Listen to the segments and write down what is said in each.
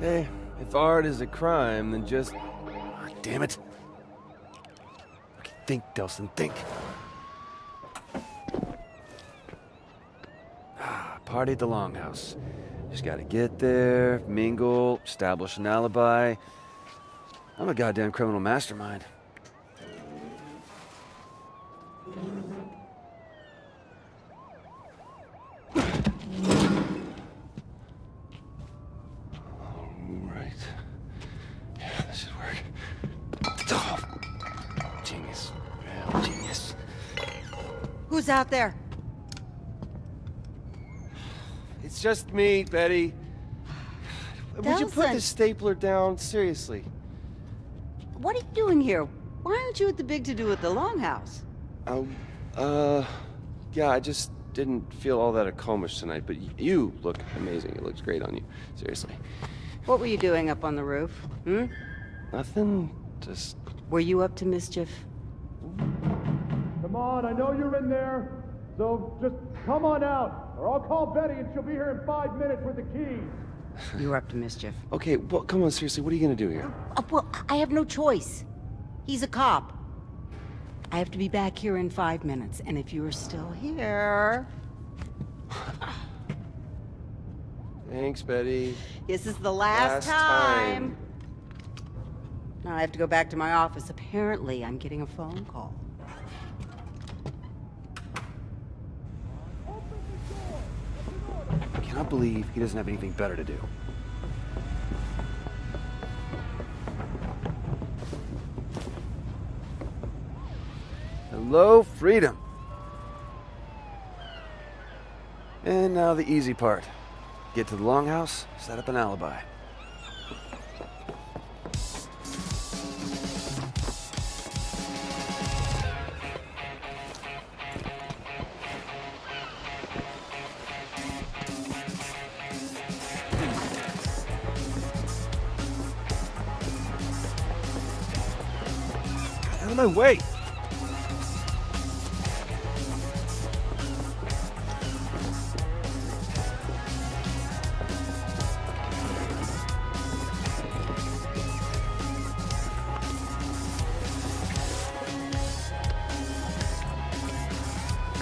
Hey, if art is a crime, then just... Oh, damn it. Okay, think, Delsin, think. Party at the Longhouse. Just gotta get there, mingle, establish an alibi. I'm a goddamn criminal mastermind. Alright. Yeah, this should work. Oh, genius. Real genius. Who's out there? It's just me, Betty. Would you put Delsin. the stapler down? Seriously. What are you doing here? Why aren't you at the big to-do at the Longhouse? Yeah, I just didn't feel all that Akomish tonight, but you look amazing. It looks great on you. Seriously. What were you doing up on the roof? Hmm? Nothing, just... Were you up to mischief? Come on, I know you're in there. So just come on out, or I'll call Betty and she'll be here in 5 minutes with the keys. You were up to mischief. Okay, well, come on, seriously, what are you gonna do here? Well, I have no choice. He's a cop. I have to be back here in 5 minutes, and if you're still here... Thanks, Betty. This is the last time. Now I have to go back to my office. Apparently, I'm getting a phone call. I cannot believe he doesn't have anything better to do. Hello, freedom. And now the easy part. Get to the Longhouse, set up an alibi. Out of my way!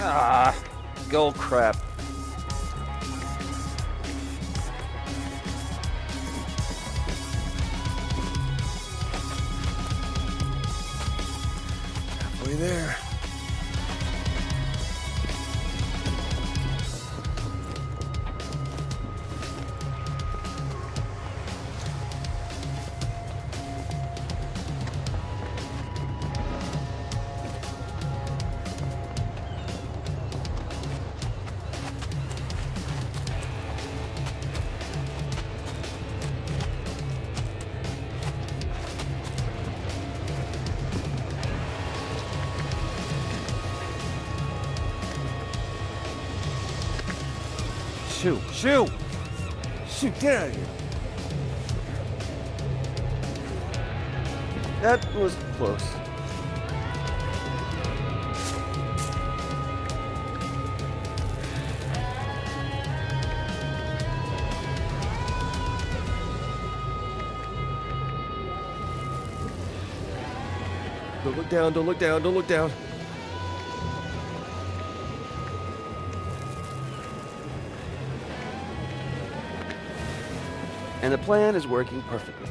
Ah, gold crap. Halfway there. Shoot! Shoot! Shoot, get out of here! That was close. Don't look down, don't look down, don't look down. And the plan is working perfectly.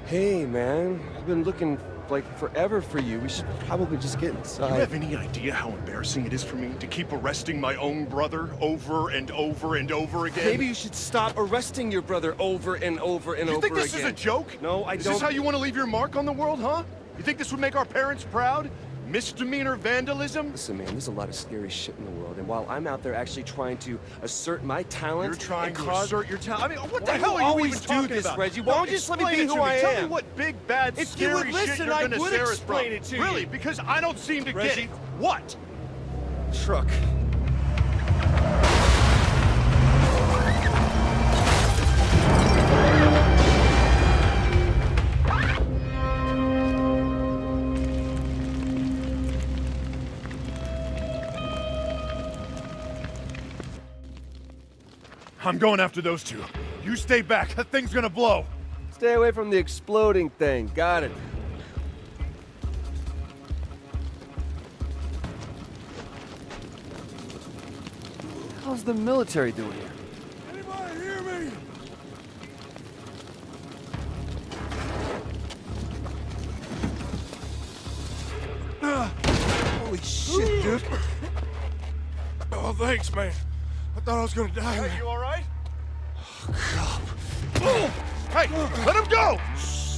Hey, man. I've been looking like forever for you. We should probably just get inside. Do you have any idea how embarrassing it is for me to keep arresting my own brother over and over and over again? Maybe you should stop arresting your brother over and over and over again. You think this is a joke? No, I don't. Is this how you want to leave your mark on the world, huh? You think this would make our parents proud? Misdemeanor vandalism? Listen, man, there's a lot of scary shit in the world, and while I'm out there actually trying to assert my talent... You're trying and to cause... assert your talent? I mean, what the Why hell do you are you always even do talking this, about? Reggie? Why don't you just let me be Explain it who to I Tell am? me what big, bad, If you would scary shit listen, you're I gonna would stare us explain from. it to you. Really? Because I don't seem to Reggie? get it. What? Truck. I'm going after those two. You stay back. That thing's gonna blow. Stay away from the exploding thing. Got it. How's the military doing here? Anybody hear me? Holy shit, dude. Oh, thanks, man. I thought I was gonna die. Hey, you all right? Hey, let him go!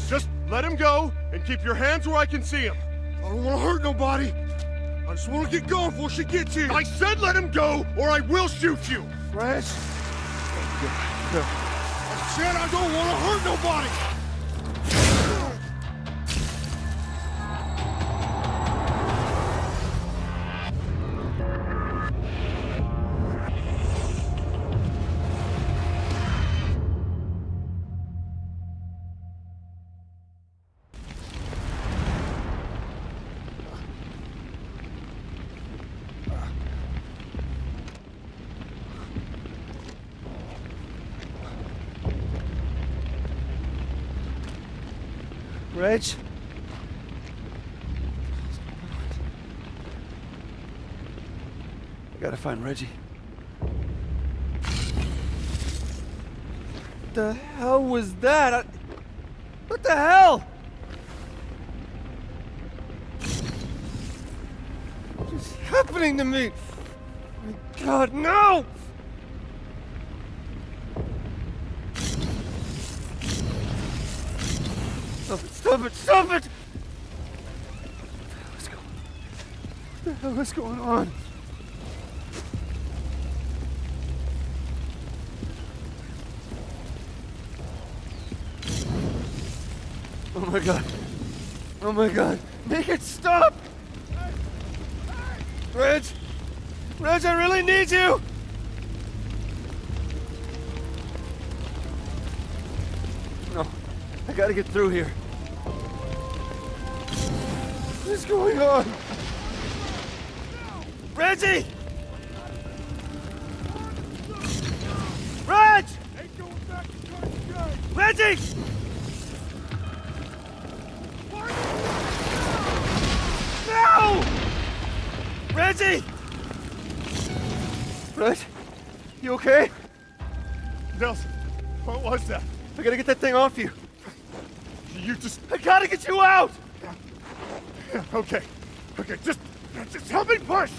Just let him go and keep your hands where I can see him. I don't want to hurt nobody. I just want to get going before she gets here. I said let him go, or I will shoot you. Fresh? I said I don't want to hurt nobody. Reg? I gotta find Reggie. What the hell was that? What the hell? What's happening to me? My God, no! Stop it! Stop it! What the hell is going on? Oh my God! Oh my God! Make it stop! Reg! Reg, I really need you! No, I gotta get through here. What is going on? Reggie! Reg! Reggie! No! Reggie! Reg, you okay? Delsin, what was that? I gotta get that thing off you. You just... I gotta get you out! Yeah, okay. Okay, just help me push!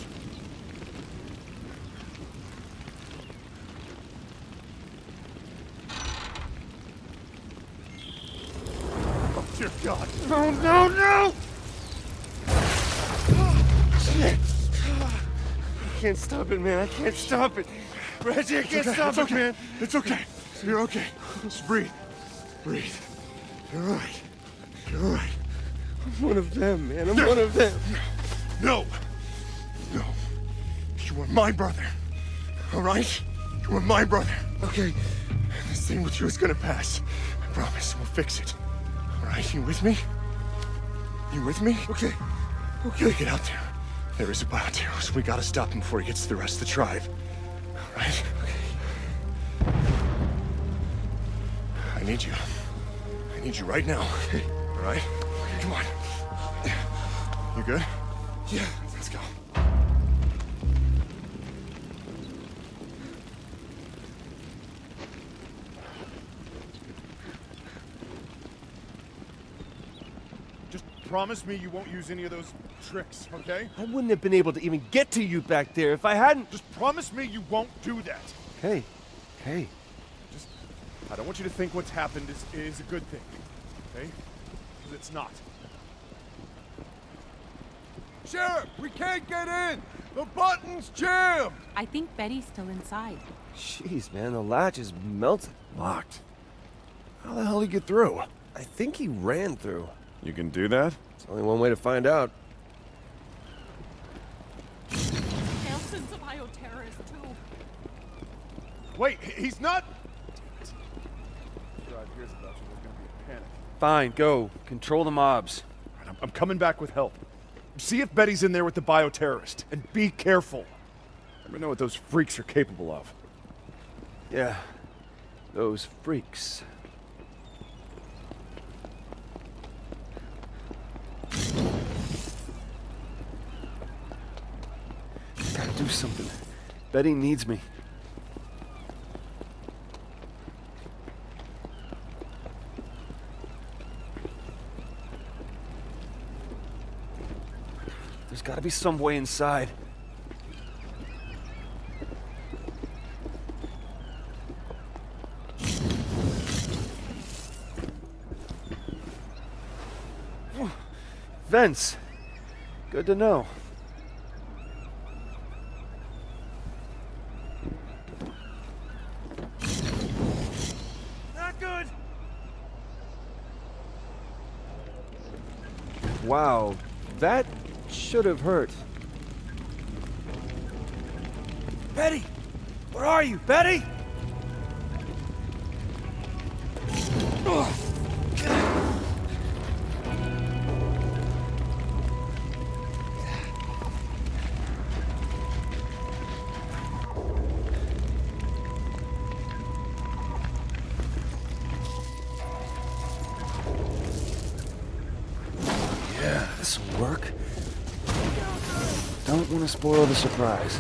Oh, dear God. No, no, no! Shit! I can't stop it, man. I can't stop it. Reggie, I can't stop it, man. It's okay. You're okay. Just breathe. Breathe. You're all right. You're all right. I'm one of them, man. I'm one of them. No. No. You are my brother. All right? You are my brother. Okay. This thing with you is gonna pass. I promise. We'll fix it. All right? You with me? You with me? Okay. Okay. Get out there. There is a bioterrorist. We gotta stop him before he gets to the rest of the tribe. All right? Okay. I need you. I need you right now. Okay. All right? Come on. You good? Yeah. Let's go. Just promise me you won't use any of those tricks, okay? I wouldn't have been able to even get to you back there if I hadn't. Just promise me you won't do that. Hey, hey. Just, I don't want you to think what's happened is a good thing, okay? Because it's not. Sheriff, we can't get in! The button's jammed! I think Betty's still inside. Jeez, man, the latch is melted. Locked. How the hell did he get through? I think he ran through. You can do that? It's only one way to find out. Delsin's a bioterrorist, too. Wait, he's not... God, here's about you. There's gonna be a panic. Fine, go. Control the mobs. All right, I'm coming back with help. See if Betty's in there with the bioterrorist, and be careful. Never know what those freaks are capable of. Yeah, those freaks. Gotta do something. Betty needs me. There's gotta be some way inside. Vents. Good to know. Not good. Wow, that should have hurt. Betty! Where are you, Betty? Yeah, this'll work. Don't want to spoil the surprise.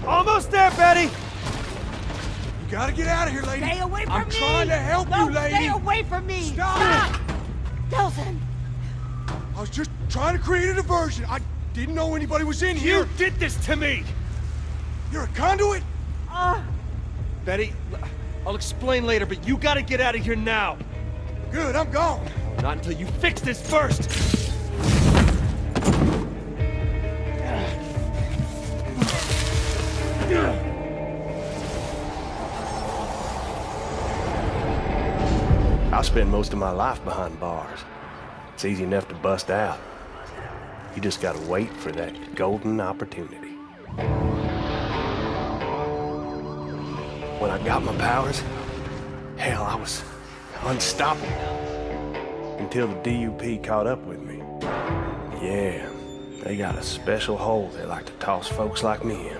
Almost there, Betty! You gotta get out of here, lady. Stay away from I'm me! trying to help No, you, lady. stay away from me! Stop! Delsin! I was just trying to create a diversion. I didn't know anybody was in here. You did this to me! You're a conduit? Betty, I'll explain later, but you gotta get out of here now. Good, I'm gone. Not until you fix this first! I spend most of my life behind bars. It's easy enough to bust out. You just gotta wait for that golden opportunity. When I got my powers, hell, I was unstoppable. Until the DUP caught up with me. Yeah, they got a special hole they like to toss folks like me in.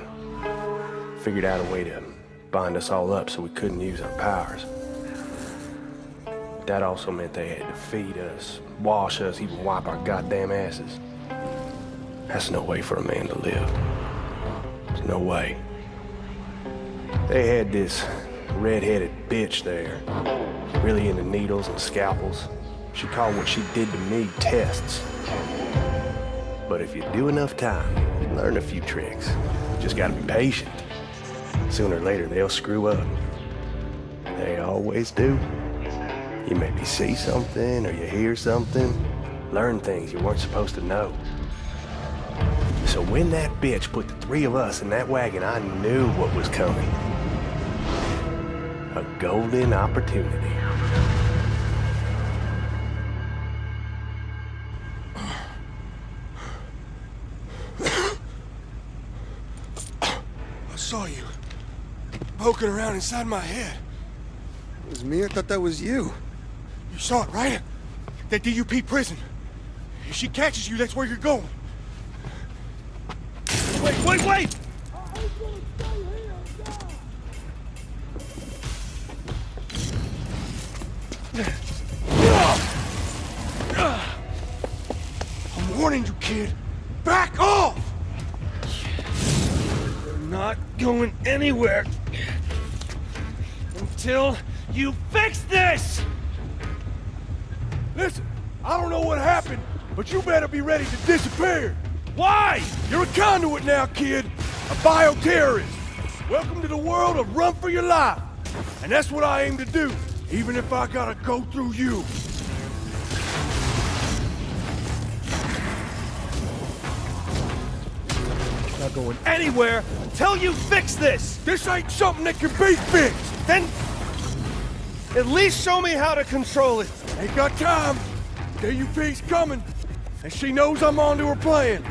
Figured out a way to bind us all up so we couldn't use our powers. That also meant they had to feed us, wash us, even wipe our goddamn asses. That's no way for a man to live. There's no way. They had this red-headed bitch there, really into needles and scalpels. She called what she did to me tests. But if you do enough time, you learn a few tricks. You just gotta be patient. Sooner or later, they'll screw up. They always do. You maybe see something or you hear something, learn things you weren't supposed to know. So when that bitch put the three of us in that wagon, I knew what was coming. A golden opportunity. I saw you poking around inside my head. It was me? I thought that was you. You saw it, right? That DUP prison. If she catches you, that's where you're going. Wait! I'm warning you, kid. Back off! We're not going anywhere until you fix this! Listen, I don't know what happened, but you better be ready to disappear. Why? You're a conduit now, kid. A bioterrorist. Welcome to the world of run for your life. And that's what I aim to do, even if I gotta go through you. Not going anywhere until you fix this! This ain't something that can be fixed. Then at least show me how to control it. Ain't got time. DUP's coming, and she knows I'm onto her plan.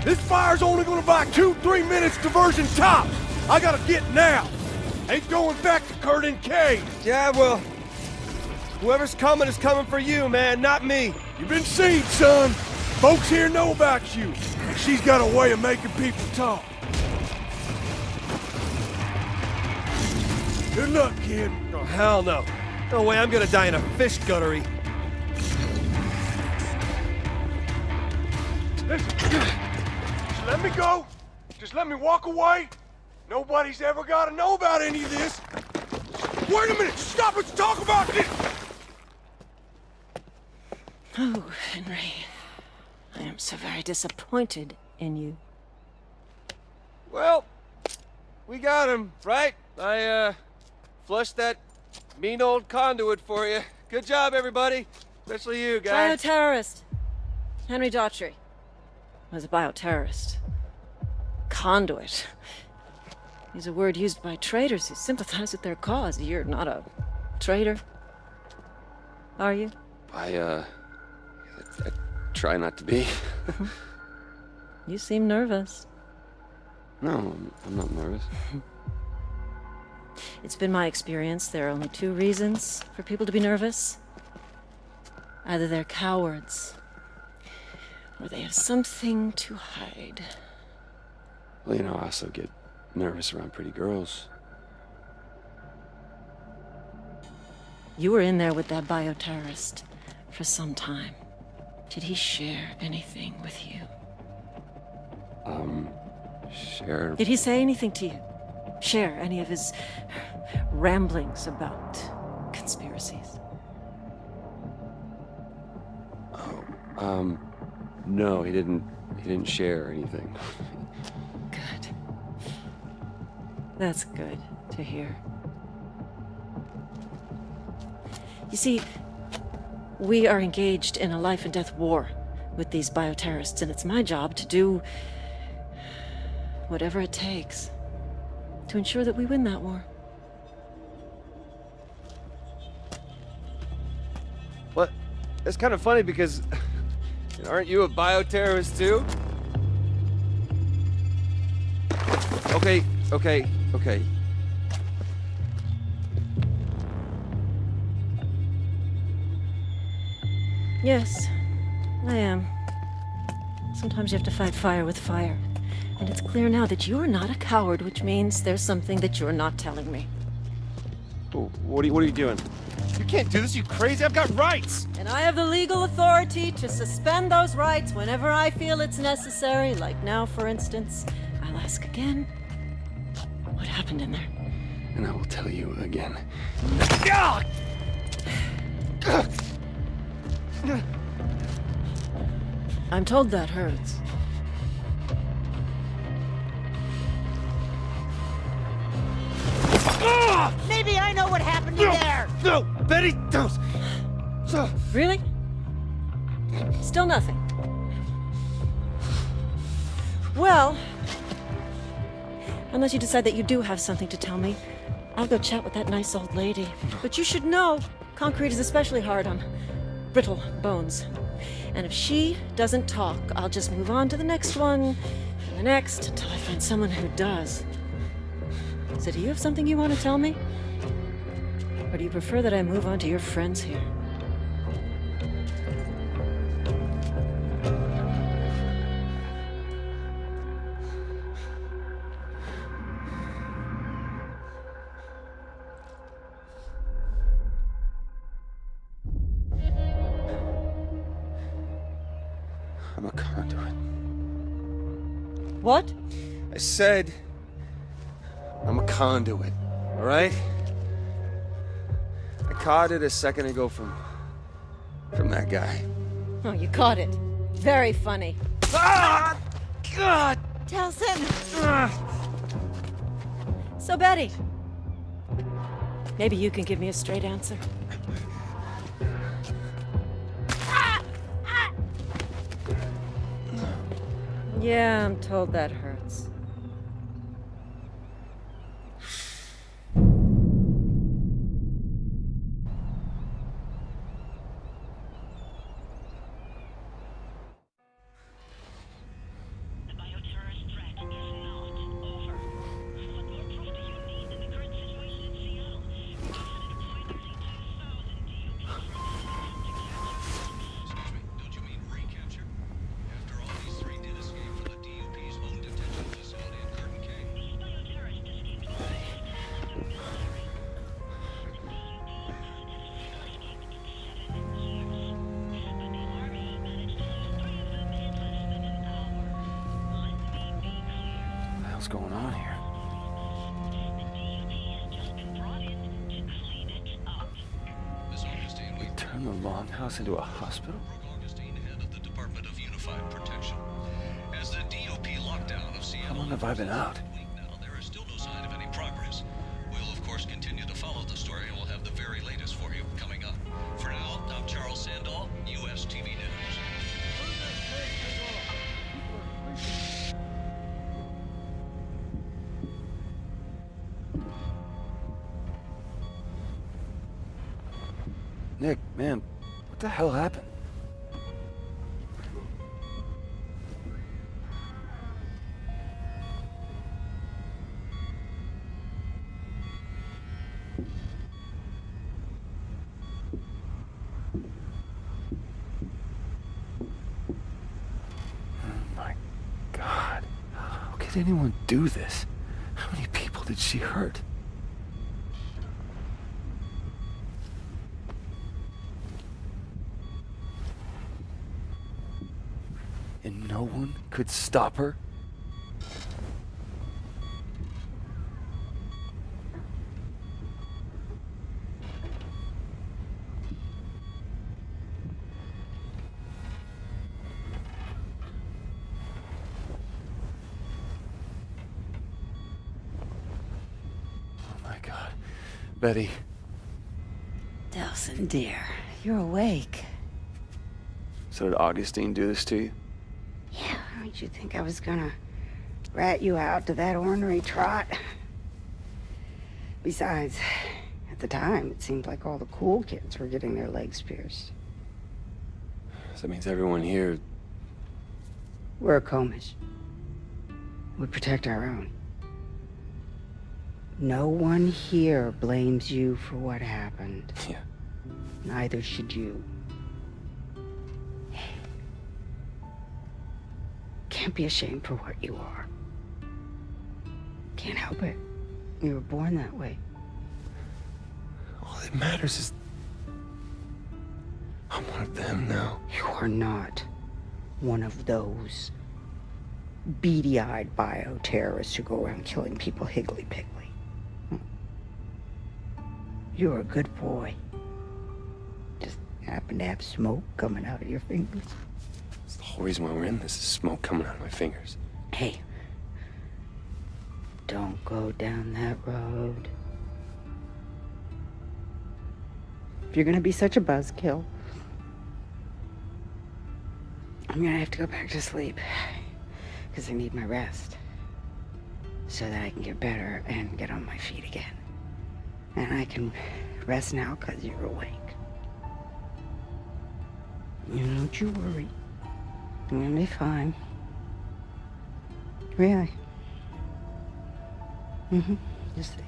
This fire's only gonna buy 2-3 minutes diversion tops. I gotta get now. Ain't going back to Curtin Cave. Yeah, well, whoever's coming is coming for you, man, not me. You've been seen, son. Folks here know about you. And she's got a way of making people talk. Good luck, kid. Oh, hell no. No way I'm gonna die in a fish guttery. Listen, just let me go. Just let me walk away. Nobody's ever gotta know about any of this. Wait a minute! Stop! Let's talk about this! Oh, Henry. I am so very disappointed in you. Well, we got him, right? I, flushed that mean old conduit for you. Good job, everybody. Especially you, guys. Bioterrorist. Henry Daughtry was a bioterrorist. Conduit. Is a word used by traitors who sympathize with their cause. You're not a traitor, are you? I try not to be. You seem nervous. No, I'm not nervous. It's been my experience there are only two reasons for people to be nervous. Either they're cowards, or they have something to hide. Well, you know, I also get nervous around pretty girls. You were in there with that bioterrorist for some time. Did he share anything with you? Share... Did he say anything to you? Share any of his ramblings about conspiracies? No, he didn't share anything. Good. That's good to hear. You see, we are engaged in a life and death war with these bioterrorists, and it's my job to do whatever it takes to ensure that we win that war. What? That's kind of funny because aren't you a bioterrorist too? Okay. Yes, I am. Sometimes you have to fight fire with fire. And it's clear now that you're not a coward, which means there's something that you're not telling me. Oh, what are you doing? You can't do this, you crazy. I've got rights. And I have the legal authority to suspend those rights whenever I feel it's necessary, like now, for instance. I'll ask again, what happened in there? And I will tell you again. I'm told that hurts. Maybe I know what happened in there! No, Betty, don't. Really? Still nothing. Well, unless you decide that you do have something to tell me, I'll go chat with that nice old lady. But you should know, concrete is especially hard on brittle bones. And if she doesn't talk, I'll just move on to the next one, and the next, until I find someone who does. So do you have something you want to tell me? Or do you prefer that I move on to your friends here? I'm a conduit. What? I said I'm a conduit, all right? I caught it a second ago from that guy. Oh, you caught it. Very funny. Ah! God! Delsin! So, Betty, maybe you can give me a straight answer. Yeah, I'm told that hurts. hell's going on here? We turned the longhouse into a hospital? How long have I been out? There is still no sign of any progress. We'll, of course, continue to follow the story, and we'll have the very latest for you coming up. For now, I'm Charles Sandall, U.S. TV News. Nick, man, what the hell happened? Did anyone do this? How many people did she hurt? And no one could stop her? Betty. Delsin, dear, you're awake. So did Augustine do this to you? Yeah, don't you think I was gonna rat you out to that ornery trot? Besides, at the time, it seemed like all the cool kids were getting their legs pierced. So that means everyone here... We're Akomish. We protect our own. No one here blames you for what happened. Yeah. Neither should you. Can't be ashamed for what you are. Can't help it. You were born that way. All that matters is... I'm one of them now. You are not one of those beady-eyed bioterrorists who go around killing people higgly-piggly. You're a good boy. Just happen to have smoke coming out of your fingers. That's the whole reason why we're in this, is smoke coming out of my fingers. Hey, don't go down that road. If you're gonna be such a buzzkill, I'm gonna have to go back to sleep. Because I need my rest. So that I can get better and get on my feet again. And I can rest now because you're awake. Don't you worry. I'm gonna be fine. Really. You'll see.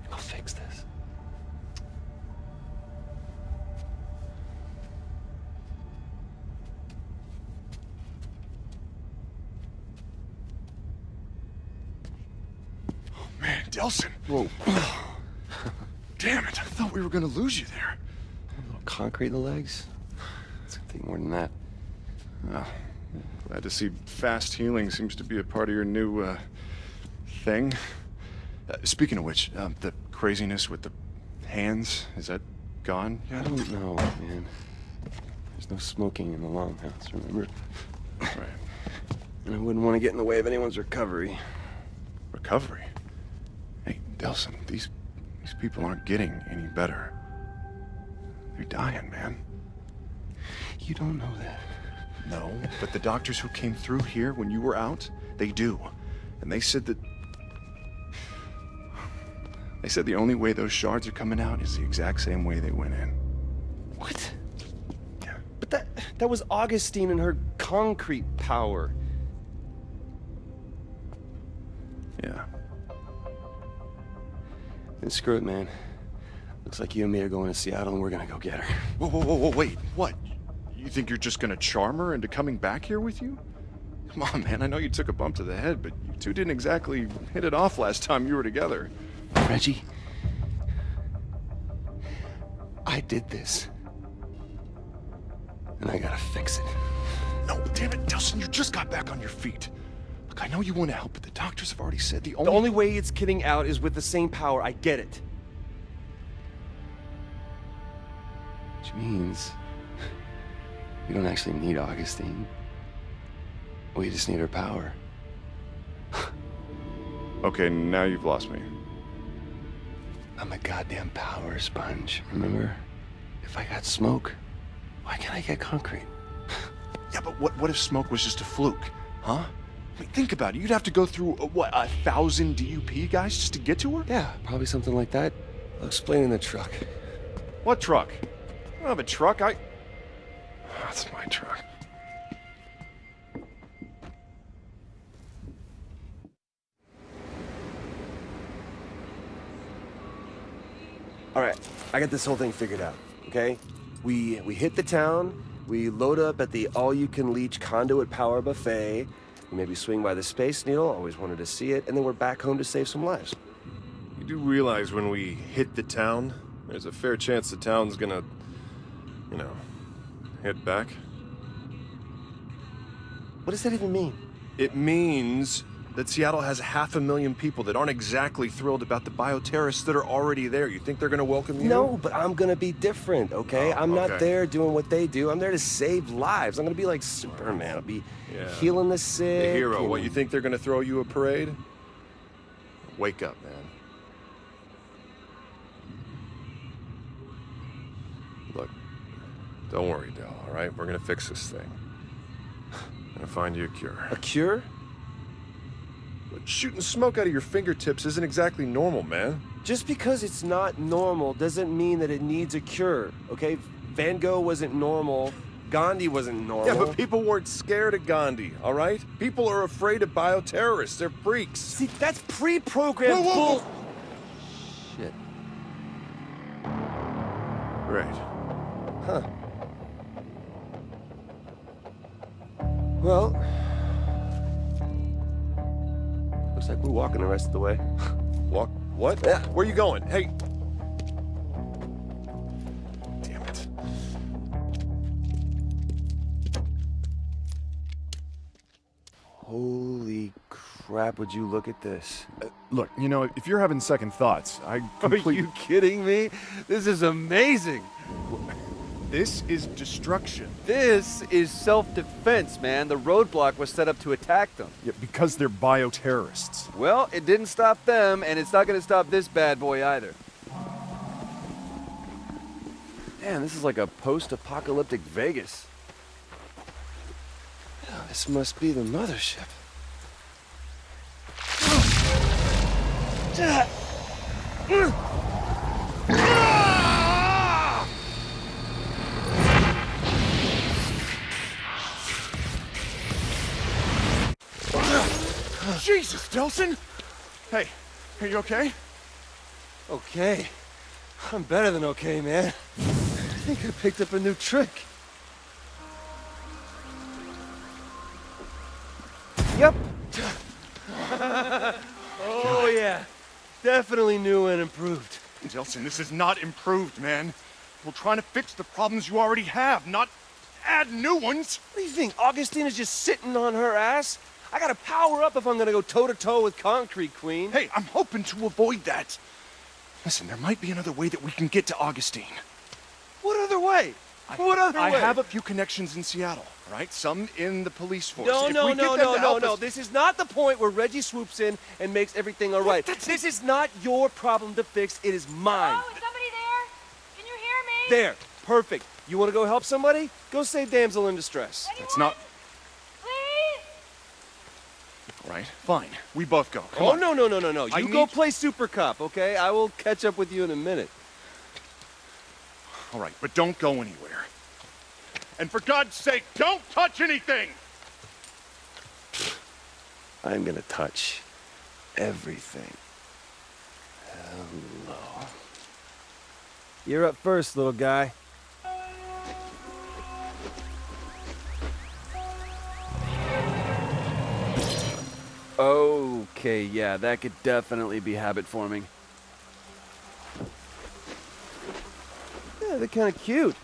I'll fix this. Man, Delsin. Whoa. Damn it, I thought we were gonna lose you there. A little concrete in the legs? It's gonna take more than that. Oh, glad to see fast healing seems to be a part of your new, thing. Speaking of which, the craziness with the hands, is that gone I yet? don't know, man. There's no smoking in the longhouse, remember? Right. And I wouldn't want to get in the way of anyone's recovery. Recovery? Hey, Delsin, these people aren't getting any better. They're dying, man. You don't know that. No, but the doctors who came through here when you were out, they do. And they said that... They said the only way those shards are coming out is the exact same way they went in. What? Yeah. But that was Augustine and her concrete power. Yeah. Then screw it, man. Looks like you and me are going to Seattle and we're gonna go get her. Whoa, wait, what? You think you're just gonna charm her into coming back here with you? Come on, man, I know you took a bump to the head, but you two didn't exactly hit it off last time you were together. Reggie, I did this. And I gotta fix it. No, damn it, Delsin, you just got back on your feet. Look, I know you want to help, but the doctors have already said the only way it's getting out is with the same power. I get it. Which means we don't actually need Augustine. We just need her power. Okay, now you've lost me. I'm a goddamn power sponge, remember? If I got smoke, why can't I get concrete? Yeah, but what if smoke was just a fluke, huh? I mean, think about it. You'd have to go through, what, 1,000 DUP guys just to get to her? Yeah, probably something like that. I'll explain in the truck. What truck? I don't have a truck. That's my truck. All right, I got this whole thing figured out, okay? We hit the town, we load up at the all-you-can-leech Conduit Power Buffet, we maybe swing by the Space Needle, always wanted to see it, and then we're back home to save some lives. You do realize when we hit the town, there's a fair chance the town's gonna, you know, hit back? What does that even mean? It means that Seattle has 500,000 people that aren't exactly thrilled about the bioterrorists that are already there. You think they're gonna welcome you? No, but I'm gonna be different, okay? Oh, I'm not okay. there doing what they do. I'm there to save lives. I'm gonna be like Superman. I'll be healing the sick. The hero. and- What, you think they're gonna throw you a parade? Wake up, man. Look, don't worry, Del, all right? We're gonna fix this thing. I'm gonna find you a cure. A cure? But shooting smoke out of your fingertips isn't exactly normal, man. Just because it's not normal doesn't mean that it needs a cure, okay? Van Gogh wasn't normal. Gandhi wasn't normal. Yeah, but people weren't scared of Gandhi, all right? People are afraid of bioterrorists. They're freaks. See, that's pre-programmed bull... Shit. Right. Huh. Well... Looks like we're walking the rest of the way. Walk? What? Yeah. Where are you going? Hey. Damn it. Holy crap, would you look at this? Look, you know, if you're having second thoughts, I Are you kidding me? This is amazing. This is destruction. This is self-defense, man. The roadblock was set up to attack them. Yeah, because they're bioterrorists. Well, it didn't stop them, and it's not going to stop this bad boy either. Man, this is like a post-apocalyptic Vegas. Oh, this must be the mothership. Jesus, Delsin! Hey, are you okay? Okay. I'm better than okay, man. I think I picked up a new trick. Yep. Oh, yeah. Definitely new and improved. Delsin, this is not improved, man. We're trying to fix the problems you already have, not add new ones. What do you think? Augustine is just sitting on her ass? I gotta power up if I'm gonna go toe-to-toe with Concrete Queen. Hey, I'm hoping to avoid that. Listen, there might be another way that we can get to Augustine. What other way? What other way? I have a few connections in Seattle, all right? Some in the police force. No, If no, we get no, them no, to no, help no. us- This is not the point where Reggie swoops in and makes everything all right. This is not your problem to fix. It is mine. Oh, is somebody there? Can you hear me? There. Perfect. You want to go help somebody? Go save damsel in distress. Anyone? It's not... Please? All right, fine. We both go. Come Oh, on. no, no, no, no, no. I You go need- play Super Cop, okay? I will catch up with you in a minute. All right, but don't go anywhere. And for God's sake, don't touch anything! I'm gonna touch everything. Hello. You're up first, little guy. Okay, yeah, that could definitely be habit forming. Yeah, they're kind of cute.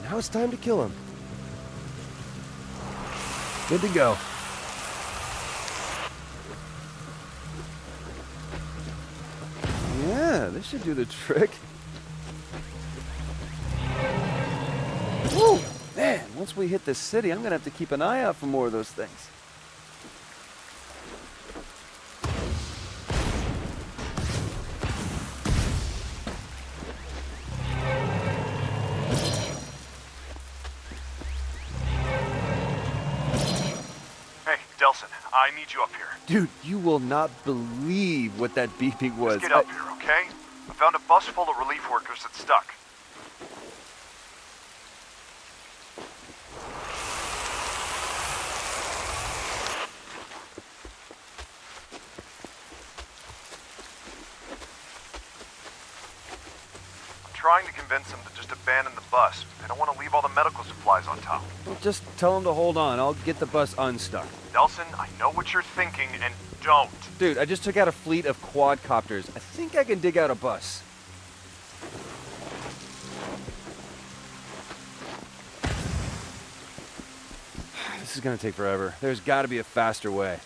Now it's time to kill them. Good to go. Yeah, this should do the trick. Woo! Man, once we hit the city, I'm gonna have to keep an eye out for more of those things. Hey, Delsin, I need you up here. Dude, you will not believe what that beeping was. Let's get up here, okay? I found a bus full of relief workers that's stuck. Trying to convince them to just abandon the bus. They don't want to leave all the medical supplies on top. Well, just tell them to hold on. I'll get the bus unstuck. Delsin, I know what you're thinking, and don't. Dude, I just took out a fleet of quadcopters. I think I can dig out a bus. This is gonna take forever. There's gotta be a faster way.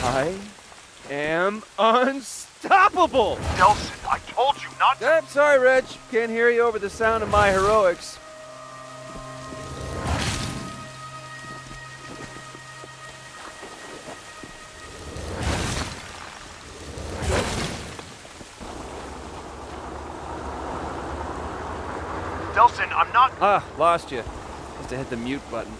I am unstoppable! Delsin, I told you not to. I'm sorry, Reg. Can't hear you over the sound of my heroics. Delsin, I'm not... Ah, lost you. Must have hit the mute button.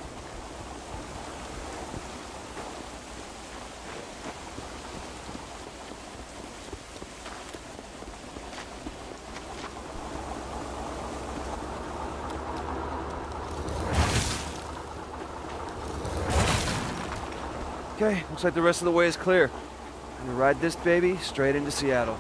Okay, looks like the rest of the way is clear. I'm gonna ride this baby straight into Seattle.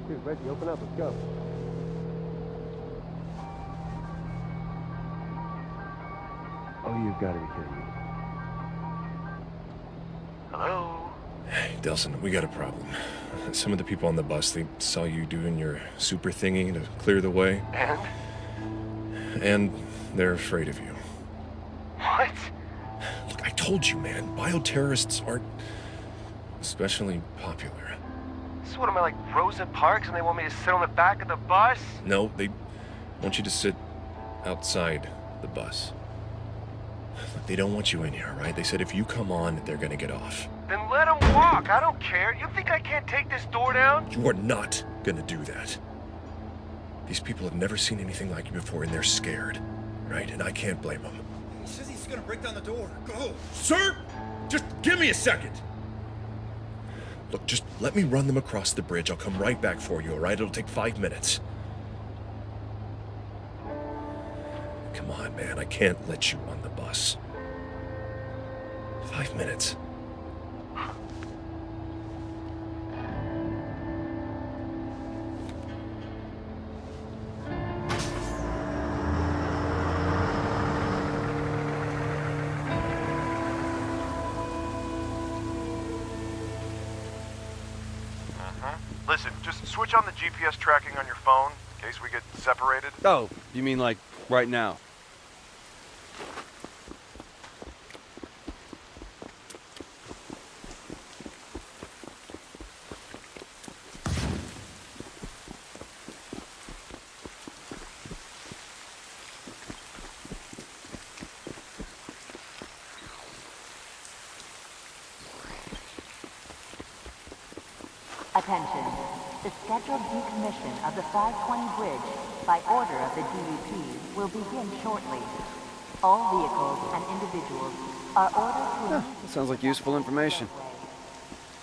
Dude, Reggie, open up, let's go. Oh, you've got to be kidding me. Hello? Hey, Delsin, we got a problem. Some of the people on the bus, they saw you doing your super thingy to clear the way. And? And they're afraid of you. What? Look, I told you, man, bioterrorists aren't especially popular. So what, am I like Rosa Parks and they want me to sit on the back of the bus? No, they want you to sit outside the bus. Look, they don't want you in here, right? They said if you come on, they're gonna get off. Then let them walk. I don't care. You think I can't take this door down? You are not gonna do that. These people have never seen anything like you before, and they're scared, right? And I can't blame them. He says he's gonna break down the door. Go! Sir! Just give me a second! Look, just let me run them across the bridge. I'll come right back for you, all right? It'll take 5 minutes. Come on, man. I can't let you on the bus. 5 minutes. Listen, just switch on the GPS tracking on your phone in case we get separated. Oh, you mean like right now? Attention. The scheduled decommission of the 520 bridge by order of the DUP will begin shortly. All vehicles and individuals are ordered to That sounds like useful information.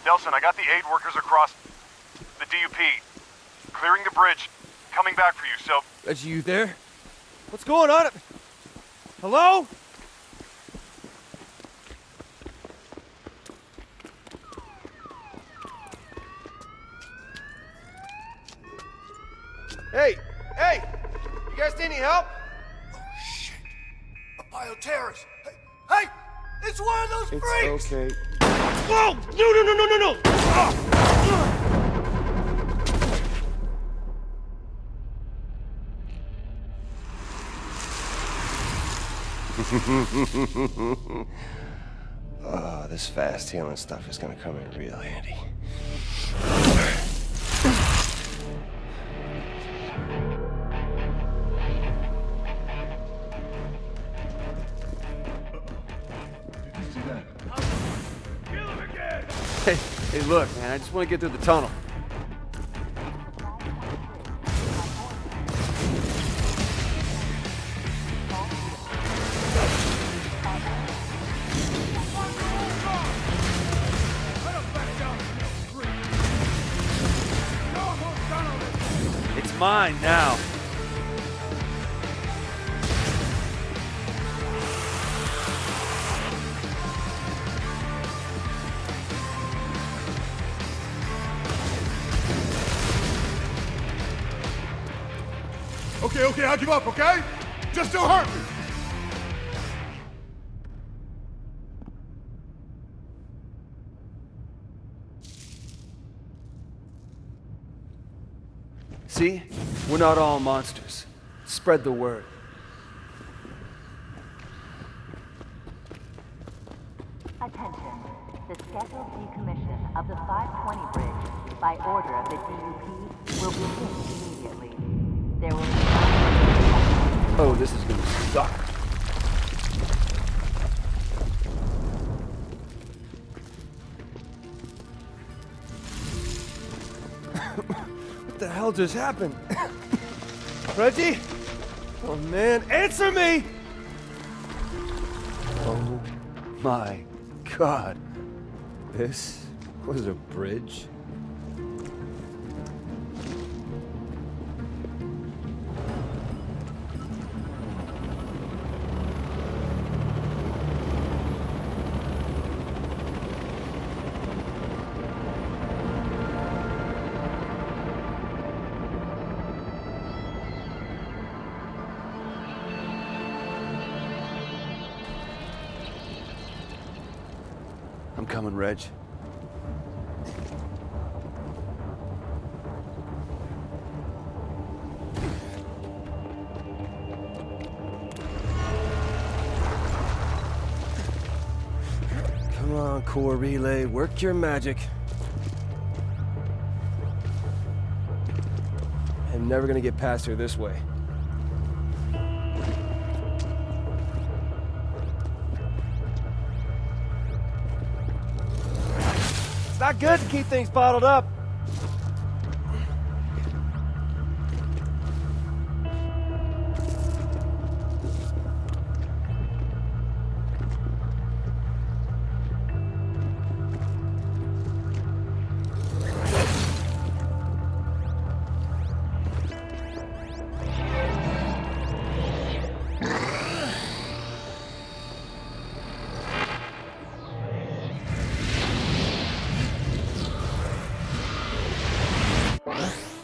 Delsin, I got the aid workers across the DUP. Clearing the bridge. Coming back for you, so... Reggie, you there? What's going on? Hello? Hey! Hey! You guys need any help? Oh, shit. A bioterrorist. Hey! Hey! It's one of those freaks! Okay. Whoa! No! Oh, this fast healing stuff is gonna come in real handy. Hey, look, man, I just want to get through the tunnel. It's mine now. Okay, I'll give up, okay? Just don't hurt me! See? We're not all monsters. Spread the word. Attention. The scheduled decommission of the 520 bridge by order of the DUP will begin immediately. There will be... Oh, this is gonna suck. What the hell just happened? Reggie? Oh man, answer me! Oh my God. This was a bridge? I'm coming, Reg. Come on, core relay, work your magic. I'm never gonna get past her this way. It's not good to keep things bottled up.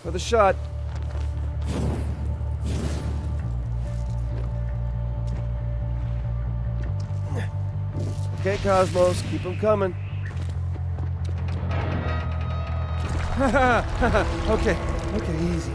For the shot. Okay, Cosmos, keep them coming. Okay, easy.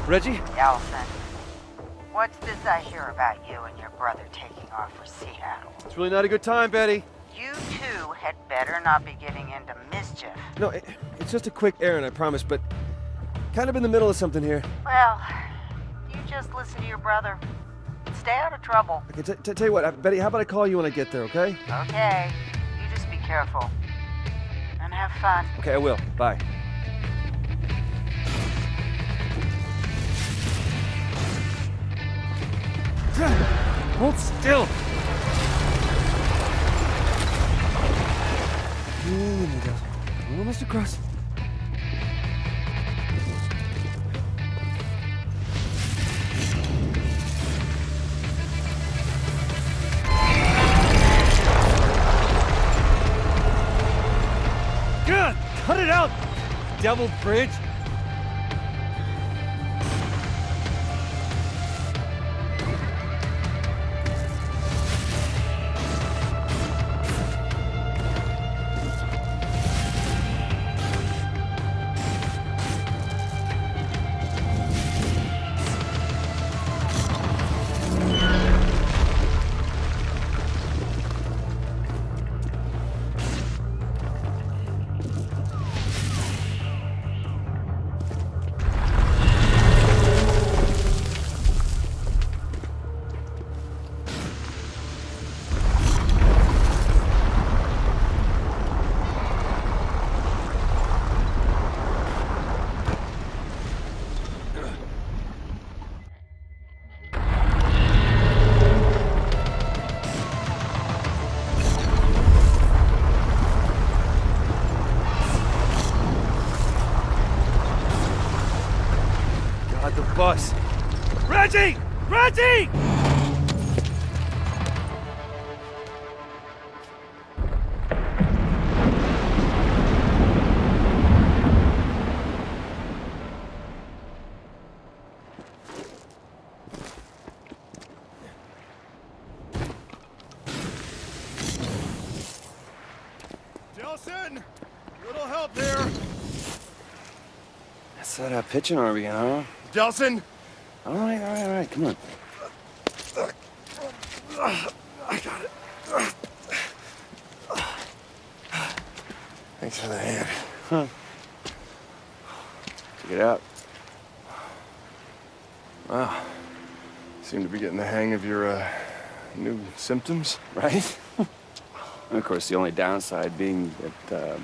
Reggie? Delsin, what's this I hear about you and your brother taking off for Seattle? It's really not a good time, Betty. You two had better not be getting into mischief. No, it's just a quick errand, I promise, but kind of in the middle of something here. Well, you just listen to your brother. Stay out of trouble. Okay, tell you what, Betty, how about I call you when I get there, okay? Okay. You just be careful. And have fun. Okay, I will. Bye. Hold still! We're almost across. Good! Cut it out, devil bridge! Bus. Reggie! Reggie! Delsin! Little help here. That's that pitching arm again, huh? Delsin! All right, come on. I got it. Thanks for the hand. Huh. Check it out. Wow. Seem to be getting the hang of your, new symptoms. Right? And of course, the only downside being that,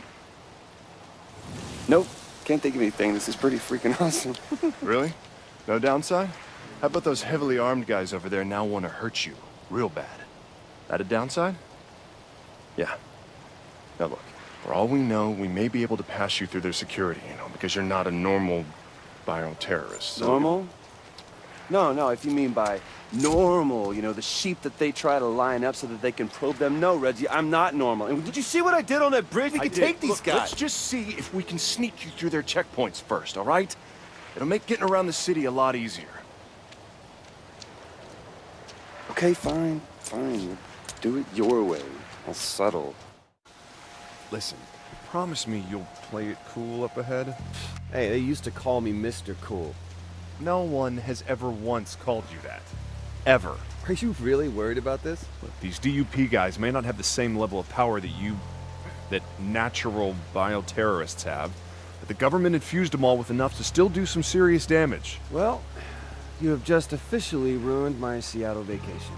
nope, can't think of anything. This is pretty freaking awesome. Really? No downside? How about those heavily armed guys over there now want to hurt you real bad? That a downside? Yeah. Now look, for all we know, we may be able to pass you through their security, because you're not a normal bioterrorist. So Normal? No, if you mean by normal, the sheep that they try to line up so that they can probe them. No, Reggie, I'm not normal. And did you see what I did on that bridge? We can take these Look, guys. Let's just see if we can sneak you through their checkpoints first, all right? It'll make getting around the city a lot easier. Okay, fine. Do it your way. I'll settle. Listen, promise me you'll play it cool up ahead. Hey, they used to call me Mr. Cool. No one has ever once called you that. Ever. Are you really worried about this? Look, these DUP guys may not have the same level of power that natural bioterrorists have, but the government infused them all with enough to still do some serious damage. Well, you have just officially ruined my Seattle vacation.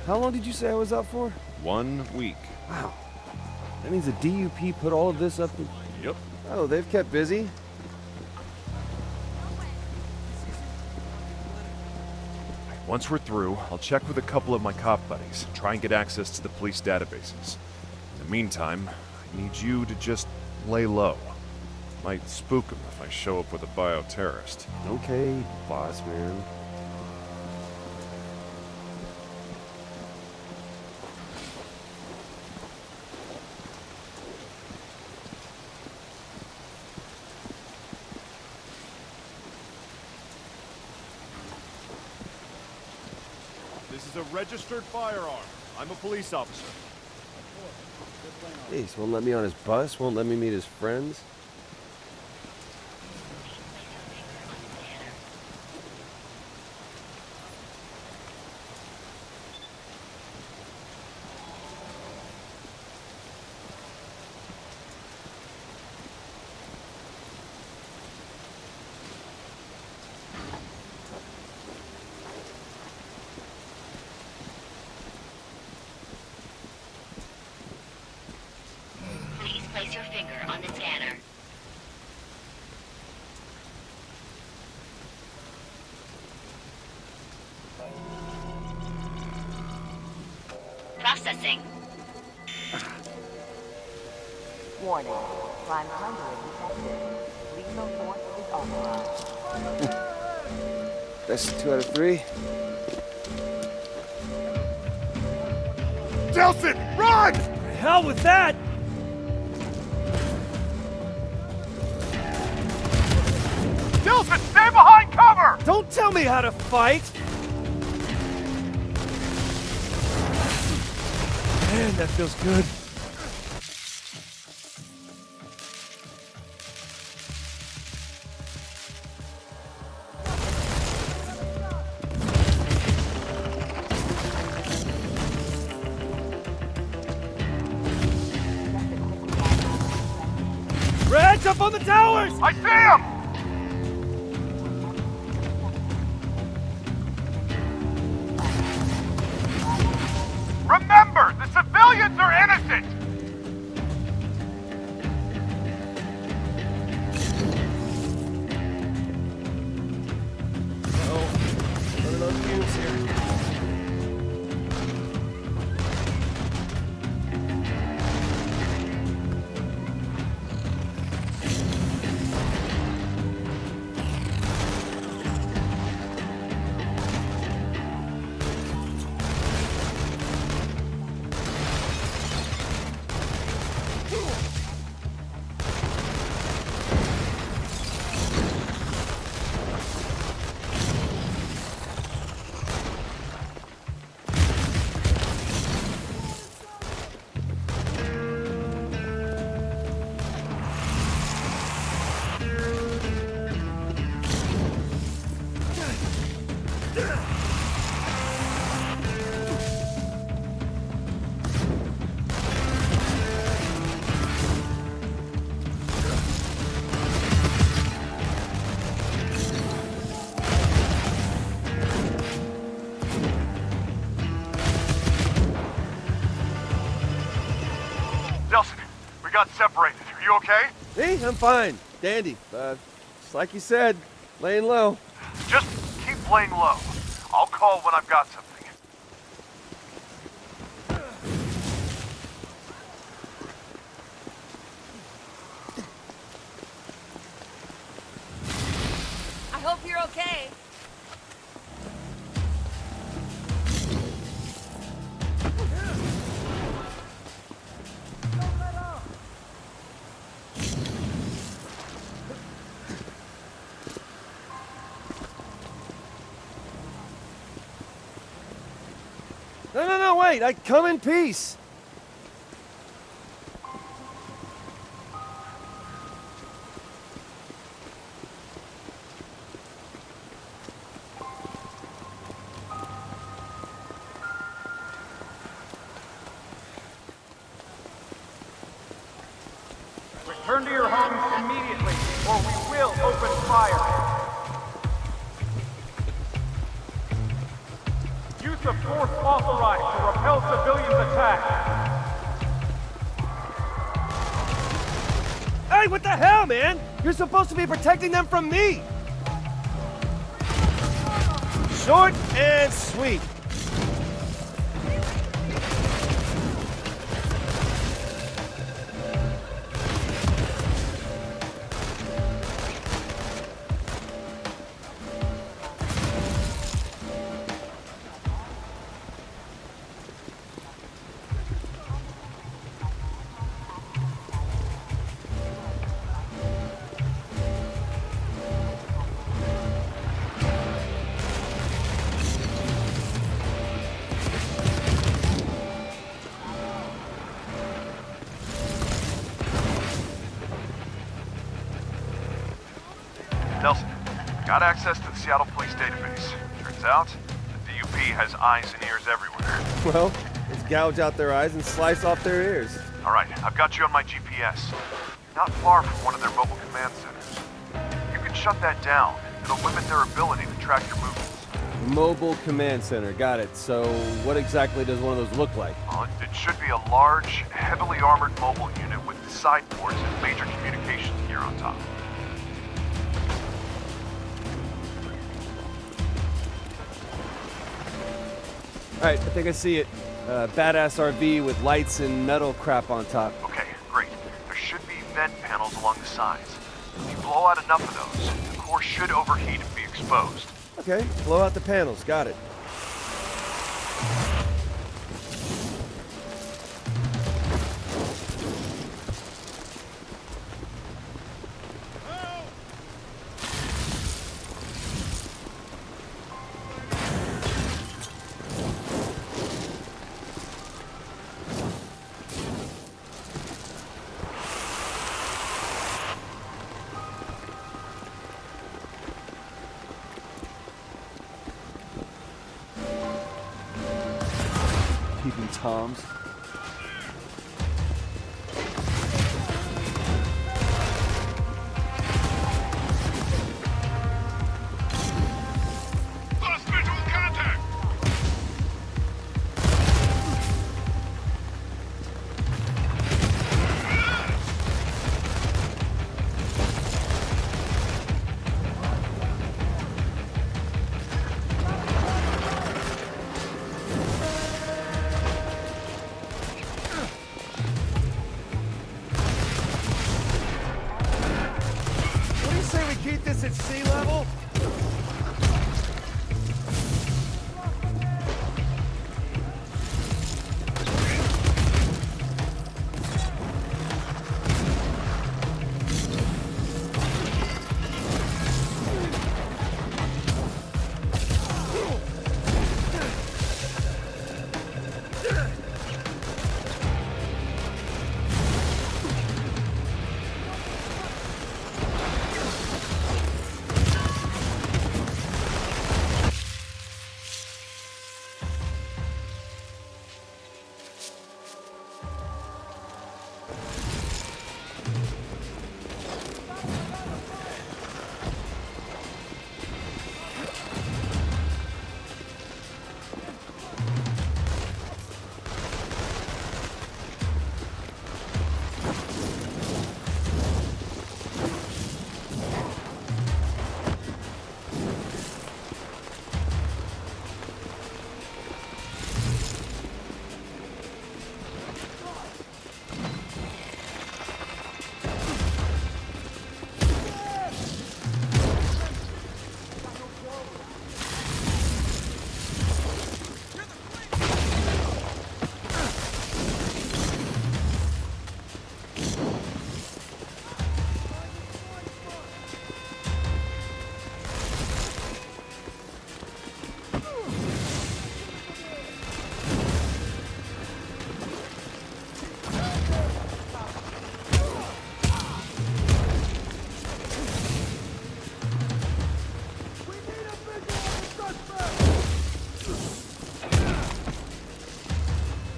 How long did you say I was out for? 1 week. Wow. That means the DUP put all of this up in... Yep. Oh, they've kept busy. Once we're through, I'll check with a couple of my cop buddies, try and get access to the police databases. In the meantime, I need you to just lay low. Might spook them if I show up with a bioterrorist. Okay, boss man. This is a registered firearm. I'm a police officer. Jeez, won't let me on his bus, won't let me meet his friends. Please place your finger on the scanner. Processing. Warning. Prime Conduit detected. Lethal force is authorized. That's 2 out of 3. Delsin, run! Hell with that! Delsin, stay behind cover! Don't tell me how to fight! Man, that feels good. Reds up on the towers! I see him! Remember, the civilians are innocent! Running on fumes here. Delsin, we got separated. Are you okay? Me? I'm fine. Dandy. Just like you said, laying low. Just keep laying low. I'll call when I've got something. I hope you're okay. No, wait. I come in peace. Return to your homes immediately, or we will open fire. Use of force authorized to repel civilians' attack. Hey, what the hell, man? You're supposed to be protecting them from me. Short and sweet. Got access to the Seattle Police database. Turns out, the DUP has eyes and ears everywhere. Well, let's gouge out their eyes and slice off their ears. All right, I've got you on my GPS. You're not far from one of their mobile command centers. You can shut that down. It'll limit their ability to track your movements. Mobile command center, got it. So what exactly does one of those look like? Well, it should be a large, heavily armored mobile unit with side ports and major communications gear on top. All right, I think I see it. Badass RV with lights and metal crap on top. Okay, great. There should be vent panels along the sides. If you blow out enough of those, the core should overheat and be exposed. Okay, blow out the panels, got it. Peeping Toms. Lost visual contact! What do you say we keep this at sea level?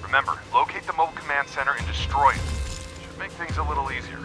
Remember, locate the mobile command center and destroy it. Should make things a little easier.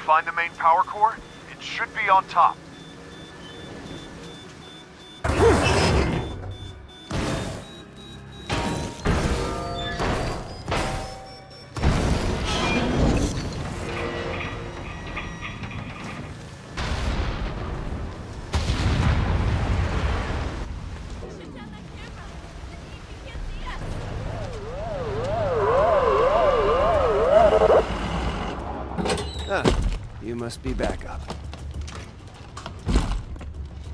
Find the main power core. It should be on top. You must be back up.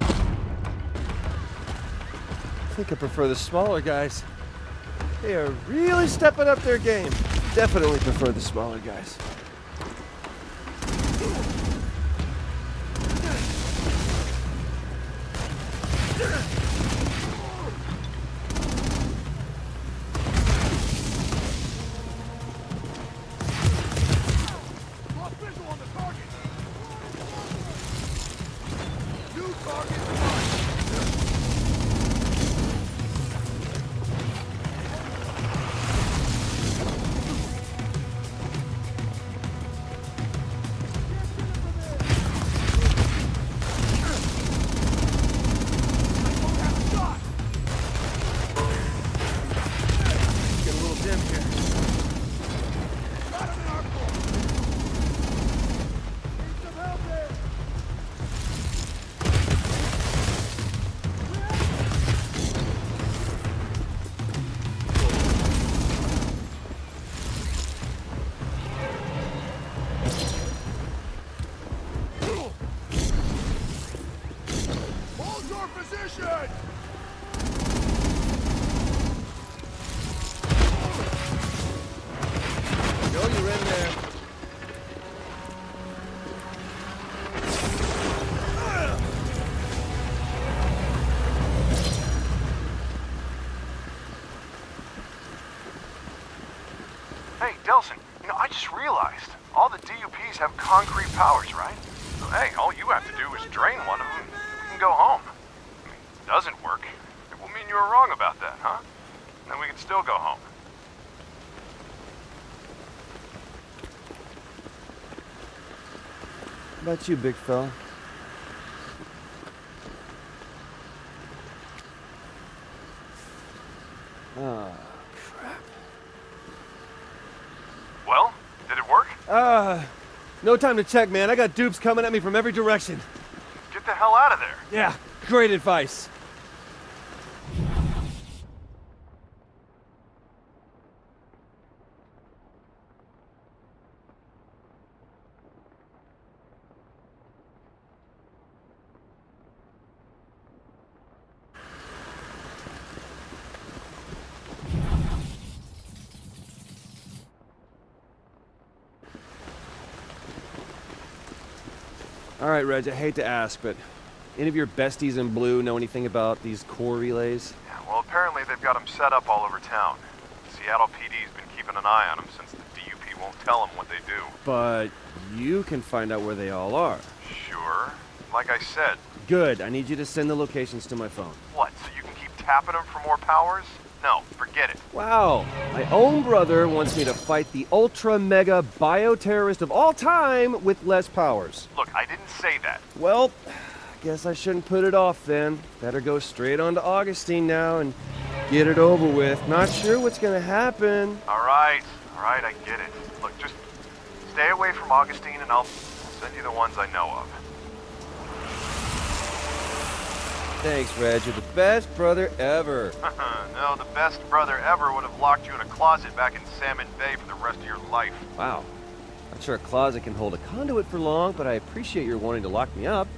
I think I prefer the smaller guys. They are really stepping up their game. Definitely prefer the smaller guys. Hey, Delsin, I just realized all the DUPs have concrete powers, right? So, hey, all you have to do is drain one of them, we can go home. I mean, if it doesn't work, it will mean you were wrong about that, huh? Then we can still go home. How about you, big fella? Ah, crap. Well, did it work? No time to check, man. I got dupes coming at me from every direction. Get the hell out of there. Yeah, great advice. All right, Reg, I hate to ask, but any of your besties in blue know anything about these core relays? Yeah, well, apparently they've got them set up all over town. Seattle PD's been keeping an eye on them since the DUP won't tell them what they do. But you can find out where they all are. Sure. Like I said. Good. I need you to send the locations to my phone. What, so you can keep tapping them for more powers? No, forget it. Wow. My own brother wants me to fight the ultra-mega bioterrorist of all time with less powers. Look, I didn't say that. Well, I guess I shouldn't put it off then. Better go straight on to Augustine now and get it over with. Not sure what's gonna happen. All right, I get it. Look, just stay away from Augustine and I'll send you the ones I know of. Thanks, Reg. You're the best brother ever. No, the best brother ever would have locked you in a closet back in Salmon Bay for the rest of your life. Wow. I'm sure a closet can hold a conduit for long, but I appreciate your wanting to lock me up.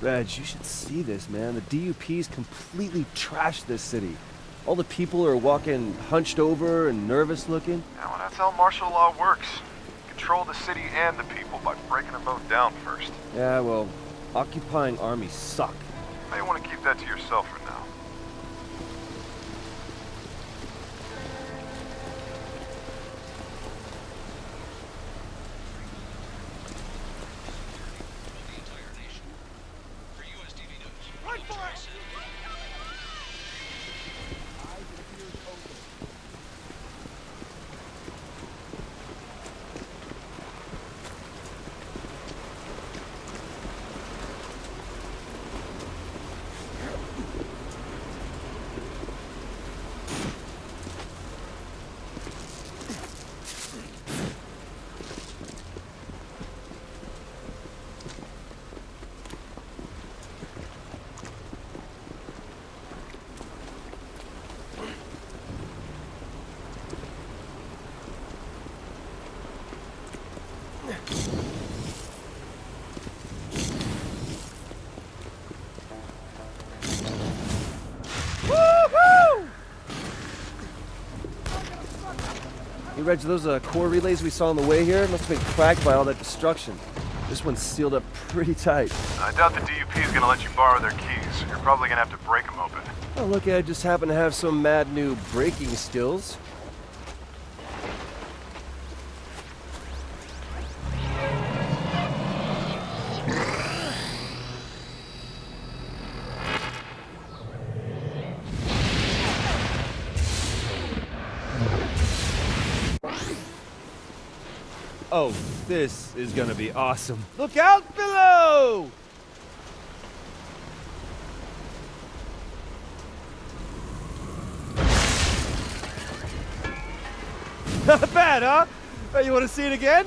Reg, you should see this, man. The DUP's completely trashed this city. All the people are walking hunched over and nervous looking. Yeah, well, that's how martial law works. Control the city and the people by breaking them both down first. Yeah, well, occupying armies suck. You may want to keep that to yourself for now. Hey, Reg, those core relays we saw on the way here must have been cracked by all that destruction. This one's sealed up pretty tight. I doubt the DUP is going to let you borrow their keys. You're probably going to have to break them open. Oh, look, I just happen to have some mad new braking skills. Oh, this is gonna be awesome. Look out below! Not bad, huh? Hey, you want to see it again?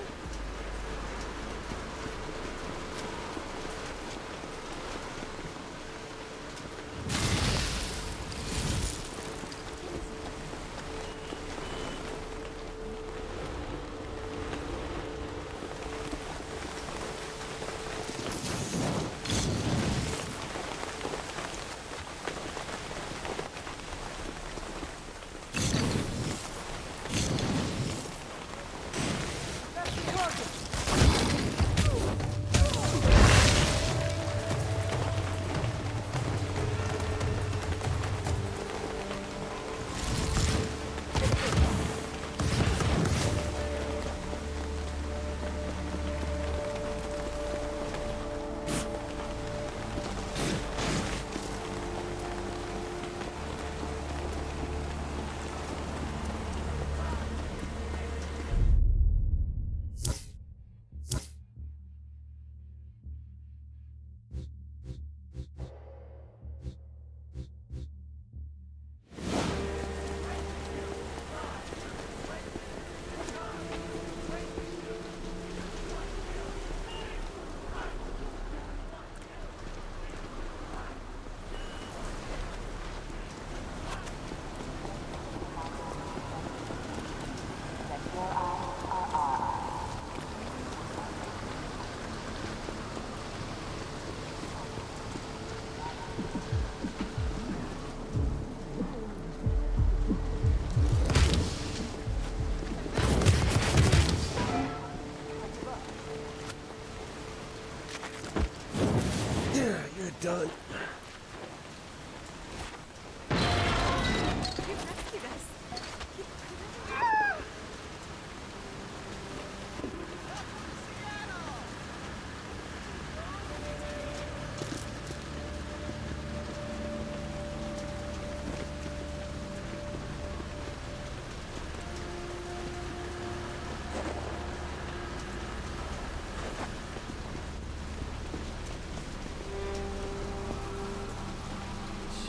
Done.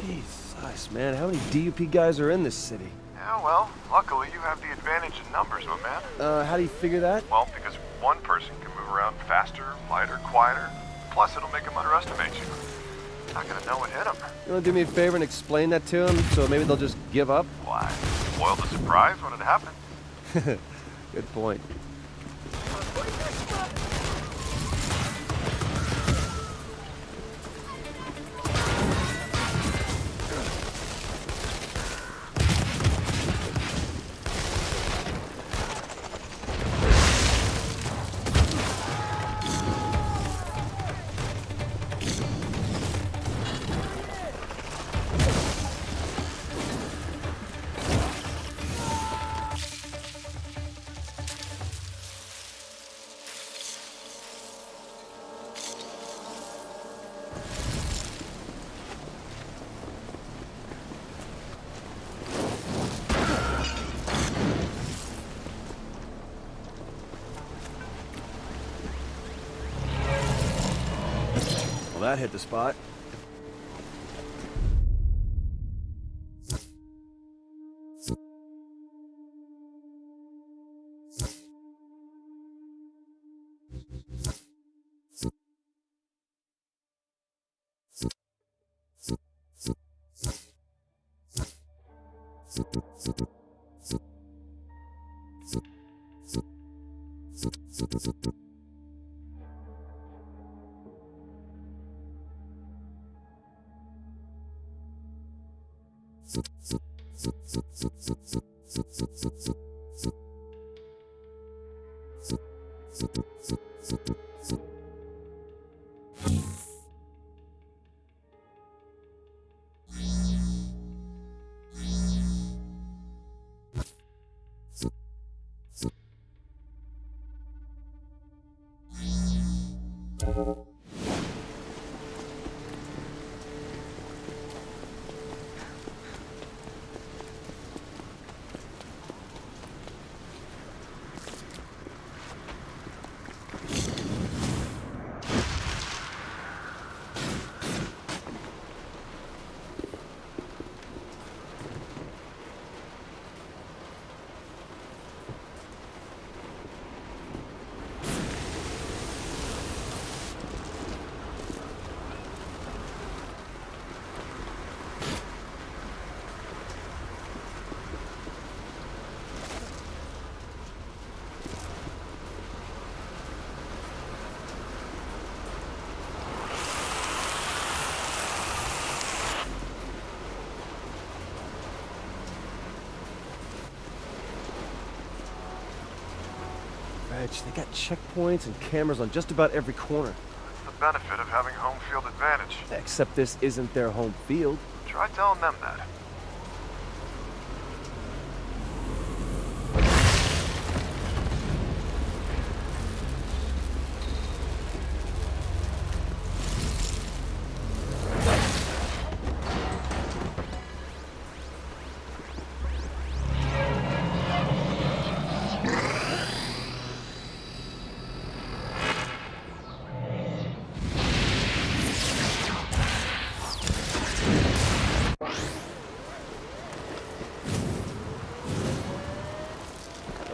Jesus, man, how many DUP guys are in this city? Yeah, well, luckily you have the advantage in numbers, my man. How do you figure that? Well, because one person can move around faster, lighter, quieter. Plus, it'll make them underestimate you. Not gonna know what hit them. You wanna do me a favor and explain that to them, so maybe they'll just give up? Why? Spoil the surprise when it happens. Good point. that hit the spot. They got checkpoints and cameras on just about every corner. That's the benefit of having home field advantage. Except this isn't their home field. Try telling them that.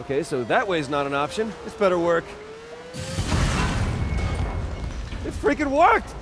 Okay, so that way's not an option. This better work. It freaking worked!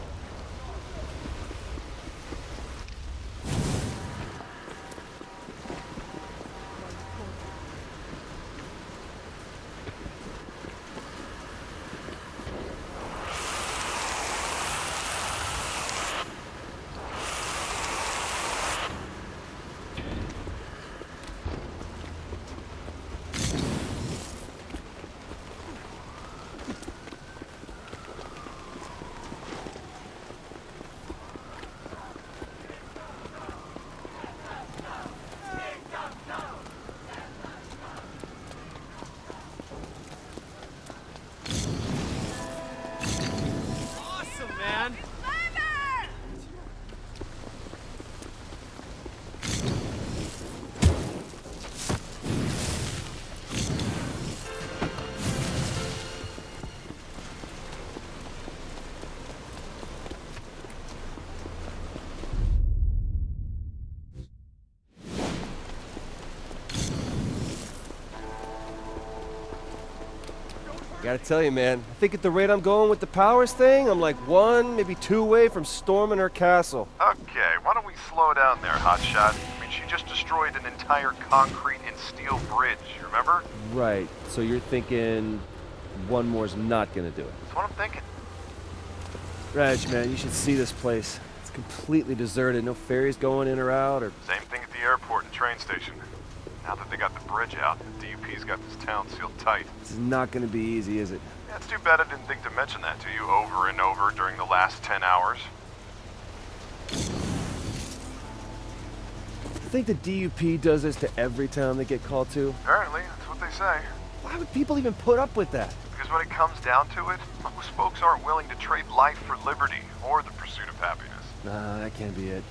Gotta tell you, man, I think at the rate I'm going with the powers thing, I'm like 1, maybe 2 away from storming her castle. Okay, why don't we slow down there, hotshot? I mean, she just destroyed an entire concrete and steel bridge, remember? Right, so you're thinking one more's not gonna do it. That's what I'm thinking. Reg, man, you should see this place. It's completely deserted, no ferries going in or out, or... Same thing at the airport and train station. Now that they got the bridge out, the DUP's got this town sealed tight. This is not gonna be easy, is it? Yeah, it's too bad I didn't think to mention that to you over and over during the last 10 hours. I think the DUP does this to every town they get called to. Apparently, that's what they say. Why would people even put up with that? Because when it comes down to it, most folks aren't willing to trade life for liberty or the pursuit of happiness. Nah, that can't be it.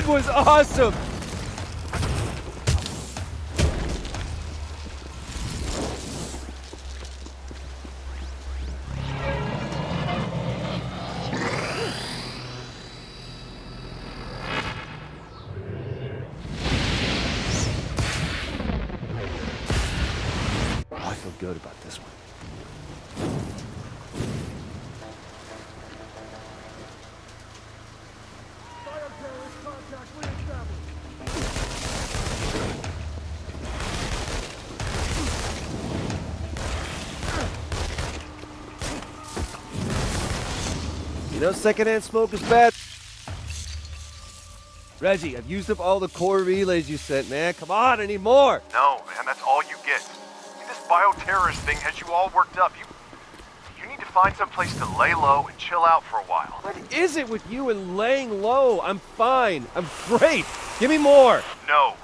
That was awesome! Oh, I feel good about this one. You know, secondhand smoke is bad. Reggie, I've used up all the core relays you sent, man. Come on, I need more. No, man, that's all you get. I mean, this bioterrorist thing has you all worked up. You need to find some place to lay low and chill out for a while. What is it with you and laying low? I'm fine. I'm great. Give me more. No.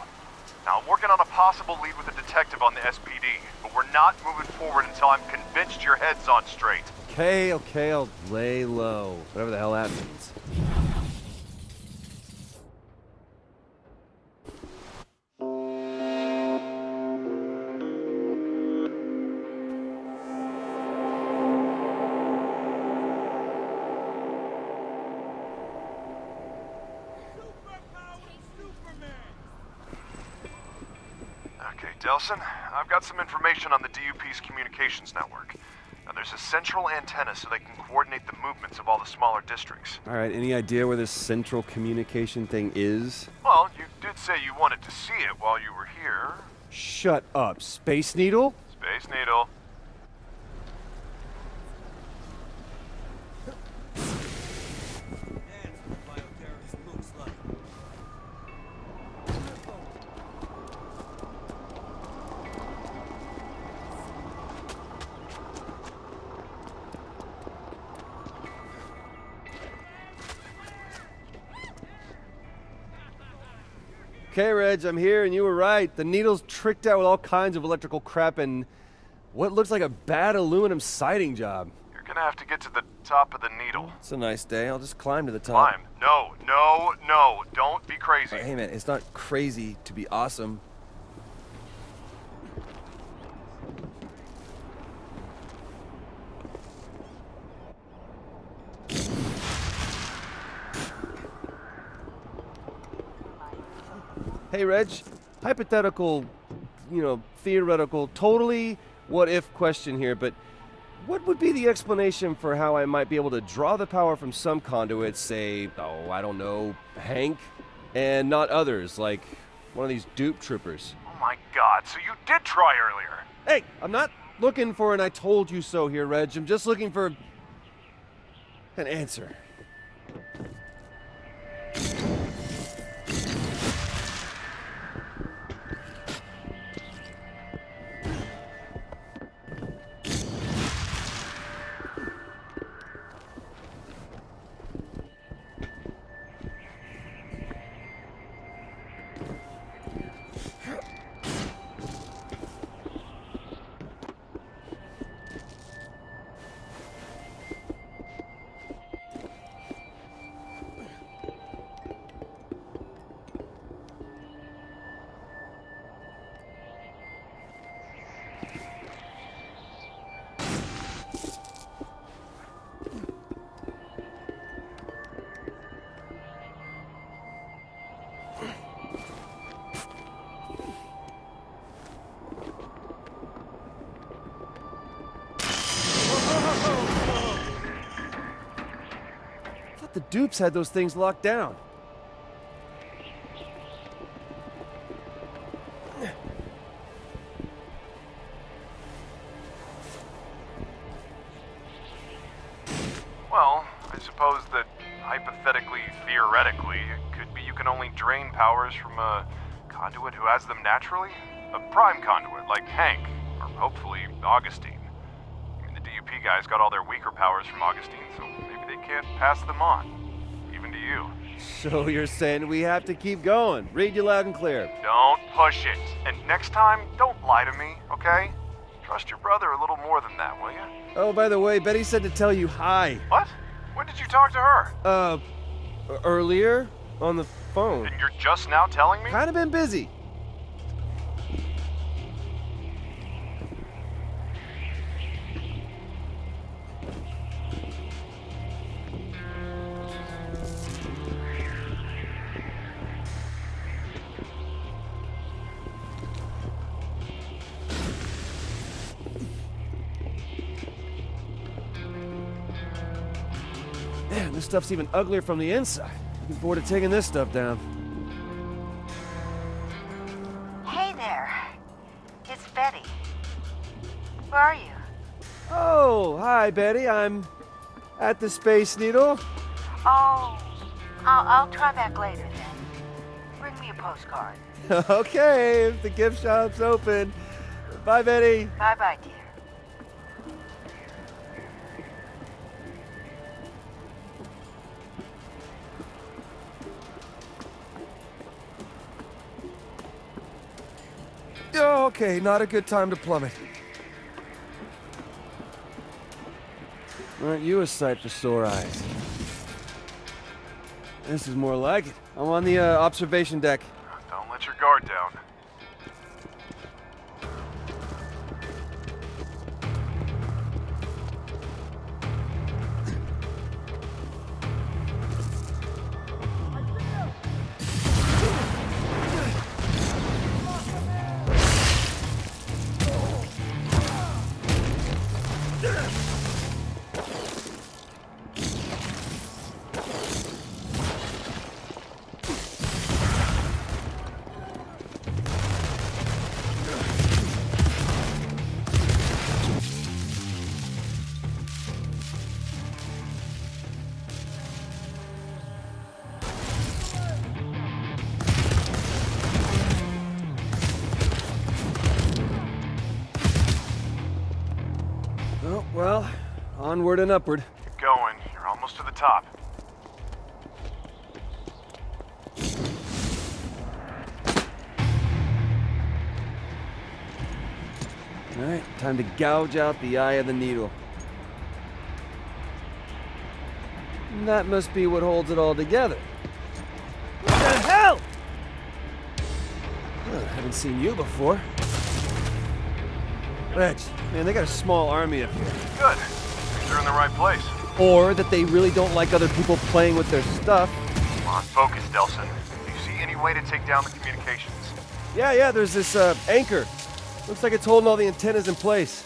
Now, I'm working on a possible lead with a detective on the SPD, but we're not moving forward until I'm convinced your head's on straight. Okay, I'll lay low. Whatever the hell that means. Okay, Delsin, I've got some information on the DUP's communications network. Now, there's a central antenna so they can coordinate the movements of all the smaller districts. All right, any idea where this central communication thing is? Well, you did say you wanted to see it while you were here. Shut up. Space Needle? Space Needle. Okay, Reg, I'm here, and you were right. The needle's tricked out with all kinds of electrical crap and what looks like a bad aluminum siding job. You're gonna have to get to the top of the needle. It's a nice day. I'll just climb to the top. Climb. No. Don't be crazy. Hey, man, it's not crazy to be awesome. Hey, Reg, hypothetical, theoretical, totally what-if question here, but what would be the explanation for how I might be able to draw the power from some conduits, say, I don't know, Hank, and not others, like one of these dupe troopers? Oh my god, so you did try earlier. Hey, I'm not looking for an I told you so here, Reg. I'm just looking for an answer. The dupes had those things locked down. Well, I suppose that hypothetically, theoretically, it could be you can only drain powers from a conduit who has them naturally? A prime conduit, like Hank, or hopefully Augustine. I mean, the DUP guys got all their weaker powers from Augustine, so maybe they can't pass them on, even to you. So you're saying we have to keep going. Read you loud and clear. Don't push it. And next time, don't lie to me, okay? Trust your brother a little more than that, will you? Oh, by the way, Betty said to tell you hi. What? When did you talk to her? Earlier on the phone. And you're just now telling me? Kinda been busy. Man, this stuff's even uglier from the inside. Looking forward to taking this stuff down. Hey there. It's Betty. Where are you? Oh, hi, Betty. I'm at the Space Needle. Oh, I'll try back later then. Bring me a postcard. Okay, if the gift shop's open. Bye, Betty. Bye-bye, dear. Oh, okay, not a good time to plummet. Aren't you a sight for sore eyes? This is more like it. I'm on the observation deck. Don't let your guard down. Oh, well, onward and upward. Keep going. You're almost to the top. All right, time to gouge out the eye of the needle. And that must be what holds it all together. What the hell? Oh, I haven't seen you before. Reg, man, they got a small army up here. Good. Things are in the right place. Or that they really don't like other people playing with their stuff. Come on, focus, Delsin. Do you see any way to take down the communications? Yeah, there's this anchor. Looks like it's holding all the antennas in place.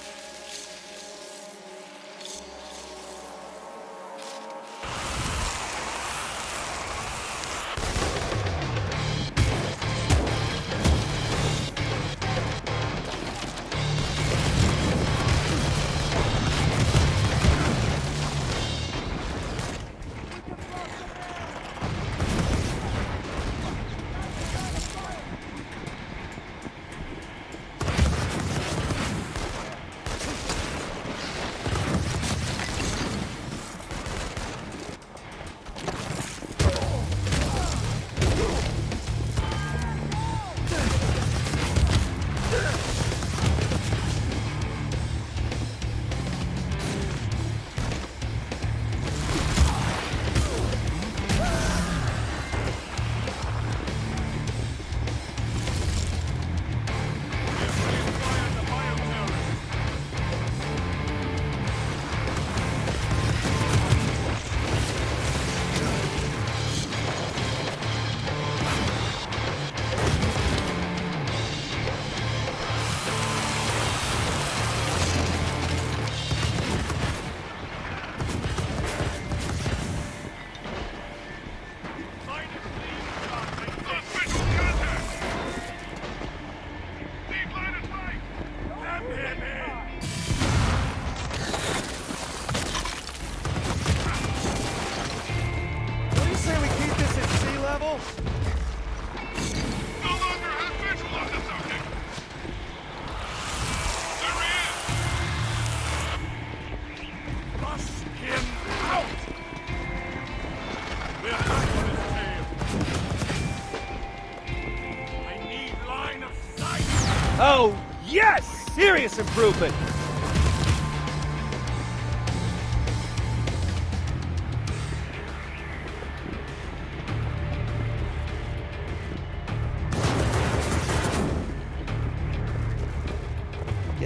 Oh, yes! Serious improvement!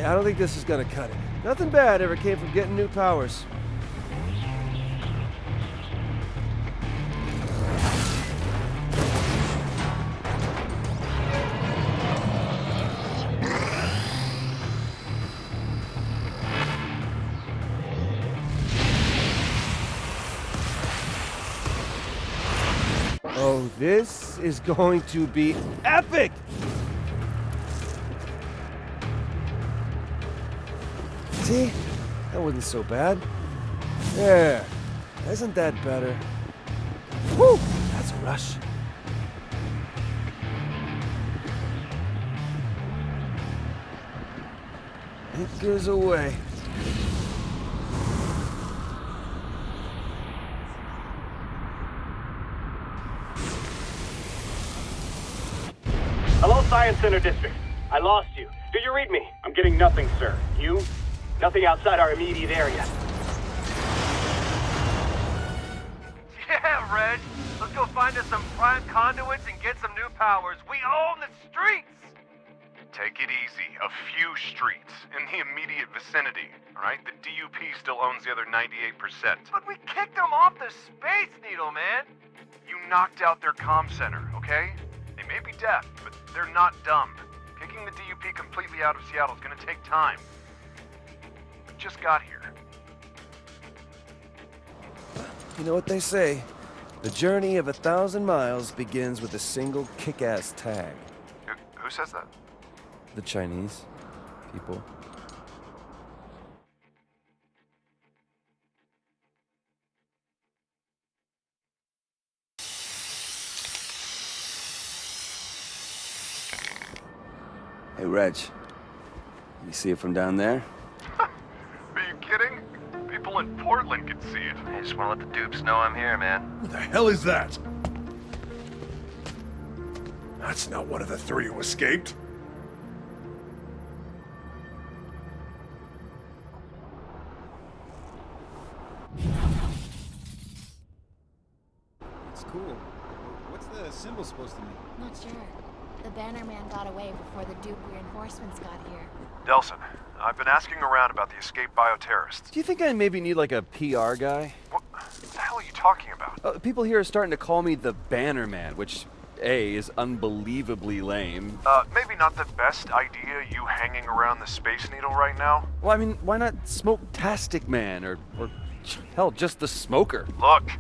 Yeah, I don't think this is gonna cut it. Nothing bad ever came from getting new powers. Oh, this is going to be epic! See? That wasn't so bad. There. Isn't that better? Woo! That's a rush. It goes away. Hello, Science Center District. I lost you. Do you read me? I'm getting nothing, sir. You? Nothing outside our immediate area. Yeah, Reg. Let's go find us some prime conduits and get some new powers. We own the streets! Take it easy. A few streets in the immediate vicinity, alright? The DUP still owns the other 98%. But we kicked them off the Space Needle, man! You knocked out their comm center, okay? They may be deaf, but they're not dumb. Kicking the DUP completely out of Seattle is gonna take time. We just got here. You know what they say? The journey of 1,000 miles begins with a single kick-ass tag. Who says that? The Chinese people. Hey, Reg. You see it from down there? Are you kidding? People in Portland can see it. I just want to let the dupes know I'm here, man. What the hell is that? That's not one of the three who escaped. It's cool. What's the symbol supposed to mean? Not sure. The Bannerman got away before the Duke reinforcements got here. Delsin, I've been asking around about the escaped bioterrorists. Do you think I maybe need like a PR guy? What the hell are you talking about? People here are starting to call me the Bannerman, which, A, is unbelievably lame. Maybe not the best idea, you hanging around the Space Needle right now? Well, I mean, why not Smoke-tastic Man, or hell, just the Smoker? Look,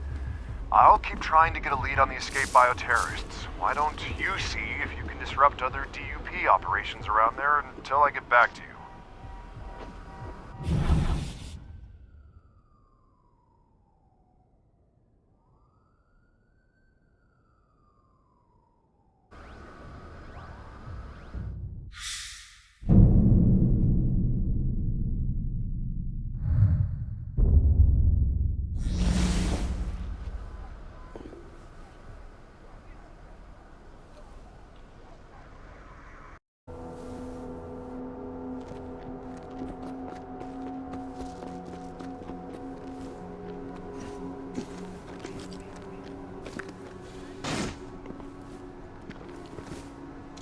I'll keep trying to get a lead on the escaped bioterrorists. Why don't you see if you can disrupt other DUP operations around there until I get back to you?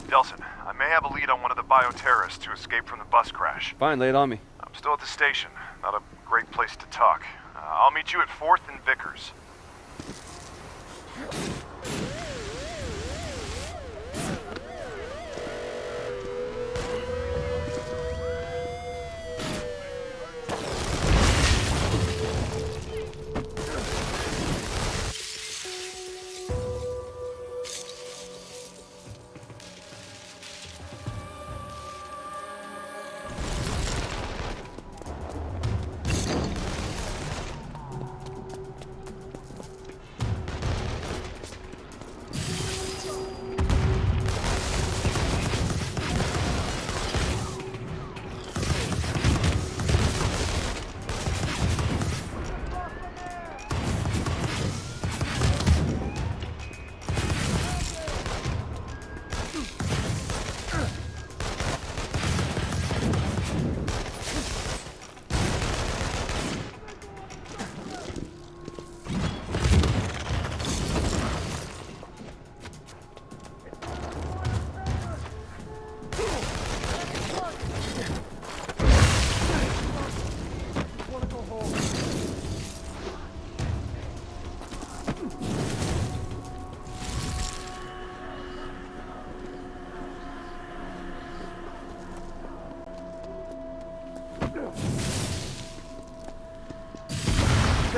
Delsin, I may have a lead on one of the bioterrorists who escaped from the bus crash. Fine, lay it on me. I'm still at the station. Not a great place to talk. I'll meet you at 4th and Vickers.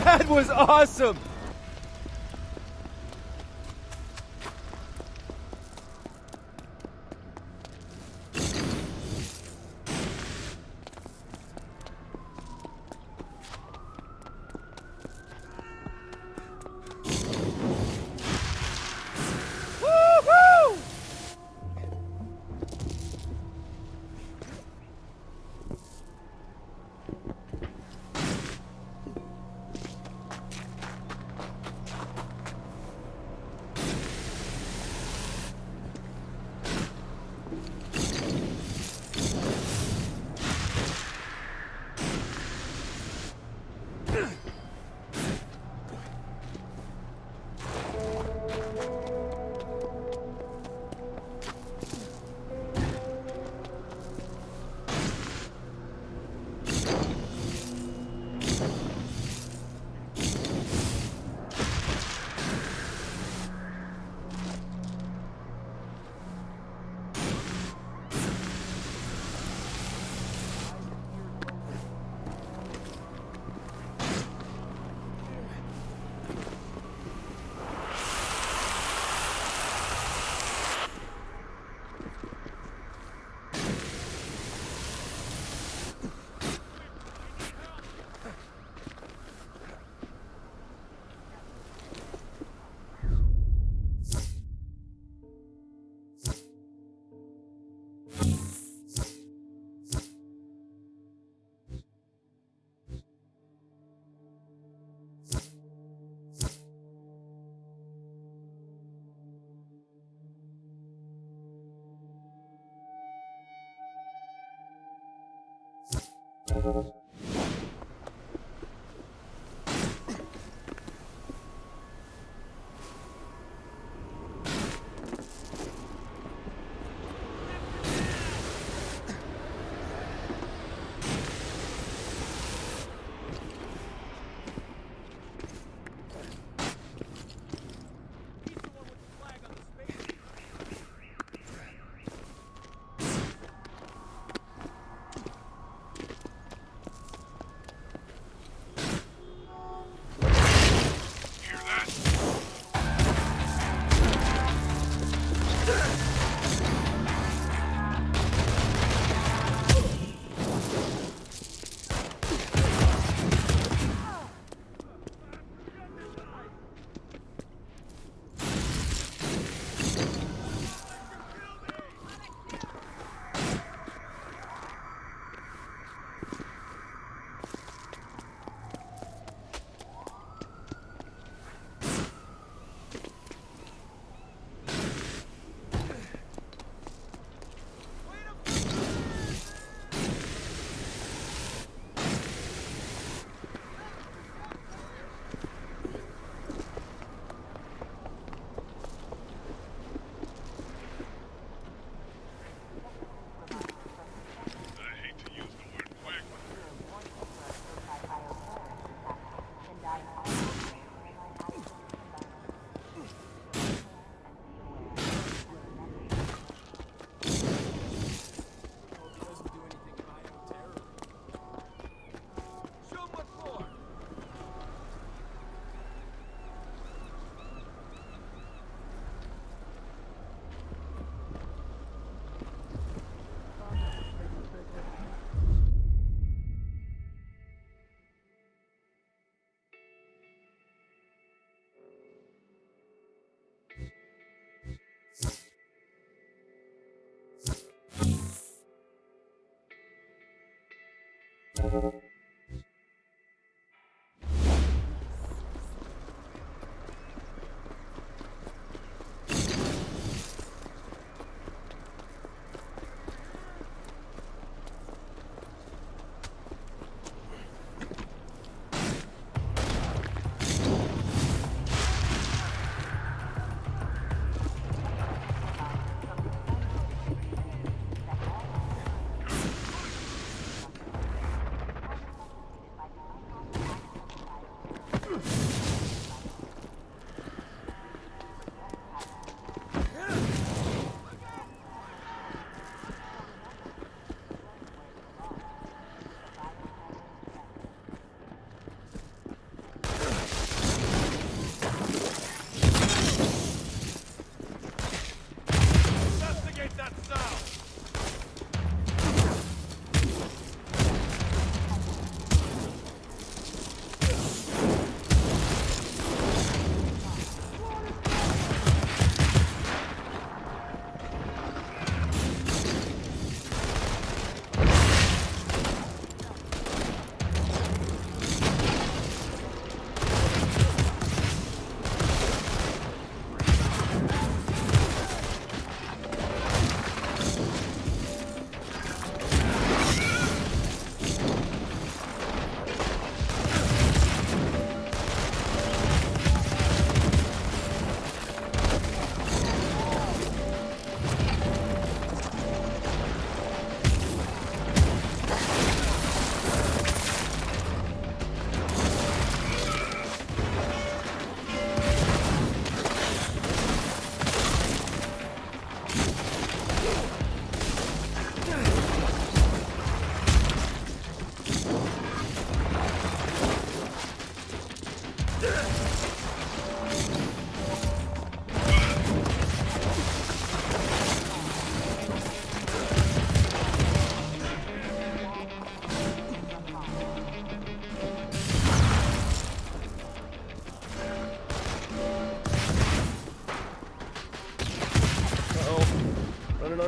That was awesome!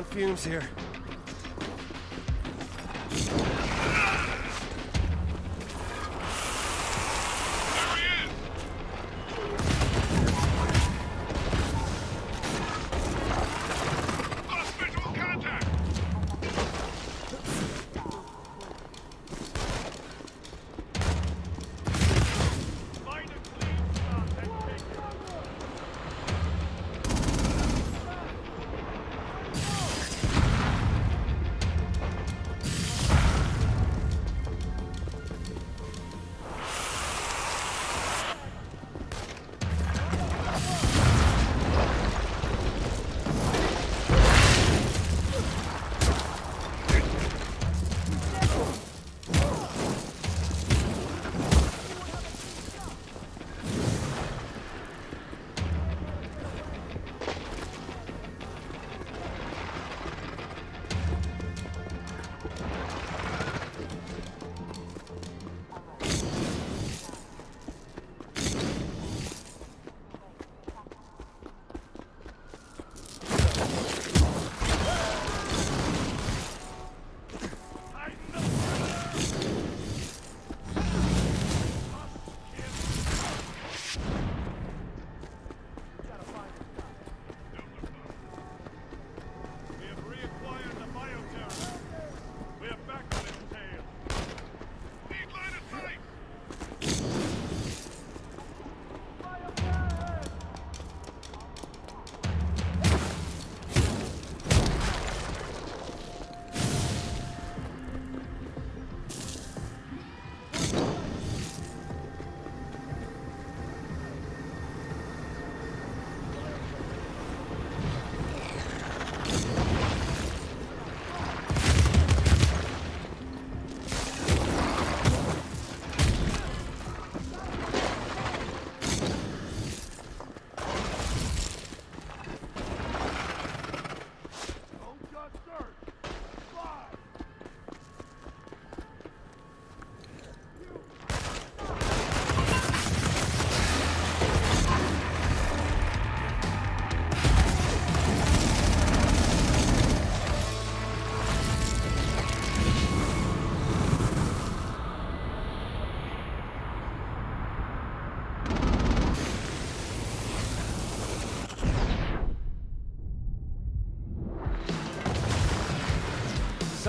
on fumes here.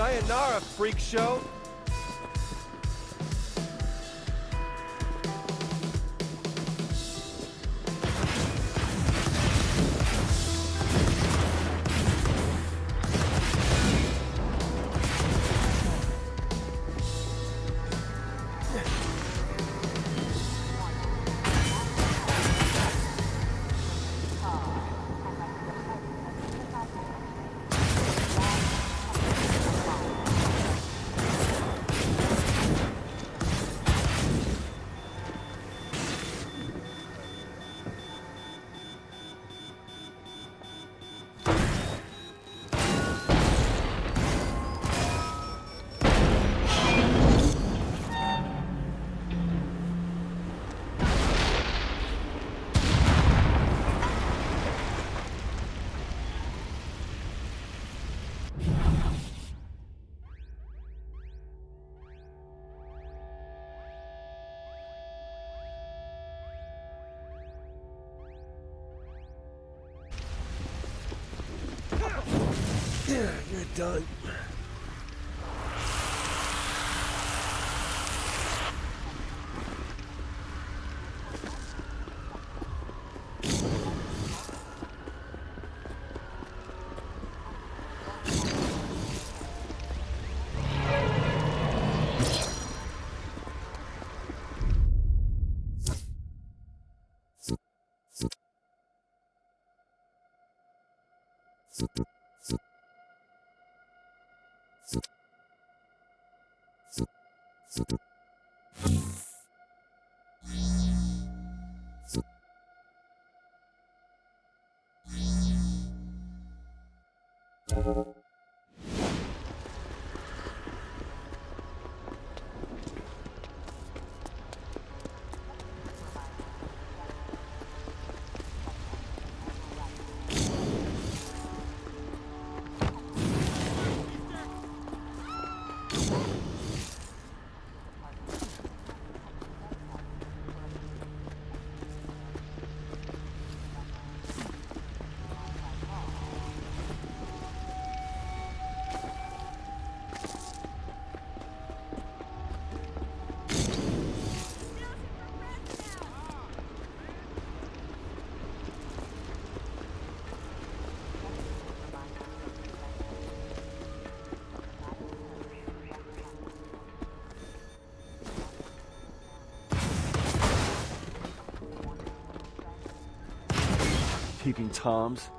Sayonara, freak show. You're done. Peeping Toms.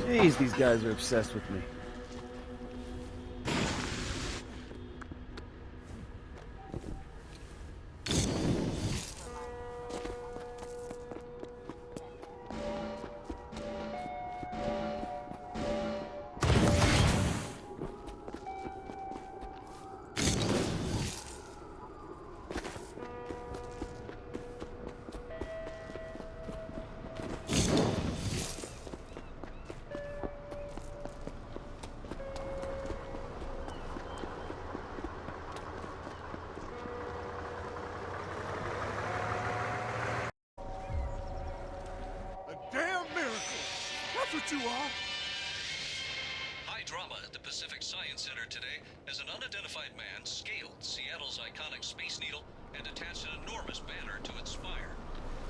Jeez, these guys are obsessed with me. Damn miracle! That's what you are! High drama at the Pacific Science Center today as an unidentified man scaled Seattle's iconic Space Needle and attached an enormous banner to its spire.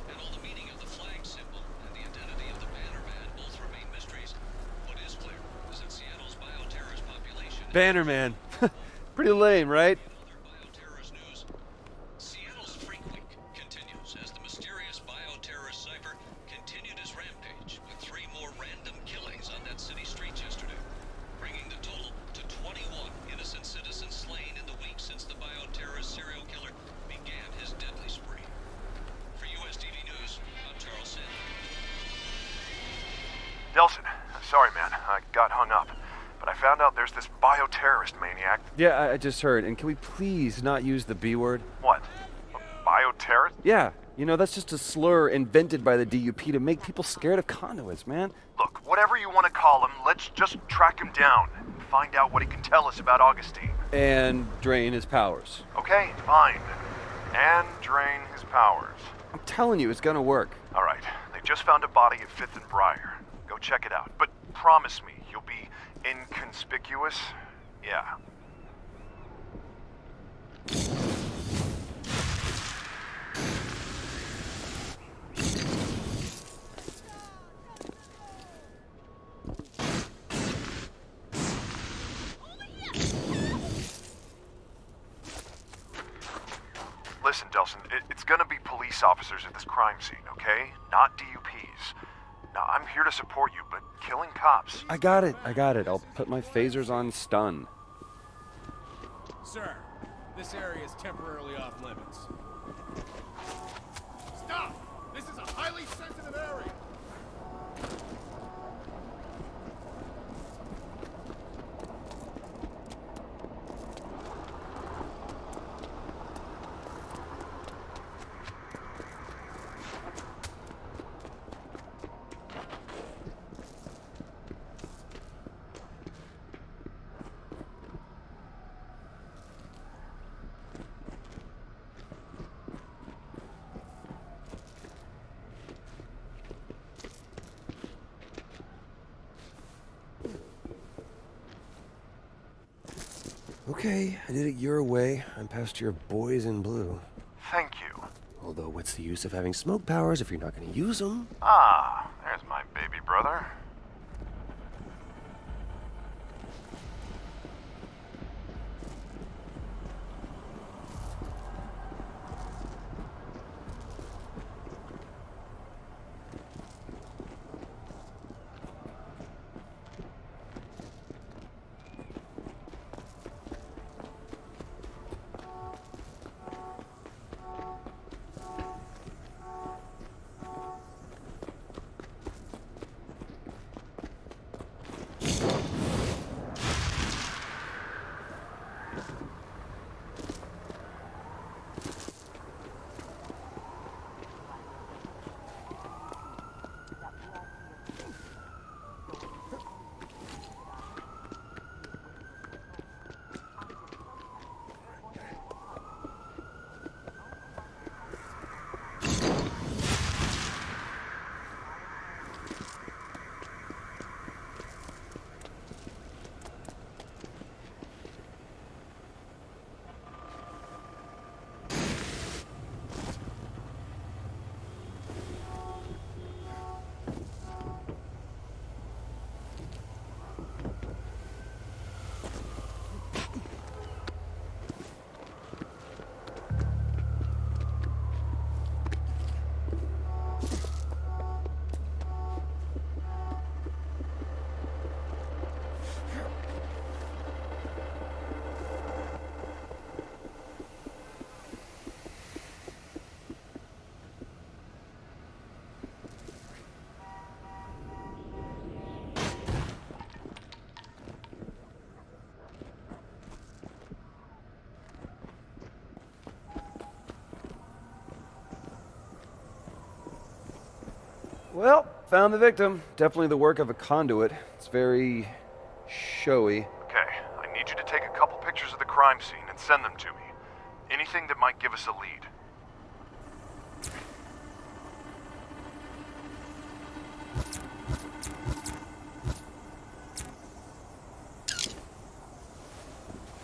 And all the meaning of the flag symbol and the identity of the banner man both remain mysteries. What is clear is that Seattle's bioterrorist population... Banner Man. Pretty lame, right? Seattle's Freak Week continues as the mysterious bioterrorist sniper continued his rampage with 3 more random killings on that city street yesterday, bringing the total to 21 innocent citizens slain in the week since the bioterrorist serial killer began his deadly spree. For USTV News, I'm Charles Sandler. Delsin, sorry man, I got hung up. But I found out there's this bioterrorist maniac. Yeah, I just heard. And can we please not use the B word? What? A bioterrorist? Yeah, you know, that's just a slur invented by the DUP to make people scared of conduits, man. Look, whatever you want to call him, let's just track him down and find out what he can tell us about Augustine. And drain his powers. Okay, fine. And drain his powers. I'm telling you, it's gonna work. All right, they just found a body at 5th and Briar. Go check it out. But promise me you'll be inconspicuous? Yeah. Listen, Delsin, it's gonna be police officers at this crime scene, okay? Not DUPs. Now, I'm here to support you, but killing cops... I got it. I'll put my phasers on stun. Sir, this area is temporarily off limits. Stop! This is a highly sensitive area! Okay, I did it your way. I'm past your boys in blue. Thank you. Although, what's the use of having smoke powers if you're not going to use them? Ah, there's my baby brother. Well, found the victim. Definitely the work of a conduit. It's very showy. Okay, I need you to take a couple pictures of the crime scene and send them to me. Anything that might give us a lead.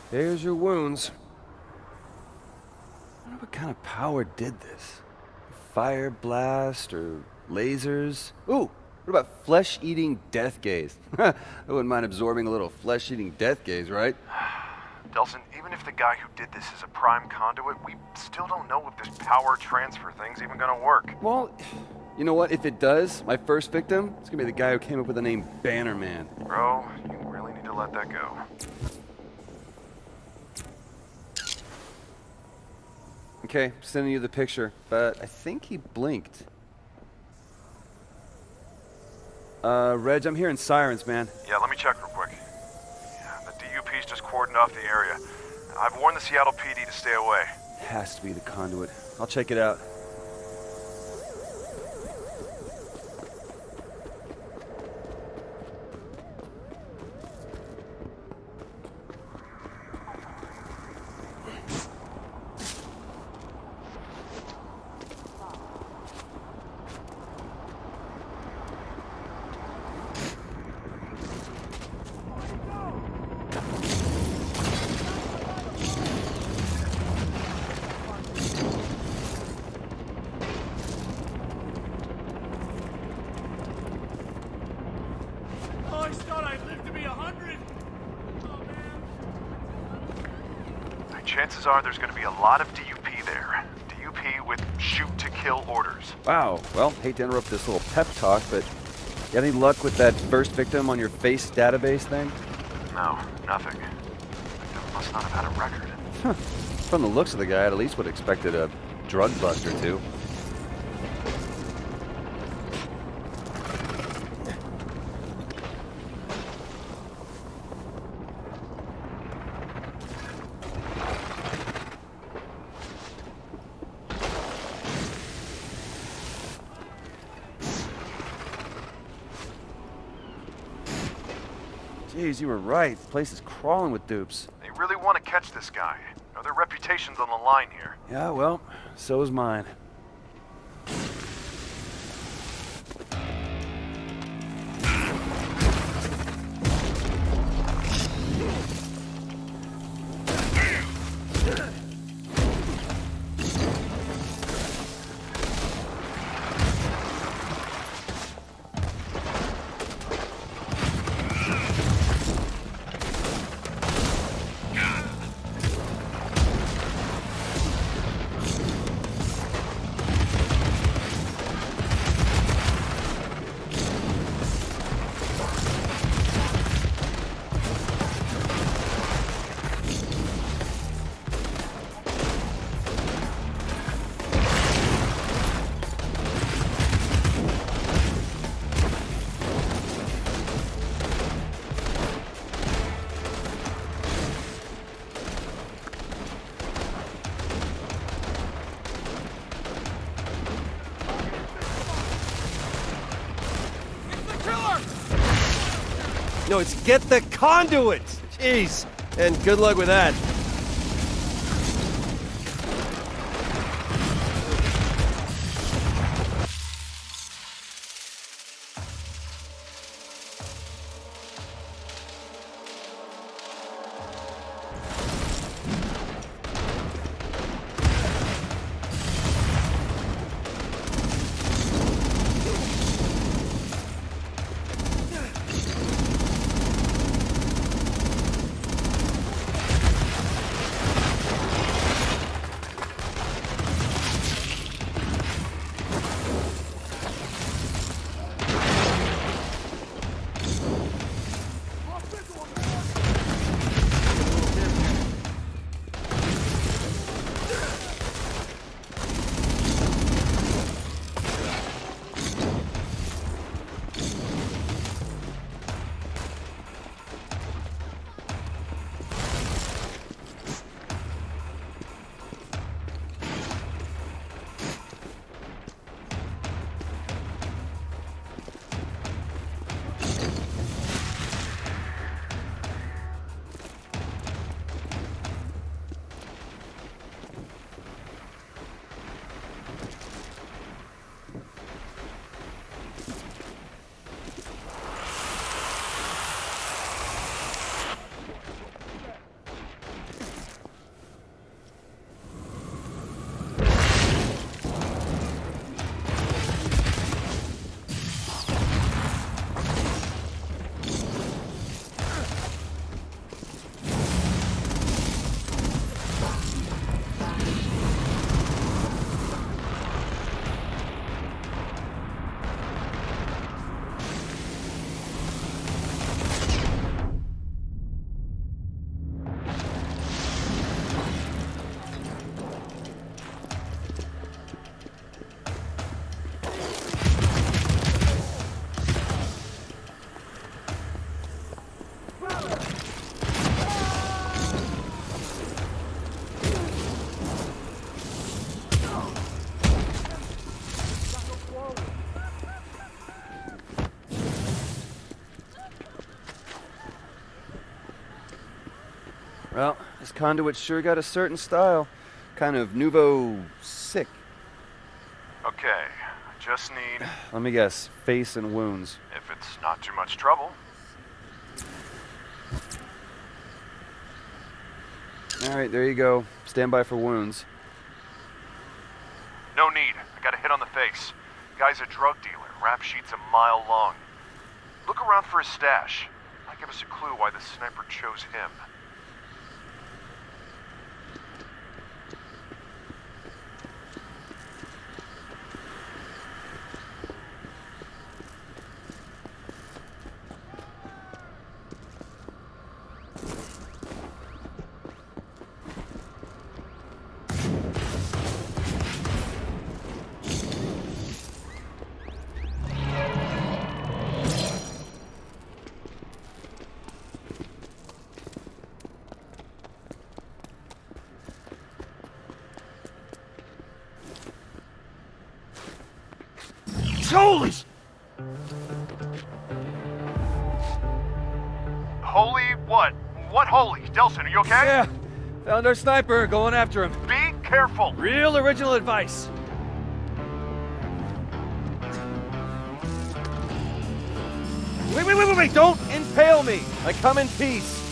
There's your wounds. I wonder what kind of power did this? Fire blast or lasers? Ooh, what about flesh-eating death gaze? I wouldn't mind absorbing a little flesh-eating death gaze, right? Delsin, even if the guy who did this is a prime conduit, we still don't know if this power transfer thing's even gonna work. Well, you know what? If it does, my first victim, it's gonna be the guy who came up with the name Bannerman. Bro, you really need to let that go. Okay, sending you the picture, but I think he blinked. Reg, I'm hearing sirens, man. Yeah, let me check real quick. Yeah, the DUP's just cordoned off the area. I've warned the Seattle PD to stay away. Has to be the conduit. I'll check it out. Chances are there's going to be a lot of DUP there. DUP with shoot-to-kill orders. Wow. Well, hate to interrupt this little pep talk, but you got any luck with that first victim on your face database thing? No, nothing. Victim must not have had a record. Huh. From the looks of the guy, I at least would have expected a drug bust or two. Jeez, you were right. The place is crawling with dupes. They really want to catch this guy. You know, their reputation's on the line here. Yeah, well, so is mine. No, it's get the conduit! Jeez. And good luck with that. Well, this Conduit sure got a certain style. Kind of nouveau sick. Okay, I just need... Let me guess, face and wounds. If it's not too much trouble. Alright, there you go. Stand by for wounds. No need. I got a hit on the face. Guy's a drug dealer. Rap sheet's a mile long. Look around for his stash. Might give us a clue why the sniper chose him. Holy! Holy what? What holy? Delsin, are you okay? Yeah. Found our sniper. Going after him. Be careful. Real original advice. Wait. Don't impale me. I come in peace.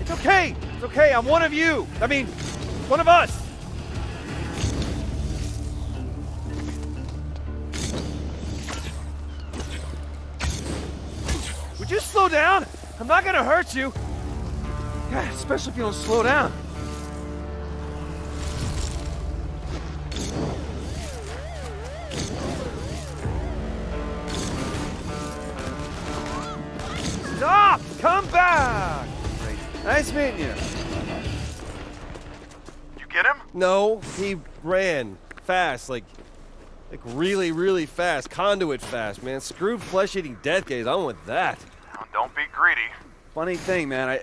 It's okay, I'm one of you. I mean, one of us. Would you slow down? I'm not gonna hurt you. God, especially if you don't slow down. Stop! Come back! Nice meeting you. You get him? No, he ran fast, like really, really fast. Conduit fast, man. Screw flesh-eating death gaze. I want that. Now, don't be greedy. Funny thing, man.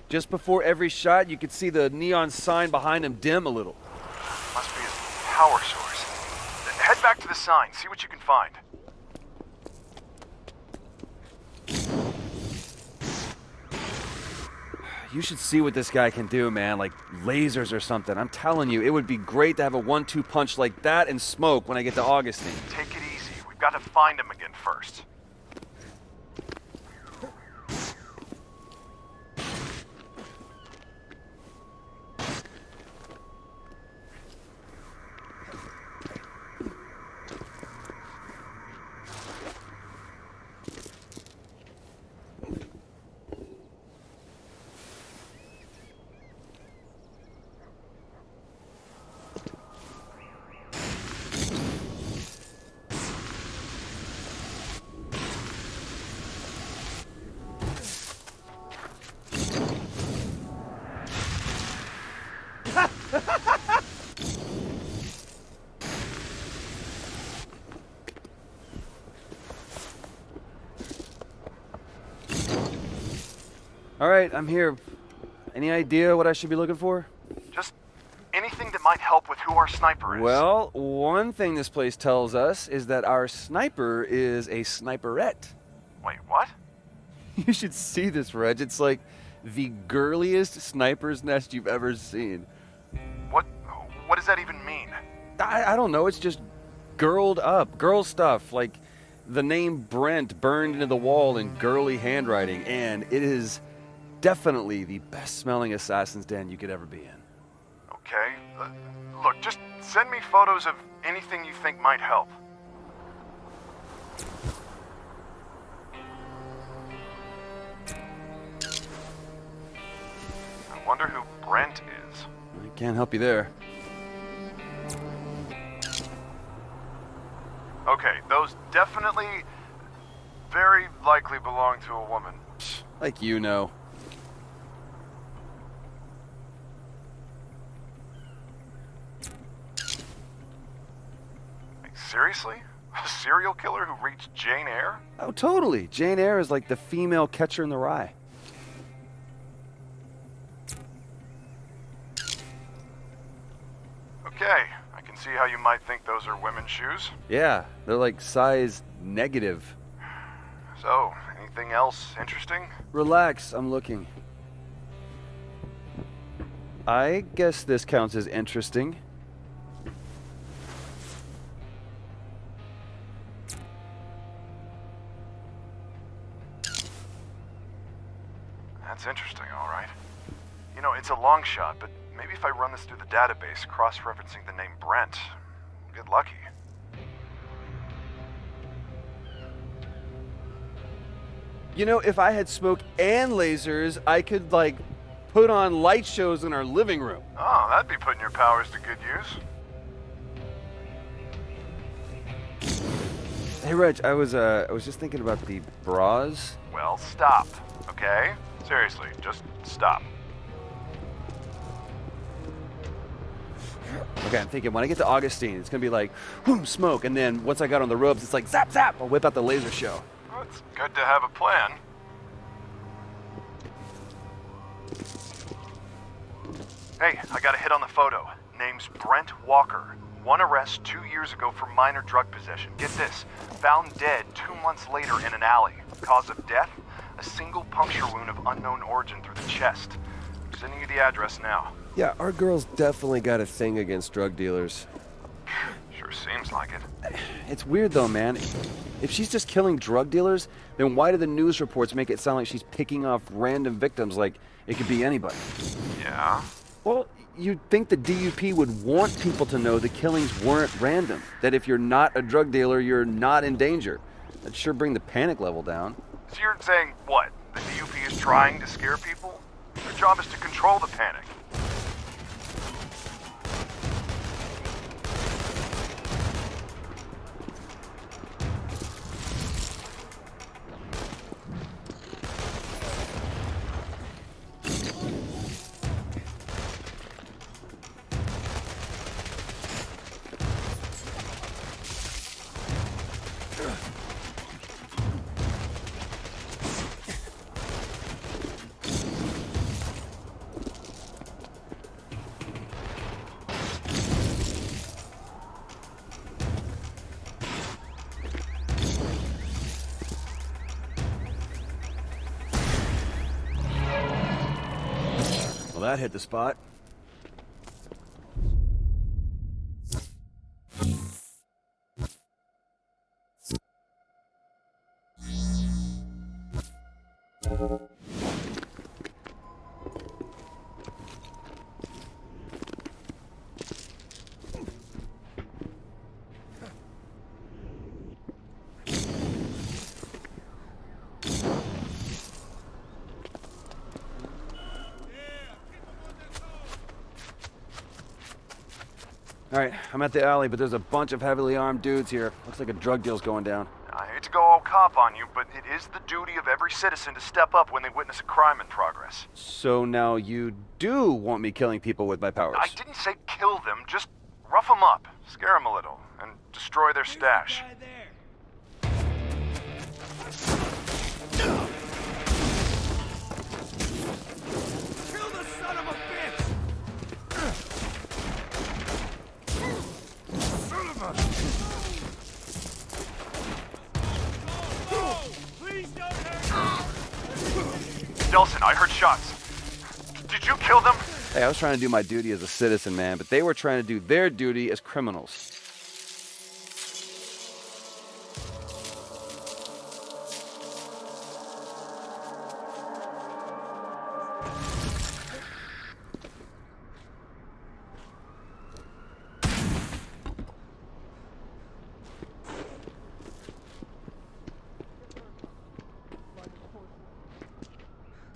Just before every shot, you could see the neon sign behind him dim a little. Must be his power source. Head back to the sign. See what you can find. You should see what this guy can do, man. Like lasers or something. I'm telling you, it would be great to have a 1-2 punch like that and smoke when I get to Augustine. Take it easy. We've got to find him again first. All right, I'm here. Any idea what I should be looking for? Just anything that might help with who our sniper is. Well, one thing this place tells us is that our sniper is a sniperette. Wait, what? You should see this, Reg. It's like the girliest sniper's nest you've ever seen. What does that even mean? I don't know. It's just girled up. Girl stuff. Like the name Brent burned into the wall in girly handwriting. And it is definitely the best smelling assassin's den you could ever be in. Okay. Look, just send me photos of anything you think might help. I wonder who Brent is. I can't help you there. Okay, those definitely, very likely belong to a woman. Like you know. Seriously? A serial killer who reached Jane Eyre? Oh, totally. Jane Eyre is like the female Catcher in the Rye. Okay, I can see how you might think those are women's shoes. Yeah, they're like size negative. So, anything else interesting? Relax, I'm looking. I guess this counts as interesting. That's interesting, all right. You know, it's a long shot, but maybe if I run this through the database, cross-referencing the name Brent, we'll get lucky. You know, if I had smoke and lasers, I could, like, put on light shows in our living room. Oh, that'd be putting your powers to good use. Hey, Reg, I was just thinking about the bras. Well, stop, okay? Seriously, just stop. Okay, I'm thinking when I get to Augustine, it's gonna be like, whoom, smoke, and then once I got on the ropes, it's like, zap, zap, I'll whip out the laser show. Well, it's good to have a plan. Hey, I got a hit on the photo. Name's Brent Walker. One arrest 2 years ago for minor drug possession. Get this, found dead 2 months later in an alley. Cause of death? A single puncture wound of unknown origin through the chest. I'm sending you the address now. Yeah, our girl's definitely got a thing against drug dealers. Sure seems like it. It's weird though, man. If she's just killing drug dealers, then why do the news reports make it sound like she's picking off random victims like it could be anybody? Yeah? Well, you'd think the DUP would want people to know the killings weren't random. That if you're not a drug dealer, you're not in danger. That'd sure bring the panic level down. So you're saying what? The DUP is trying to scare people? Their job is to control the panic. Well, that hit the spot. All right, I'm at the alley, but there's a bunch of heavily armed dudes here. Looks like a drug deal's going down. I hate to go all cop on you, but it is the duty of every citizen to step up when they witness a crime in progress. So now you do want me killing people with my powers? I didn't say kill them, just rough them up, scare them a little, and destroy their stash. Kill the son of a bitch! Son of a... Please don't hurt Delsin, I heard shots. Did you kill them? Hey, I was trying to do my duty as a citizen, man, but they were trying to do their duty as criminals.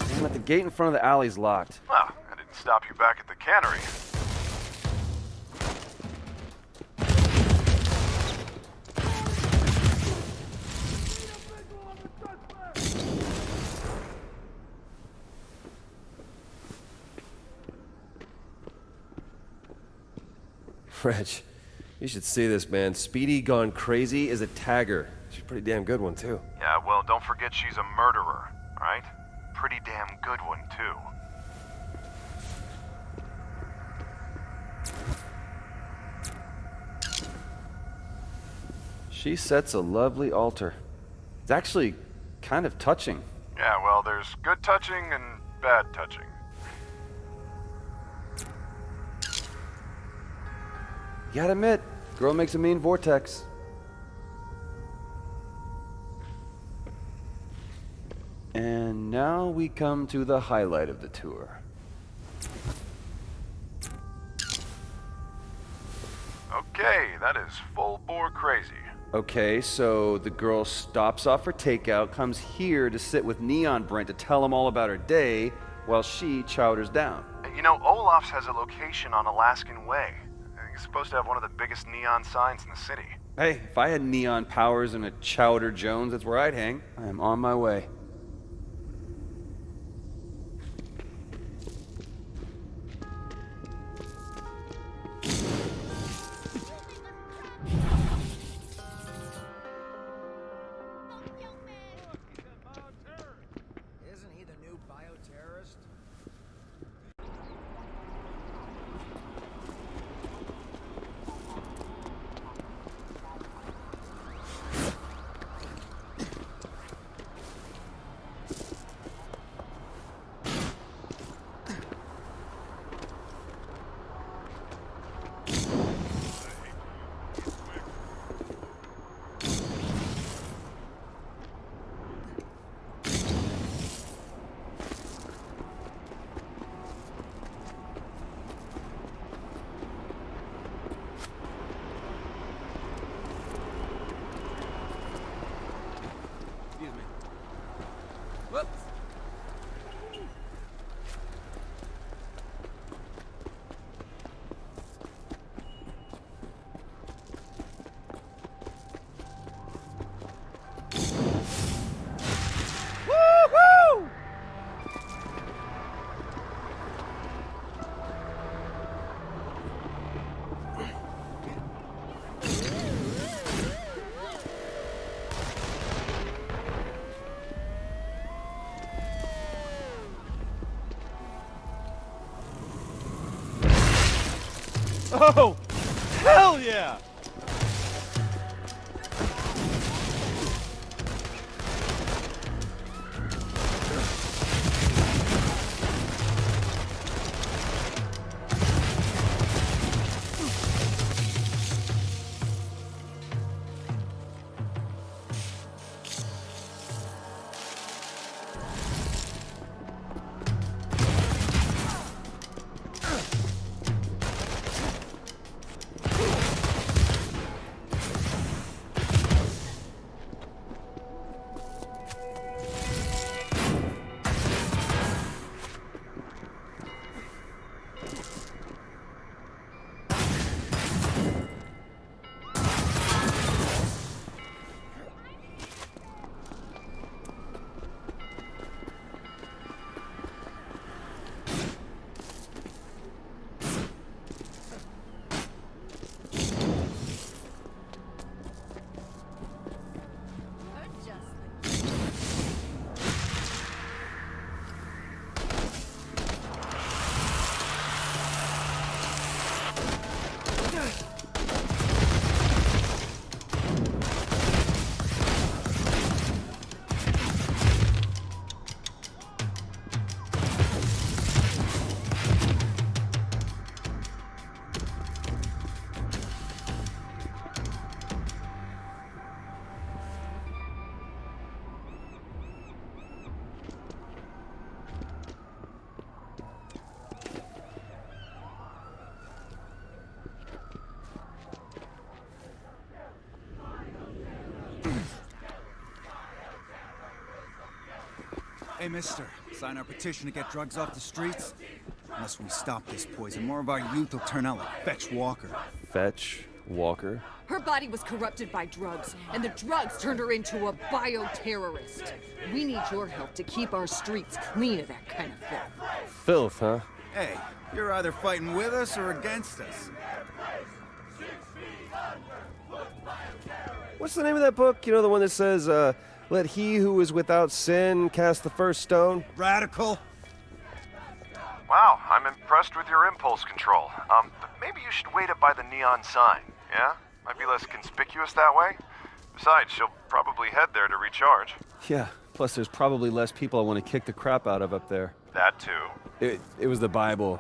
Damn it, the gate in front of the alley's locked. Well, I didn't stop you back at the cannery. Reg, you should see this, man. Speedy Gone Crazy is a tagger. She's a pretty damn good one, too. Yeah, well, don't forget she's a murderer, right? Pretty damn good one, too. She sets a lovely altar. It's actually kind of touching. Yeah, well, there's good touching and bad touching. You gotta admit, girl makes a mean vortex. And now we come to the highlight of the tour. Okay, that is full bore crazy. Okay, so the girl stops off for takeout, comes here to sit with Neon Brent to tell him all about her day, while she chowders down. You know, Olaf's has a location on Alaskan Way. He's supposed to have one of the biggest neon signs in the city. Hey, if I had neon powers and a Chowder Jones, that's where I'd hang. I am on my way. Isn't he the new bioterrorist? Excuse me. Whoops. Woo-hoo! Oh, hell yeah! Hey, mister, sign our petition to get drugs off the streets? Unless we stop this poison, more of our youth will turn out like Fetch Walker. Fetch Walker? Her body was corrupted by drugs, and the drugs turned her into a bioterrorist. We need your help to keep our streets clean of that kind of filth. Filth, huh? Hey, you're either fighting with us or against us. What's the name of that book? You know, the one that says, let he who is without sin cast the first stone? Radical. Wow, I'm impressed with your impulse control. But maybe you should wait up by the neon sign, yeah? Might be less conspicuous that way. Besides, she'll probably head there to recharge. Yeah, plus there's probably less people I want to kick the crap out of up there. That too. It was the Bible.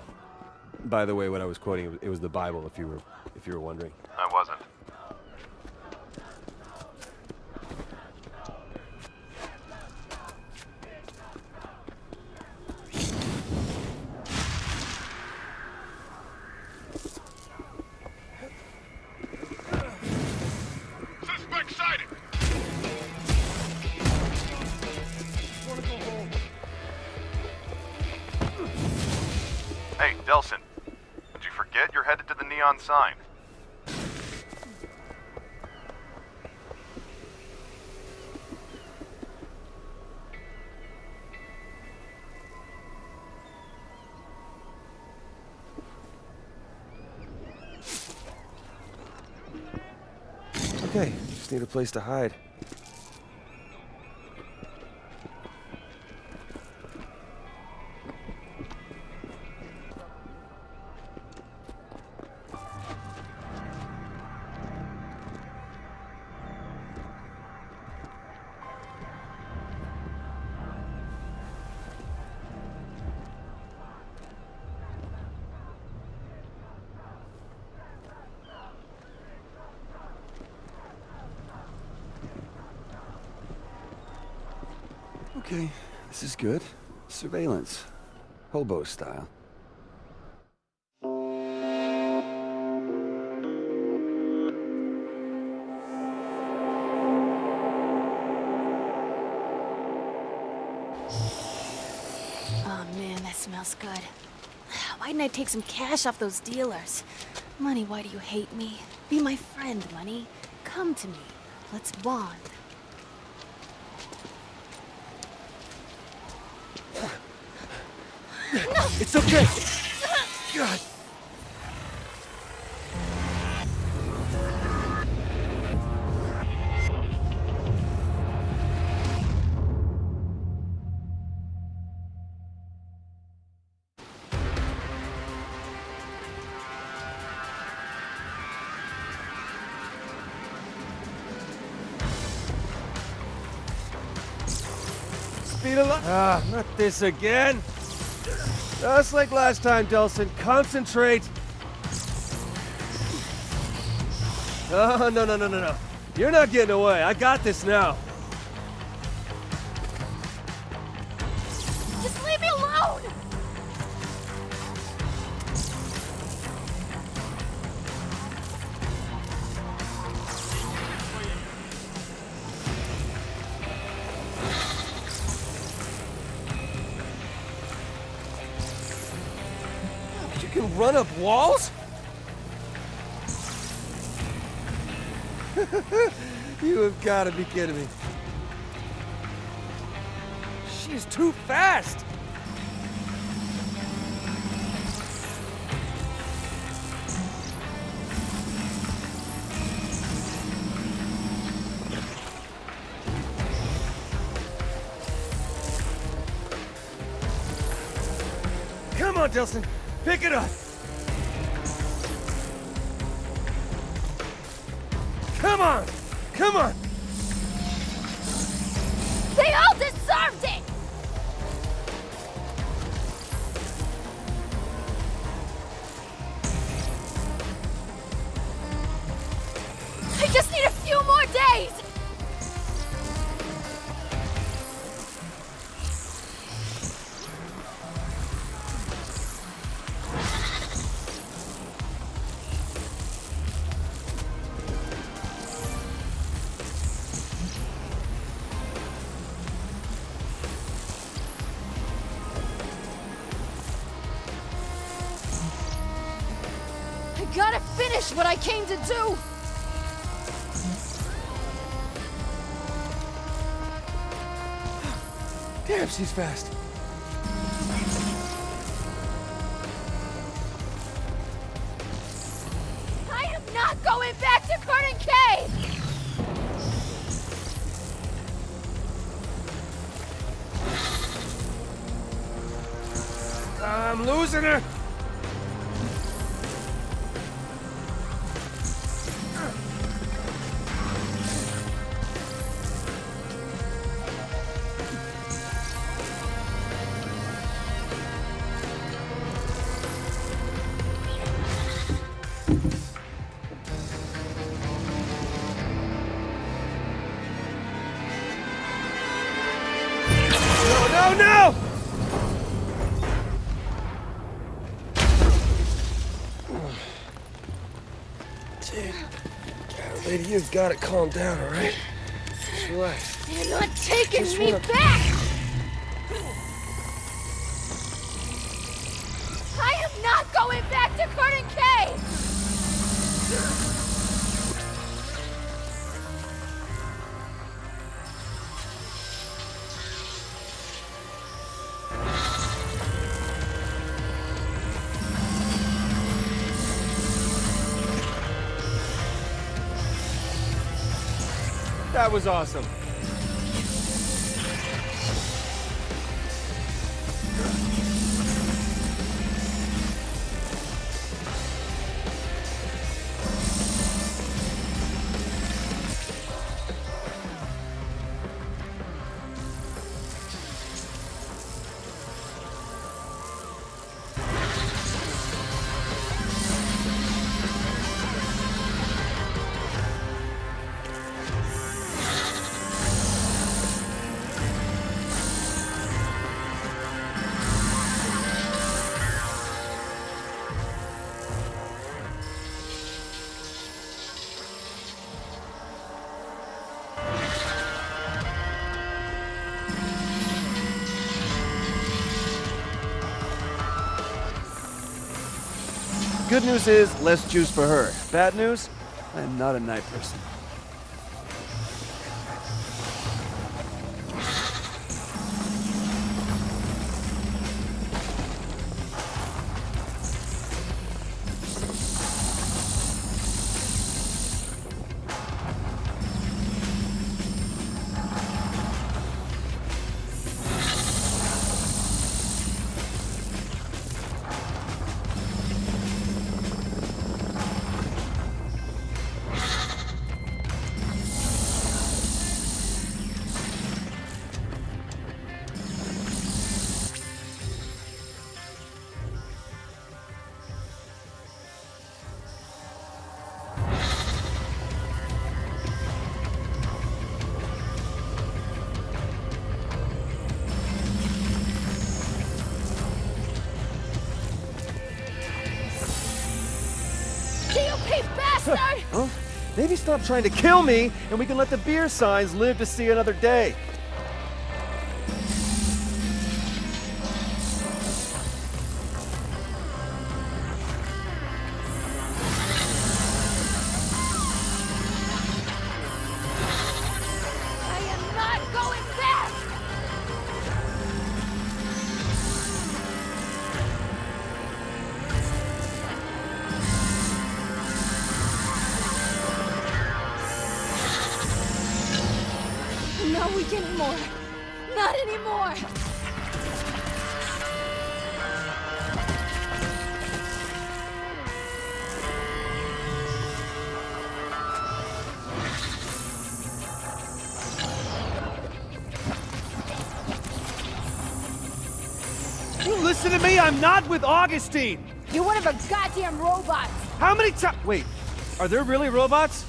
By the way, what I was quoting, it was the Bible, if you were wondering. I wasn't. Suspect sighted! Hey, Delsin. Did you forget you're headed to the neon sign? Okay, just need a place to hide. Okay, this is good. Surveillance. Hobo style. Oh man, that smells good. Why didn't I take some cash off those dealers? Money, why do you hate me? Be my friend, Money. Come to me. Let's bond. No! It's okay. God. Speed alert. Ah, not this again. Just like last time, Delsin. Concentrate. Oh, no. You're not getting away. I got this now. Just leave me alone! You can run up walls? You have got to be kidding me. She's too fast! Come on, Delsin. Pick it up. Come on! Come on! They all deserved it! I just need a few more days! I gotta finish what I came to do! Damn, she's fast. I am not going back to Curtin Cave! I'm losing her. Oh no! Dude, God, lady, you've got to calm down, all right? Just relax. You're not taking Just me wanna- back! I am not going back to Curtin K! That was awesome. Good news is, less juice for her. Bad news, I am not a night person. Huh? Maybe stop trying to kill me, and we can let the beer signs live to see another day. I am not going back! Not weak anymore. Not anymore. You listen to me, I'm not with Augustine! You're one of her goddamn robots. How many times? Wait, are there really robots?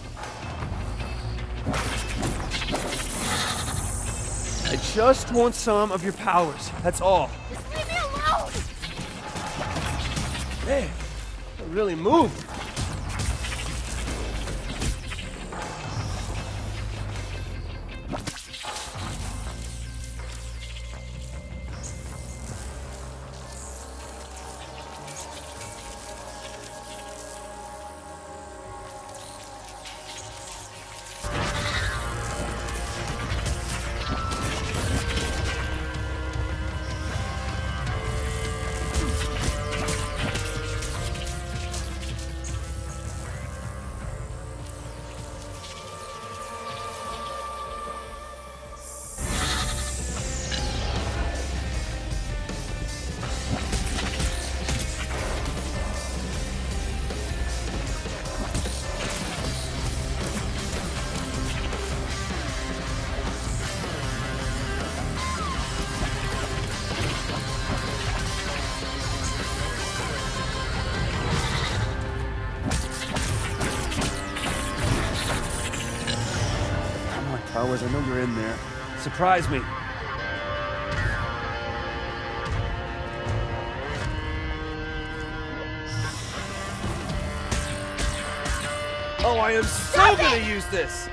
I just want some of your powers, that's all. Just leave me alone! Man, I really moved. Powers, I know you're in there. Surprise me. Oh, I am so gonna use this!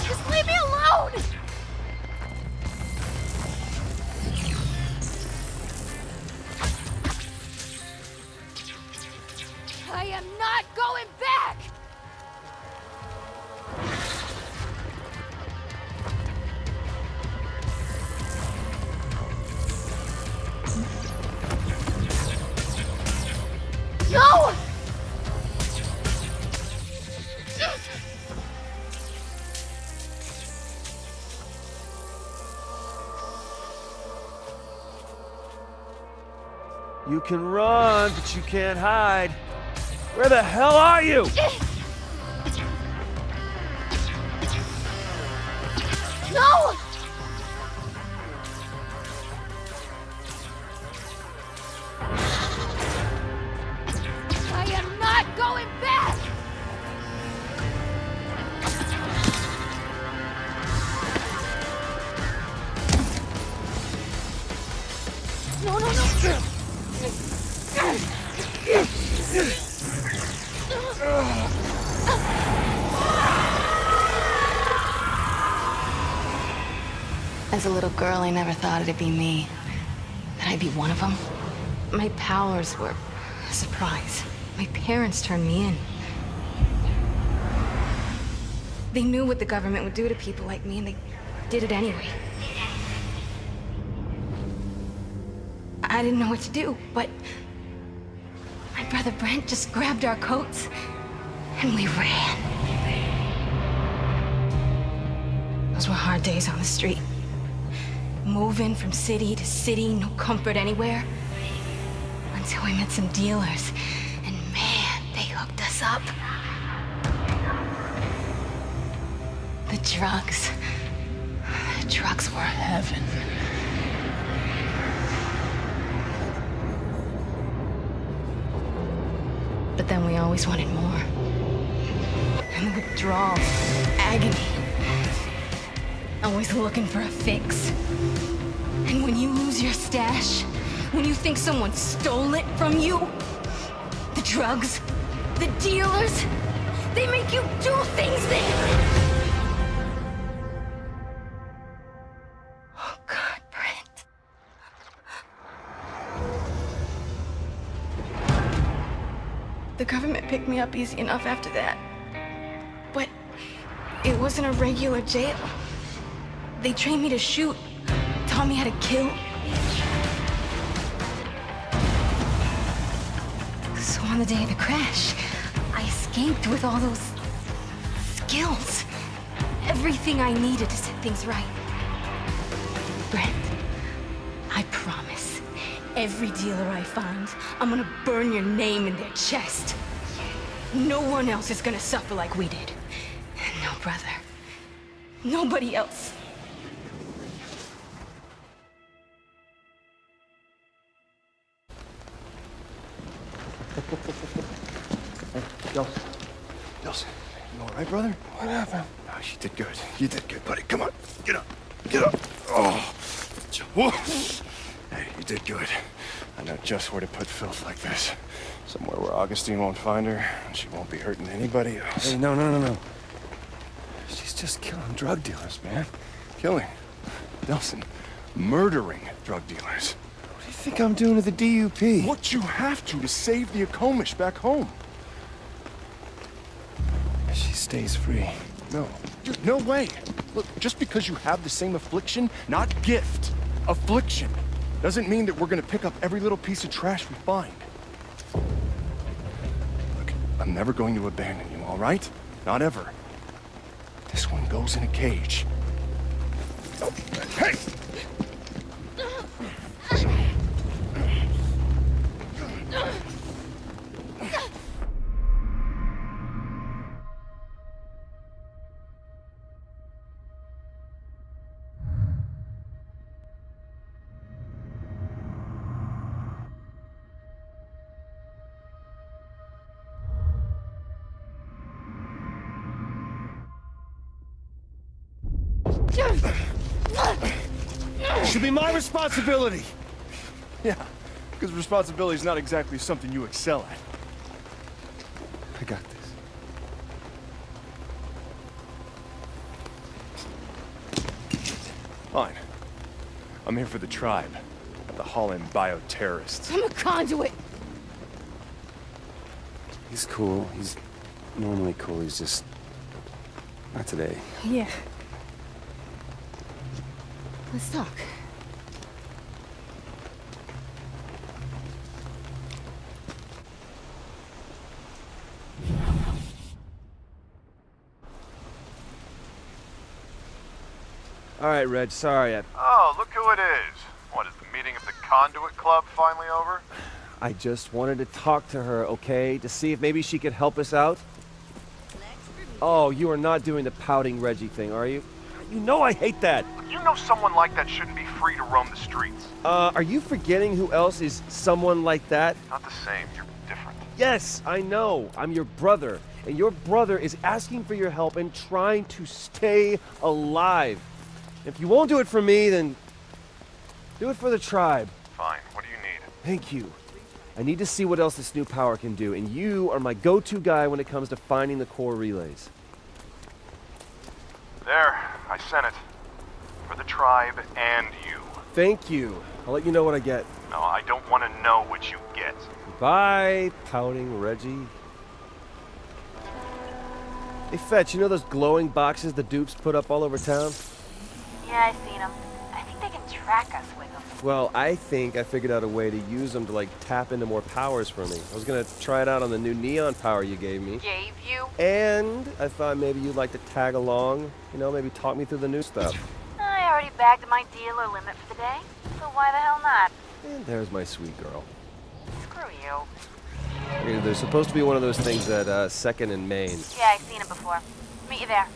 Just leave me alone! I am not going back! No! You can run, but you can't hide. Where the hell are you? No! I am not going back! No, no, no! As a little girl, I never thought it'd be me. That I'd be one of them. My powers were a surprise. My parents turned me in. They knew what the government would do to people like me, and they did it anyway. I didn't know what to do, but my brother Brent just grabbed our coats, and we ran. Those were hard days on the street. Moving from city to city, no comfort anywhere. Until we met some dealers, and man, they hooked us up. The drugs were heaven. But then we always wanted more. And the withdrawal, agony. Always looking for a fix. And when you lose your stash, when you think someone stole it from you, the drugs, the dealers, they make you do things that... Oh God, Brent. The government picked me up easy enough after that. But it wasn't a regular jail. They trained me to shoot, taught me how to kill. So on the day of the crash, I escaped with all those skills. Everything I needed to set things right. Brent, I promise, every dealer I find, I'm gonna burn your name in their chest. No one else is gonna suffer like we did. No, brother. Nobody else. Delsin, you all right, brother? What happened? Oh, you did good. You did good, buddy. Come on, get up. Get up. Oh. Whoa. Hey, you did good. I know just where to put filth like this. Somewhere where Augustine won't find her, and she won't be hurting anybody else. Hey, no. She's just killing drug dealers, man. Killing? Delsin, murdering drug dealers. What do you think I'm doing to the DUP? What you have to save the Akomish back home. She stays free. No. Dude, no way. Look, just because you have the same affliction, not gift, affliction, doesn't mean that we're gonna pick up every little piece of trash we find. Look, I'm never going to abandon you, all right? Not ever. This one goes in a cage. Oh, hey! It should be my responsibility. Yeah, because responsibility is not exactly something you excel at. I got this. Fine. I'm here for the tribe, not the Holland bioterrorists. I'm a conduit. He's cool. He's normally cool. He's just not today. Yeah. Let's talk. All right, Reg, sorry. Oh, look who it is. What, is the meeting of the Conduit Club finally over? I just wanted to talk to her, okay? To see if maybe she could help us out. Oh, you are not doing the pouting Reggie thing, are you? You know I hate that. You know someone like that shouldn't be free to roam the streets. Are you forgetting who else is someone like that? Not the same, you're different. Yes, I know. I'm your brother. And your brother is asking for your help and trying to stay alive. If you won't do it for me, then do it for the tribe. Fine, what do you need? Thank you. I need to see what else this new power can do, and you are my go-to guy when it comes to finding the core relays. There, I sent it. For the tribe and you. Thank you. I'll let you know what I get. No, I don't want to know what you get. Bye, pouting Reggie. Hey, Fetch, you know those glowing boxes the dupes put up all over town? Yeah, I've seen them. I think they can track us with them. Well, I think I figured out a way to use them to, like, tap into more powers for me. I was gonna try it out on the new neon power you gave me. Gave you? And I thought maybe you'd like to tag along, you know, maybe talk me through the new stuff. I already bagged my dealer limit for the day, so why the hell not? And there's my sweet girl. Screw you. Yeah, there's supposed to be one of those things at 2nd and Main. Yeah, I've seen it before. Meet you there.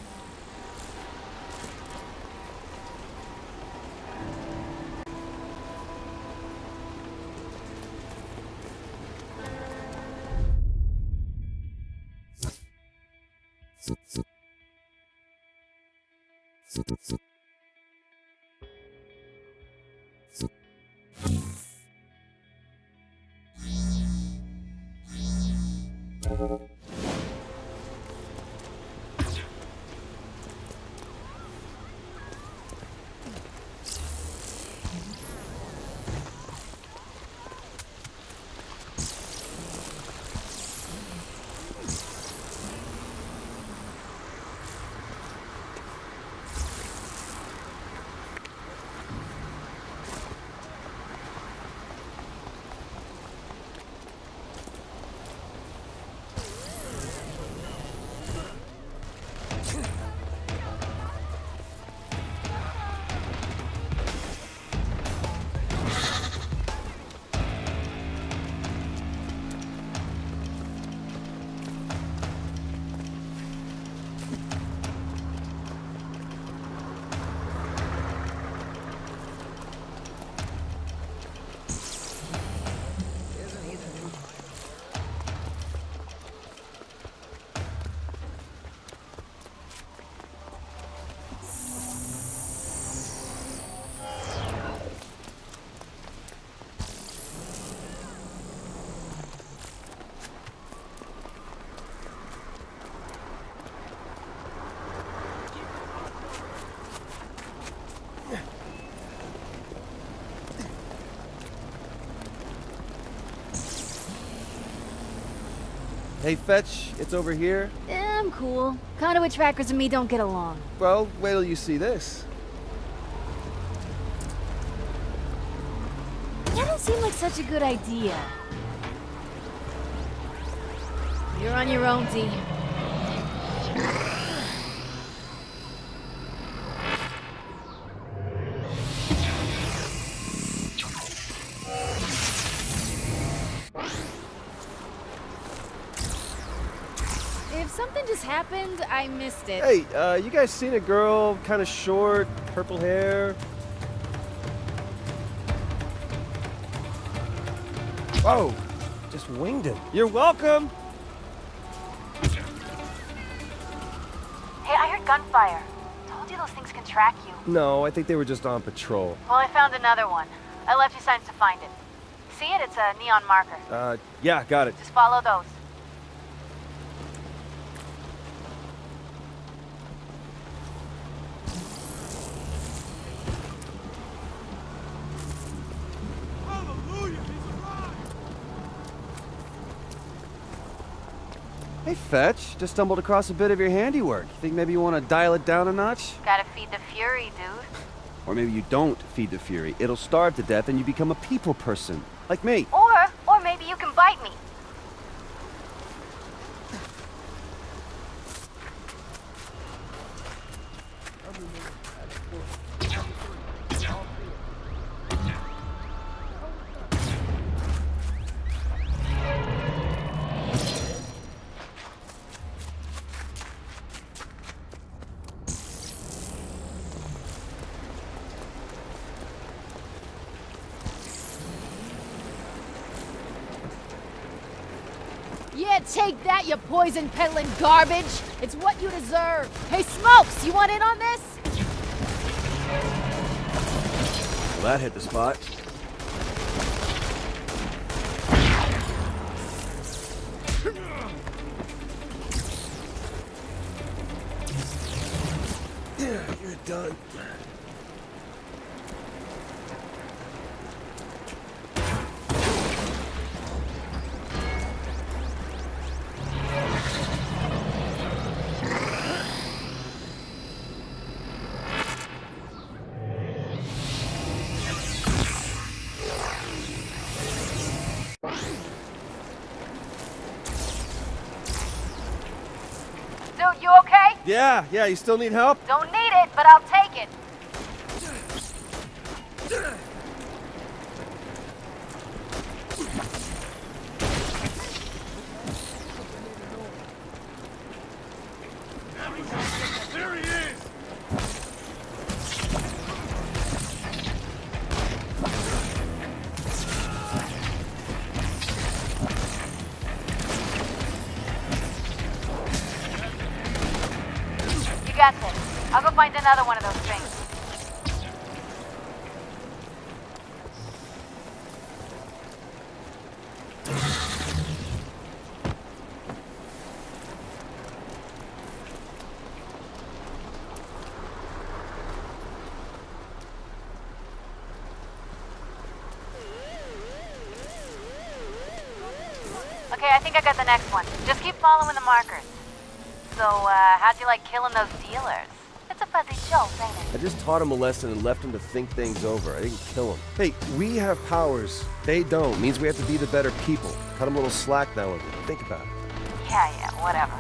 Hey, Fetch, it's over here. I'm cool. Conduit trackers and me don't get along. Well, wait till you see this. That don't seem like such a good idea. You're on your own, D. If something just happened, I missed it. Hey, you guys seen a girl, kind of short, purple hair? Whoa, just winged him. You're welcome. Hey, I heard gunfire. Told told you those things can track you. No, I think they were just on patrol. Well, I found another one. I left you signs to find it. See it? It's a neon marker. Yeah, got it. Just follow those. Hey, Fetch. Just stumbled across a bit of your handiwork. Think maybe you want to dial it down a notch? Gotta feed the fury, dude. Or maybe you don't feed the fury. It'll starve to death and you become a people person. Like me. Or maybe you can bite me. Yeah, take that, you poison peddling garbage! It's what you deserve! Hey, Smokes, you want in on this? Well, that hit the spot. Yeah, you're done. Dude, you okay? Yeah, you still need help? Don't need it, but I'll take it. There he is! You got this. I'll go find another one of those things. Okay, I think I got the next one. Just keep following the markers. So, how'd you like killing those dealers? It's a fuzzy jolt, ain't it? I just taught him a lesson and left him to think things over. I didn't kill him. Hey, we have powers. They don't. Means we have to be the better people. Cut him a little slack now and then. Think about it. Yeah, whatever.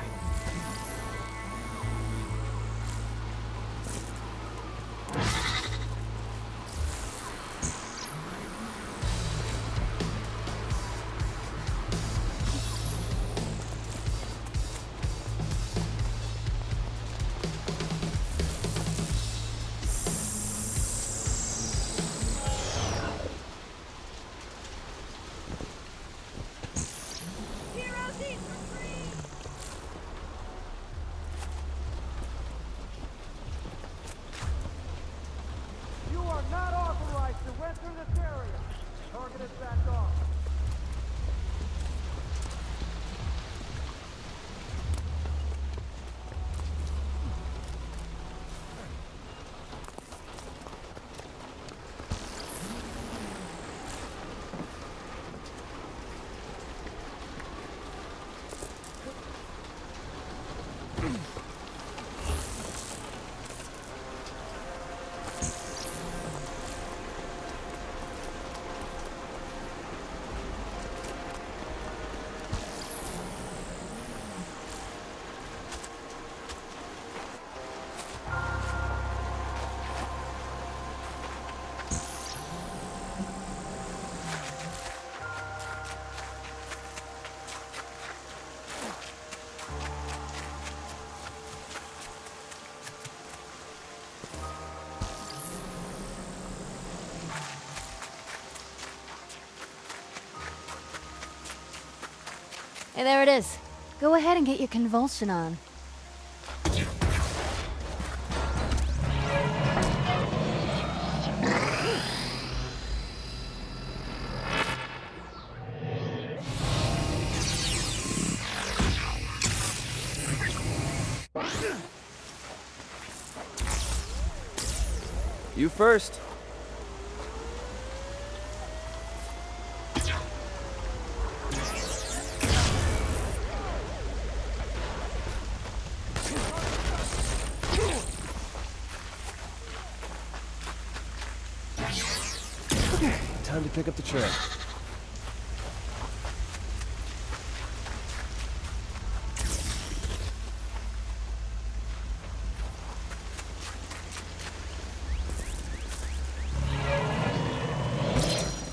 You are not authorized to enter this area. Target is back off. Hey, there it is. Go ahead and get your convulsion on. You first. Okay, time to pick up the trail.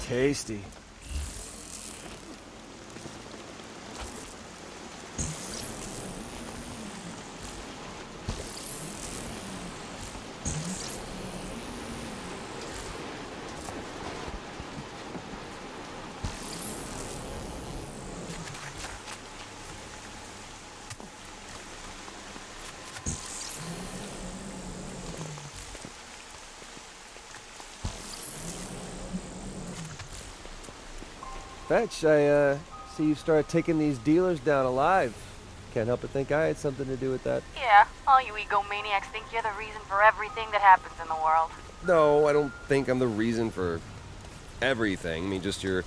Tasty. Fetch, I see you started taking these dealers down alive. Can't help but think I had something to do with that. Yeah, all you egomaniacs think you're the reason for everything that happens in the world. No, I don't think I'm the reason for everything. I mean, just your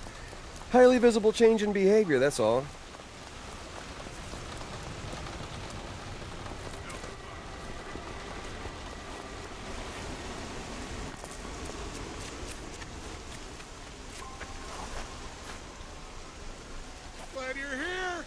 highly visible change in behavior, that's all. Glad you're here.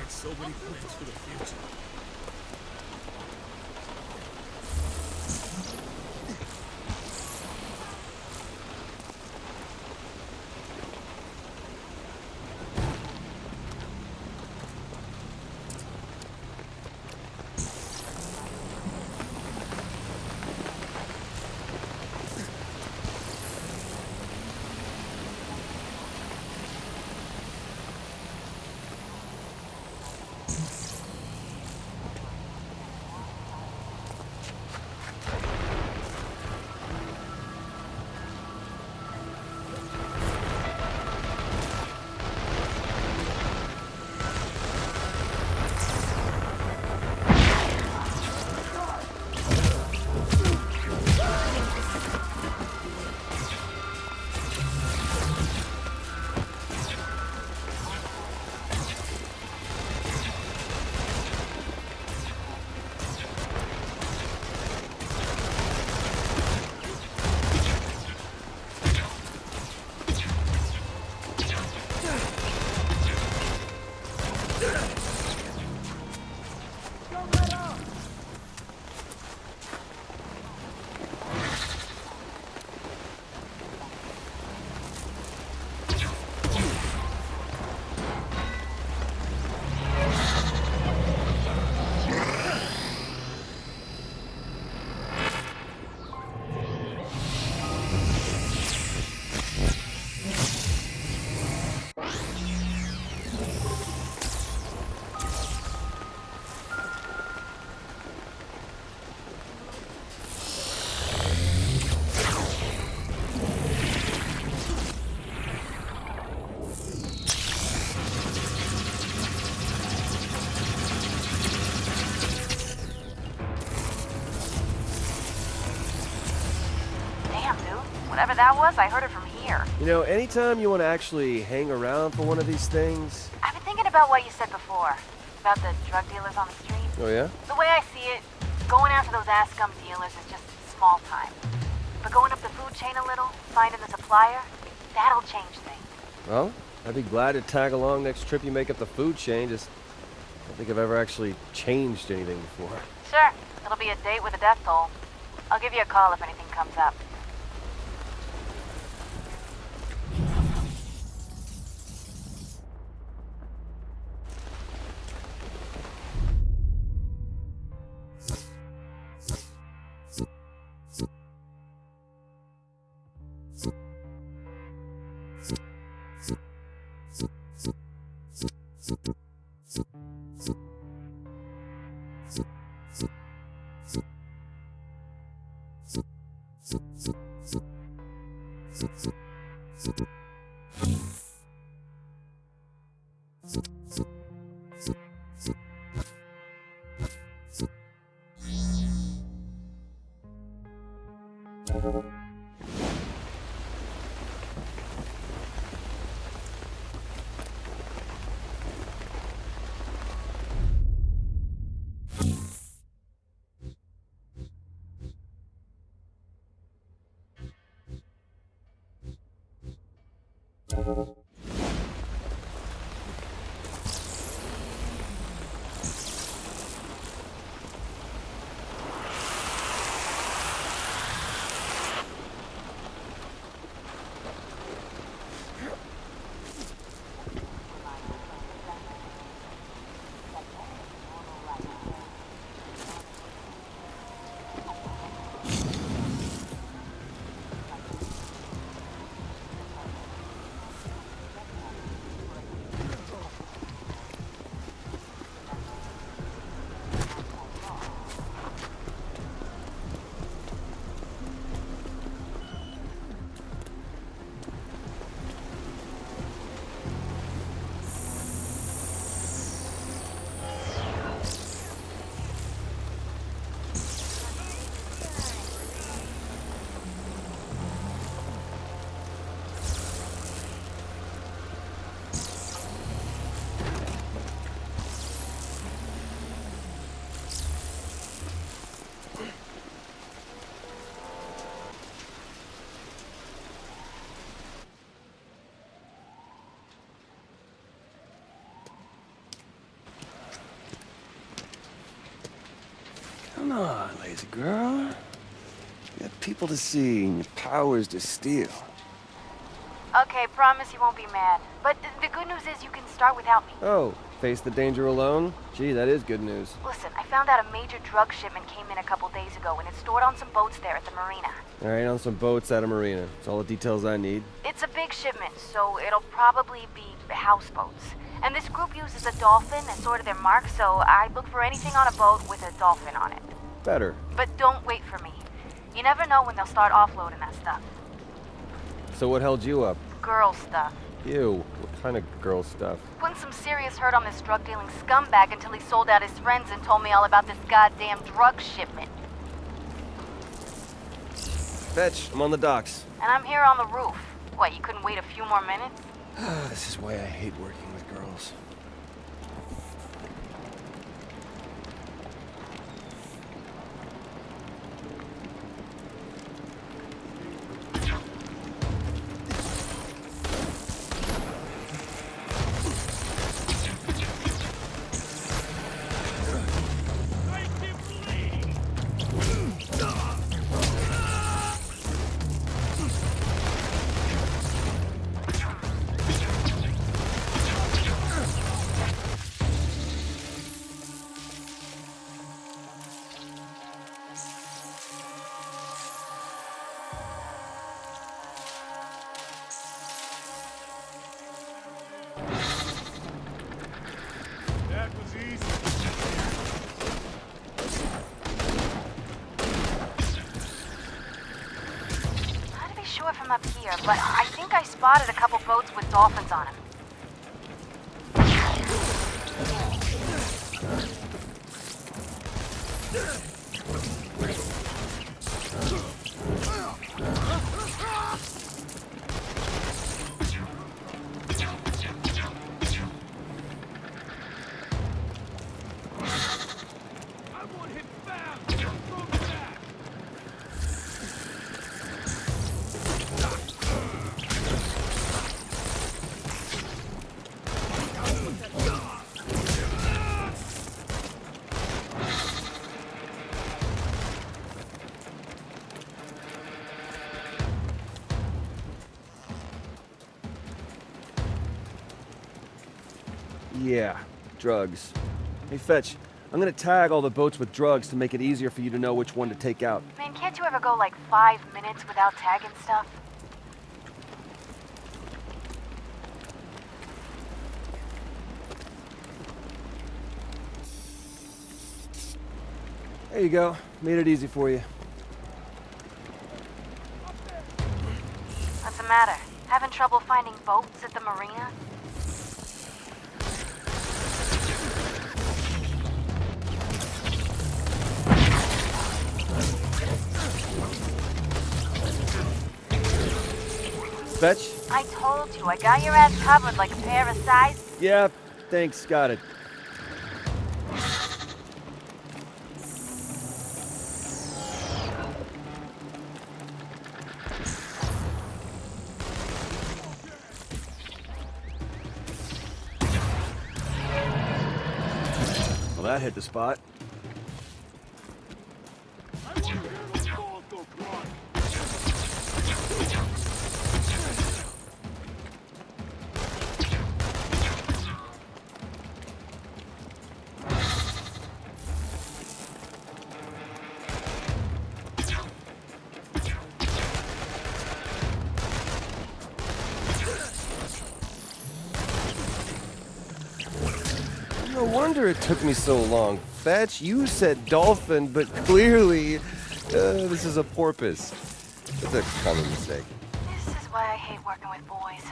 So many plans for the future. Whatever that was, I heard it from here. You know, anytime you want to actually hang around for one of these things... I've been thinking about what you said before, about the drug dealers on the street. Oh, yeah? The way I see it, going after those ass scum dealers is just small time. But going up the food chain a little, finding the supplier, that'll change things. Well, I'd be glad to tag along next trip you make up the food chain. Just don't think I've ever actually changed anything before. Sure. It'll be a date with a death toll. I'll give you a call if anything comes up. Come on, lazy girl. You got people to see and your powers to steal. Okay, promise you won't be mad. But the good news is you can start without me. Oh, face the danger alone? Gee, that is good news. Listen, I found out a major drug shipment came in a couple days ago, and it's stored on some boats there at the marina. All right, on some boats at a marina. That's all the details I need. It's a big shipment, so it'll probably be houseboats. And this group uses a dolphin as sort of their mark, so I look for anything on a boat with a dolphin on it. Better. But don't wait for me. You never know when they'll start offloading that stuff. So what held you up? Girl stuff. Ew, what kind of girl stuff? Putting some serious hurt on this drug-dealing scumbag until he sold out his friends and told me all about this goddamn drug shipment. Fetch, I'm on the docks. And I'm here on the roof. What, you couldn't wait a few more minutes? This is why I hate working with girls. From up here, but I think I spotted a couple boats with dolphins on them. Yeah, drugs. Hey, Fetch, I'm gonna tag all the boats with drugs to make it easier for you to know which one to take out. Man, can't you ever go like 5 minutes without tagging stuff? There you go. Made it easy for you. What's the matter? Having trouble finding boats at the marina? Fetch? I told you, I got your ass covered like a pair of size. Yeah, thanks, got it. Well, that hit the spot. No wonder it took me so long. Fetch, you said dolphin, but clearly this is a porpoise. It's a common mistake. This is why I hate working with boys.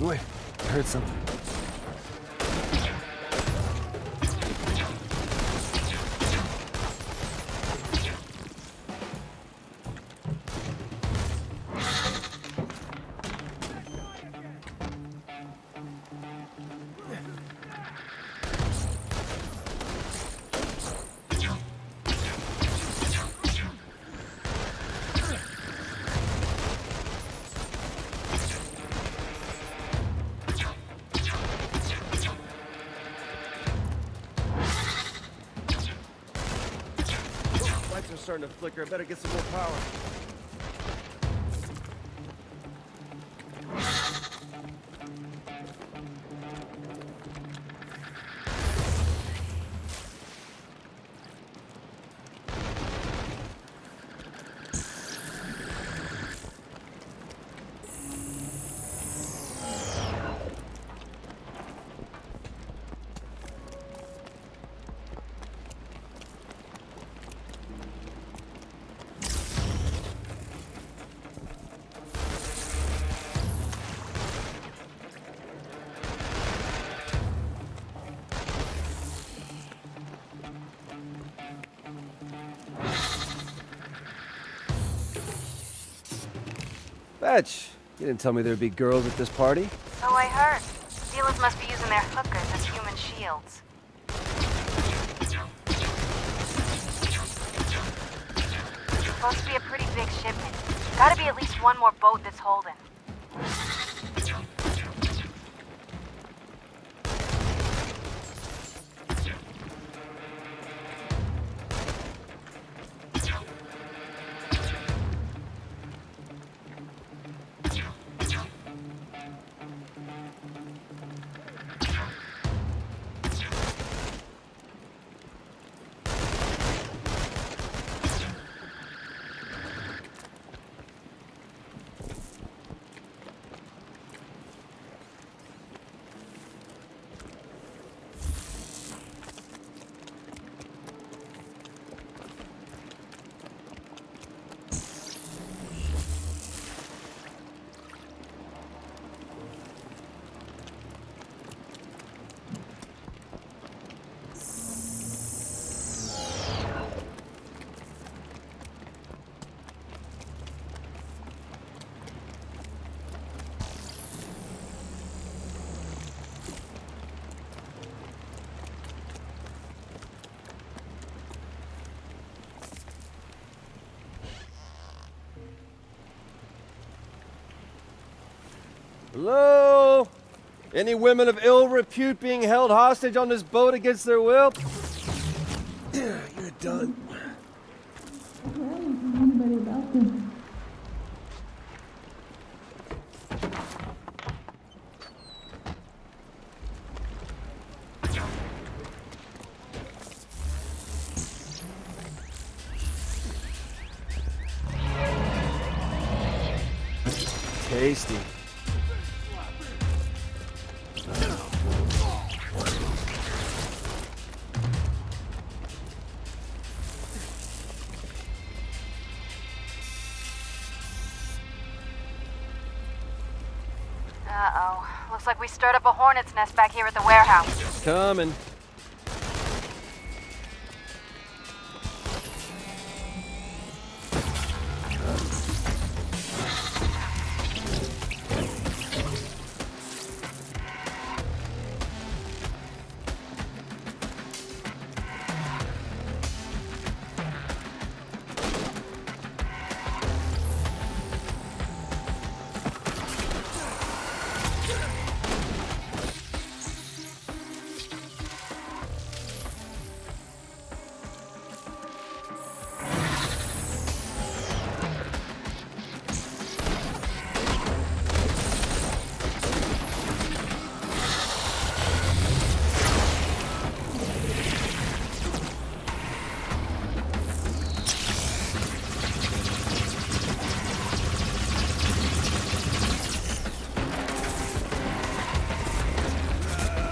Wait, I heard something. Lights are starting to flicker. I better get some more power. Fetch, you didn't tell me there'd be girls at this party. So I heard. Dealers must be using their hookers as human shields. Supposed to be a pretty big shipment. Gotta be at least one more boat that's holding. Hello? Any women of ill repute being held hostage on this boat against their will? You're done. Tasty. Uh-oh. Looks like we stirred up a hornet's nest back here at the warehouse. Coming.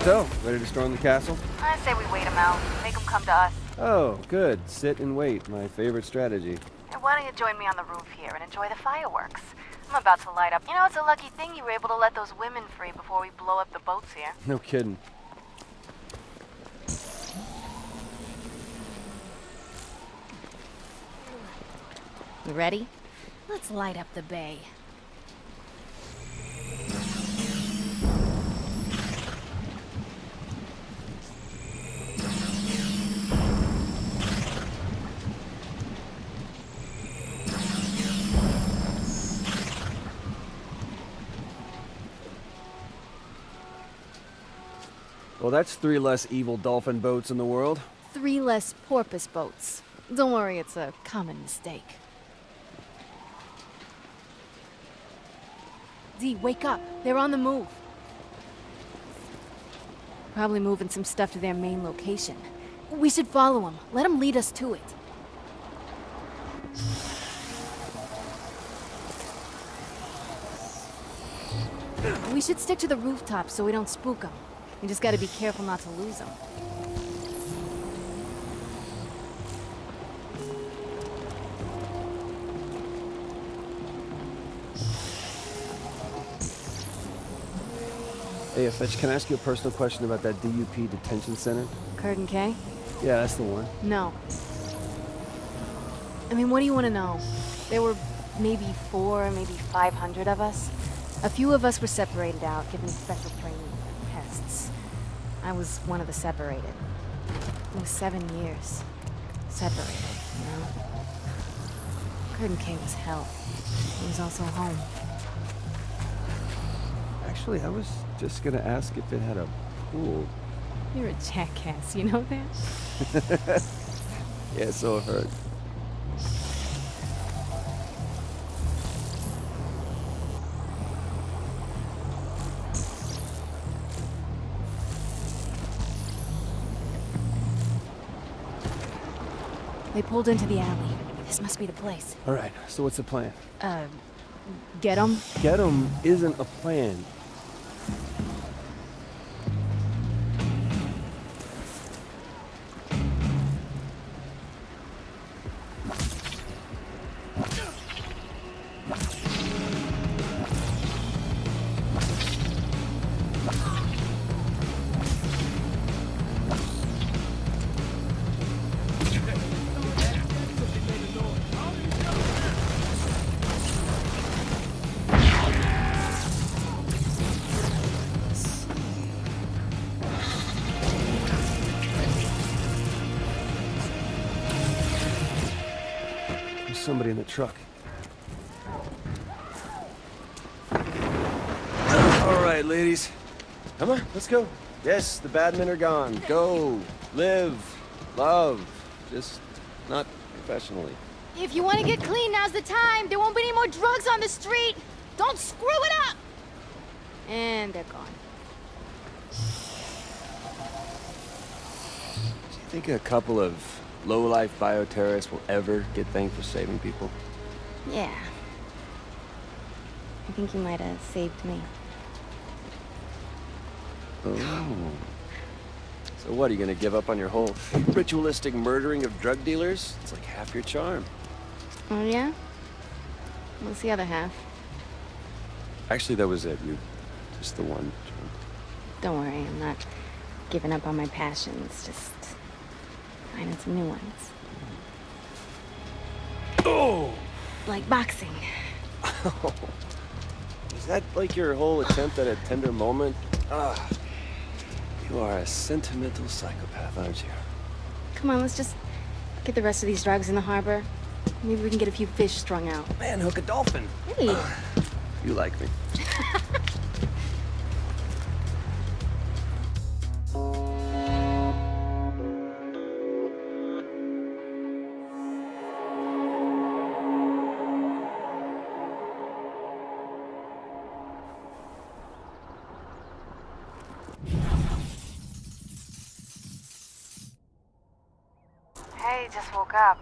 So, ready to storm the castle? I say we wait them out. Make them come to us. Oh, good. Sit and wait. My favorite strategy. And why don't you join me on the roof here and enjoy the fireworks? I'm about to light up. You know, it's a lucky thing you were able to let those women free before we blow up the boats here. No kidding. You ready? Let's light up the bay. Well, that's 3 less evil dolphin boats in the world. 3 less porpoise boats. Don't worry, it's a common mistake. Dee, wake up. They're on the move. Probably moving some stuff to their main location. We should follow them. Let them lead us to it. We should stick to the rooftop so we don't spook them. We just gotta be careful not to lose them. Hey, Fetch, can I ask you a personal question about that DUP detention center? Curtin K? Yeah, that's the one. No. I mean, what do you want to know? There were maybe 4, maybe 500 of us. A few of us were separated out, given special training for tests. I was one of the separated. It was 7 years. Separated, you know? Curtin K was hell. He was also home. Actually, I was just gonna ask if it had a pool. You're a jackass, you know that? Yeah, so I've heard. They pulled into the alley. This must be the place. All right, so what's the plan? Get them? Get 'em isn't a plan. Somebody in the truck. All right, ladies. Come on, let's go. Yes, the bad men are gone. Go, live, love. Just not professionally. If you want to get clean, now's the time. There won't be any more drugs on the street. Don't screw it up. And they're gone. Do you think a couple of low-life bioterrorists will ever get thanked for saving people? Yeah. I think you might have saved me. Oh. So what, are you gonna give up on your whole ritualistic murdering of drug dealers? It's like half your charm. Oh, yeah? What's the other half? Actually, that was it. You just the one. Don't worry, I'm not giving up on my passions, just finding some new ones. Oh! Like boxing. Is that like your whole attempt at a tender moment? Ah, you are a sentimental psychopath, aren't you? Come on, let's just get the rest of these drugs in the harbor. Maybe we can get a few fish strung out. Man, hook a dolphin. Hey. You like me. Hey, just woke up.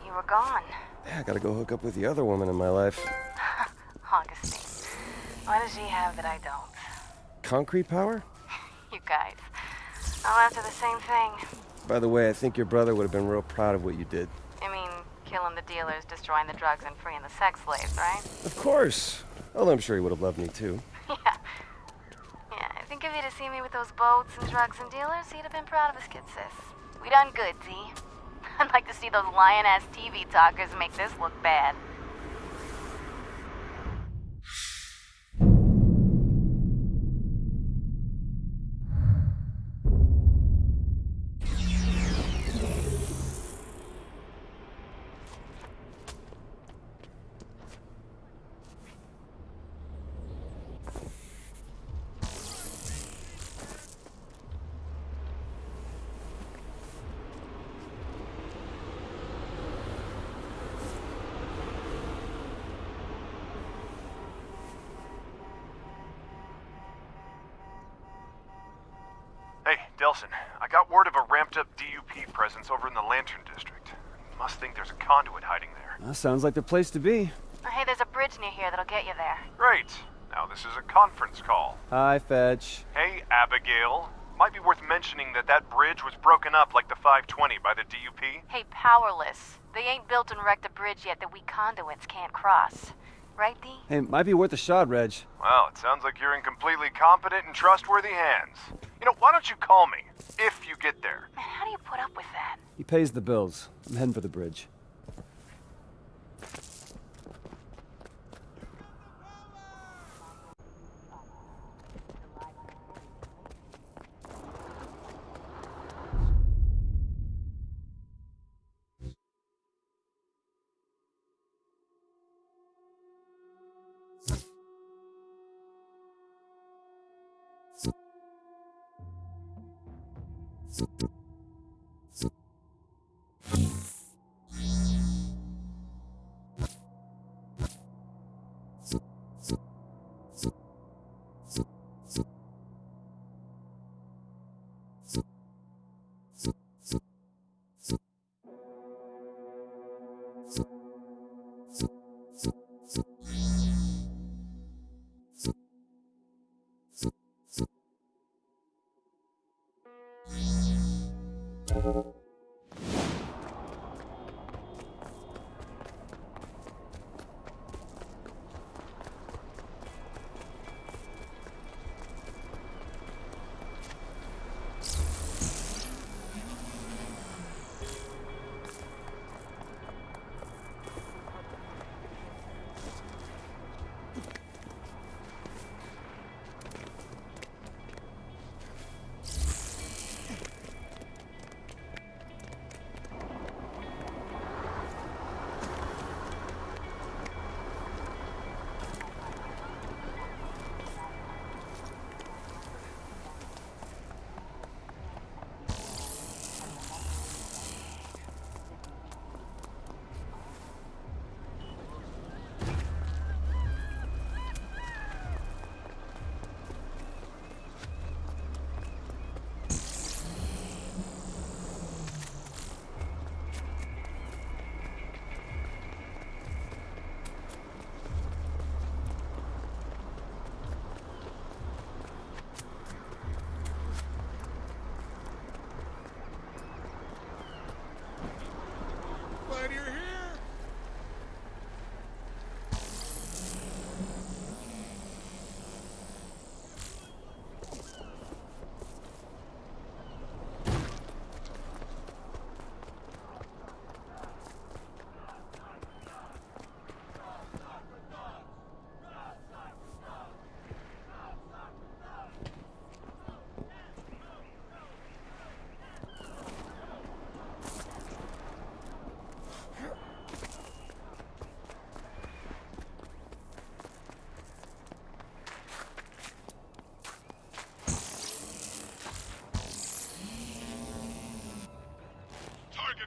You were gone. Yeah, I gotta go hook up with the other woman in my life. Augustine. What does she have that I don't? Concrete power? You guys. All after the same thing. By the way, I think your brother would have been real proud of what you did. I mean, killing the dealers, destroying the drugs, and freeing the sex slaves, right? Of course. Well, I'm sure he would have loved me too. Yeah. Yeah, I think if he'd have seen me with those boats and drugs and dealers, he'd have been proud of his kid, sis. We done good, Z. I'd like to see those lion-ass TV talkers make this look bad. Hey, Delsin, I got word of a ramped-up DUP presence over in the Lantern District. Must think there's a conduit hiding there. Well, sounds like the place to be. Hey, there's a bridge near here that'll get you there. Great. Now this is a conference call. Hi, Fetch. Hey, Abigail. Might be worth mentioning that that bridge was broken up like the 520 by the DUP. Hey, Powerless. They ain't built and wrecked a bridge yet that we conduits can't cross. Right, Dee? Hey, might be worth a shot, Reg. Well, it sounds like you're in completely competent and trustworthy hands. You know, why don't you call me, if you get there? Man, how do you put up with that? He pays the bills. I'm heading for the bridge.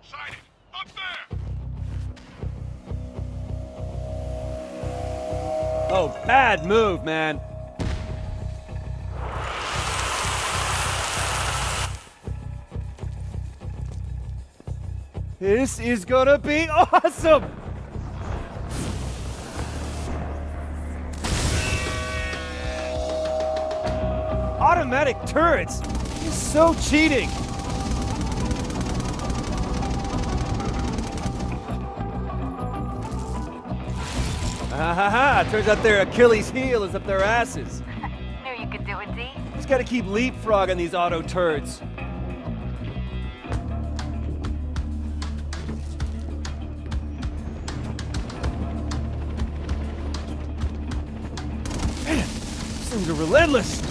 Sighted! Up there! Oh, bad move, man. This is gonna be awesome! Automatic turrets is so cheating. Ha ha ha! Turns out their Achilles heel is up their asses. Knew you could do it, D. Just gotta keep leapfrogging these auto turds. Man, these things are relentless.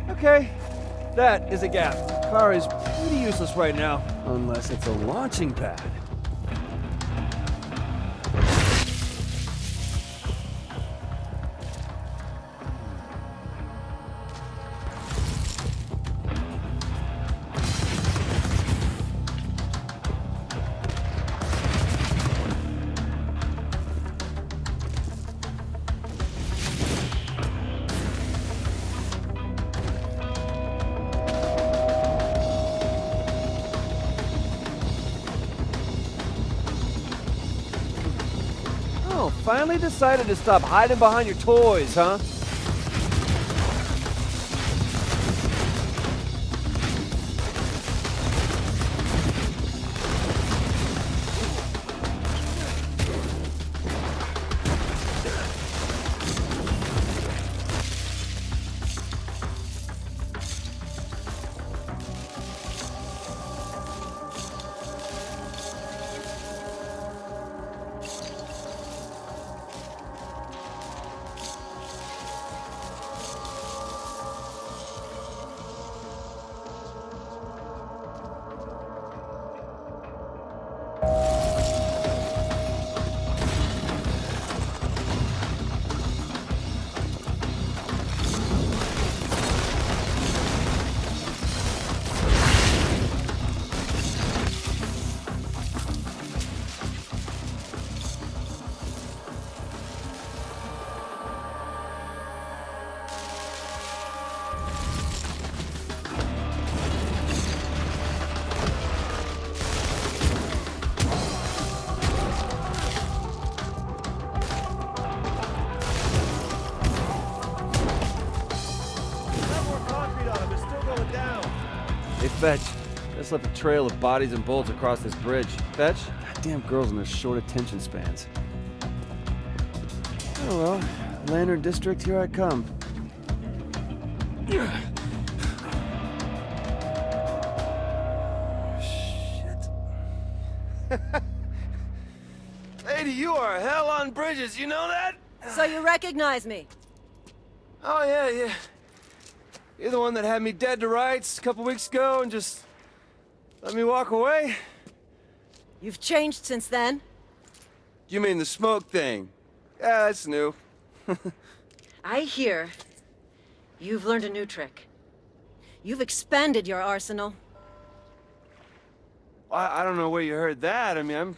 Okay, that is a gap. Car is pretty useless right now, unless it's a launching pad. Finally decided to stop hiding behind your toys, huh? Hey, Fetch. Just left a trail of bodies and bullets across this bridge. Fetch? Goddamn girls and their short attention spans. Oh well, Lantern District, here I come. Shit. Lady, you are hell on bridges, you know that? So you recognize me? Oh, yeah. You're the one that had me dead to rights a couple weeks ago and just let me walk away? You've changed since then. You mean the smoke thing? Yeah, that's new. I hear You've learned a new trick. You've expanded your arsenal. I don't know where you heard that. I mean,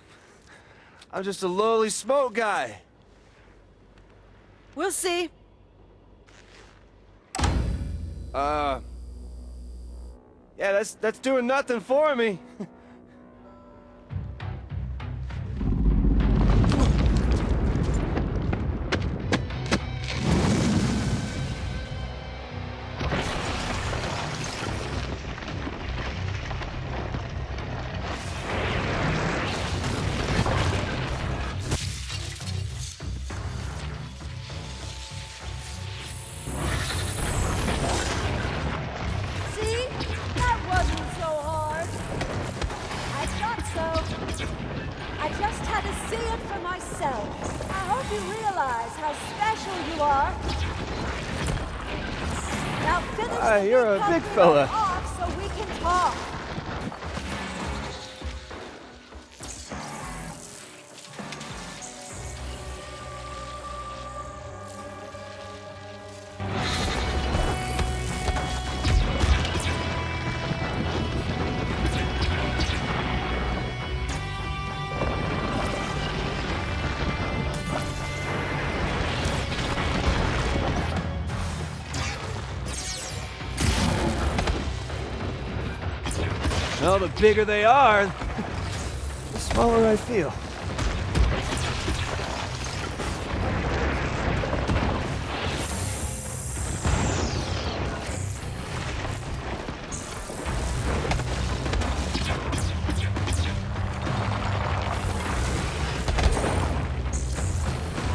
I'm just a lowly smoke guy. We'll see. Yeah, that's doing nothing for me. See? That wasn't so hard. I thought so. I just had to see it for myself. I hope you realize how special you are. Now finish You're a big fella. off so we can talk. Well, the bigger they are, the smaller I feel.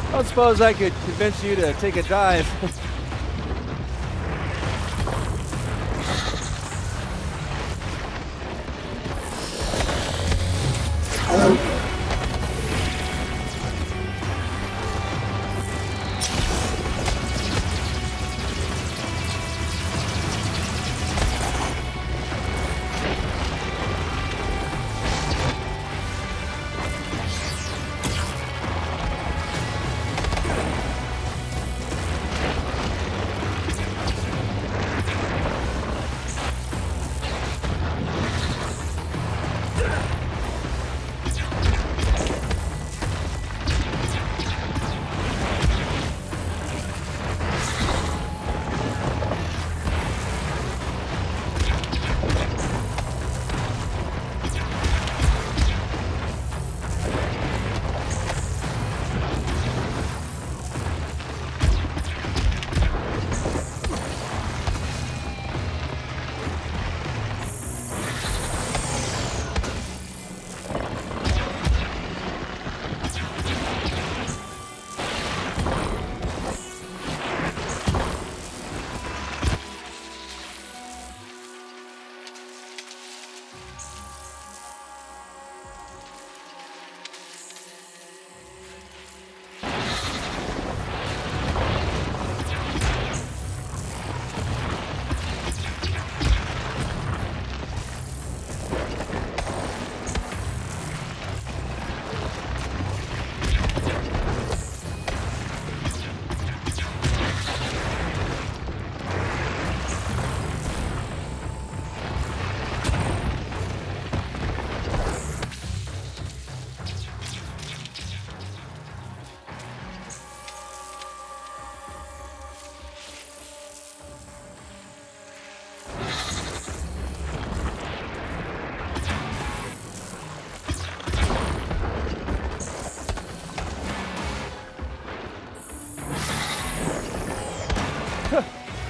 I don't suppose I could convince you to take a dive.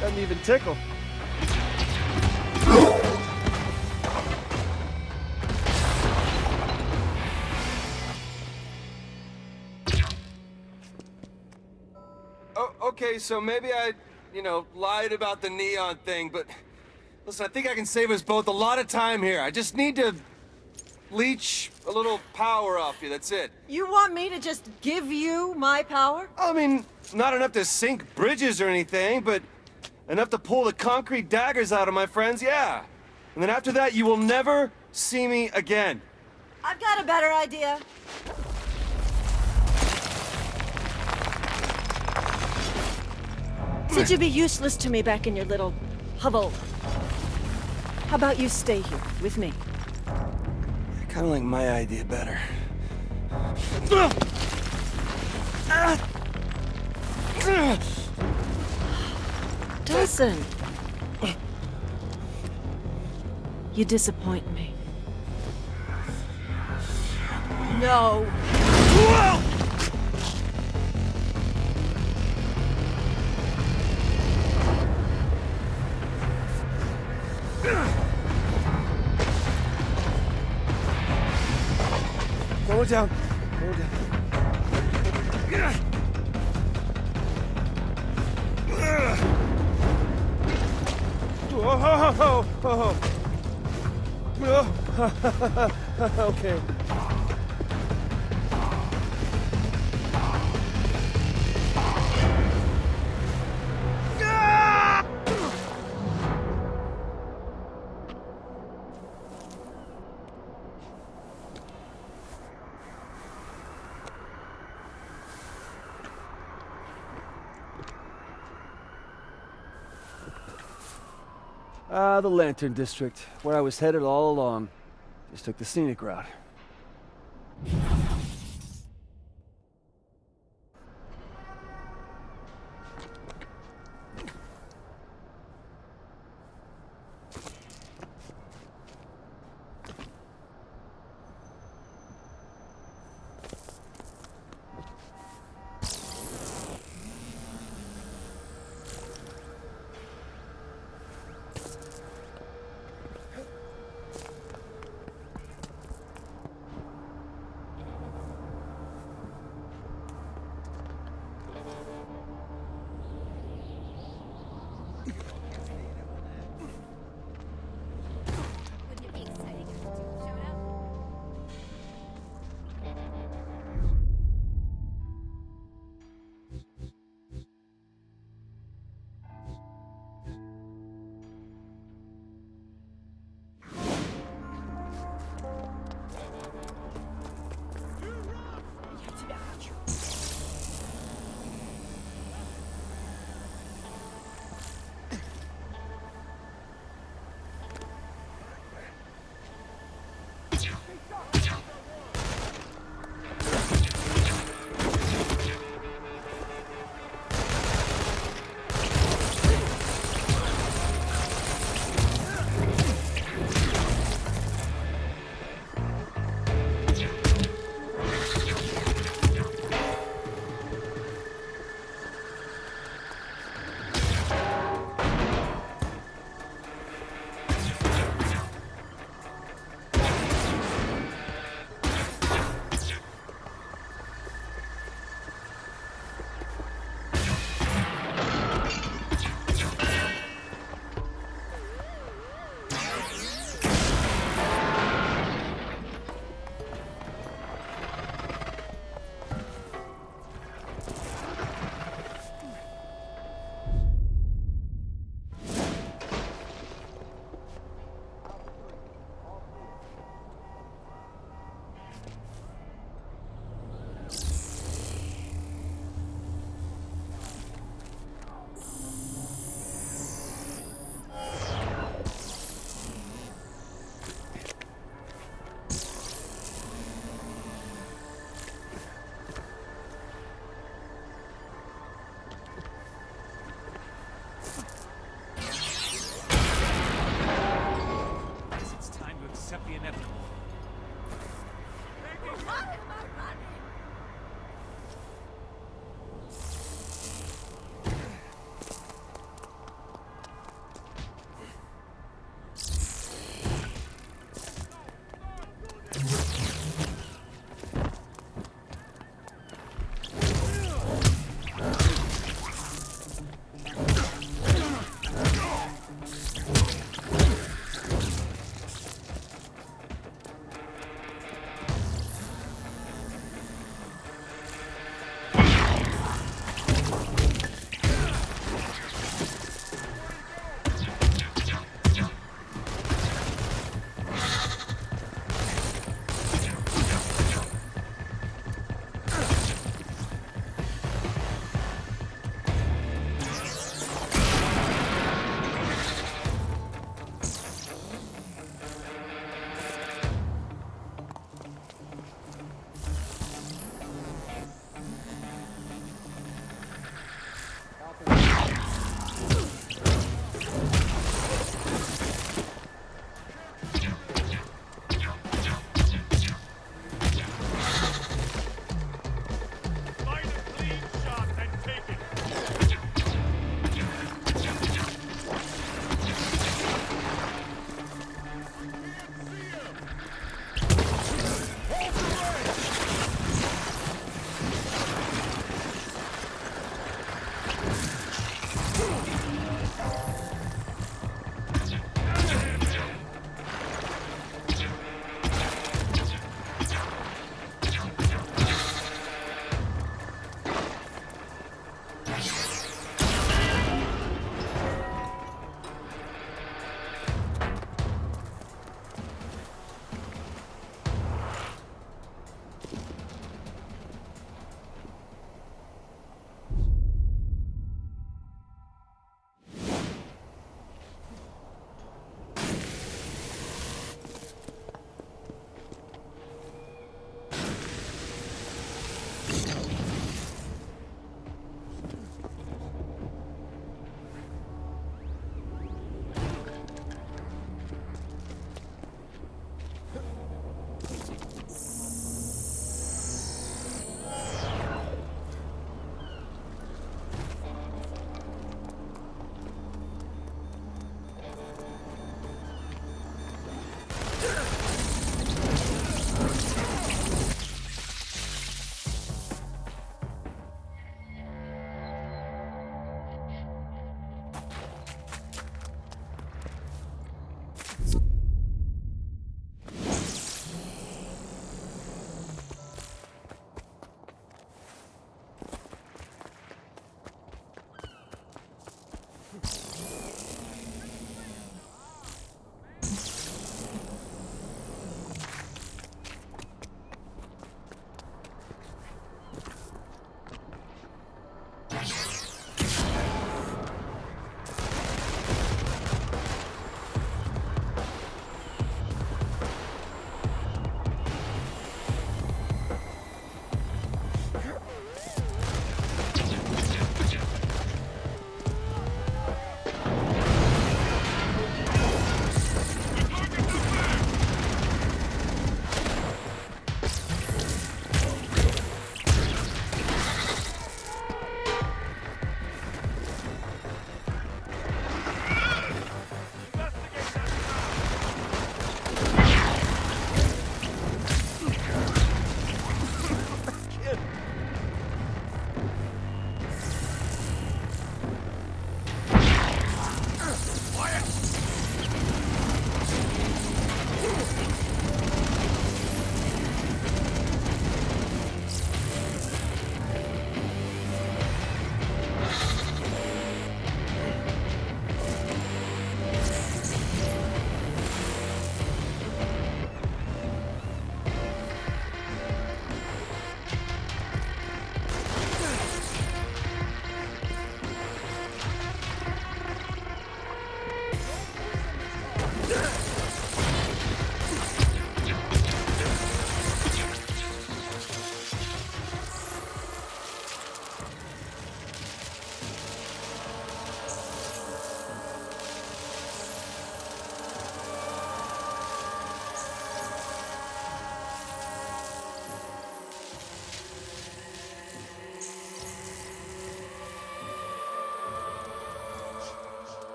Doesn't even tickle. Oh, okay, so maybe I, lied about the neon thing, but listen, I think I can save us both a lot of time here. I just need to leech a little power off you, that's it. You want me to just give you my power? I mean, not enough to sink bridges or anything, but enough to pull the concrete daggers out of my friends, yeah. And then after that, you will never see me again. I've got a better idea. Since you'd be useless to me back in your little hovel, how about you stay here with me? I kind of like my idea better. Delsin! You disappoint me. No! Go down. Go down. Okay. The Lantern District, where I was headed all along. Just took the scenic route.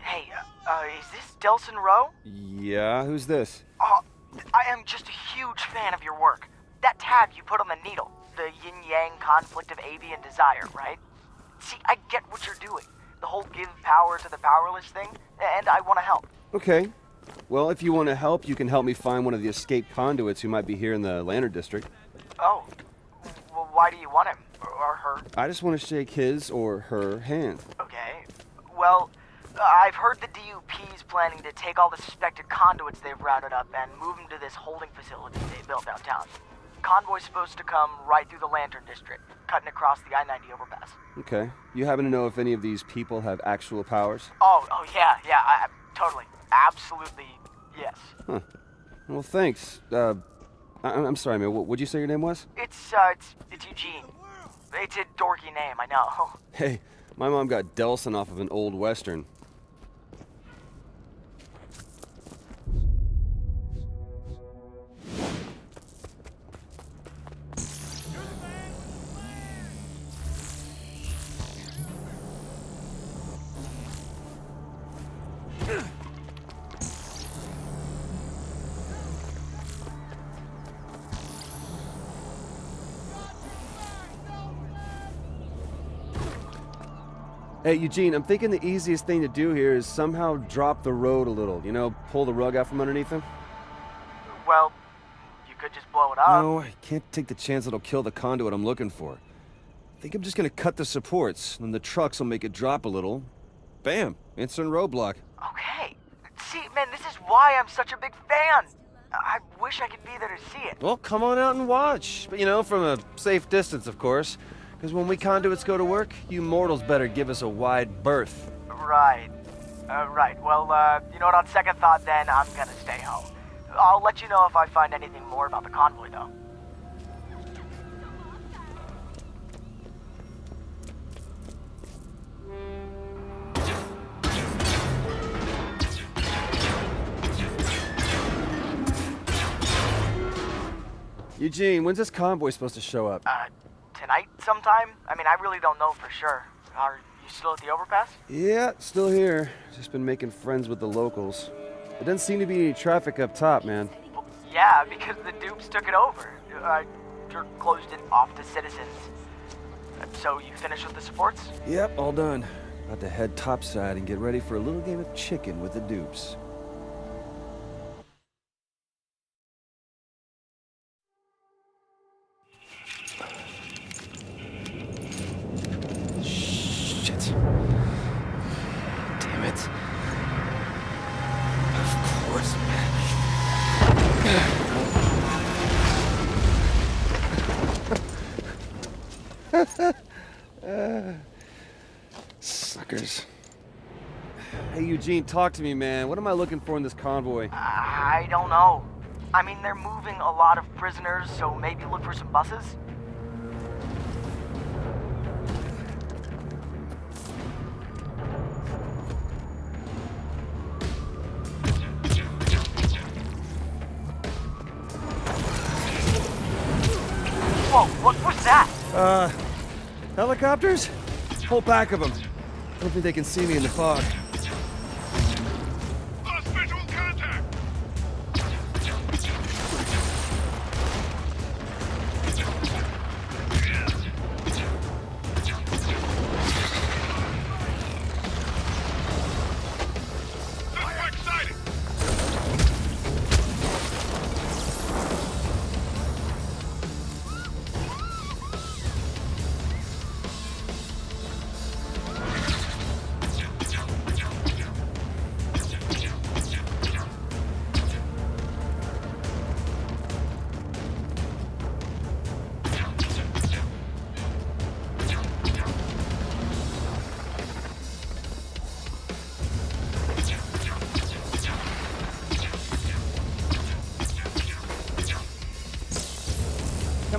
Hey, is this Delsin Rowe? Yeah, who's this? I am just a huge fan of your work. That tag you put on the needle, the yin-yang conflict of avian desire, right? See, I get what you're doing. The whole give power to the powerless thing, and I want to help. Okay. Well, if you want to help, you can help me find one of the escaped conduits who might be here in the Lantern District. Oh. Well, why do you want him? Or her? I just want to shake his or her hand. Okay. Well, I've heard the DUP's planning to take all the suspected conduits they've rounded up and move them to this holding facility they built downtown. Convoy's supposed to come right through the Lantern District, cutting across the I-90 overpass. Okay. You happen to know if any of these people have actual powers? Oh yeah, totally. Absolutely, yes. Huh. Well, thanks. I'm sorry, man. What'd you say your name was? It's Eugene. It's a dorky name, I know. Hey, my mom got Delsin off of an old Western. Hey, Eugene, I'm thinking the easiest thing to do here is somehow drop the road a little. You know, pull the rug out from underneath him. Well, you could just blow it up. No, I can't take the chance it'll kill the conduit I'm looking for. I think I'm just gonna cut the supports, and the trucks will make it drop a little. Bam! Instant roadblock. Okay. See, man, this is why I'm such a big fan. I wish I could be there to see it. Well, come on out and watch. But, you know, from a safe distance, of course. Because when we conduits go to work, you mortals better give us a wide berth. Right. Right. Well, you know what, on second thought then, I'm gonna stay home. I'll let you know if I find anything more about the convoy, though. Eugene, when's this convoy supposed to show up? Tonight sometime? I mean, I really don't know for sure. Are you still at the overpass? Yeah, still here. Just been making friends with the locals. There doesn't seem to be any traffic up top, man. Well, yeah, because the dupes took it over. Closed it off to citizens. So you finished with the supports? Yep, all done. About to head topside and get ready for a little game of chicken with the dupes. Shit. Damn it. Of course. Suckers. Hey, Eugene, talk to me, man. What am I looking for in this convoy? I don't know. I mean, they're moving a lot of prisoners, so maybe look for some buses? Whoa, what was that? Helicopters? Whole back of them. I don't think they can see me in the fog.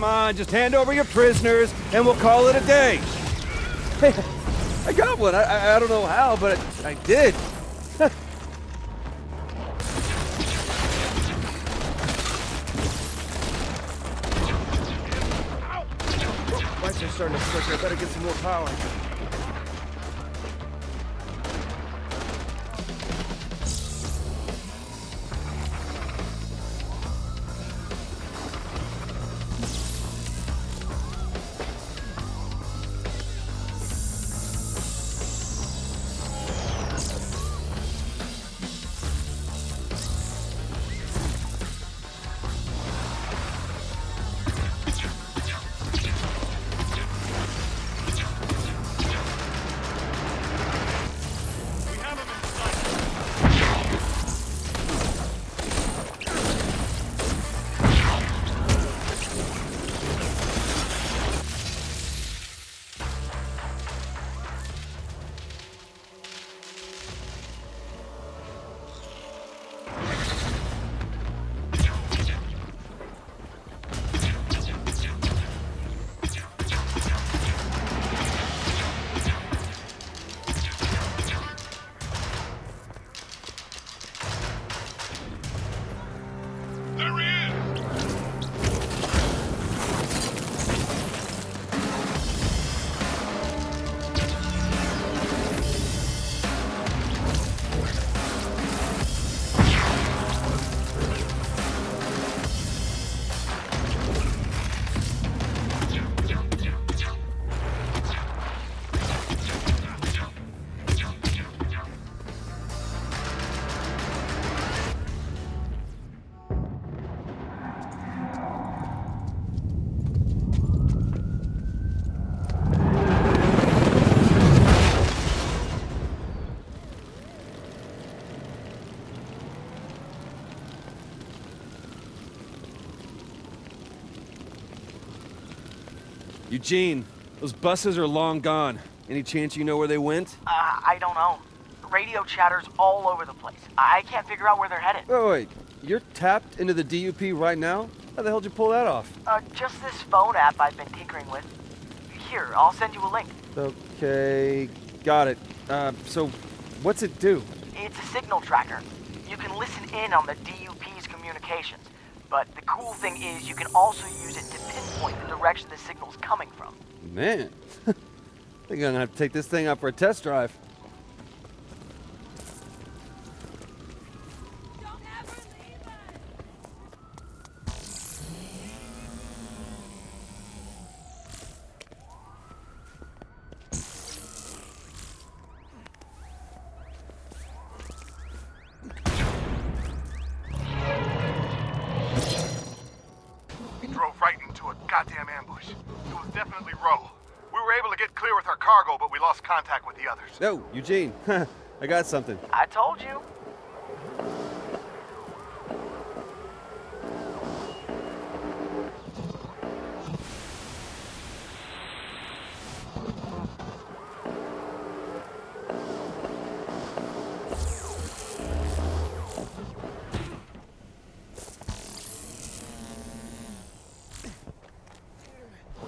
Come on, just hand over your prisoners, and we'll call it a day. Hey, I got one. I don't know how, but I did. Lights are starting to flicker. I better get some more power. Eugene, those buses are long gone. Any chance you know where they went? I don't know. Radio chatter's all over the place. I can't figure out where they're headed. Wait, you're tapped into the DUP right now? How the hell did you pull that off? Just this phone app I've been tinkering with. Here, I'll send you a link. Okay, got it. So, what's it do? It's a signal tracker. You can listen in on the DUP's communications. But the cool thing is you can also use it to pinpoint the direction the signal's coming from. Man, I think I'm gonna have to take this thing out for a test drive. Goddamn ambush. It was definitely Rowe. We were able to get clear with our cargo, but we lost contact with the others. Oh, Eugene, I got something. I told you.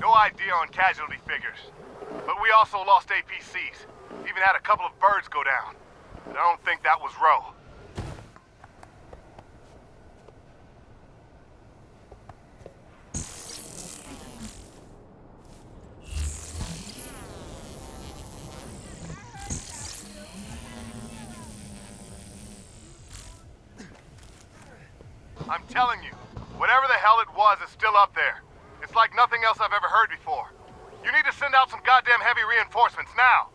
No idea on casualty figures, but we also lost APCs. Even had a couple of birds go down. But I don't think that was Rowe. I'm telling you, whatever the hell it was is still up there. It's like nothing else I've ever heard before. You need to send out some goddamn heavy reinforcements now.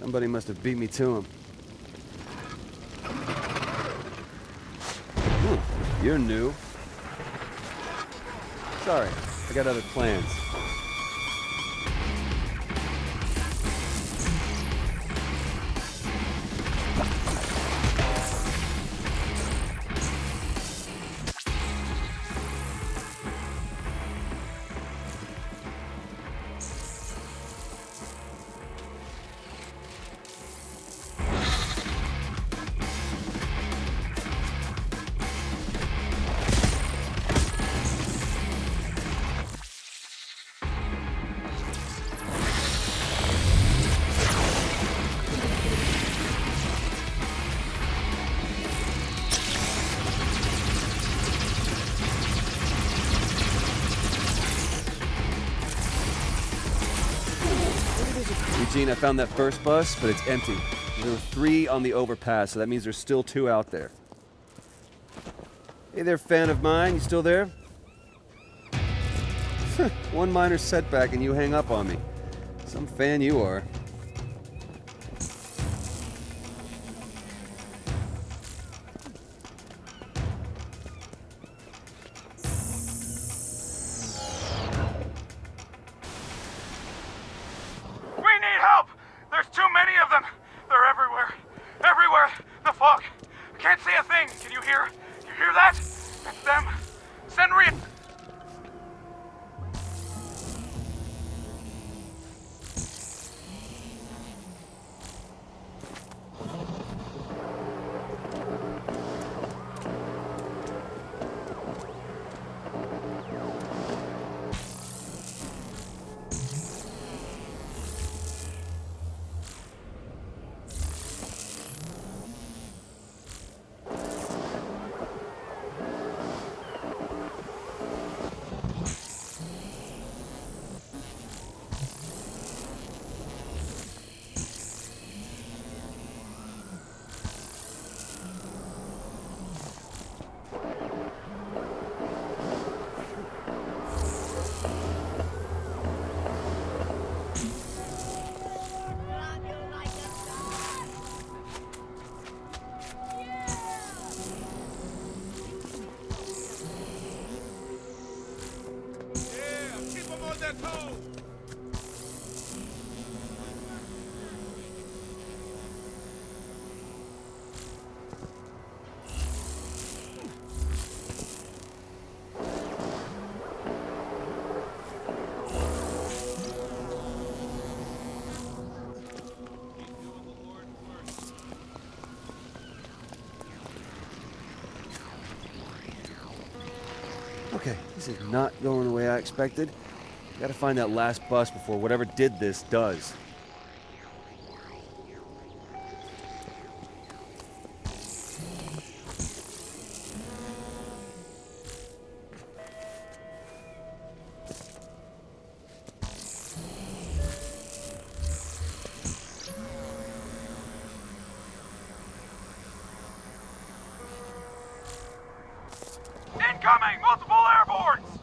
Somebody must have beat me to him. You're new. Sorry, I got other plans. Eugene, I found that first bus, but it's empty. There were 3 on the overpass, so that means there's still 2 out there. Hey there, fan of mine. You still there? One minor setback and you hang up on me. Some fan you are. Okay, this is not going the way I expected. Gotta find that last bus before whatever did this does. Incoming! Multiple airborns!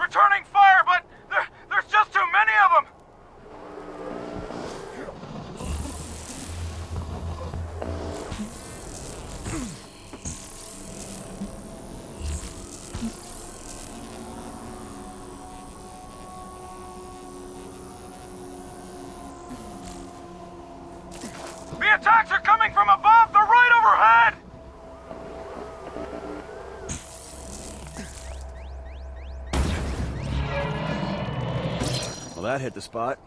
Returning fire, but there's just too many of them! The attacks are coming from above! They're right overhead! Well, that hit the spot.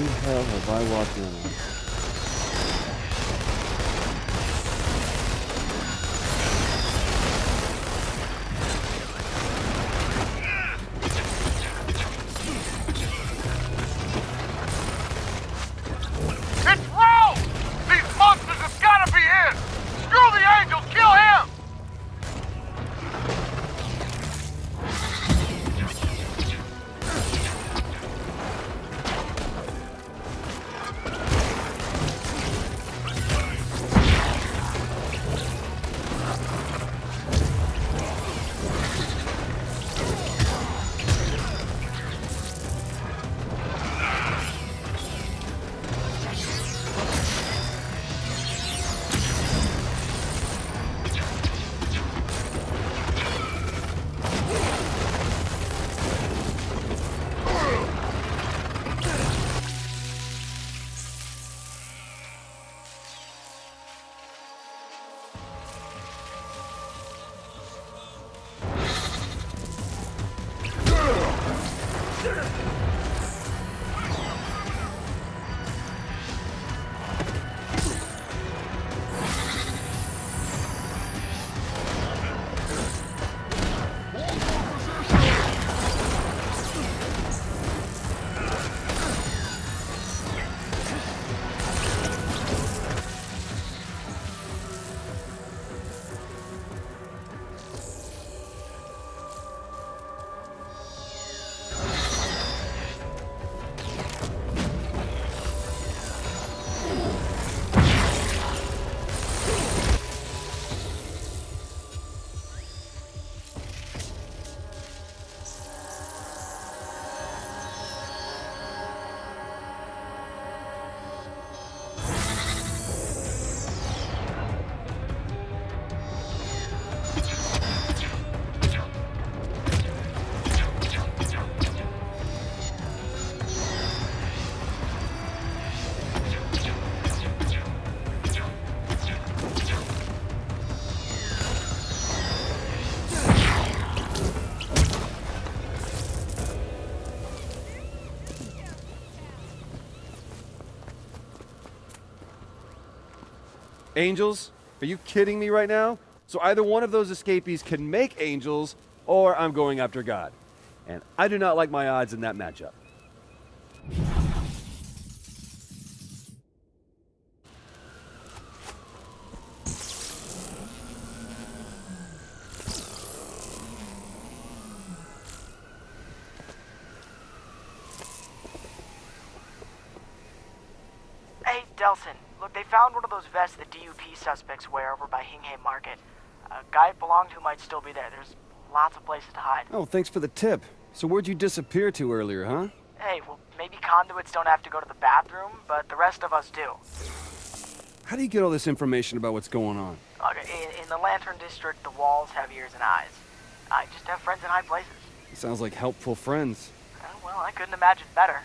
the hell have I walked in on? It's Rowe! These monsters have gotta be in! Screw the angels, kill him! Angels? Are you kidding me right now? So either one of those escapees can make angels, or I'm going after God. And I do not like my odds in that matchup. Hey, Delsin. Look, they found one of those vests the DUP suspects wear over by Hingham Market. A guy it belonged to might still be there. There's lots of places to hide. Oh, thanks for the tip. So where'd you disappear to earlier, huh? Hey, well, maybe conduits don't have to go to the bathroom, but the rest of us do. How do you get all this information about what's going on? Okay, in the Lantern District, the walls have ears and eyes. I just have friends in high places. Sounds like helpful friends. Well, I couldn't imagine better.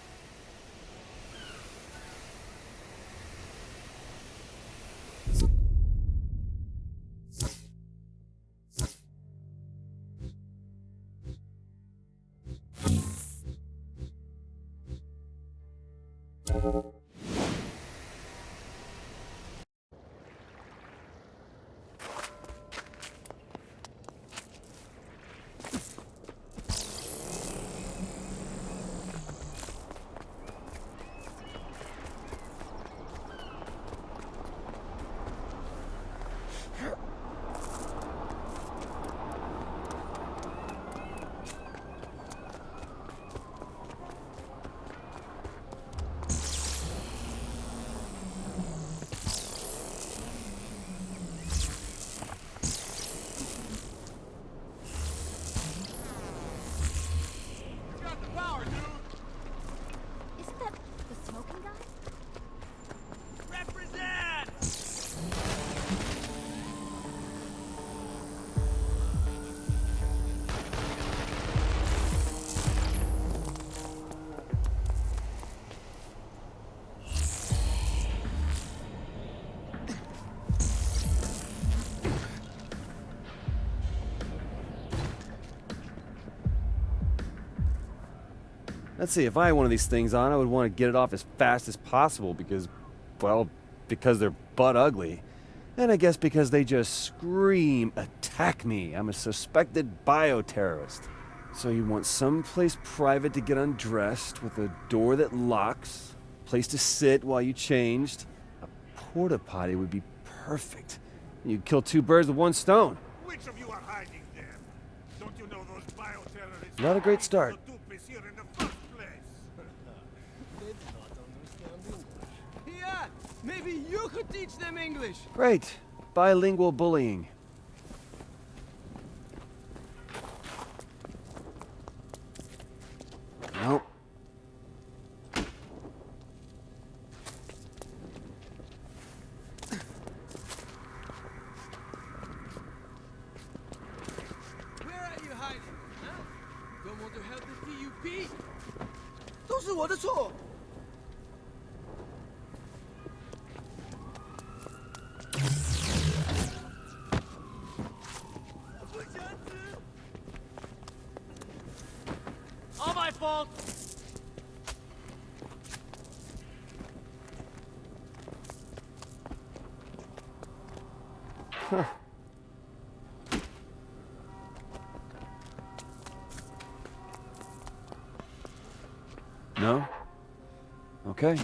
Let's see, if I had one of these things on, I would want to get it off as fast as possible because, well, because they're butt ugly. And I guess because they just scream, attack me. I'm a suspected bioterrorist. So you want someplace private to get undressed with a door that locks, a place to sit while you changed. A porta potty would be perfect. You'd kill 2 birds with 1 stone. Which of you are hiding there? Don't you know those bioterrorists? Not a great start. Here in the first place. Yeah, maybe you could teach them English. Great. Bilingual bullying. Nope. Where are you hiding? Huh? Don't want to help the DUP? 都是我的错。All my fault. Huh. No? Okay.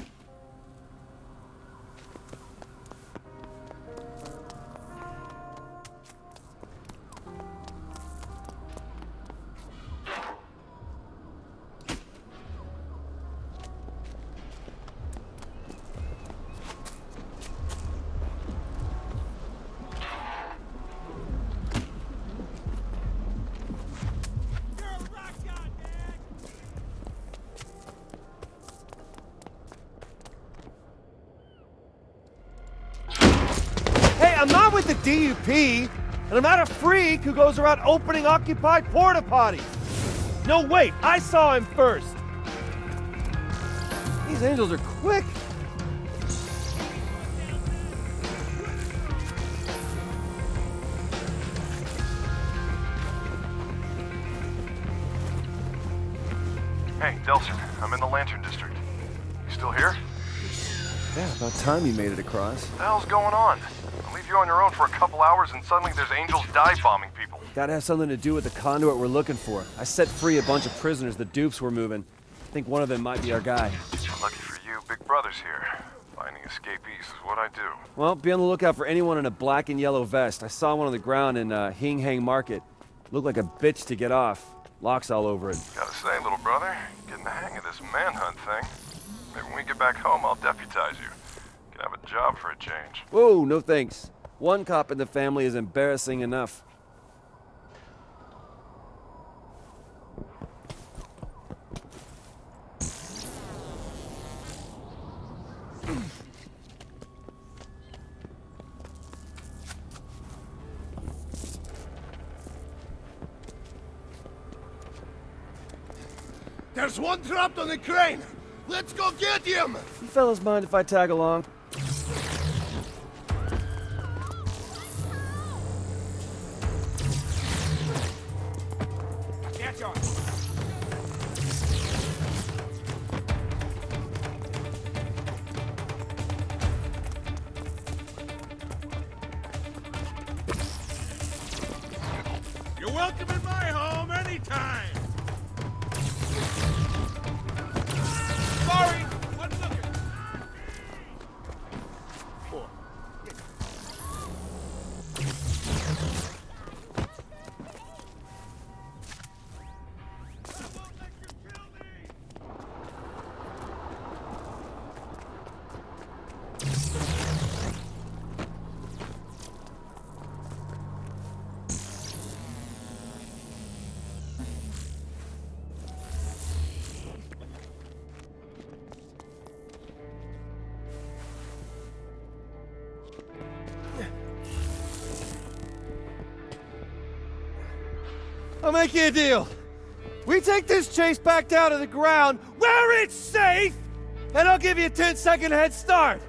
I'm not with the DUP, and I'm not a freak who goes around opening occupied porta potties. No, wait, I saw him first. These angels are quick. Hey, Delsin, I'm in the Lantern District. You still here? Yeah, about time you made it across. What the hell's going on? I'll leave you on your own for a couple hours and suddenly there's angels dive-bombing people. Gotta have something to do with the conduit we're looking for. I set free a bunch of prisoners the dupes were moving. I think one of them might be our guy. Lucky for you, Big Brother's here. Finding escapees is what I do. Well, be on the lookout for anyone in a black and yellow vest. I saw one on the ground in Hing Hang Market. Looked like a bitch to get off. Locks all over it. Gotta say, little brother, getting the hang of this manhunt thing. Maybe when we get back home, I'll deputize you. Can have a job for a change. Whoa, no thanks. One cop in the family is embarrassing enough. There's one trapped on the crane! Let's go get him! You fellas mind if I tag along? Catch on! You're welcome in my home anytime! Sorry! Wasn't looking! I'll make you a deal. We take this chase back down to the ground where it's safe, and I'll give you a 10-second head start.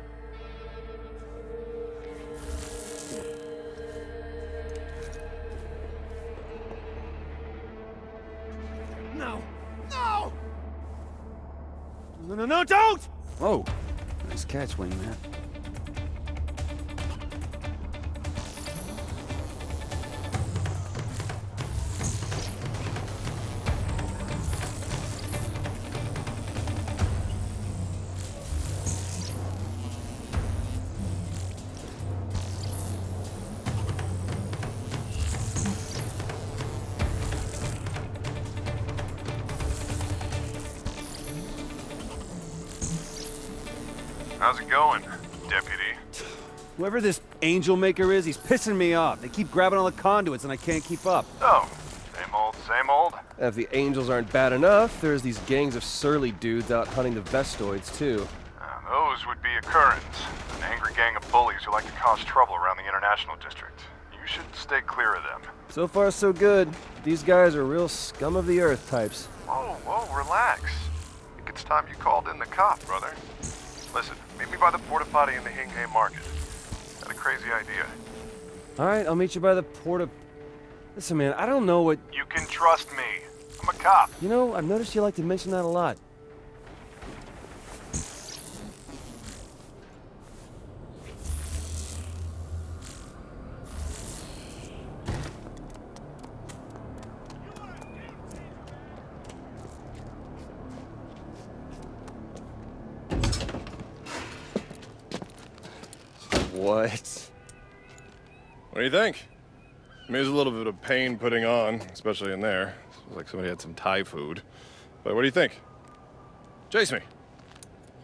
No! No! No, don't! Whoa. Nice catch, wingman. How's it going, Deputy? Whoever this angel maker is, he's pissing me off. They keep grabbing all the conduits and I can't keep up. Oh, same old, same old? If the angels aren't bad enough, there's these gangs of surly dudes out hunting the vestoids, too. Those would be Occurrence, an angry gang of bullies who like to cause trouble around the International District. You should stay clear of them. So far, so good. These guys are real scum of the earth types. Whoa, relax. I think it's time you called in the cop, brother. Listen, meet me by the porta potty in the Hingham Market. Got a crazy idea. All right, I'll meet you by the porta... Listen, man, I don't know what... You can trust me. I'm a cop. You know, I've noticed you like to mention that a lot. What? What do you think? I mean, it was a little bit of pain putting on, especially in there. It was like somebody had some Thai food. But what do you think? Chase me.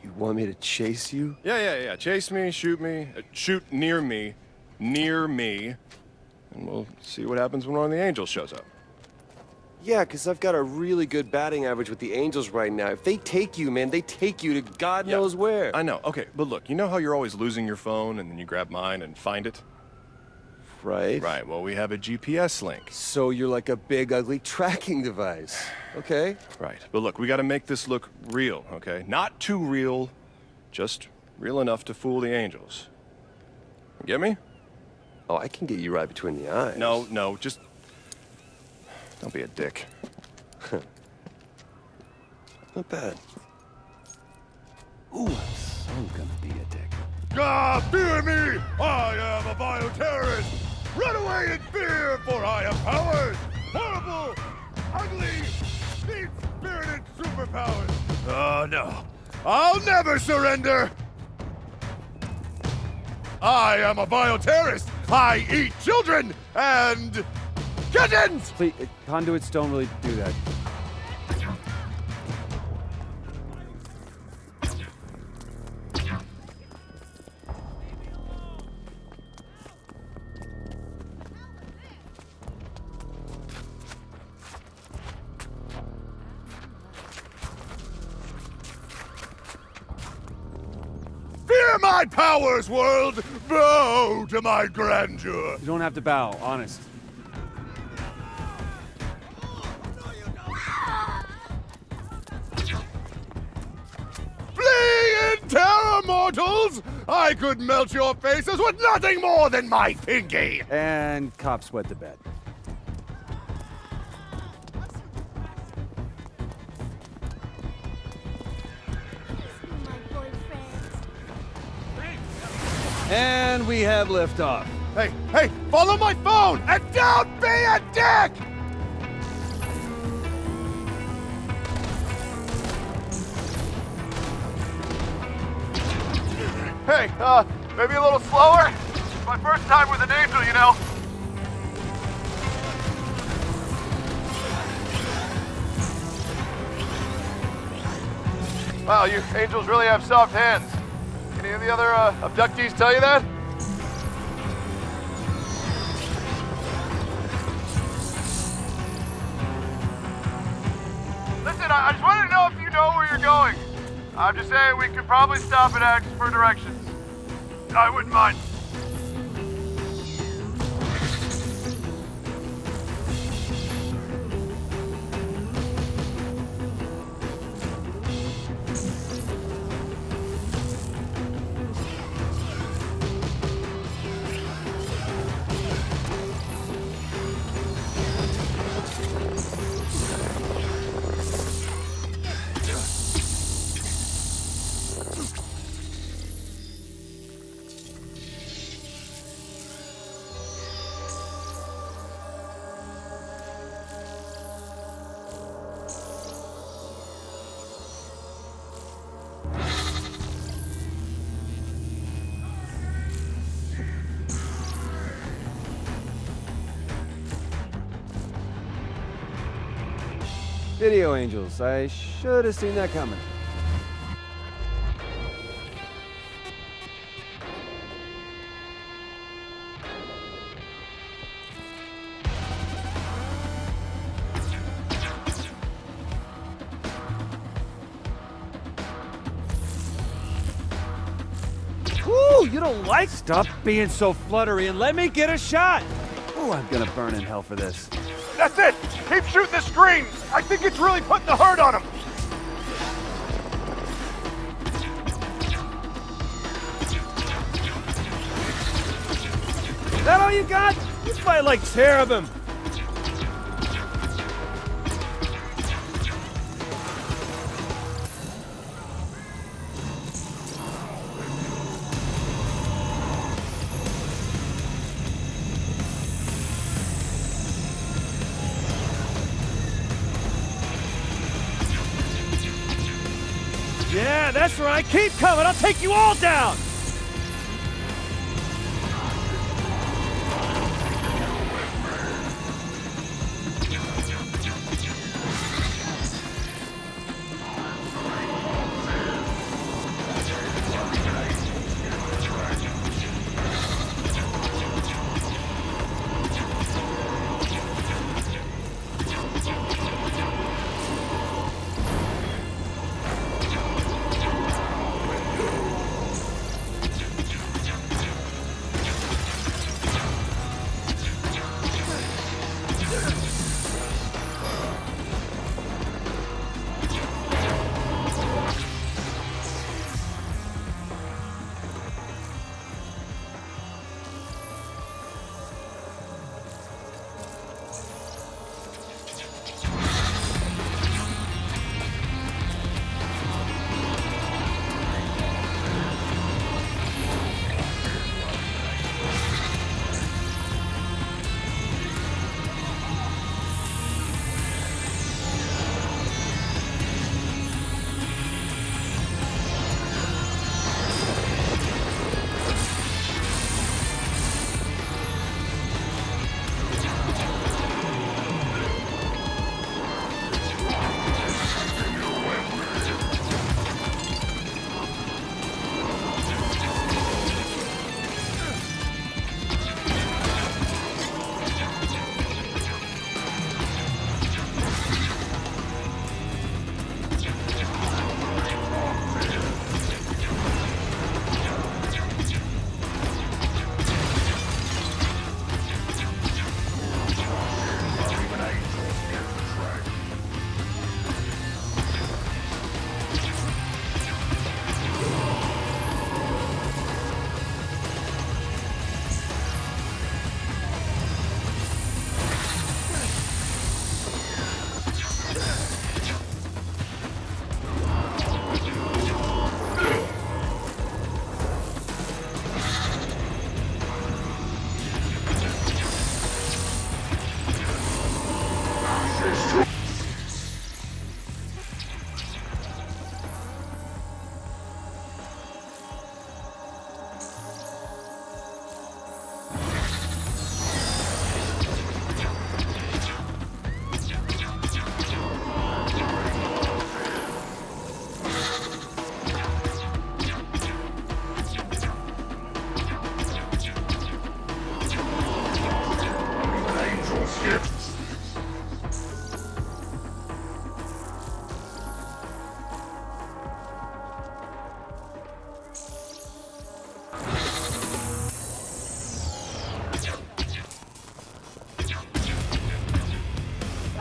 You want me to chase you? Yeah. Chase me, shoot near me, and we'll see what happens when one of the angels shows up. Yeah, because I've got a really good batting average with the angels right now. If they take you, man, they take you to God knows where. I know. Okay, but look, you know how you're always losing your phone and then you grab mine and find it? Right. Right, well, we have a GPS link. So you're like a big, ugly tracking device. Okay? Right, but look, we gotta make this look real, okay? Not too real, just real enough to fool the angels. You get me? Oh, I can get you right between the eyes. No, just... Don't be a dick. Not bad. Ooh, I'm gonna be a dick. God, fear me! I am a bioterrorist! Run away in fear, for I have powers! Horrible, ugly, deep-spirited superpowers! Oh, no. I'll never surrender! I am a bioterrorist! I eat children and kittens! Please, conduits don't really do that. Fear my powers, world! Bow to my grandeur! You don't have to bow, honest. Flee in terror, mortals! I could melt your faces with nothing more than my pinky! And cops wet the bed. And we have liftoff. Hey, follow my phone and don't be a dick! Hey, maybe a little slower? It's my first time with an angel, you know. Wow, you angels really have soft hands. Any of the other abductees tell you that? Listen, I just wanted to know if you know where you're going. I'm just saying we could probably stop and ask for directions. I wouldn't mind. Video angels. I should have seen that coming. Ooh, you don't like? Stop being so fluttery and let me get a shot! Ooh, I'm gonna burn in hell for this. That's it! Keep shooting the screen! I think it's really putting the hurt on him! Is that all you got? You fight like cherubim. Yeah, that's right. Keep coming. I'll take you all down.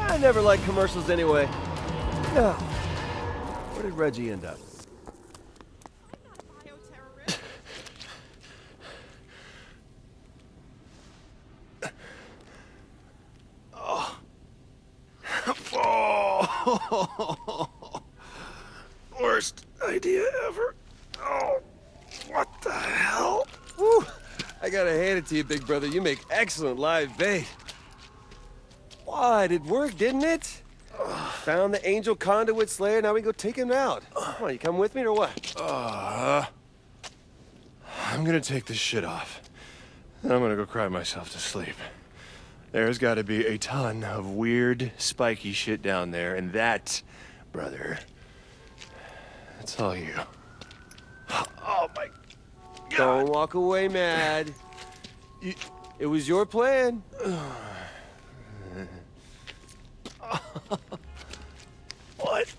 I never liked commercials anyway. No. Where did Reggie end up? Oh. Worst idea ever. Oh, what the hell? Woo. I gotta hand it to you, big brother. You make excellent live bait. What? It worked, didn't it? Found the angel Conduit Slayer, now we go take him out. Come on, you come with me or what? I'm gonna take this shit off. Then I'm gonna go cry myself to sleep. There's got to be a ton of weird, spiky shit down there, and that, brother, that's all you. Oh my God. Don't walk away mad. It was your plan. What?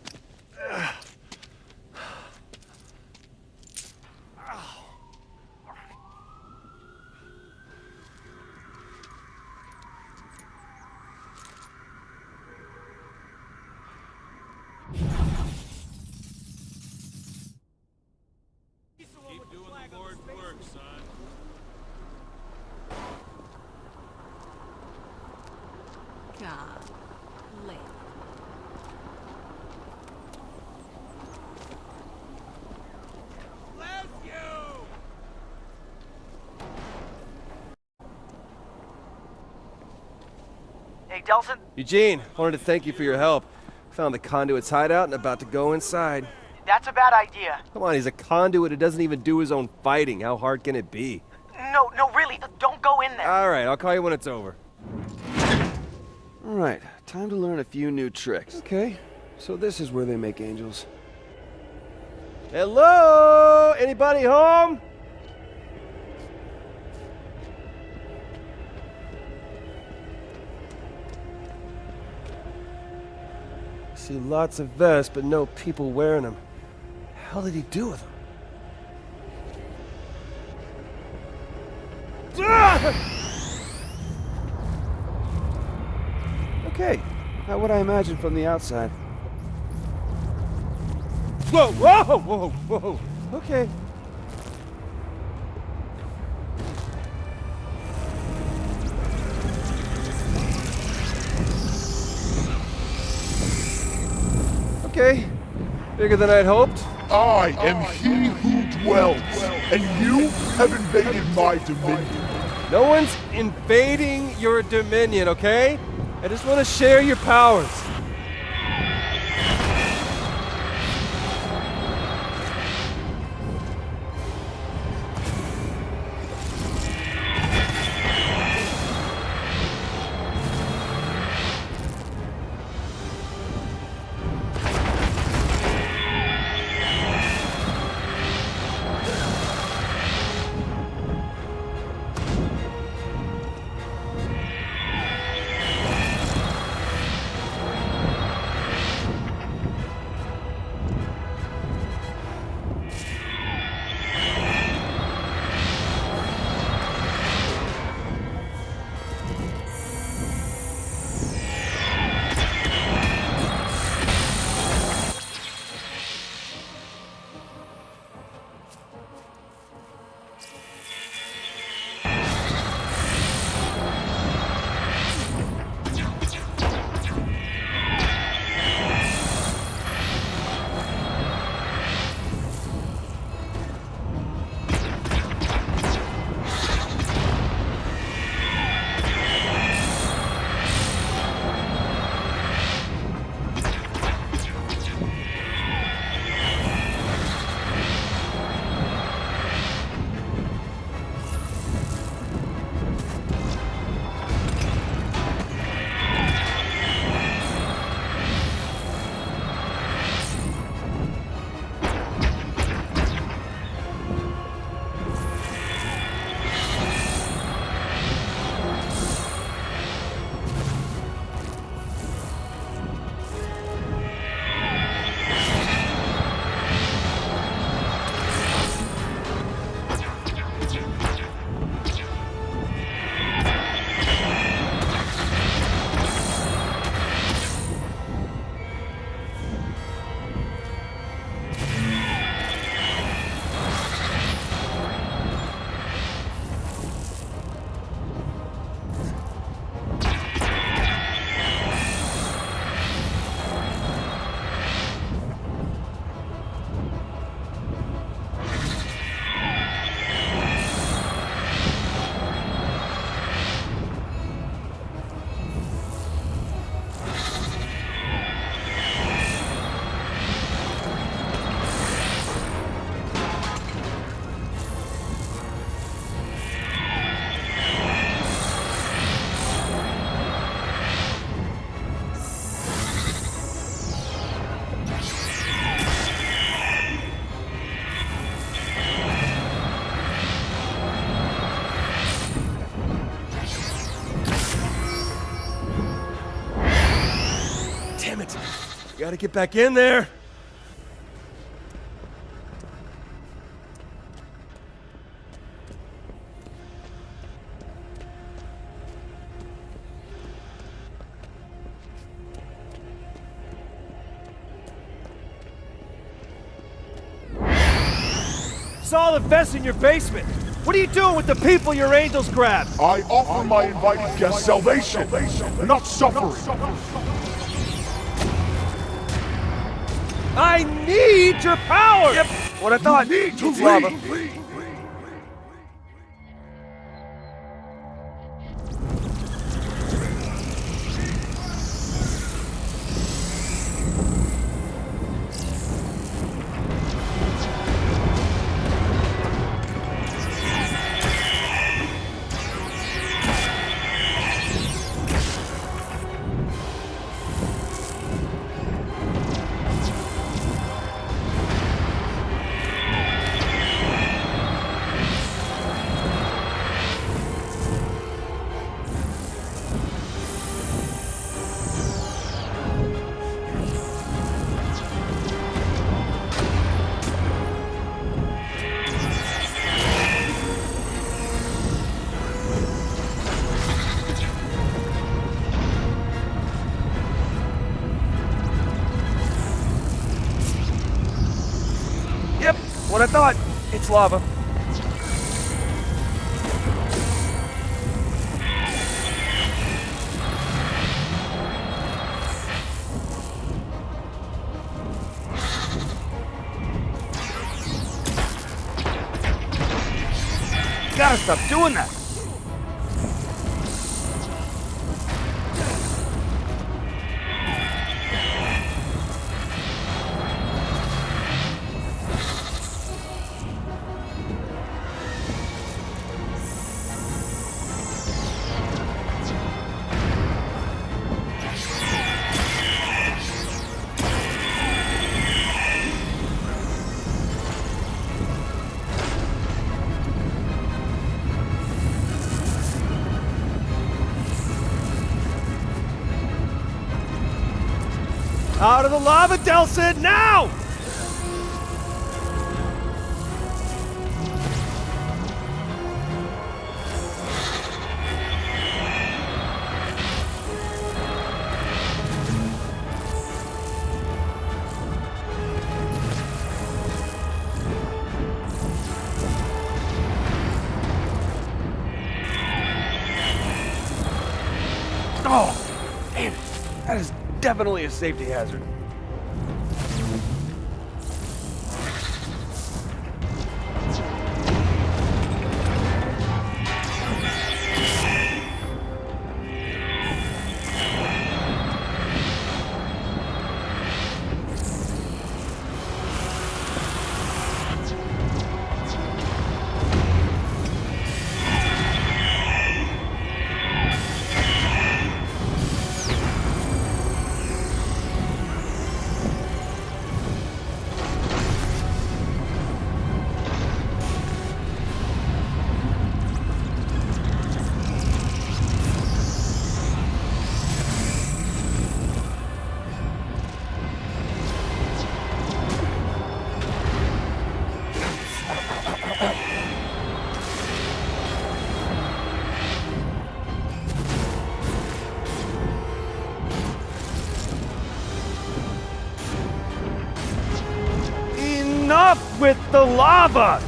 Keep doing the Lord's work, son. Golly. Bless you! Hey, Delsin, Eugene, wanted to thank you for your help. Found the Conduit's hideout and about to go inside. that's a bad idea. Come on, he's a conduit who doesn't even do his own fighting. How hard can it be? No, really, don't go in there. All right, I'll call you when it's over. All right, time to learn a few new tricks. Okay, so this is where they make angels. Hello? Anybody home? See lots of vests, but no people wearing them. What the hell did he do with them? Okay, not what I imagined from the outside. Whoa, whoa, whoa, whoa. Okay. Okay. Bigger than I'd hoped. I am he who dwells, and you have invaded my dominion. No one's invading your dominion, okay? I just want to share your powers. Gotta get back in there. Saw the vest in your basement. What are you doing with the people your angels grabbed? I offer my invited guests salvation, not suffering. I need your power! Yep, what I thought. Need to It's lava. leave. Yep, what I thought. It's lava. You gotta stop doing that. Out of the lava, Delsin, now! Oh, damn it. That is definitely a safety hazard. Enough with the lava!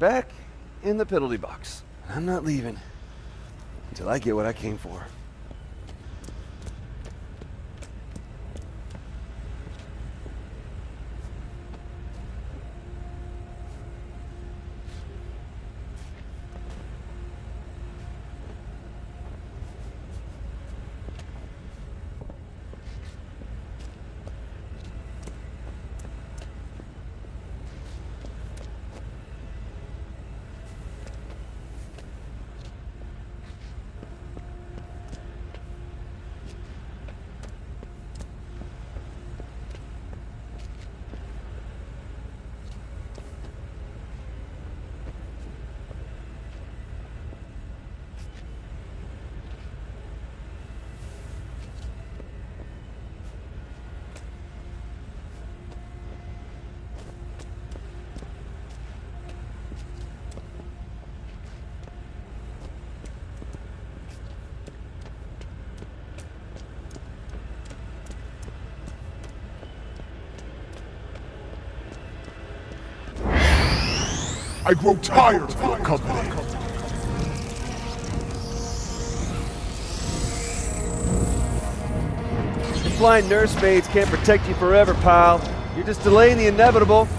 back in the piddly box. I'm not leaving until I get what I came for. I grow tired of your company. Your flying nursemaids can't protect you forever, pal. You're just delaying the inevitable.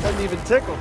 Doesn't even tickle.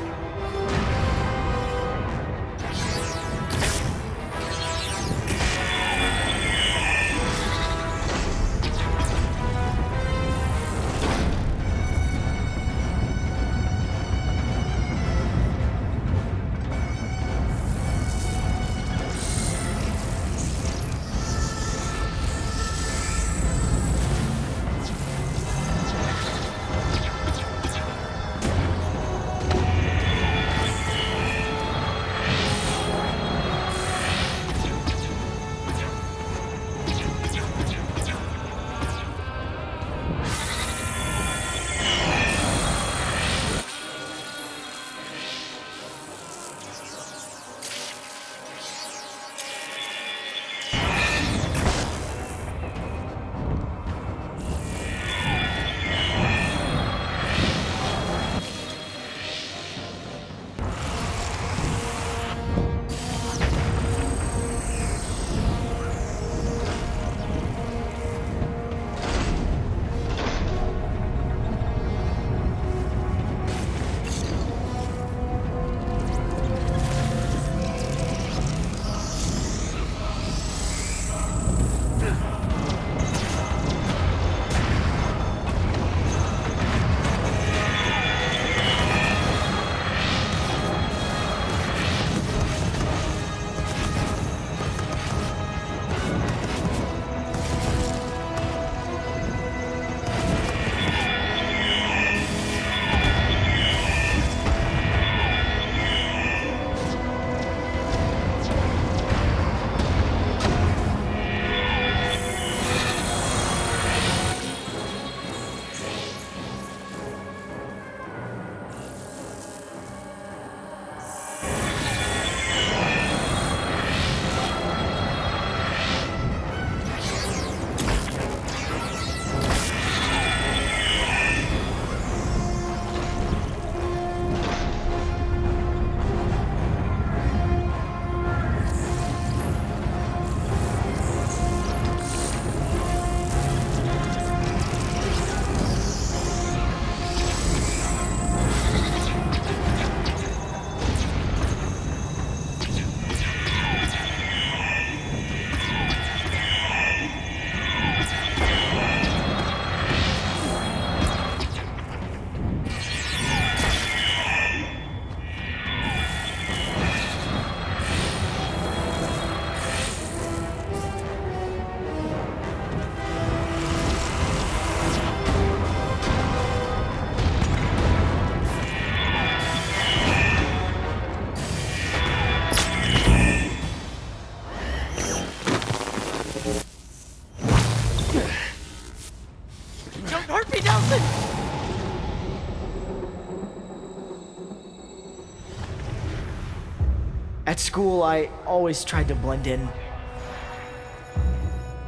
At school, I always tried to blend in,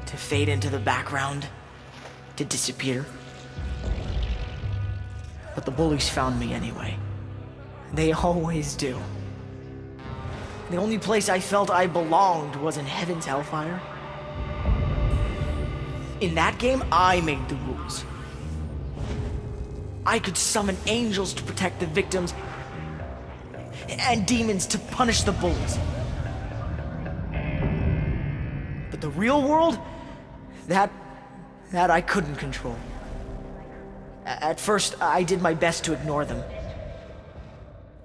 to fade into the background, to disappear. But the bullies found me anyway. They always do. The only place I felt I belonged was in Heaven's Hellfire. In that game, I made the rules. I could summon angels to protect the victims, and demons to punish the bullies. But the real world, that I couldn't control. At first, I did my best to ignore them.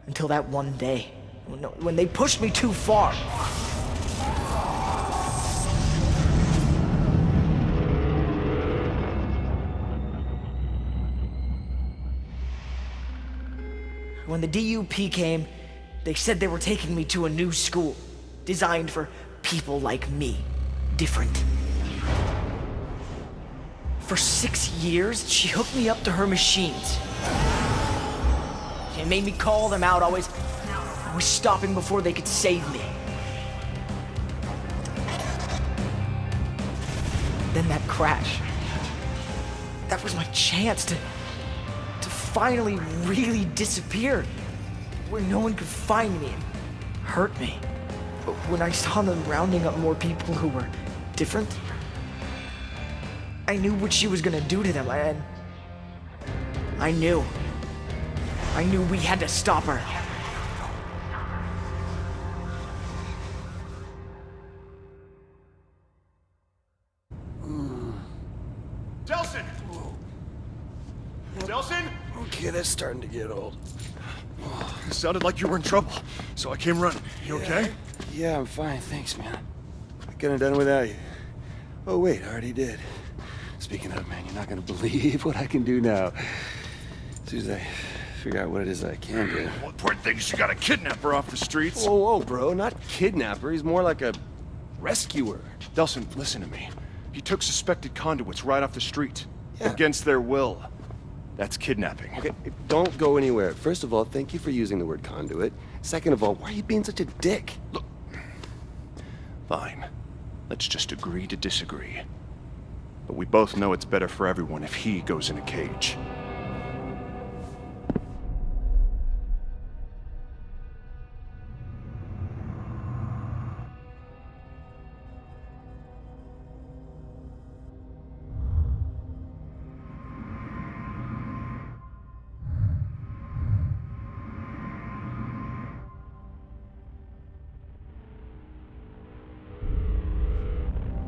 Until that one day, when they pushed me too far. When the DUP came, they said they were taking me to a new school, designed for people like me, different. For 6 years, she hooked me up to her machines. She made me call them out, always stopping before they could save me. Then that crash. That was my chance to finally really disappear, where no one could find me and hurt me. But when I saw them rounding up more people who were different, I knew what she was gonna do to them, and I knew we had to stop her. Delsin! Delsin? Okay, that's starting to get old. It sounded like you were in trouble, so I came running. You okay? Yeah, I'm fine, thanks, man. I couldn't have done it without you. Oh, wait, I already did. Speaking of, man, you're not gonna believe what I can do now. As soon as I figure out what it is I can do. Well, poor thing, she got a kidnapper off the streets. Whoa, whoa, bro, not kidnapper. He's more like a rescuer. Delsin, listen to me. He took suspected conduits right off the street. Yeah. Against their will. That's kidnapping. Okay, don't go anywhere. First of all, thank you for using the word conduit. Second of all, why are you being such a dick? Look. Fine. Let's just agree to disagree. But we both know it's better for everyone if he goes in a cage.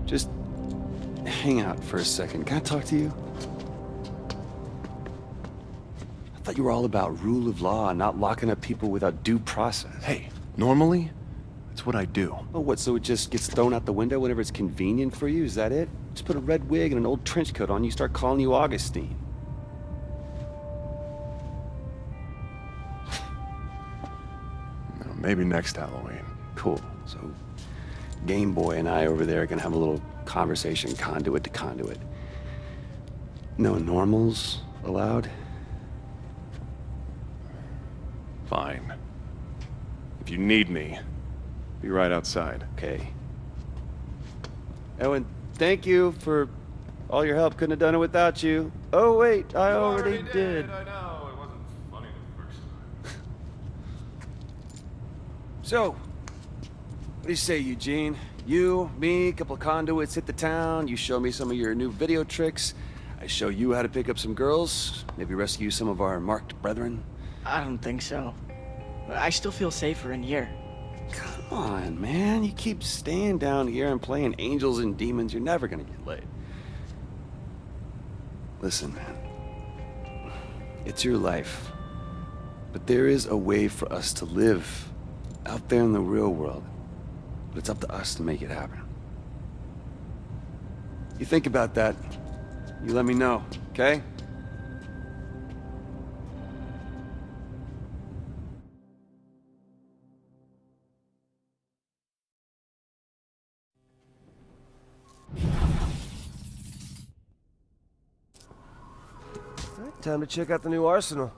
Just hang out for a second. Can I talk to you? I thought you were all about rule of law and not locking up people without due process. Hey, normally, that's what I do. Oh, what, so it just gets thrown out the window whenever it's convenient for you? Is that it? Just put a red wig and an old trench coat on, you start calling you Augustine. Maybe next Halloween. Cool. So, Game Boy and I over there are gonna have a little conversation, conduit to conduit. No normals allowed? Fine. If you need me, be right outside. Okay. Owen, thank you for all your help. Couldn't have done it without you. Oh, wait, I already did. I know, it wasn't funny the first time. So, what do you say, Eugene? You, me, a couple of conduits hit the town, you show me some of your new video tricks, I show you how to pick up some girls, maybe rescue some of our marked brethren. I don't think so. I still feel safer in here. Come on, man, you keep staying down here and playing angels and demons, you're never gonna get laid. Listen, man, it's your life, but there is a way for us to live out there in the real world. But it's up to us to make it happen. You think about that, you let me know, okay? Alright, time to check out the new arsenal.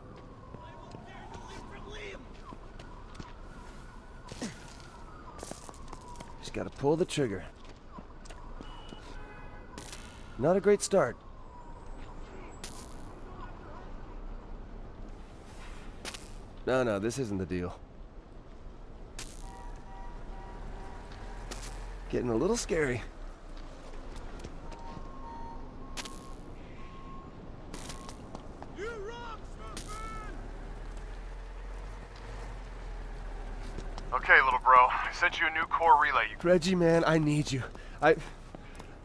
Just gotta pull the trigger. Not a great start. No, this isn't the deal. Getting a little scary. Okay, little bro. I sent you a new core relay. Reggie, man, I need you.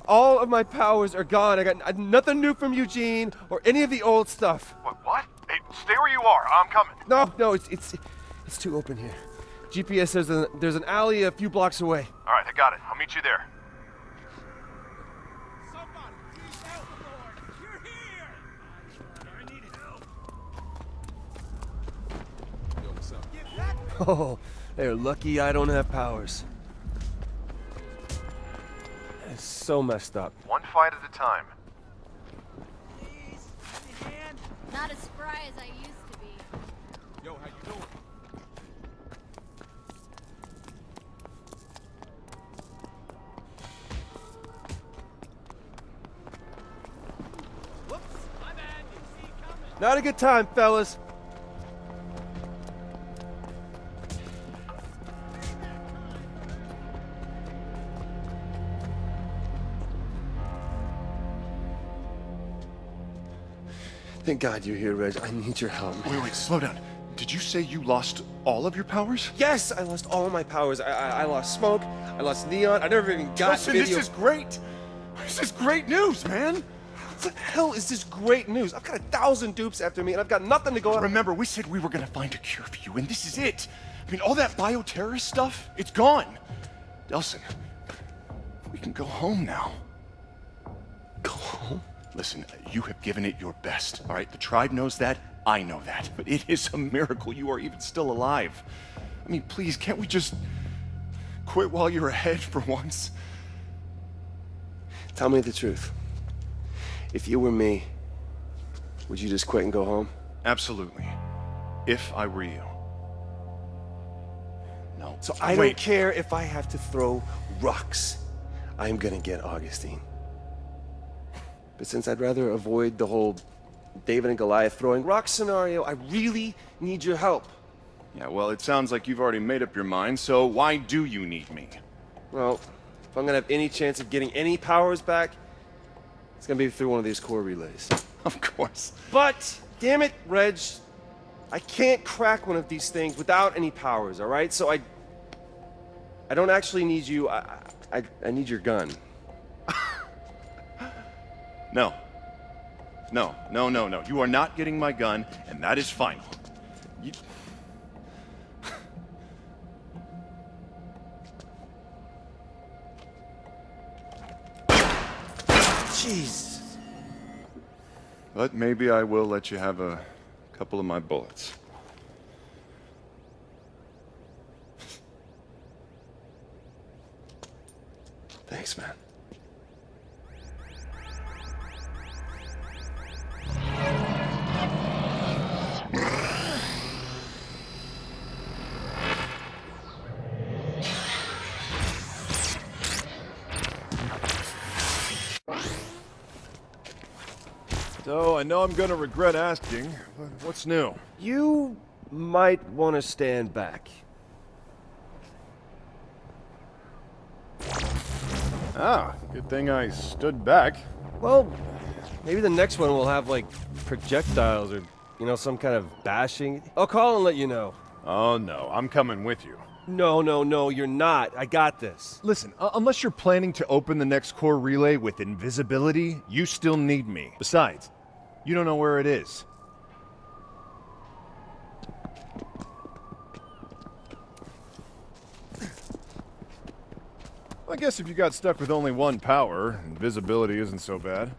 All of my powers are gone. I got nothing new from Eugene or any of the old stuff. What? Hey, stay where you are. I'm coming. No, it's too open here. GPS says there's an alley a few blocks away. All right, I got it. I'll meet you there. Oh, they're lucky I don't have powers. It's so messed up. One fight at a time. Not as spry as I used to be. Yo, how you doing? Whoops, my bad. Didn't see you coming. Not a good time, fellas. Thank God you're here, Reg. I need your help. Wait, slow down. Did you say you lost all of your powers? Yes, I lost all my powers. I lost smoke. I lost neon. I never even got Listen, video. this is great. This is great news, man. What the hell is this great news? I've got 1,000 dupes after me, and I've got nothing to go on. Remember, we said we were gonna find a cure for you, and this is it. I mean, all that bioterrorist stuff, it's gone. Delsin, we can go home now. Go home? Listen, you have given it your best, all right? The tribe knows that, I know that, but it is a miracle you are even still alive. I mean, please, can't we just quit while you're ahead for once? Tell me the truth. If you were me, would you just quit and go home? Absolutely. If I were you. No. So I don't care if I have to throw rocks. I'm gonna get Augustine. But since I'd rather avoid the whole David and Goliath throwing rocks scenario, I really need your help. Yeah, well, it sounds like you've already made up your mind, so why do you need me? Well, if I'm gonna have any chance of getting any powers back, it's gonna be through one of these core relays. Of course. But, damn it, Reg, I can't crack one of these things without any powers, all right? So I don't actually need you. I need your gun. No. No. You are not getting my gun, and that is final. You... Jeez. But maybe I will let you have a couple of my bullets. Thanks, man. So, I know I'm gonna regret asking, but what's new? You might want to stand back. Ah, good thing I stood back. Well, maybe the next one will have, like, projectiles or, you know, some kind of bashing. I'll call and let you know. Oh no, I'm coming with you. No, you're not. I got this. Listen, unless you're planning to open the next core relay with invisibility, you still need me. Besides, you don't know where it is. I guess if you got stuck with only one power, invisibility isn't so bad.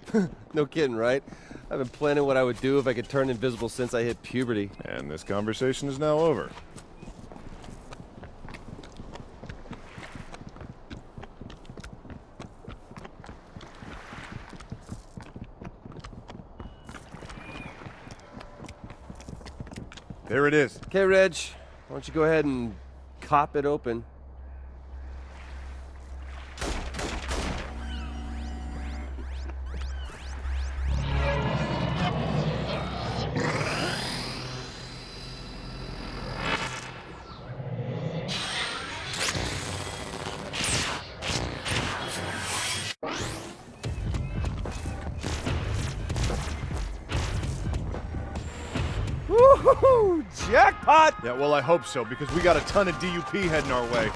No kidding, right? I've been planning what I would do if I could turn invisible since I hit puberty. And this conversation is now over. There it is. Okay, Reg, why don't you go ahead and cop it open? Woo! Jackpot! Yeah, well, I hope so, because we got a ton of DUP heading our way.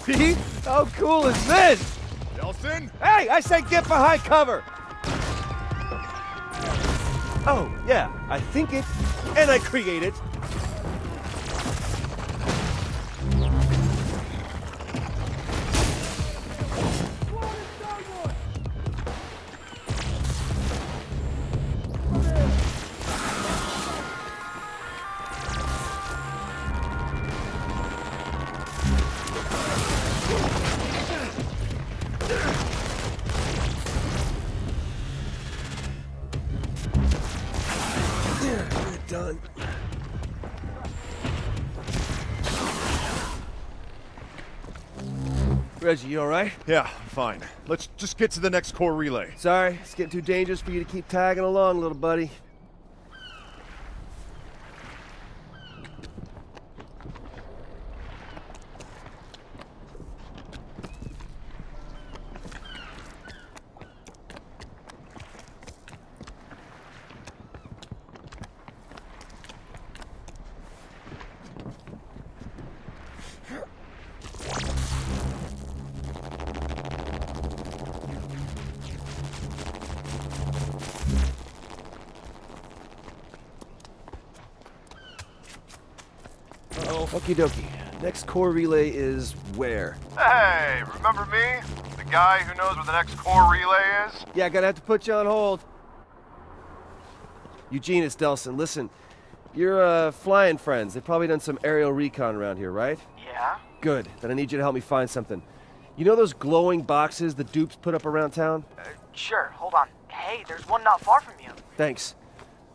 Pete, how cool is this? Delsin? Hey, I said get behind cover! Oh, yeah, I think it, and I create it. Done. Reggie, you alright? Yeah, fine. Let's just get to the next core relay. Sorry, it's getting too dangerous for you to keep tagging along, little buddy. Okie dokie. Next core relay is where? Hey, remember me? The guy who knows where the next core relay is? Yeah, gonna have to put you on hold. Eugene, it's Delsin. Listen, you're flying friends. They've probably done some aerial recon around here, right? Yeah? Good. Then I need you to help me find something. You know those glowing boxes the dupes put up around town? Sure, hold on. Hey, there's one not far from you. Thanks.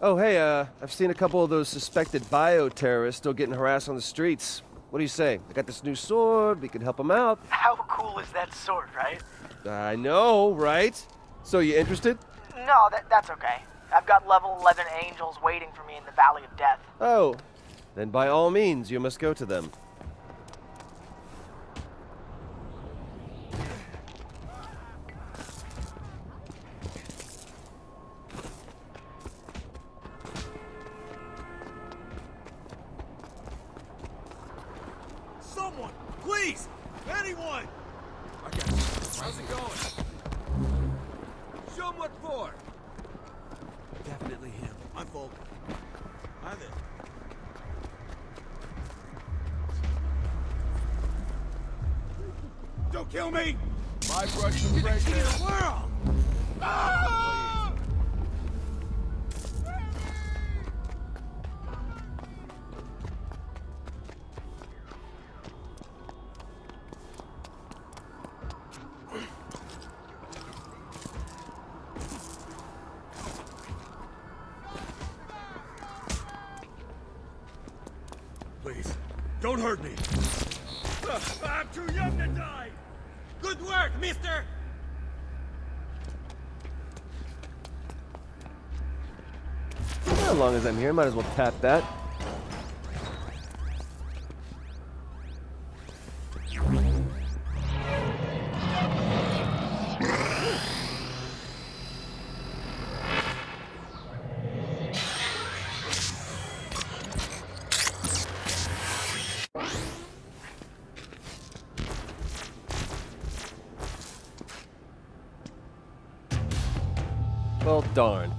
Oh, hey, I've seen a couple of those suspected bioterrorists still getting harassed on the streets. What do you say? I got this new sword. We can help them out. How cool is that sword, right? I know, right? So you interested? No, that's okay. I've got level 11 angels waiting for me in the Valley of Death. Oh, then by all means, you must go to them. Someone, please! Anyone! I got you. How's it going? Show him what for. Definitely him. I'm Volker. Hi there. Don't kill me! My brush to break in the world! Ah! Please, don't hurt me. I'm too young to die. Good work, mister! As long as I'm here, might as well tap that. Well, darn.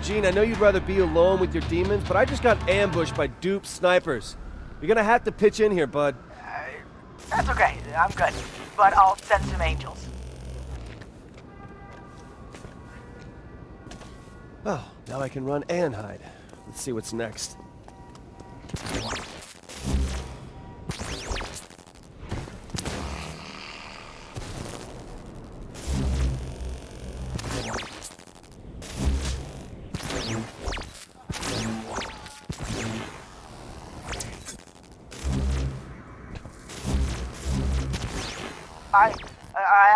Eugene, I know you'd rather be alone with your demons, but I just got ambushed by dupe snipers. You're gonna have to pitch in here, bud. That's okay. I'm good. But I'll send some angels. Oh, now I can run and hide. Let's see what's next.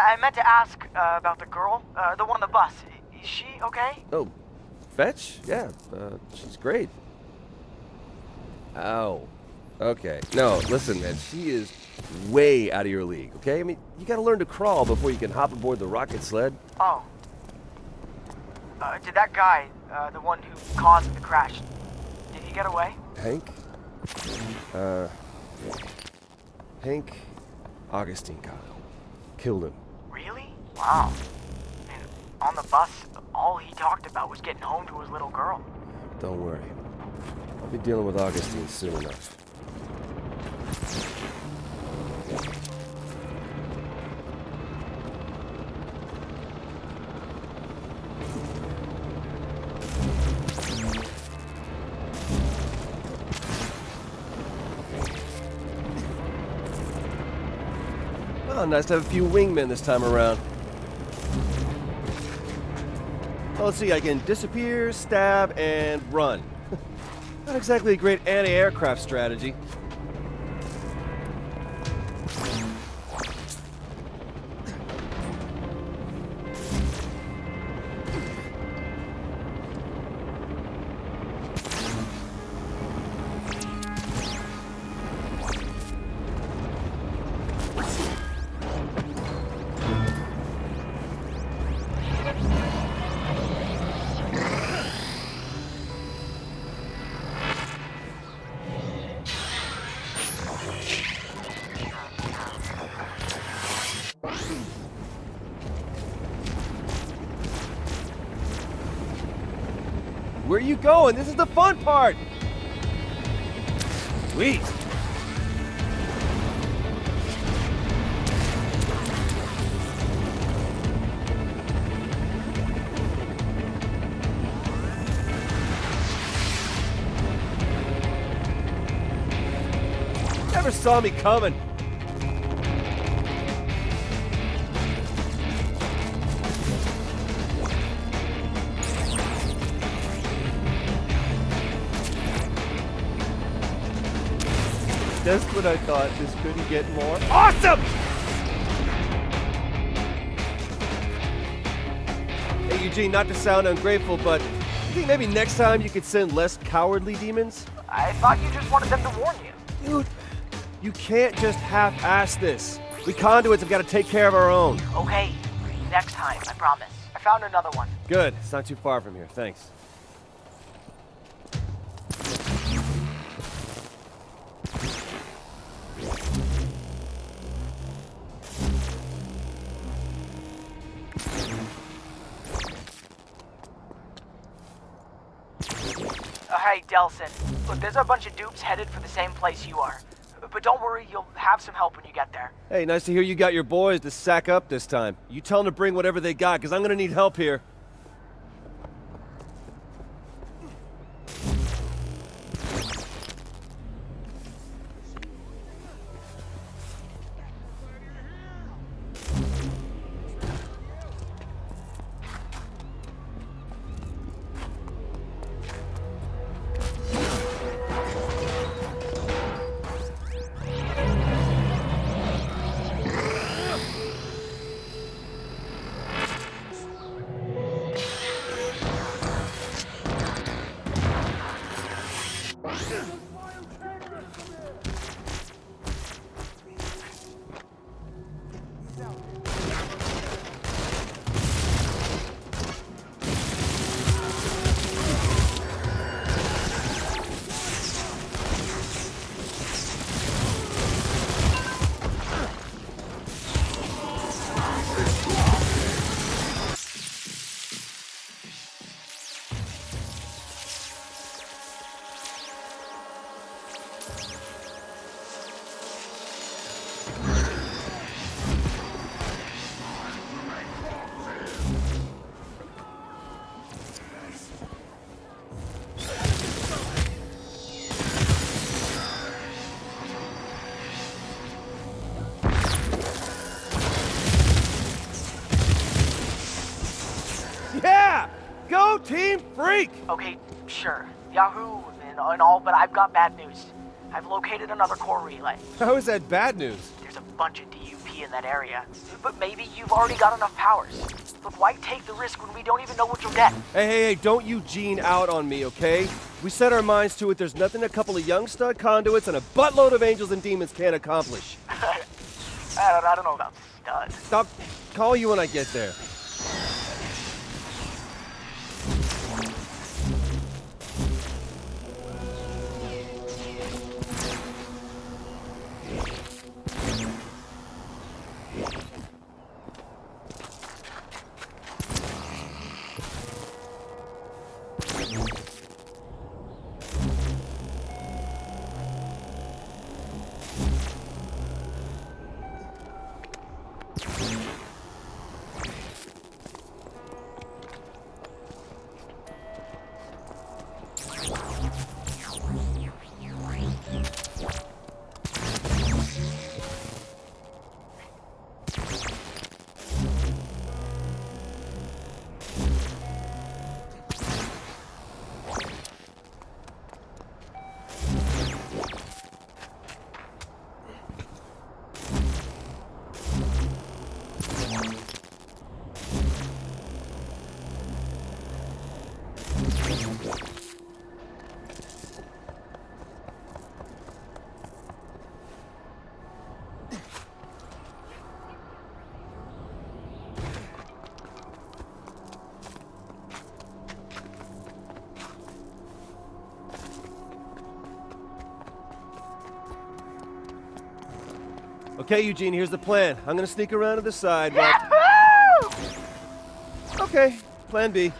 I meant to ask about the girl, the one on the bus. Is she okay? Oh, Fetch? Yeah, she's great. Ow. Okay. No, listen, man, she is way out of your league, okay? I mean, you gotta learn to crawl before you can hop aboard the rocket sled. Oh. Did that guy, the one who caused the crash, did he get away? Hank? Hank Augustine got him. Killed him. Really? Wow. And on the bus, all he talked about was getting home to his little girl. Don't worry. I'll be dealing with Augustine soon enough. Oh, nice to have a few wingmen this time around. Oh, let's see, I can disappear, stab, and run. Not exactly a great anti-aircraft strategy. Where are you going? This is the fun part! Sweet! Never saw me coming. Just when I thought this couldn't get more awesome! Hey Eugene, not to sound ungrateful, but you think maybe next time you could send less cowardly demons? I thought you just wanted them to warn you. Dude, you can't just half-ass this. We conduits have got to take care of our own. Okay, next time, I promise. I found another one. Good, it's not too far from here, thanks. Hey, Delsin. Look, there's a bunch of dupes headed for the same place you are. But don't worry, you'll have some help when you get there. Hey, nice to hear you got your boys to sack up this time. You tell them to bring whatever they got, because I'm going to need help here. go, Team Freak! Okay, sure. Yahoo and all, but I've got bad news. I've located another core relay. How is that bad news? There's a bunch of DUP in that area, but maybe you've already got enough powers. But why take the risk when we don't even know what you'll get? Hey, don't you Gene out on me, okay? We set our minds to it. There's nothing a couple of young stud conduits and a buttload of angels and demons can't accomplish. I don't know about studs. I'll call you when I get there. Okay, Eugene, here's the plan. I'm gonna sneak around to the side while... Okay, plan B.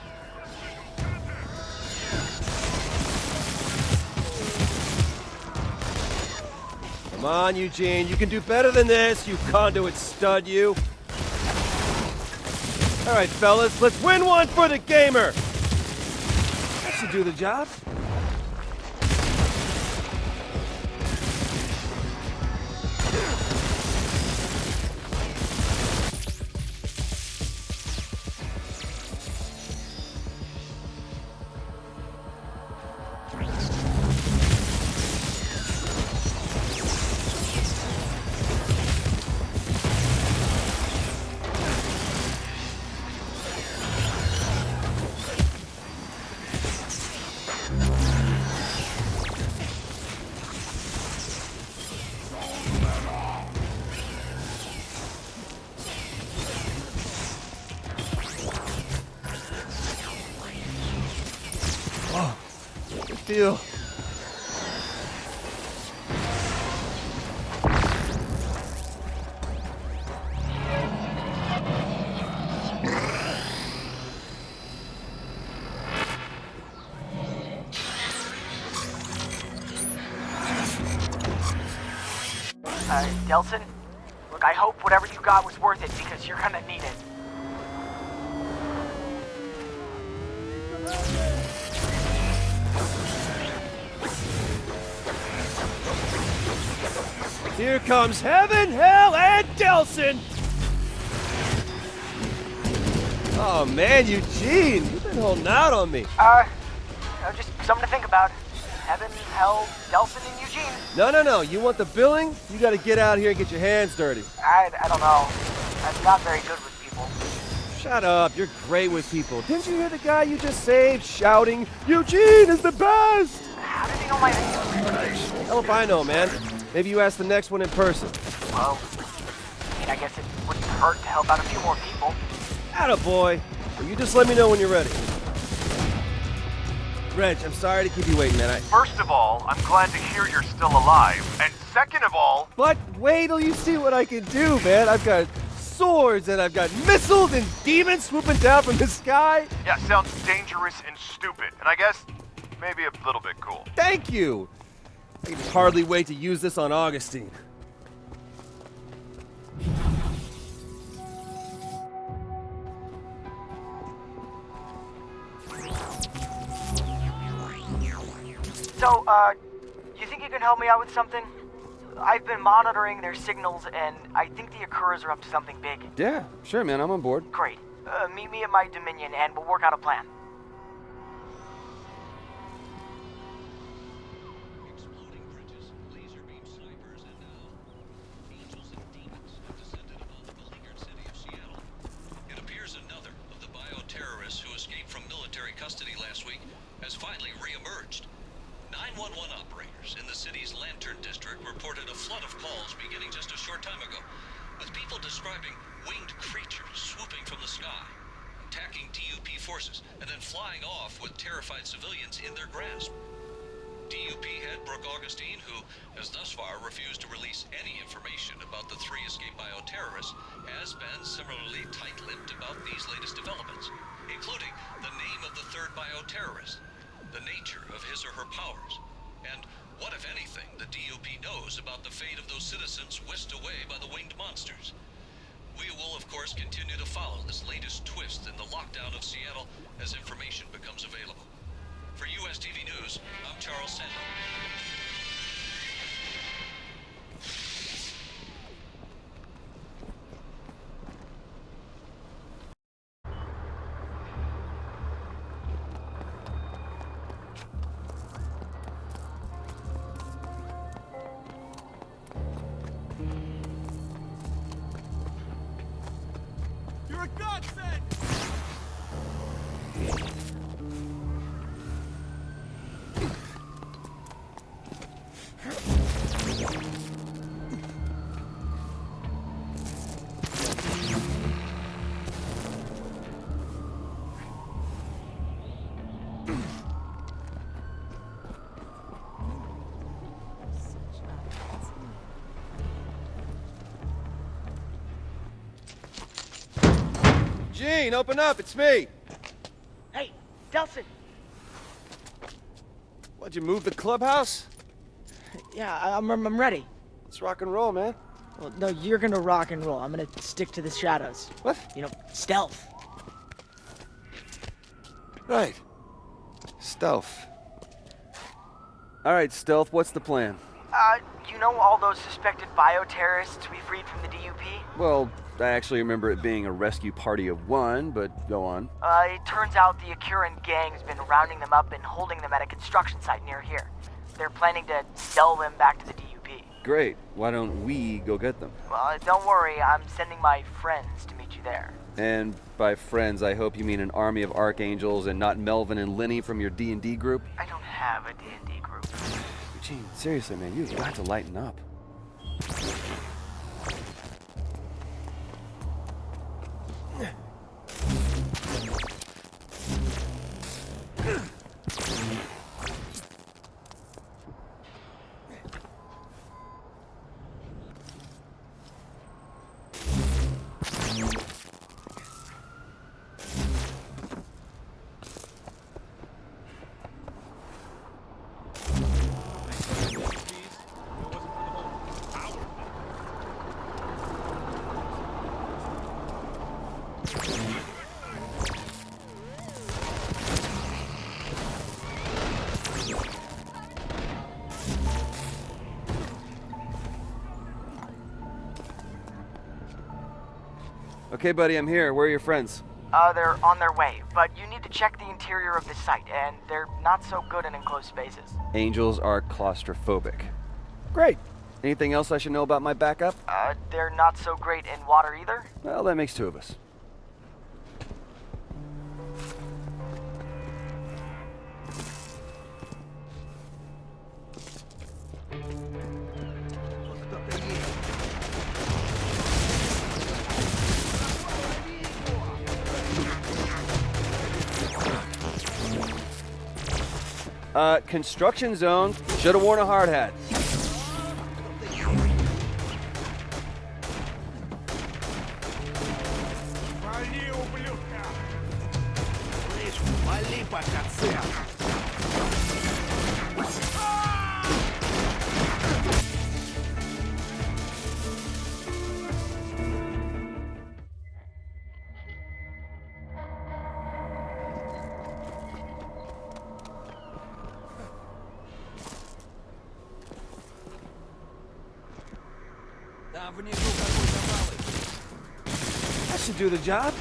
Come on, Eugene, you can do better than this, you conduit stud, you. All right, fellas, let's win one for the gamer. That should do the job. Feel. Delsin, look, I hope whatever you got was worth it because you're gonna need it. Here comes heaven, hell, and Delsin! Oh man, Eugene, you've been holding out on me. Just something to think about. Heaven, hell, Delsin, and Eugene. No, you want the billing? You gotta get out here and get your hands dirty. I don't know. I'm not very good with people. Shut up, you're great with people. Didn't you hear the guy you just saved shouting, Eugene is the best? How did he know my name? Hell if I know, man. Maybe you ask the next one in person. Well, I guess it wouldn't hurt to help out a few more people. Attaboy. Well, you just let me know when you're ready. Reg, I'm sorry to keep you waiting, man. First of all, I'm glad to hear you're still alive. And second of all... But wait till you see what I can do, man. I've got swords and I've got missiles and demons swooping down from the sky. Yeah, sounds dangerous and stupid. And I guess maybe a little bit cool. Thank you. I can just hardly wait to use this on Augustine. So, you think you can help me out with something? I've been monitoring their signals, and I think the Akuras are up to something big. Yeah, sure, man. I'm on board. Great. Meet me at my Dominion, and we'll work out a plan. finally re-emerged. 911 operators in the city's Lantern District reported a flood of calls beginning just a short time ago, with people describing winged creatures swooping from the sky, attacking DUP forces, and then flying off with terrified civilians in their grasp. DUP head Brooke Augustine, who has thus far refused to release any information about the 3 escaped bioterrorists, has been similarly tight-lipped about these latest developments, including the name of the 3rd bioterrorist, the nature of his or her powers, and what, if anything, the DUP knows about the fate of those citizens whisked away by the winged monsters. We will, of course, continue to follow this latest twist in the lockdown of Seattle as information becomes available. For US TV News, I'm Charles Sandler. You're a godsend! Gene, open up, it's me. Hey, Delsin! What'd you move the clubhouse? Yeah, I'm ready. Let's rock and roll, man. Well, no, you're gonna rock and roll. I'm gonna stick to the shadows. What? You know, stealth. Right. Stealth. All right, Stealth, what's the plan? You know all those suspected bioterrorists we freed from the DUP? Well, I actually remember it being a rescue party of 1, but go on. It turns out the Akuran gang's been rounding them up and holding them at a construction site near here. They're planning to sell them back to the DUP. Great. Why don't we go get them? Well, don't worry, I'm sending my friends to meet you there. And by friends, I hope you mean an army of archangels and not Melvin and Lenny from your D&D group? I don't have a D&D group. Eugene, seriously, man, you've got to lighten up. Okay, buddy, I'm here. Where are your friends? They're on their way, but you need to check the interior of the site, and they're not so good in enclosed spaces. Angels are claustrophobic. Great. Anything else I should know about my backup? They're not so great in water either. Well, that makes 2 of us. Construction zone. Should have worn a hard hat. That should do the job.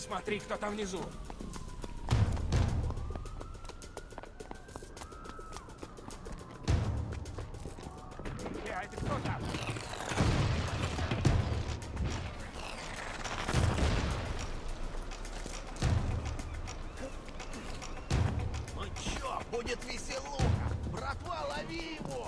смотри, кто там внизу. Это кто там? Ну чё, будет веселуха! Братва, лови его!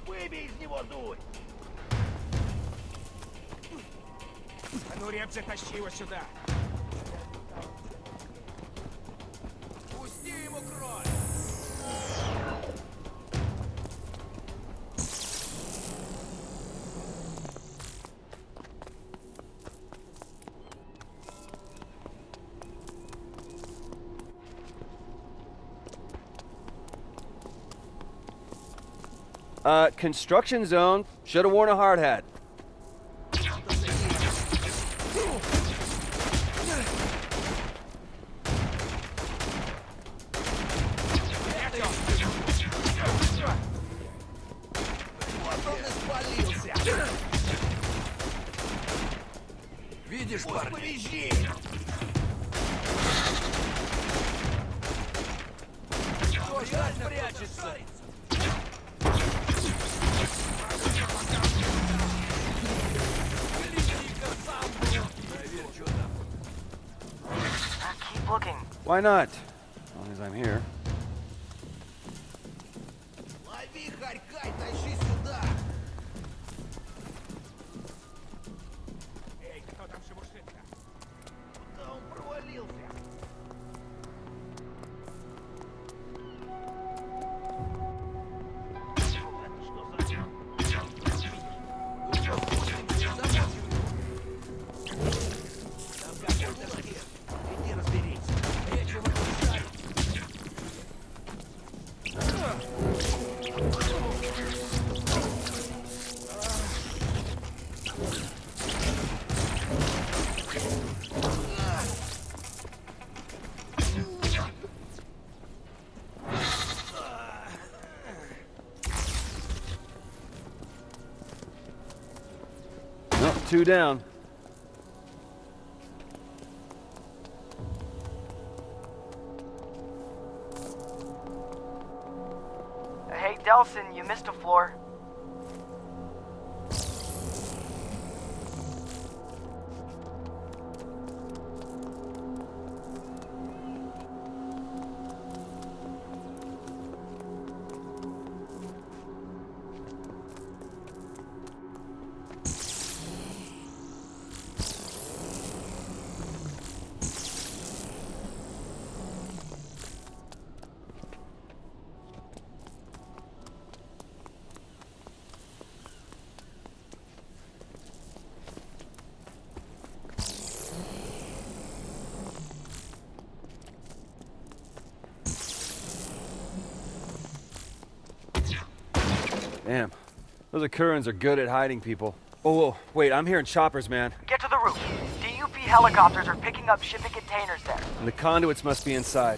Выбей из него дурь! А ну, Реп, затащи его сюда. Пусти ему кровь! Construction zone. Should have worn a hard hat. Вот он и спалился! Видишь, парень? Повезжи! Кто ж там прячется? Keep looking. Why not? As long as I'm here. Лови хорька и тащи сюда! Эй, кто там шебуршится? Куда он провалился? Это что за... Ну что, пустим домой? Там какой-то хер. Иди разберись. Нечего мешать. Nope, 2 down. Hey, Delsin, you missed a floor. Damn. Those Akurans are good at hiding people. Oh, whoa, wait, I'm hearing choppers, man. Get to the roof. DUP helicopters are picking up shipping containers there. And the conduits must be inside.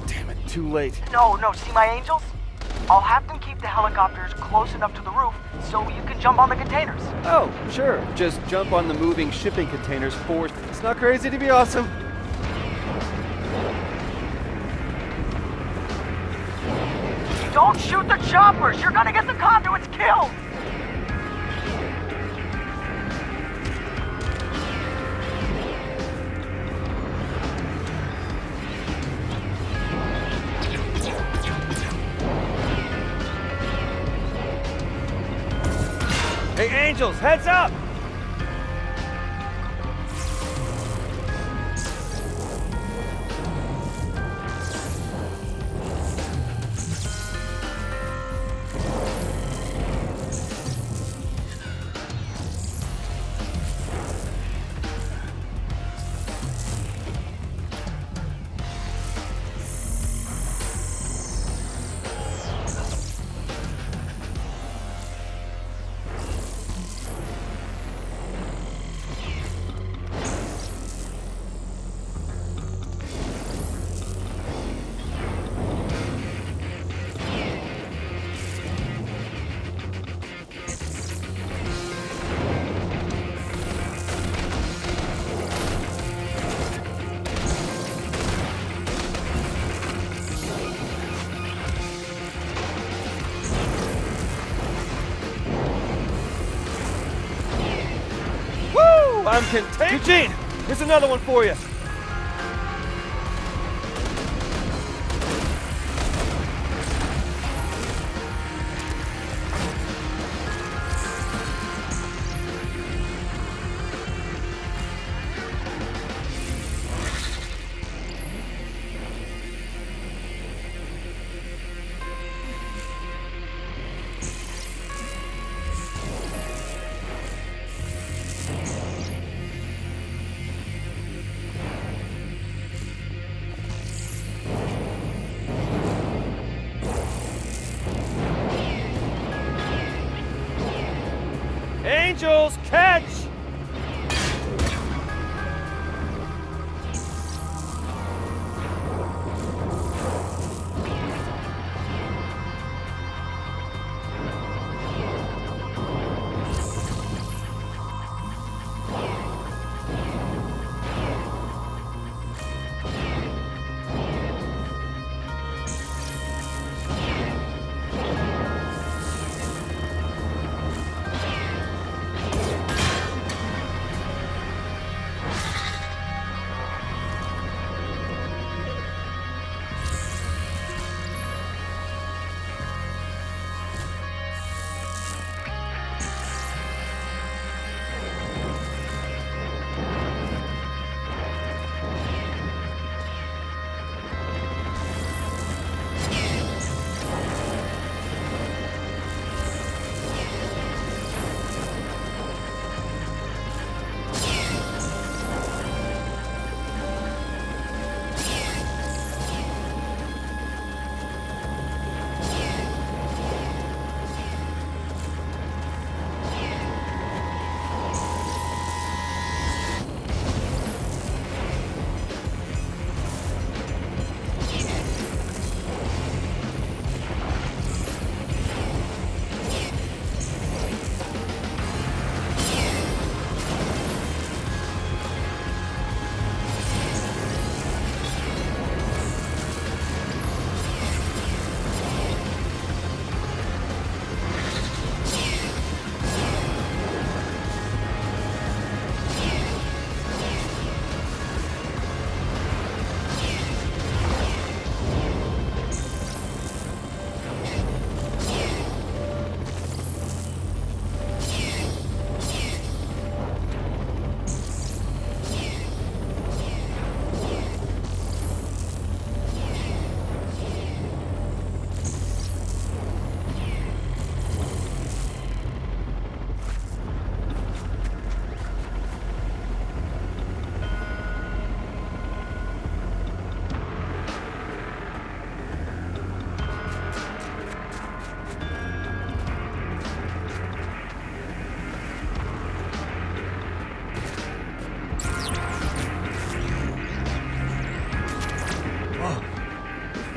Damn it, too late. No, see my angels? I'll have them keep the helicopters close enough to the roof so you can jump on the containers. Oh, sure. Just jump on the moving shipping containers forward. It's not crazy to be awesome. Don't shoot the choppers! You're gonna get the conduits killed! Hey, Angels, heads up! I'm contained. Eugene, here's another one for you. Angels, catch!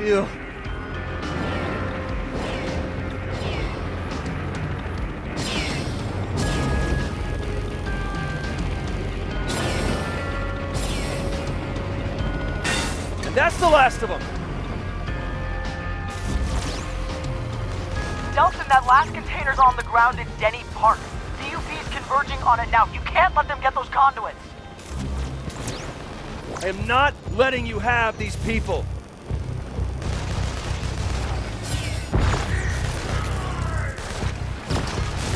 You. And that's the last of them. Delsin, that last container's on the ground in Denny Park. DUP's converging on it now. You can't let them get those conduits. I am not letting you have these people.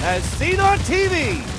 As seen on TV.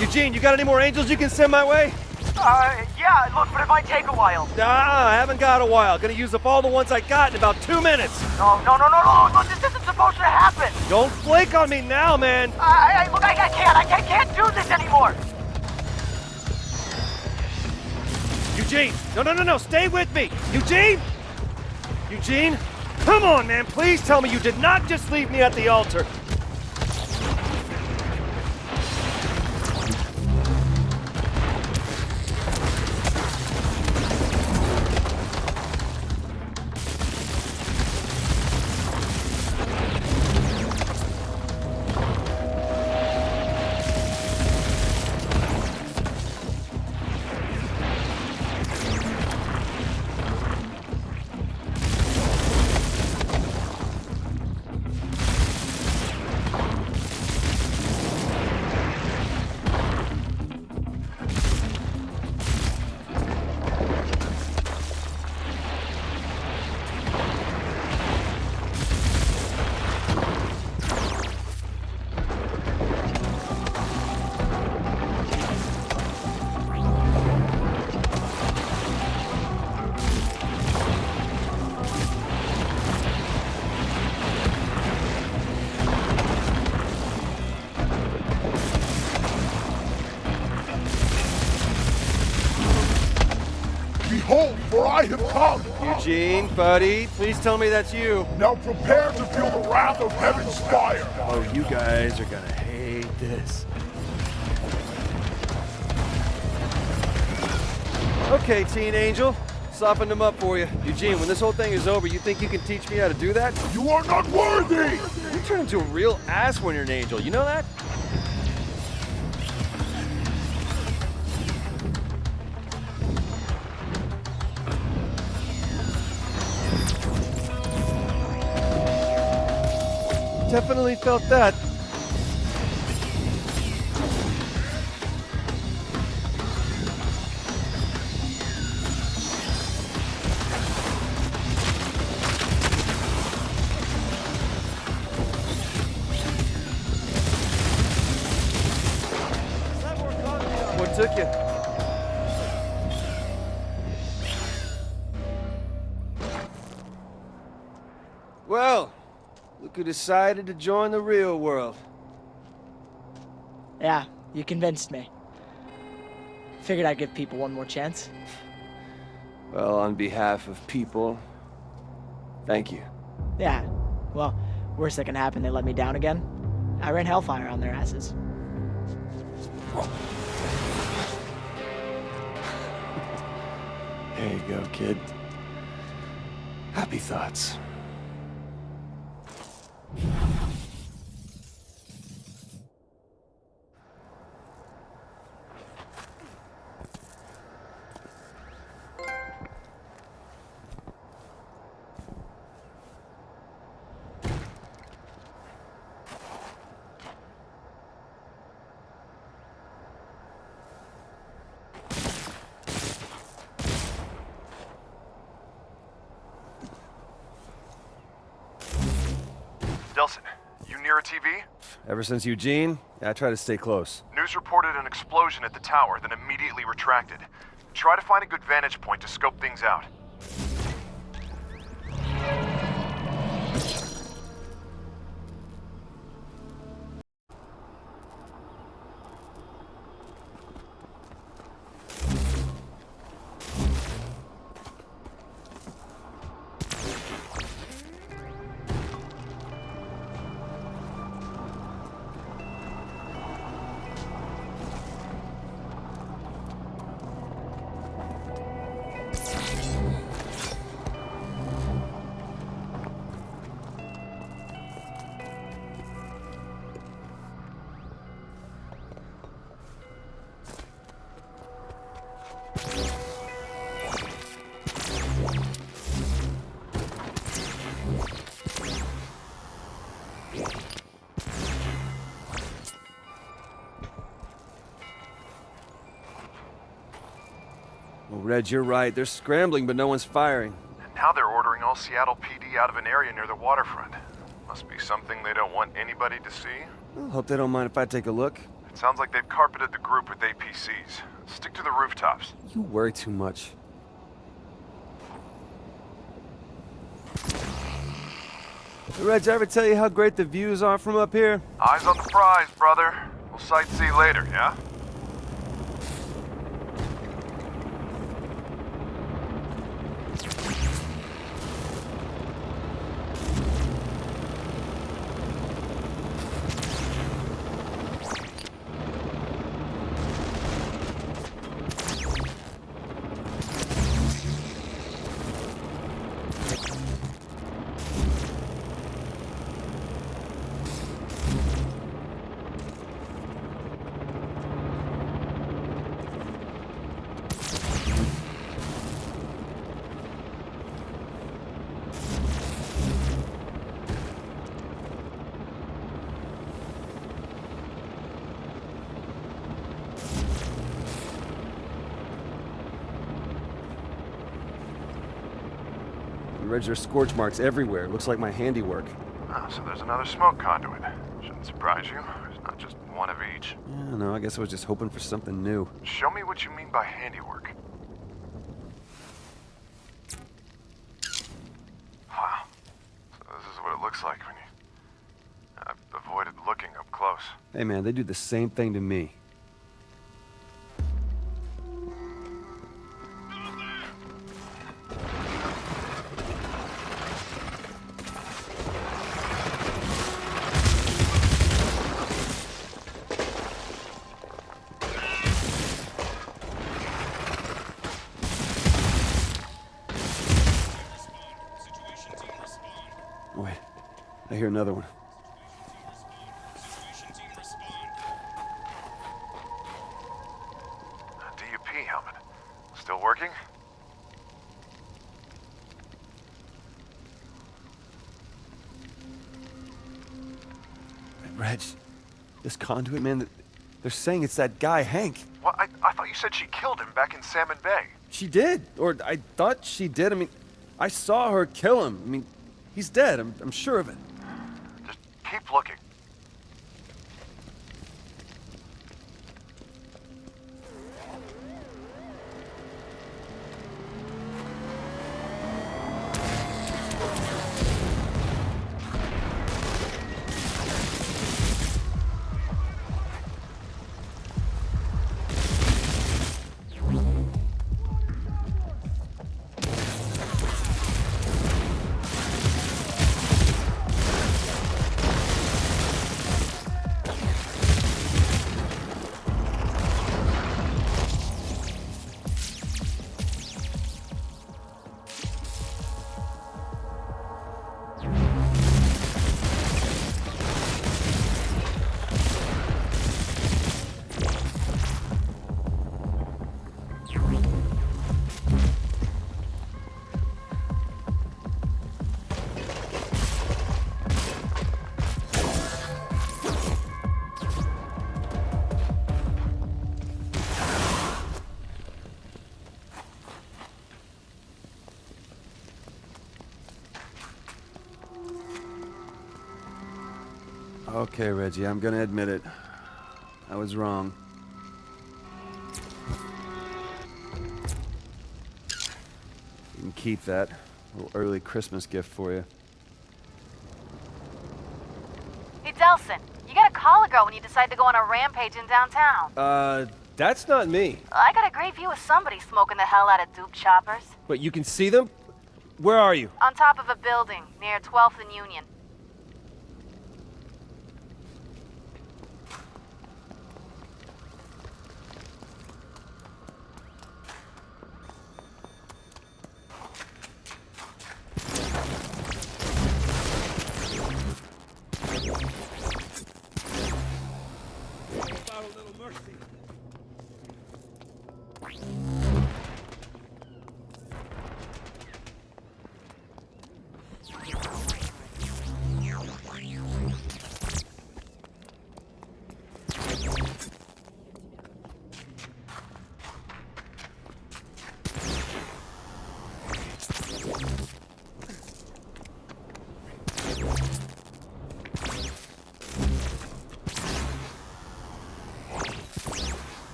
Eugene, you got any more angels you can send my way? Yeah, look, but it might take a while. I haven't got a while. Gonna use up all the ones I got in about 2 minutes. No, look, this isn't supposed to happen. Don't flake on me now, man. Look, I can't do this anymore. Eugene, no, stay with me. Eugene, come on, man, please tell me you did not just leave me at the altar. Behold, for I have come! Eugene, buddy, please tell me that's you. Now prepare to feel the wrath of heaven's fire! Oh, you guys are gonna hate this. Okay, Teen Angel. Softened them up for you. Eugene, when this whole thing is over, you think you can teach me how to do that? You are not worthy! You turn into a real ass when you're an angel, you know that? Definitely felt that. What took you? Well, look who decided to join the real world. Yeah, you convinced me. Figured I'd give people one more chance. Well, on behalf of people, thank you. Yeah, well, worst that can happen, they let me down again. I ran hellfire on their asses. There you go, kid. Happy thoughts. Delsin, you near a TV? Ever since Eugene, I try to stay close. News reported an explosion at the tower, then immediately retracted. Try to find a good vantage point to scope things out. Well, Reg, you're right. They're scrambling, but no one's firing. And now they're ordering all Seattle PD out of an area near the waterfront. Must be something they don't want anybody to see. Well, hope they don't mind if I take a look. Sounds like they've carpeted the group with APCs. Stick to the rooftops. You worry too much. Hey, Reg, I ever tell you how great the views are from up here? Eyes on the prize, brother. We'll sightsee later, yeah? Reg, there's scorch marks everywhere. Looks like my handiwork. Ah, so there's another smoke conduit. Shouldn't surprise you. There's not just one of each. Yeah, no, I guess I was just hoping for something new. Show me what you mean by handiwork. Wow. So this is what it looks like when you... I've avoided looking up close. Hey man, they do the same thing to me. Wait, I hear another one. DUP helmet. Still working? Reg, this conduit, man, they're saying it's that guy, Hank. What? I thought you said she killed him back in Salmon Bay. She did, or I thought she did. I mean, I saw her kill him. I mean, he's dead, I'm sure of it. Just keep looking. Okay, Reggie, I'm gonna admit it. I was wrong. You can keep that. A little early Christmas gift for you. Hey, Delsin, you gotta call a girl when you decide to go on a rampage in downtown. That's not me. I got a great view of somebody smoking the hell out of Duke choppers. But you can see them? Where are you? On top of a building, near 12th and Union. About a little mercy.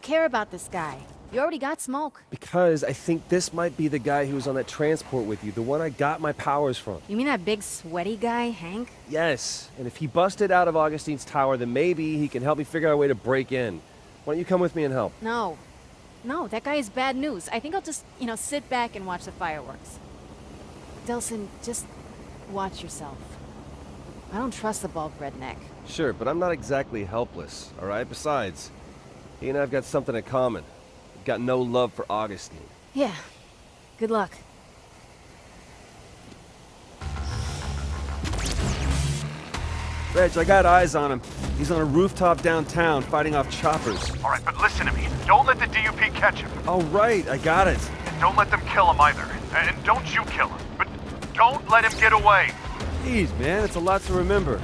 care about this guy? You already got smoke. Because I think this might be the guy who was on that transport with you, the one I got my powers from. You mean that big sweaty guy, Hank? Yes, and if he busted out of Augustine's tower, then maybe he can help me figure out a way to break in. Why don't you come with me and help? No. No, that guy is bad news. I think I'll just, sit back and watch the fireworks. Delsin, just watch yourself. I don't trust the bald redneck. Sure, but I'm not exactly helpless, all right? Besides, he and I've got something in common. We've got no love for Augustine. Yeah. Good luck. Reg, I got eyes on him. He's on a rooftop downtown fighting off choppers. All right, but listen to me. Don't let the DUP catch him. All right, I got it. And don't let them kill him either. And don't you kill him. But don't let him get away. Jeez, man, it's a lot to remember.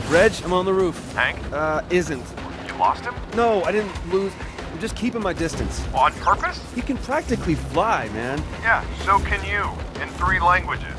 Reg, I'm on the roof. Hank? Isn't. You lost him? No, I didn't lose. I'm just keeping my distance. On purpose? He can practically fly, man. Yeah, so can you. In 3 languages.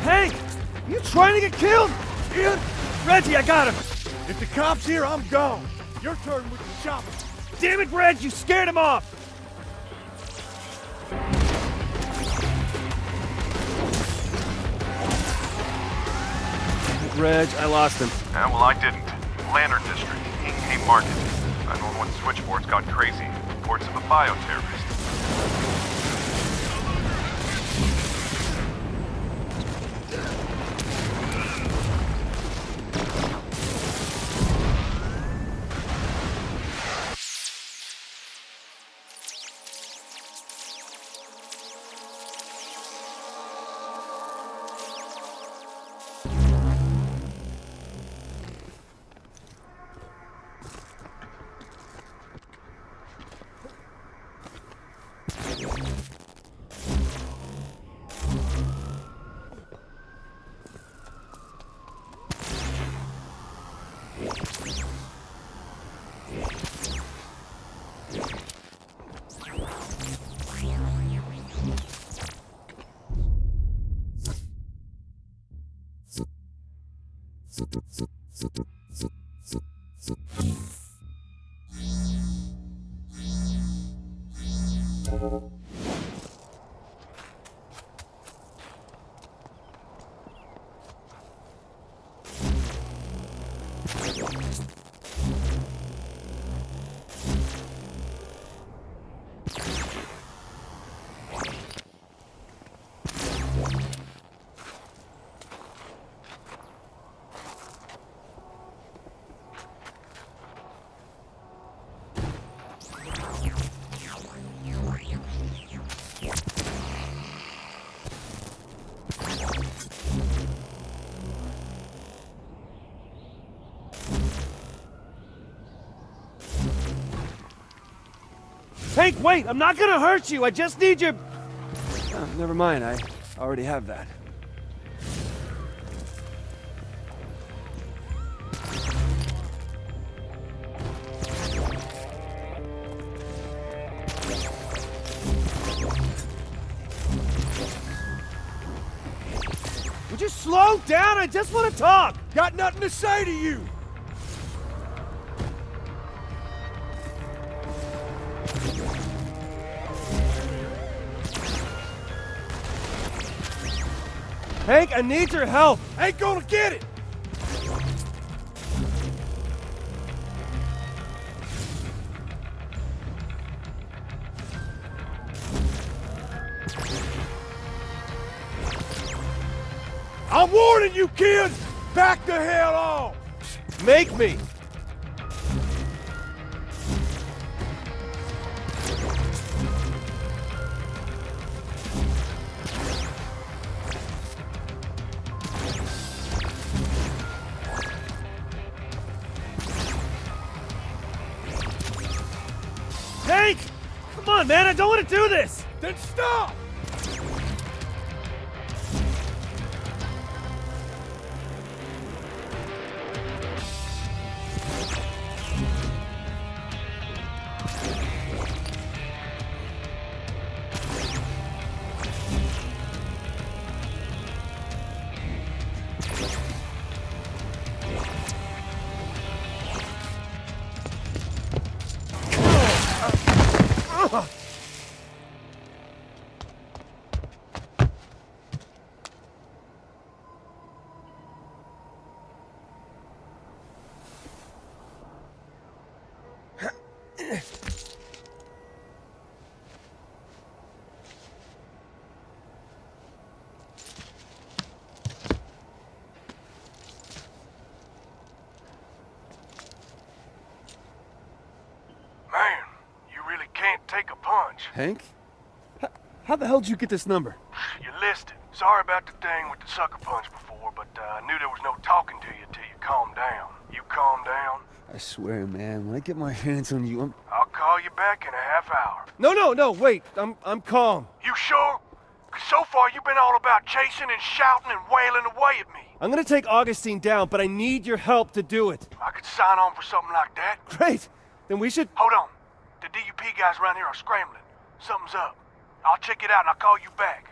Hank! You trying to get killed? Ian? Reggie, I got him! If the cop's here, I'm gone. Your turn with the chopper. Damn it, Reg, you scared him off! Reg, I lost him. Yeah, well, I didn't. Lantern District, Ingham Market. 911 switchboard's got crazy. Reports of a bioterrorist. Hank, wait! I'm not gonna hurt you! I just need your... Oh, never mind, I already have that. Would you slow down? I just want to talk! Got nothing to say to you! Hank, I need your help! Ain't gonna get it! I'm warning you, kid! Back the hell off! Make me! Hank! Come on, man, I don't want to do this! Then stop! Take a punch. Hank? How the hell did you get this number? You listed. Sorry about the thing with the sucker punch before, but I knew there was no talking to you till you calmed down. You calm down? I swear, man, when I get my hands on you, I'll call you back in a half hour. No, wait. I'm calm. You sure? 'Cause so far you've been all about chasing and shouting and wailing away at me. I'm gonna take Augustine down, but I need your help to do it. I could sign on for something like that. Great. Then we should... Hold on. The DUP guys around here are scrambling. Something's up. I'll check it out and I'll call you back.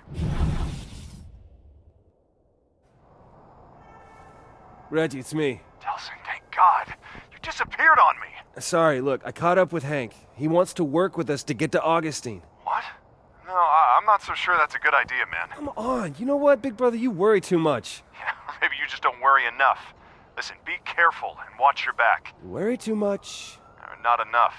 Reggie, it's me. Delsin, thank God. You disappeared on me. Sorry, look, I caught up with Hank. He wants to work with us to get to Augustine. What? No, I'm not so sure that's a good idea, man. Come on, you know what, big brother? You worry too much. Maybe you just don't worry enough. Listen, be careful and watch your back. You worry too much. Not enough.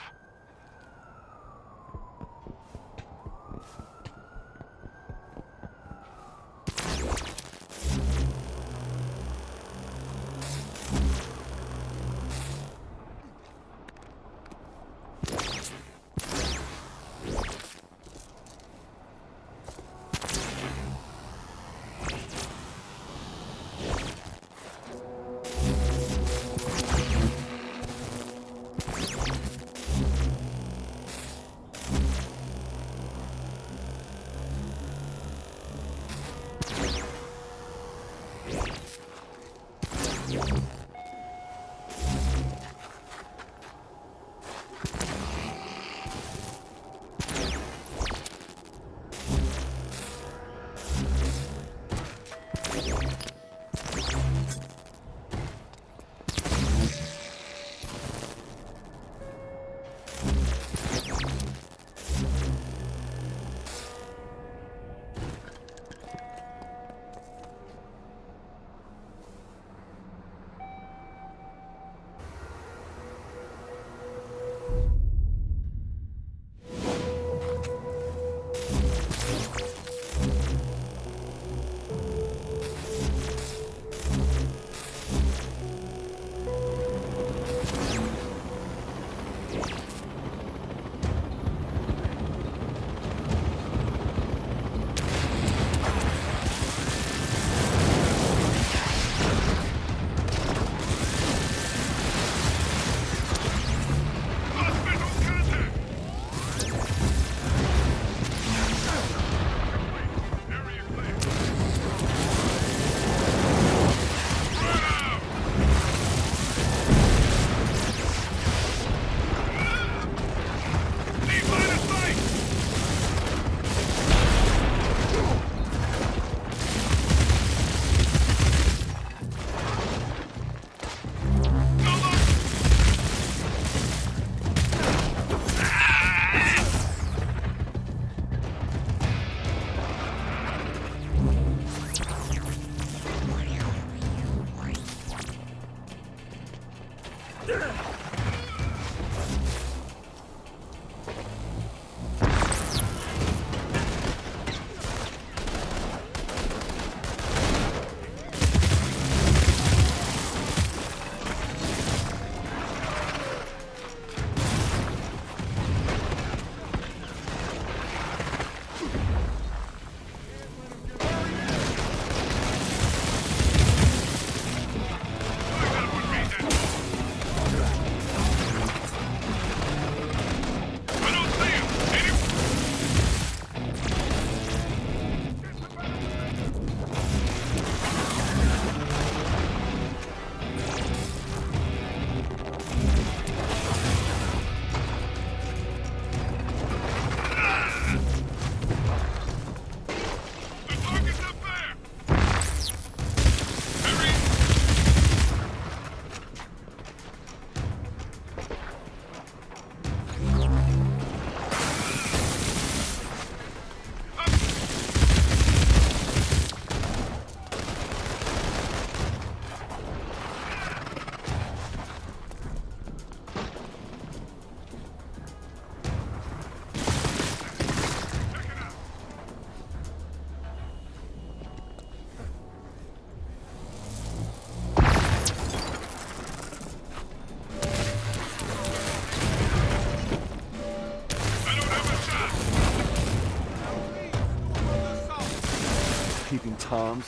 peeping Toms.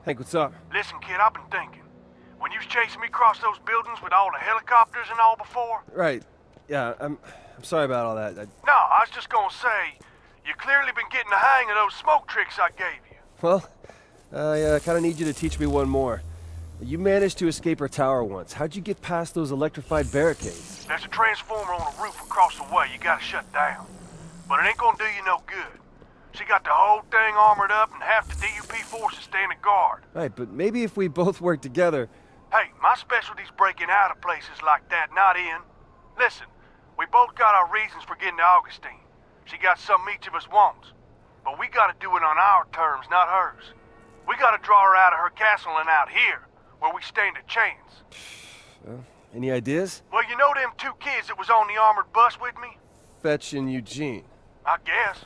Hank, what's up? Listen, kid, I've been thinking. When you was chasing me across those buildings with all the helicopters and all before... Right. Yeah, I'm sorry about all that. No, I was just gonna say, you clearly been getting the hang of those smoke tricks I gave you. Well, I kind of need you to teach me one more. You managed to escape her tower once. How'd you get past those electrified barricades? There's a transformer on the roof across the way you gotta shut down. But it ain't gonna do you no good. She got the whole thing armored up and half the DUP forces standing guard. Right, but maybe if we both work together... Hey, my specialty's breaking out of places like that, not in. Listen, we both got our reasons for getting to Augustine. She got something each of us wants. But we gotta do it on our terms, not hers. We gotta draw her out of her castle and out here, where we stand a chance. Any ideas? Well, you know them two kids that was on the armored bus with me? Fetch and Eugene. I guess.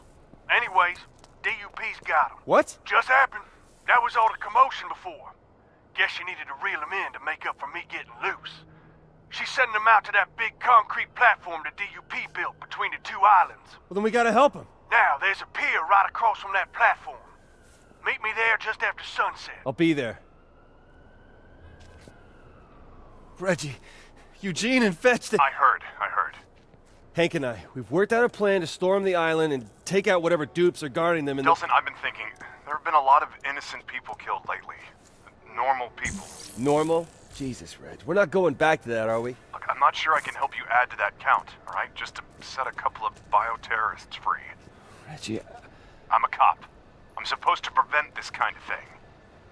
Anyways, DUP's got them. What? Just happened. That was all the commotion before. Guess you needed to reel them in to make up for me getting loose. She's sending them out to that big concrete platform the DUP built between the two islands. Well, then we gotta help them. Now, there's a pier right across from that platform. Meet me there just after sunset. I'll be there. Reggie, Eugene and Fetch... I heard. Hank and we've worked out a plan to storm the island and take out whatever dupes are guarding them in Delsin, I've been thinking, there have been a lot of innocent people killed lately. Normal people. Normal? Jesus, Reg. We're not going back to that, are we? Look, I'm not sure I can help you add to that count, all right? Just to set a couple of bioterrorists free. Reggie... I'm a cop. I'm supposed to prevent this kind of thing.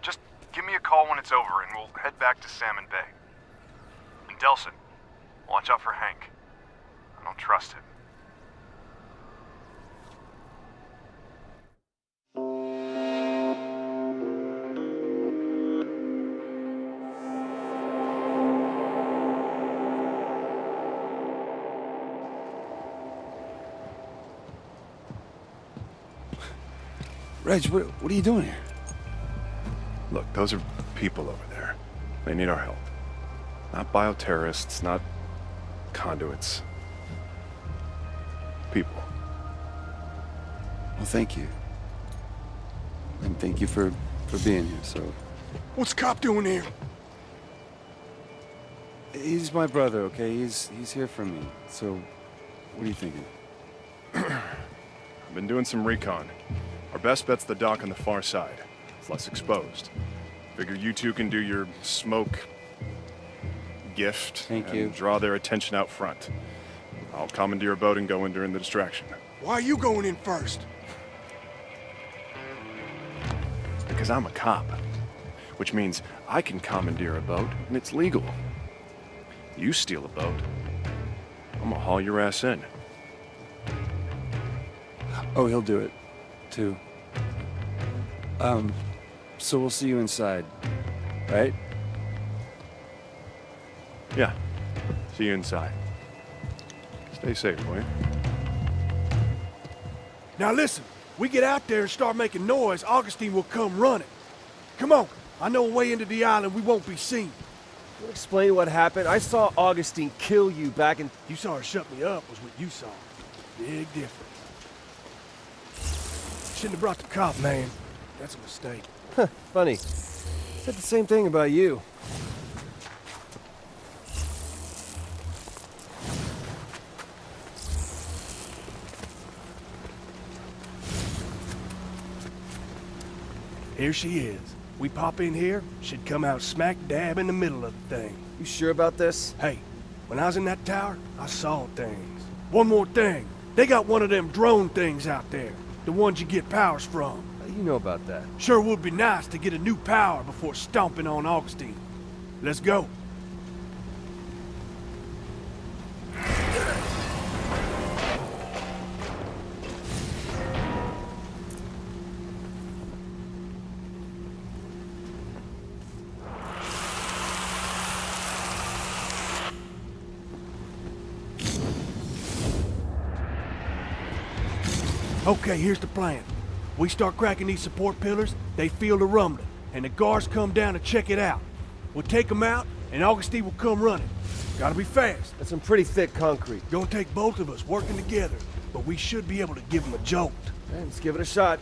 Just give me a call when it's over and we'll head back to Salmon Bay. And Delsin, watch out for Hank. don't trust it. Reg, what are you doing here? Look, those are people over there. They need our help. Not bioterrorists, not conduits. People. Well, thank you. And thank you for being here, so... What's Cop doing here? He's my brother, okay? He's here for me. So, what are you thinking? I've been doing some recon. Our best bet's the dock on the far side. It's less exposed. Figure you two can do your smoke gift Thank and you. draw their attention out front. I'll commandeer a boat and go in during the distraction. Why are you going in first? Because I'm a cop. Which means I can commandeer a boat, and it's legal. You steal a boat, I'm gonna haul your ass in. Oh, he'll do it, too. So we'll see you inside, right? Yeah. See you inside. Stay safe, will you? Now listen, we get out there and start making noise, Augustine will come running. Come on, I know a way into the island we won't be seen. Can you explain what happened? I saw Augustine kill you back in... You saw her shut me up was what you saw. Big difference. Shouldn't have brought the cop, man. That's a mistake. Funny. Said the same thing about you. Here she is. We pop in here, she'd come out smack dab in the middle of the thing. You sure about this? Hey, when I was in that tower, I saw things. One more thing. They got one of them drone things out there. The ones you get powers from. You know about that. Sure would be nice to get a new power before stomping on Augustine. Let's go. Okay, here's the plan. We start cracking these support pillars, they feel the rumbling, and the guards come down to check it out. We'll take them out, and Augustine will come running. Gotta be fast. That's some pretty thick concrete. Gonna take both of us working together, but we should be able to give them a jolt. Let's give it a shot.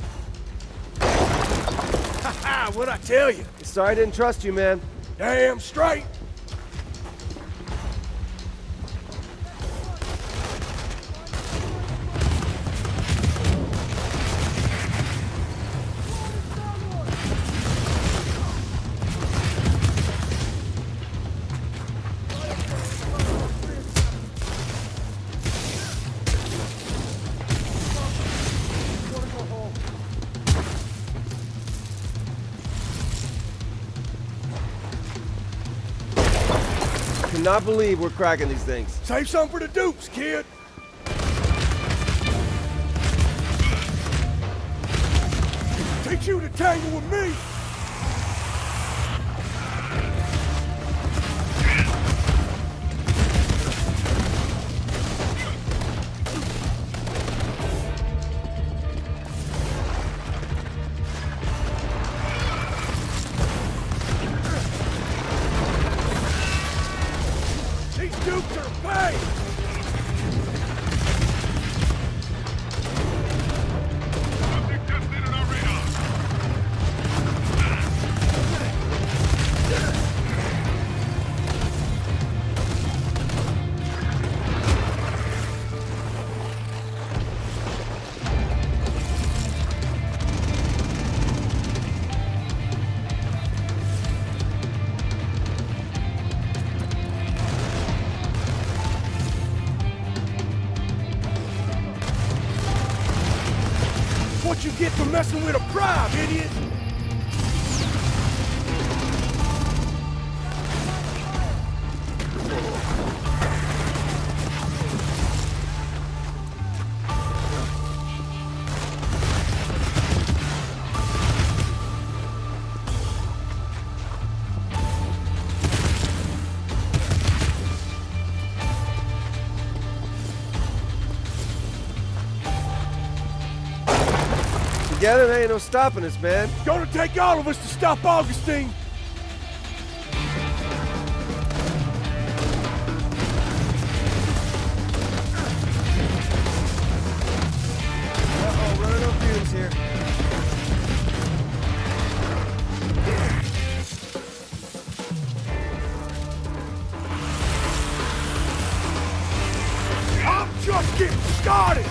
Ha ha, what'd I tell you? Sorry I didn't trust you, man. Damn straight. Cannot believe we're cracking these things. Save some for the dupes, kid. Takes you to tangle with me. What you get for messing with a prime, idiot? together, there ain't no stopping us, man. Gonna take all of us to stop Augustine. Uh-oh, running on fumes here. I'm just getting started.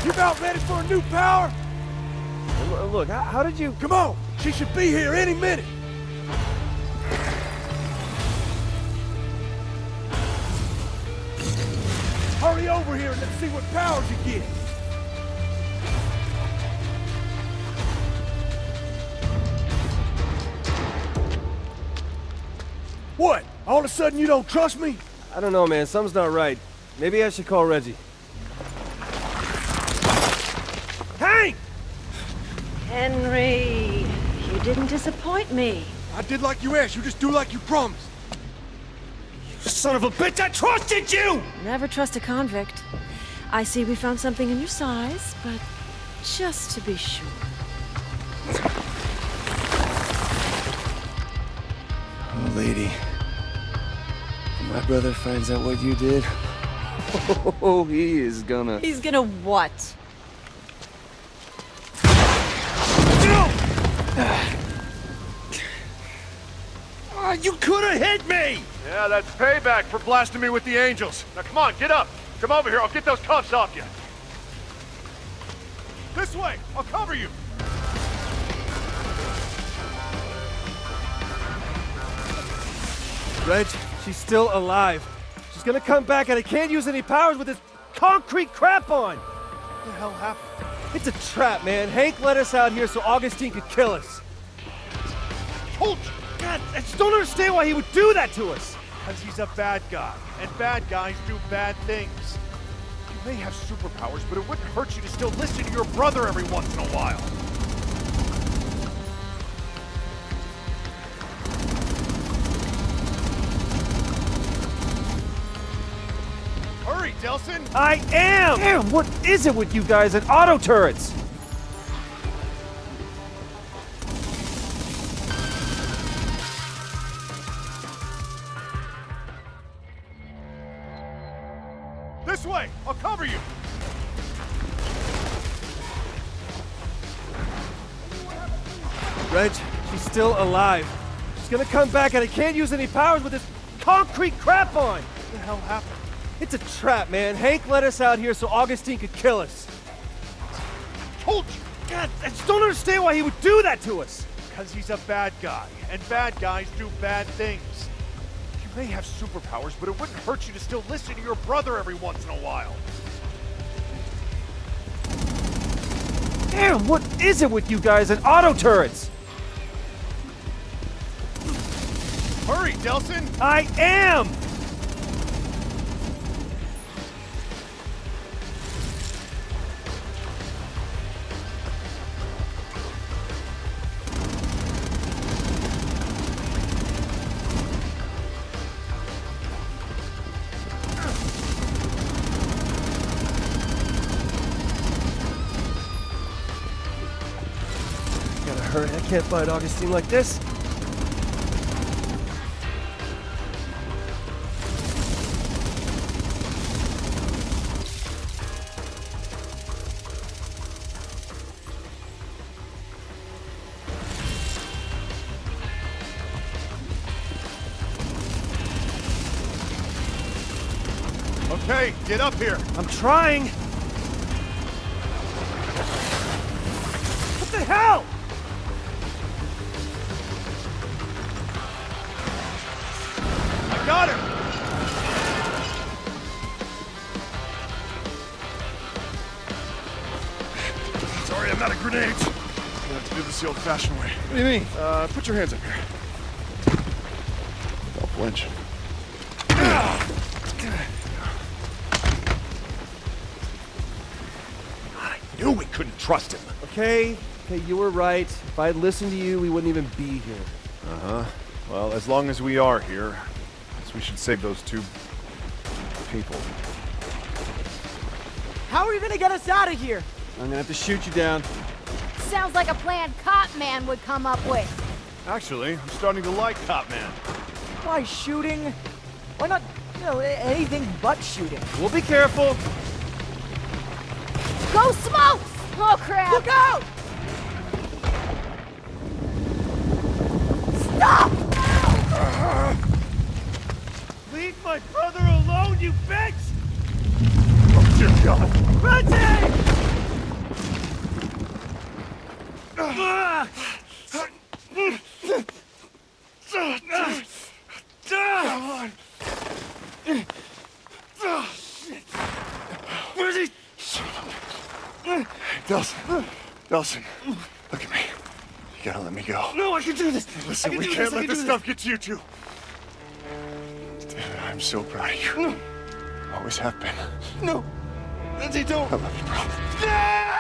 You about ready for a new power? Look, how did you... Come on! She should be here any minute! Hurry over here and let's see what powers you get! What? All of a sudden you don't trust me? I don't know, man. Something's not right. Maybe I should call Reggie. Hank! Henry, you didn't disappoint me. I did like you asked. You just do like you promised. You son of a bitch! I trusted you! Never trust a convict. I see we found something in your size, but just to be sure. Oh, lady. If my brother finds out what you did, oh, he is gonna... He's gonna what? You could have hit me! Yeah, that's payback for blasting me with the angels. Now come on, get up. Come over here, I'll get those cuffs off you. This way, I'll cover you. Reg, she's still alive. She's gonna come back and I can't use any powers with this concrete crap on. What the hell happened? It's a trap, man. Hank let us out here so Augustine could kill us. Told you! God, I just don't understand why he would do that to us. Because he's a bad guy, and bad guys do bad things. You may have superpowers, but it wouldn't hurt you to still listen to your brother every once in a while. Hurry, Delsin! I am! Damn, what is it with you guys and auto turrets? This way! I'll cover you! Reg, she's still alive. She's gonna come back and I can't use any powers with this concrete crap on. What the hell happened? It's a trap, man. Hank let us out here so Augustine could kill us. Told you! God, I just don't understand why he would do that to us. Because he's a bad guy, and bad guys do bad things. You may have superpowers, but it wouldn't hurt you to still listen to your brother every once in a while. Damn, what is it with you guys and auto turrets? Hurry, Delsin! I am! Hurry, I can't fight Augustine like this. Okay, get up here. I'm trying. grenades. You have to do this the old-fashioned way. What do you mean? Put your hands up here. Don't flinch. I knew we couldn't trust him. Okay, you were right. If I'd listened to you, we wouldn't even be here. Uh-huh. Well, as long as we are here, I guess we should save those two people. How are you gonna get us out of here? I'm gonna have to shoot you down. Sounds like a plan Cop Man would come up with. Actually, I'm starting to like Cop Man. Why shooting? Why not, anything but shooting? We'll be careful. Go smoke! Oh crap! Look out! Stop! Leave my brother alone, you bitch! Oh, dear God. Reggie! Come on. Where's he? Delsin, look at me. You gotta let me go. No, I can do this. Listen, we can't let this stuff get to you two. David, I'm so proud of you. No. Always have been. No. Reggie, don't. I love you, bro. No!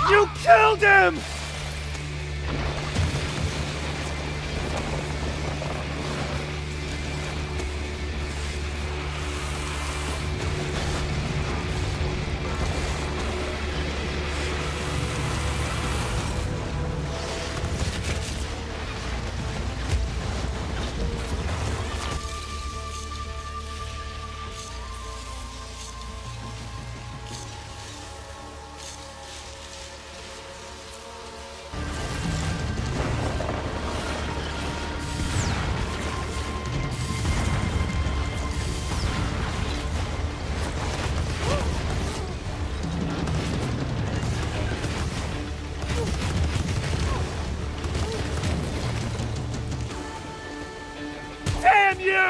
You killed him!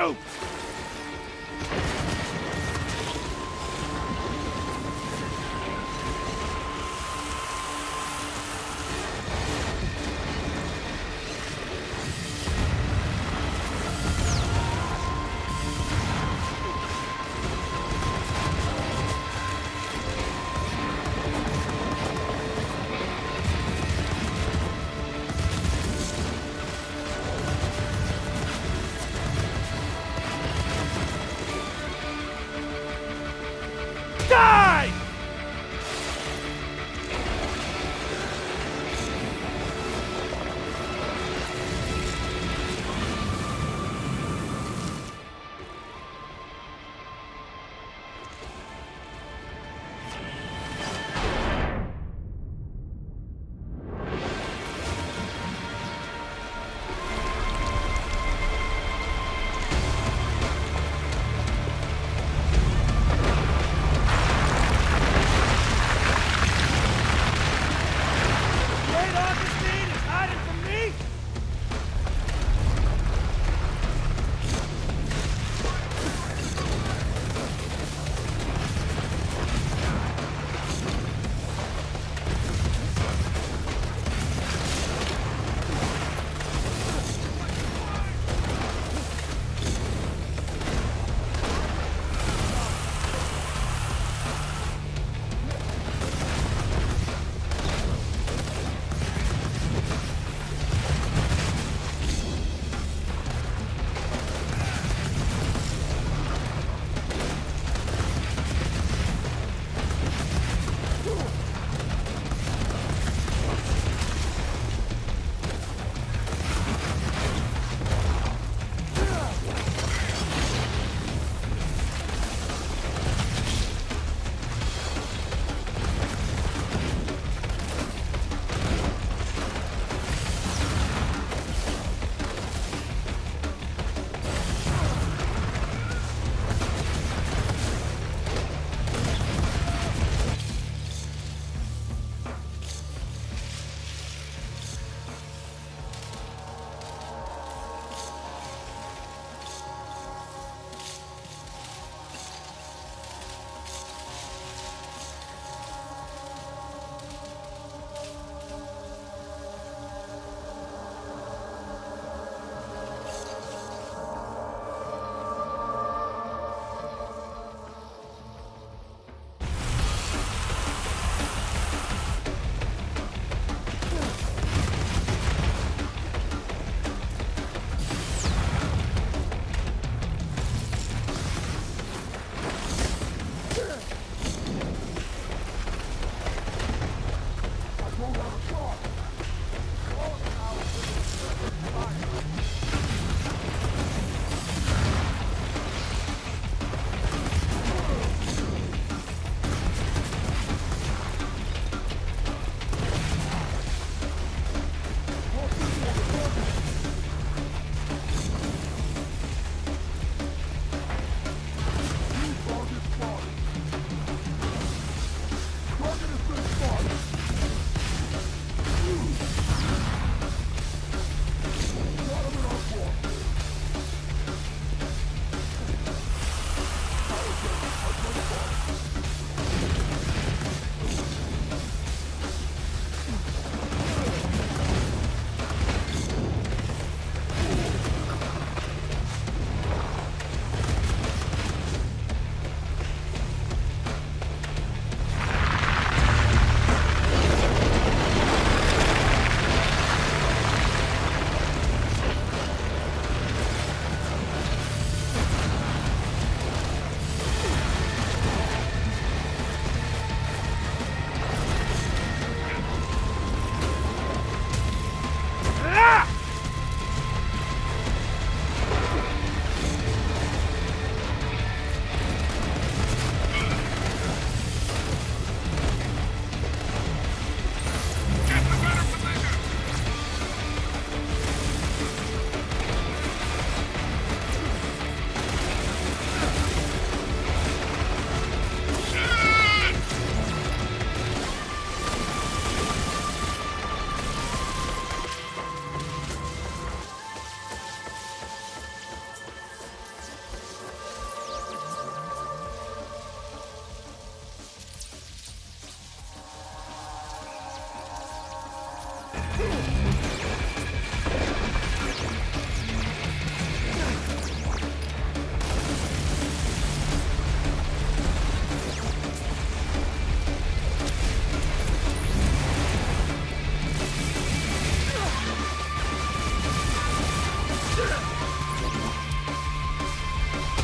you!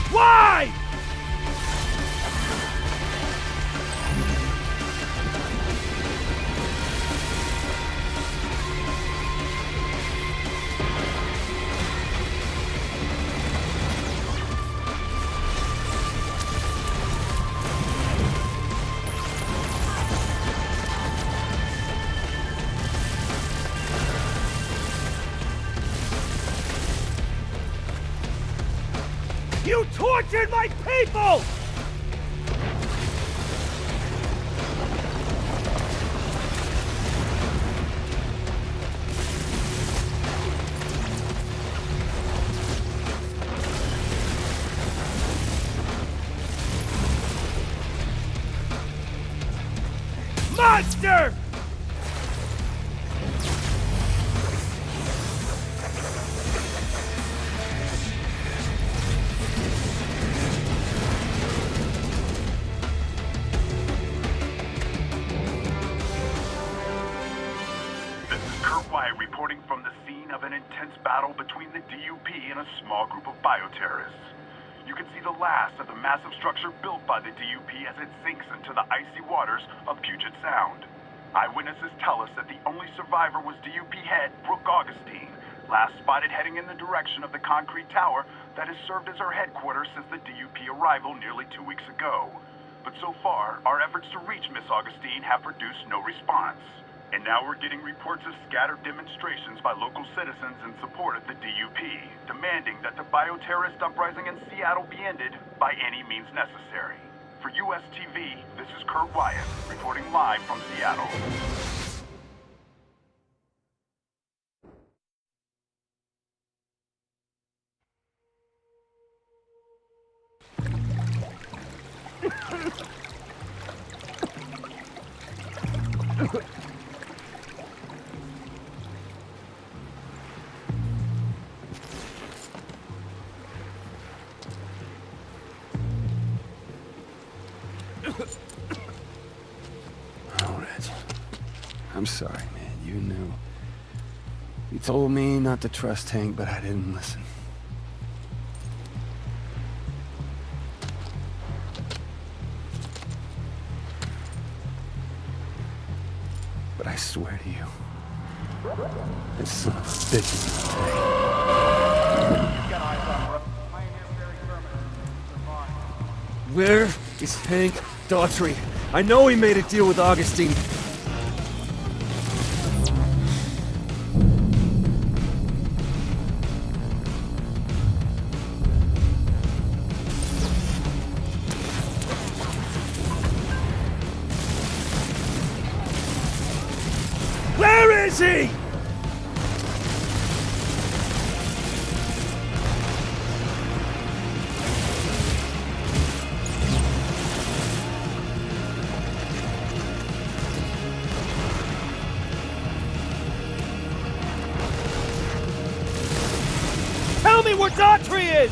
Why? You tortured my people! Monster! Reporting from the scene of an intense battle between the DUP and a small group of bioterrorists. You can see the last of the massive structure built by the DUP as it sinks into the icy waters of Puget Sound. Eyewitnesses tell us that the only survivor was DUP head Brooke Augustine, last spotted heading in the direction of the concrete tower that has served as her headquarters since the DUP arrival nearly 2 weeks ago. But so far, our efforts to reach Miss Augustine have produced no response. And now we're getting reports of scattered demonstrations by local citizens in support of the DUP, demanding that the bioterrorist uprising in Seattle be ended by any means necessary. For US TV, this is Kurt Wyatt, reporting live from Seattle. I'm sorry, man. You knew. You told me not to trust Hank, but I didn't listen. But I swear to you, this son of a bitch is gonna pay. Where is Hank Daughtry? I know he made a deal with Augustine. Where is he? Tell me where Daughtry is!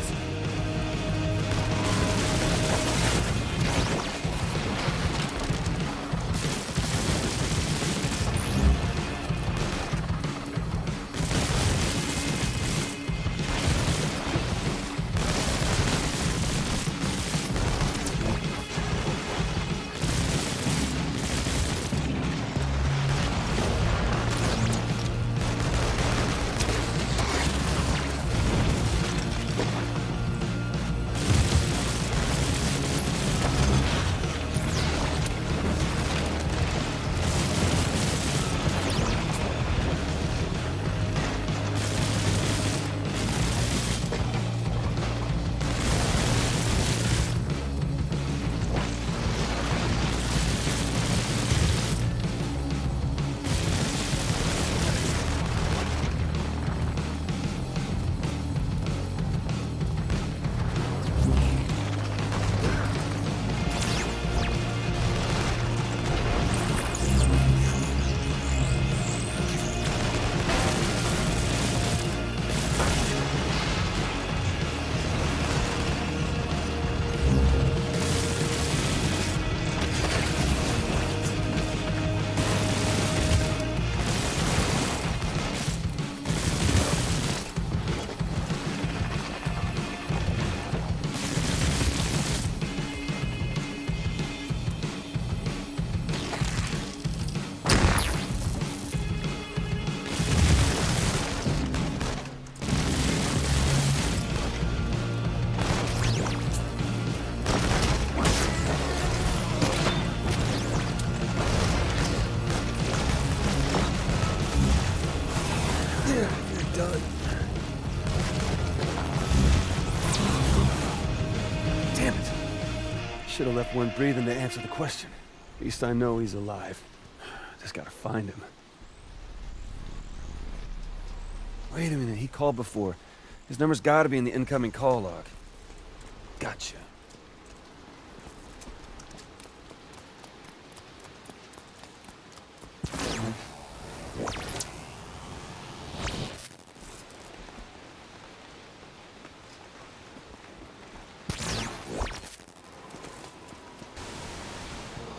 Should have left one breathing to answer the question. At least I know he's alive. Just gotta find him. Wait a minute, he called before. His number's gotta be in the incoming call log. Gotcha.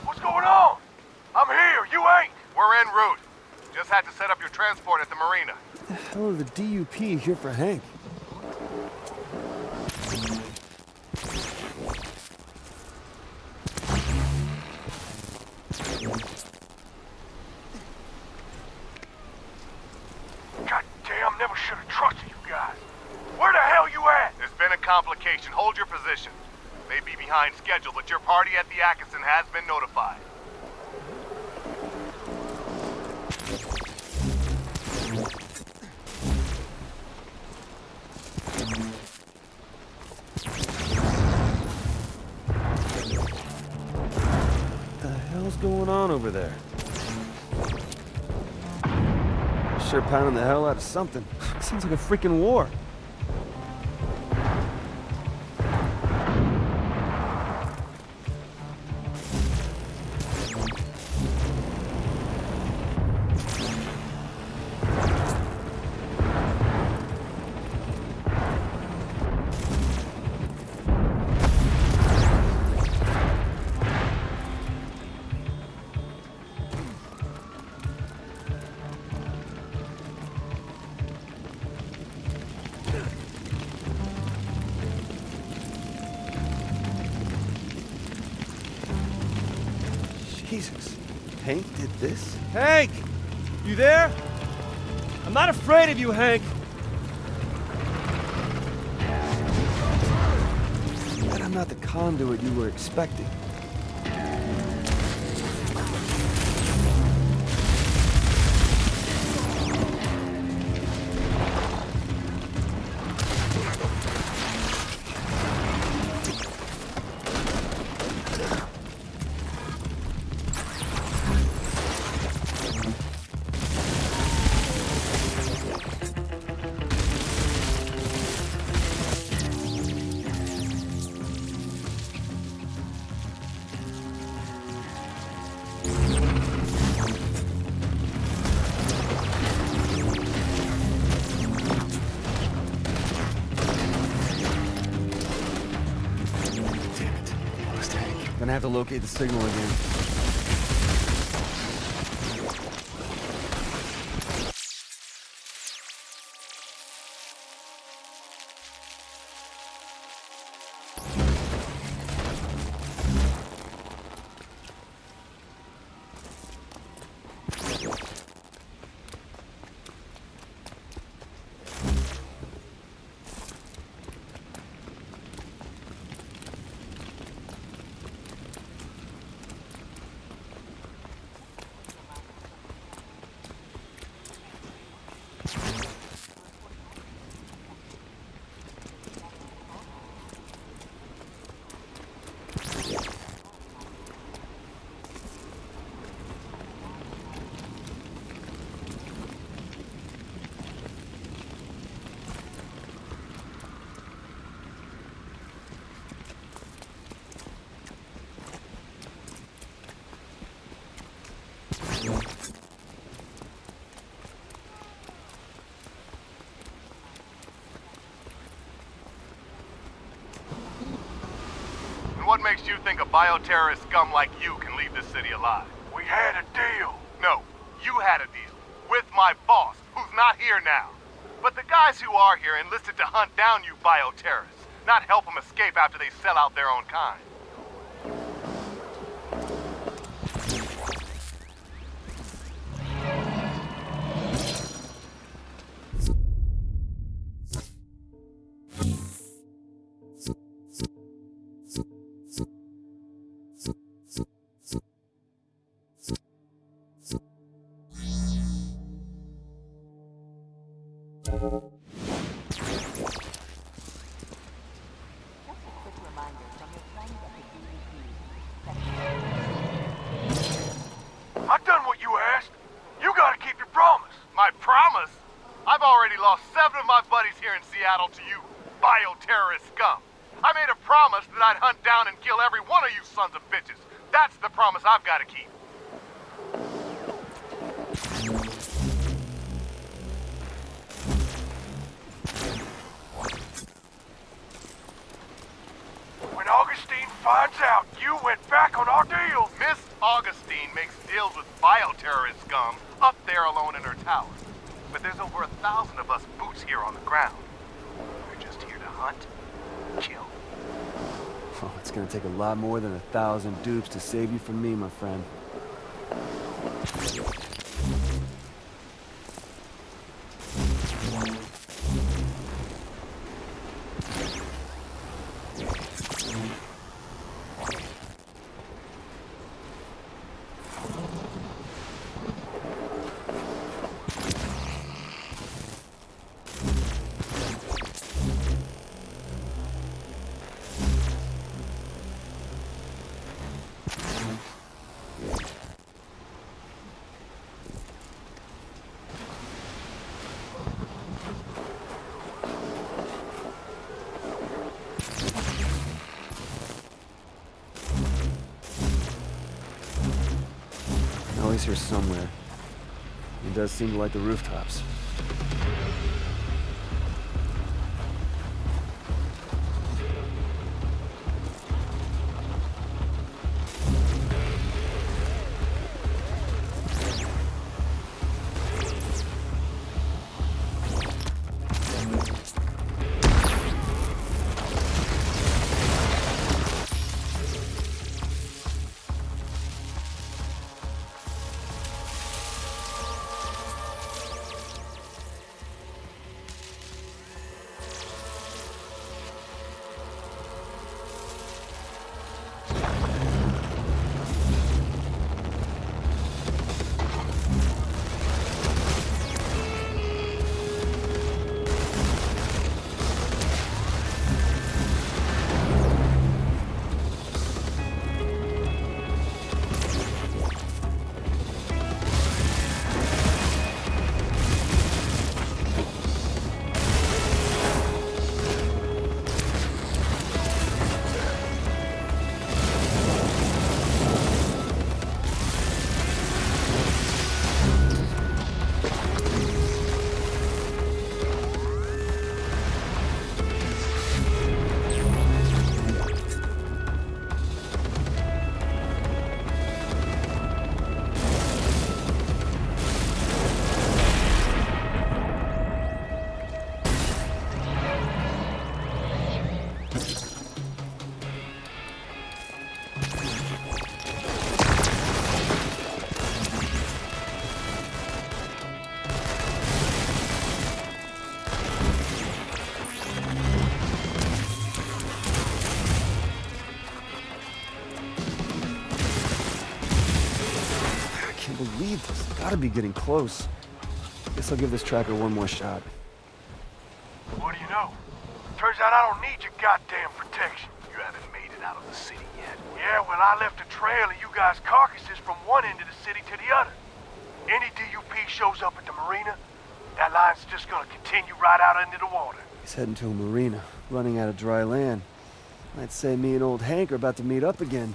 What's going on? I'm here, you ain't. We're en route. Just had to set up your transport at the marina. What the hell are the DUP here for Hank? Goddamn, never should have trusted you guys. Where the hell you at? There's been a complication. Hold your position. May be behind schedule, but your party at the Atkinson has been notified. What the hell's going on over there? Sure pounding the hell out of something. Sounds like a freaking war. Jesus. Hank did this? Hank! You there? I'm not afraid of you, Hank. But I'm not the conduit you were expecting. Gonna have to locate the signal again. What makes you think a bioterrorist scum like you can leave this city alive? We had a deal. No, you had a deal. With my boss, who's not here now. But the guys who are here enlisted to hunt down you bioterrorists, not help them escape after they sell out their own kind. Just a quick reminder from your friends at Seattle to you bioterrorist scum. I made a promise that I'd hunt down and kill every one of you sons of bitches. That's the promise I've got to keep. When Augustine finds out you went back on our deal... Miss Augustine makes deals with bioterrorist scum up there alone in her tower. But there's over 1,000 of us boots here on the ground. We're just here to hunt, kill. Oh, it's gonna take a lot more than 1,000 dupes to save you from me, my friend. He's here somewhere. He does seem to like the rooftops. Gotta be getting close. Guess I'll give this tracker one more shot. What do you know? Turns out I don't need your goddamn protection. You haven't made it out of the city yet. Yeah, well, I left a trail of you guys' carcasses from one end of the city to the other. Any DUP shows up at the marina, that line's just gonna continue right out into the water. He's heading to a marina, running out of dry land. I'd say me and old Hank are about to meet up again.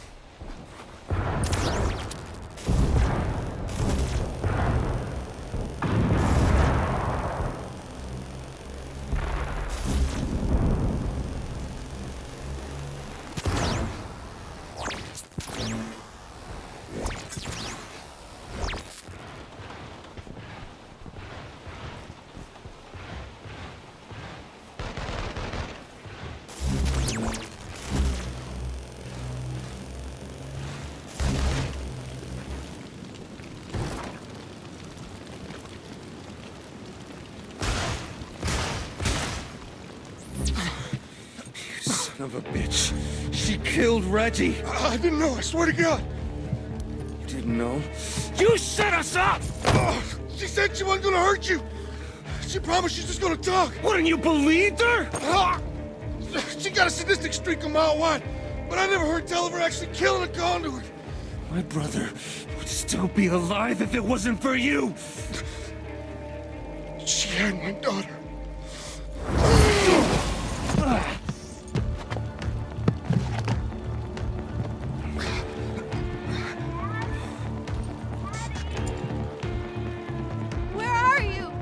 Of a bitch. She killed Reggie. I didn't know, I swear to God. You didn't know? You set us up! She said she wasn't gonna hurt you. She promised she's just gonna talk. Wouldn't you believe her? She got a sadistic streak a mile wide, but I never heard tell of her actually killing a conduit. My brother would still be alive if it wasn't for you. She had my daughter. Where are you?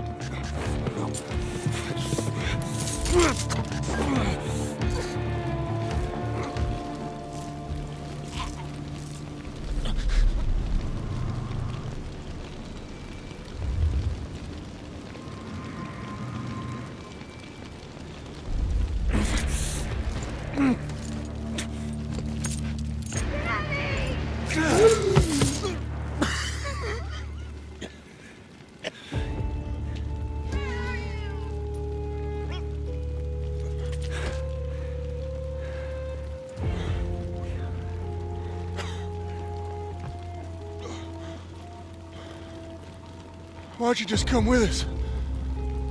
Why don't you just come with us?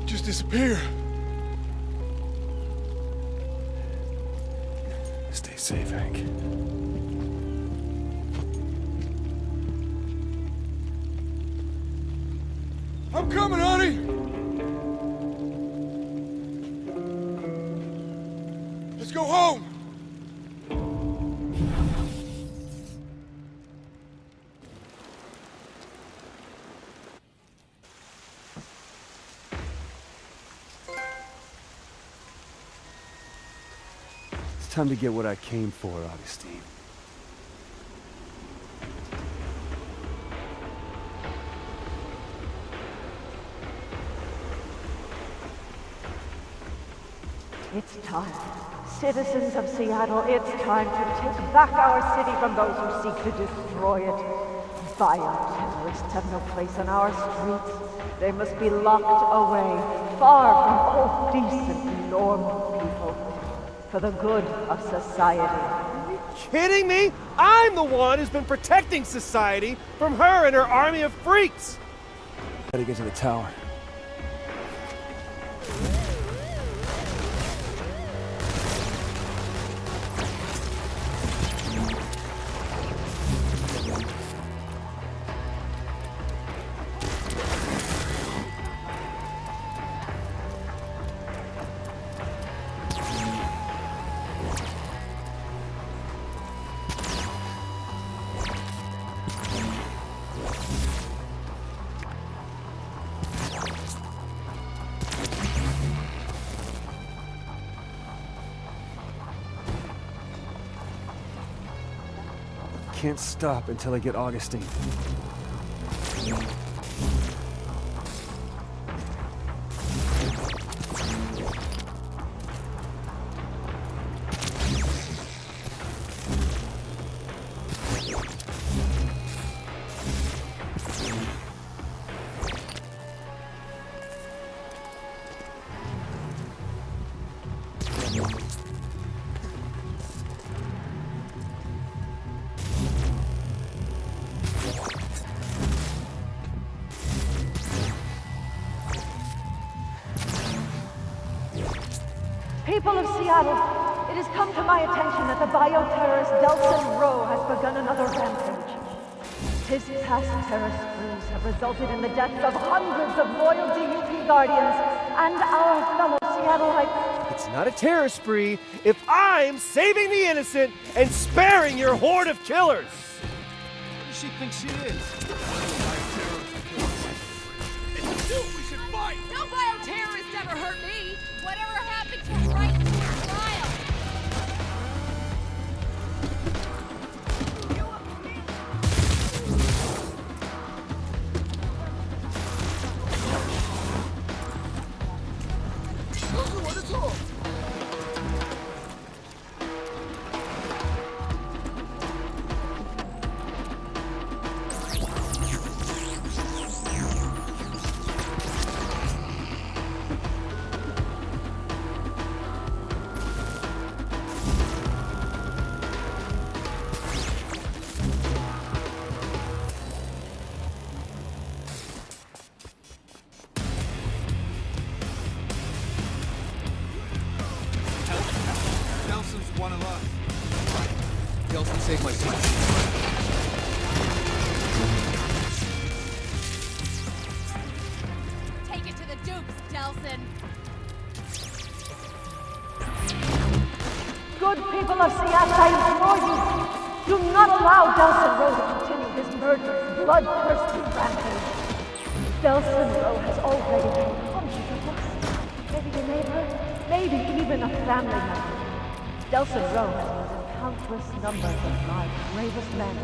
Just disappear. Stay safe, Hank. I'm coming, honey! Let's go home! It's time to get what I came for, Augustine. It's time. Citizens of Seattle, it's time to take back our city from those who seek to destroy it. Bioterrorists have no place on our streets. They must be locked away, far from all decent, normal people, for the good of society. Are you kidding me? I'm the one who's been protecting society from her and her army of freaks! Gotta get to the tower. Can't stop until I get Augustine. People of Seattle, it has come to my attention that the bioterrorist Delsin Rowe has begun another rampage. His past terror sprees have resulted in the deaths of hundreds of loyal DUP guardians and our fellow Seattleites. It's not a terror spree if I'm saving the innocent and sparing your horde of killers! Who does she think she is? It's you we should fight! No bioterrorist ever hurt me! Whatever happened to right to a trial? Delsin's one of us. Delsin saved my son. Take it to the Dukes, Delsin. Good people of Seattle, I implore you, do not allow Delsin Rowe to continue his murderous, bloodthirsty rampage. Delsin Rowe has already killed hundreds of us. Maybe a neighbor, maybe even a family member. Delsin Rowe has murdered countless numbers of my bravest men.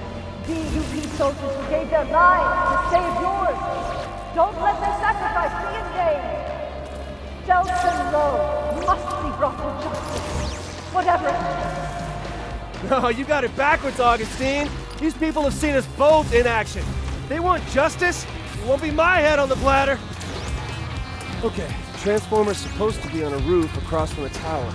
DUP soldiers who gave their lives to save yours. Don't let their sacrifice be in vain. Delsin Rowe must be brought to justice. Whatever. No, you got it backwards, Augustine. These people have seen us both in action. They want justice. It won't be my head on the platter. Okay, the transformer's supposed to be on a roof across from the tower.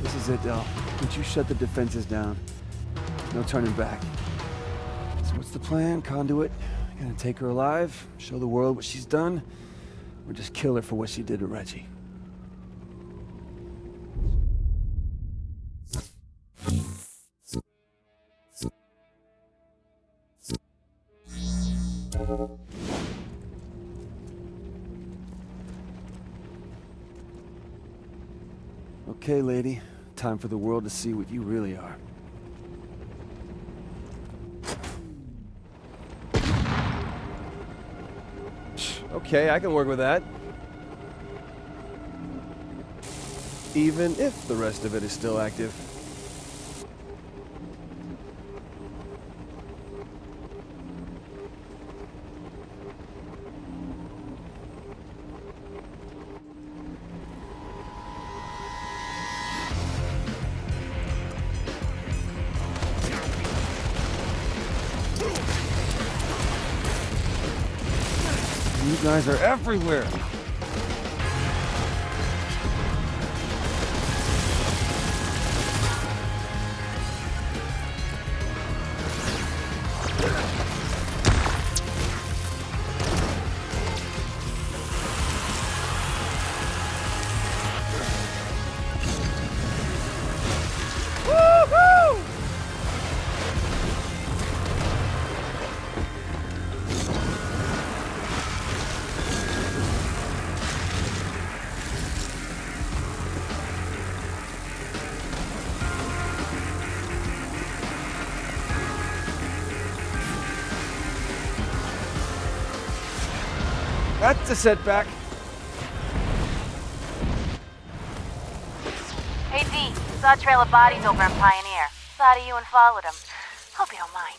This is it, Del. Once you shut the defenses down, there's no turning back. So what's the plan, Conduit? Gonna take her alive, show the world what she's done, or just kill her for what she did to Reggie? Okay, lady. Time for the world to see what you really are. Okay, I can work with that. Even if the rest of it is still active. You guys are everywhere. Woo-hoo! That's a setback. Hey, D. Saw a trail of bodies over in Pioneer. Thought of you and followed them. Hope you don't mind.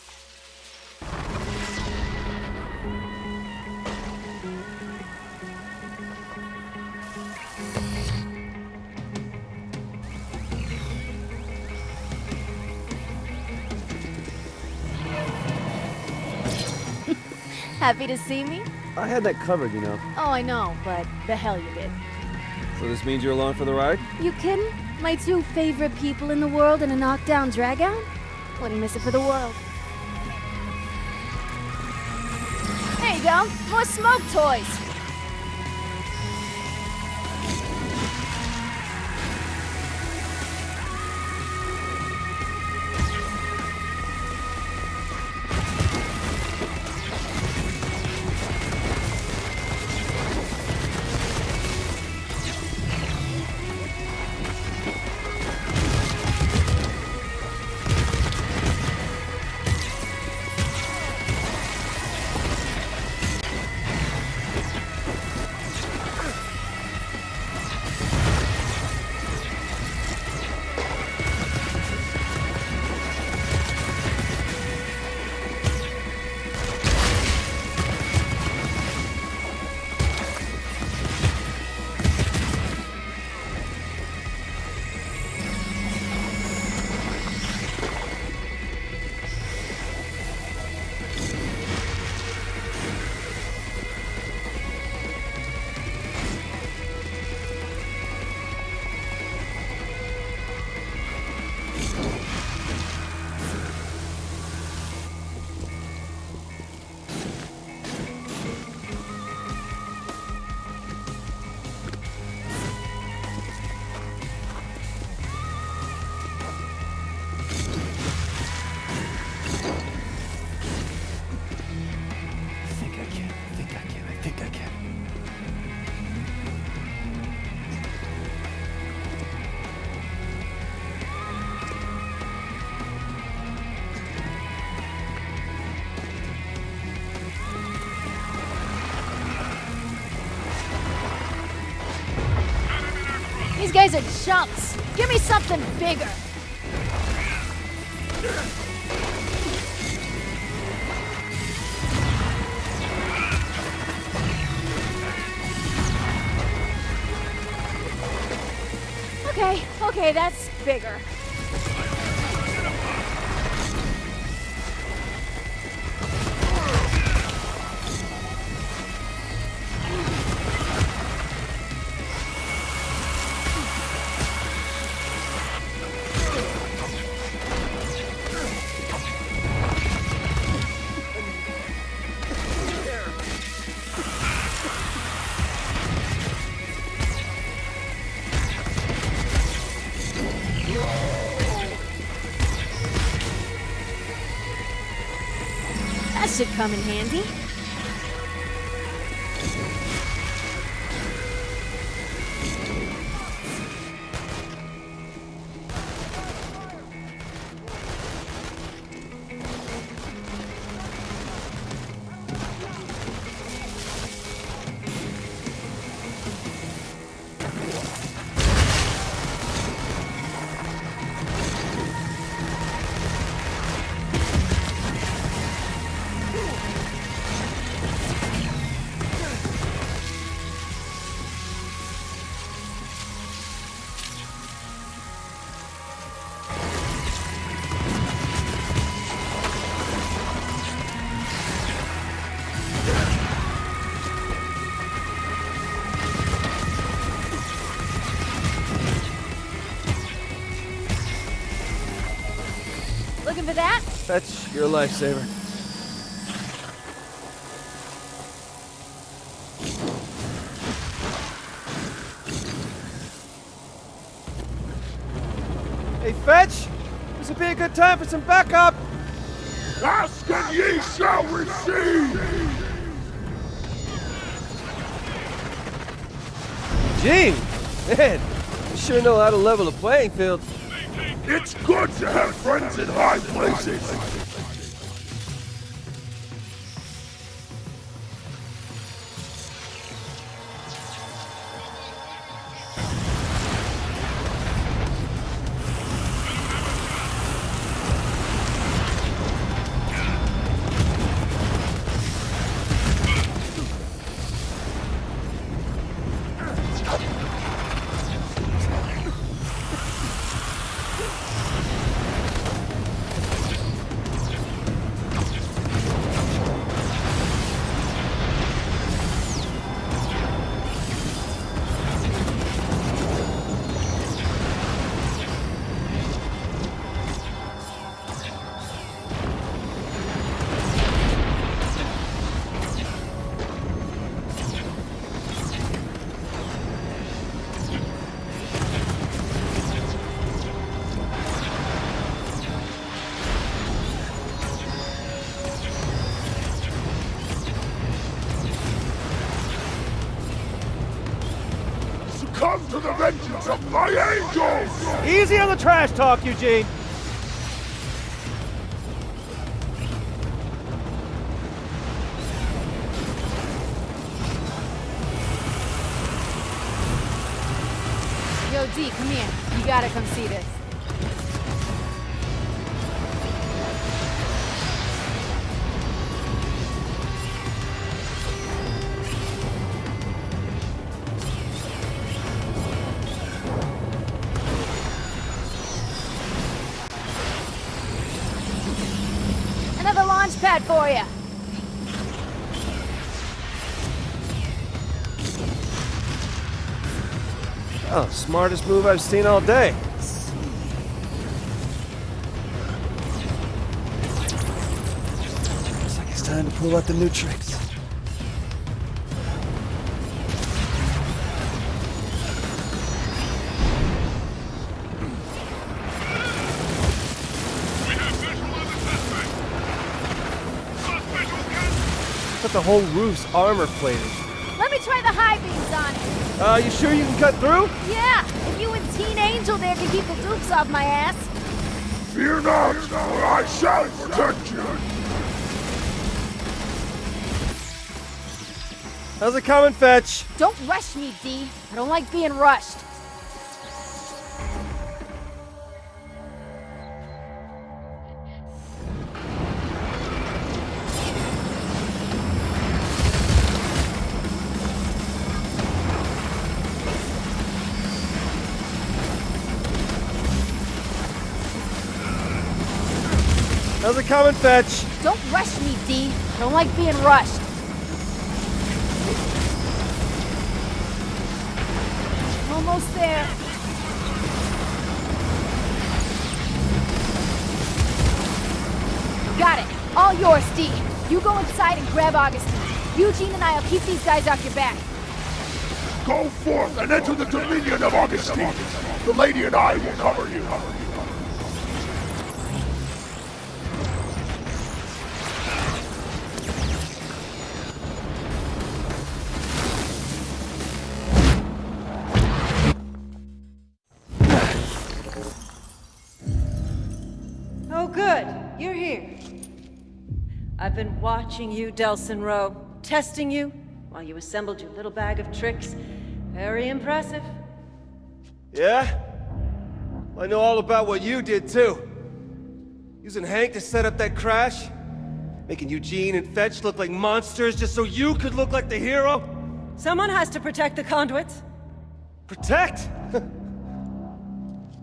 Happy to see me? I had that covered, you know. Oh, I know, but the hell you did. So this means you're along for the ride? You kidding? My two favorite people in the world in a knockdown dragout? Wouldn't miss it for the world. There you go. More smoke toys. These guys are chumps. Give me something bigger. Okay, that's bigger. That should come in handy. Looking for that? Fetch, your lifesaver. Hey, Fetch! This would be a good time for some backup! Ask and ye shall receive! Gene! Man, you sure know how to level a playing field. It's good to have friends in high places! Come to the vengeance of my angels! Easy on the trash talk, Eugene! Yo, D, come here. You gotta come see this. Another launch pad for you. Oh, smartest move I've seen all day. Looks like it's time to pull out the new tricks. But the whole roof's armor plated. Let me try the high beams on it. You sure you can cut through? Yeah, if you and Teen Angel there can keep the dukes off my ass. Fear not, for I shall protect you! How's it coming, Fetch? Don't rush me, D. I don't like being rushed. coming, Fetch. Don't rush me, D. Don't like being rushed. Almost there. Got it. All yours, D. You go inside and grab Augustine. Eugene and I'll keep these guys off your back. Go forth and enter the dominion of Augustine. The lady and I will cover you. Oh, good. You're here. I've been watching you, Delsin Rowe, testing you while you assembled your little bag of tricks. Very impressive. Yeah? I know all about what you did, too. Using Hank to set up that crash? Making Eugene and Fetch look like monsters just so you could look like the hero? Someone has to protect the conduits. Protect?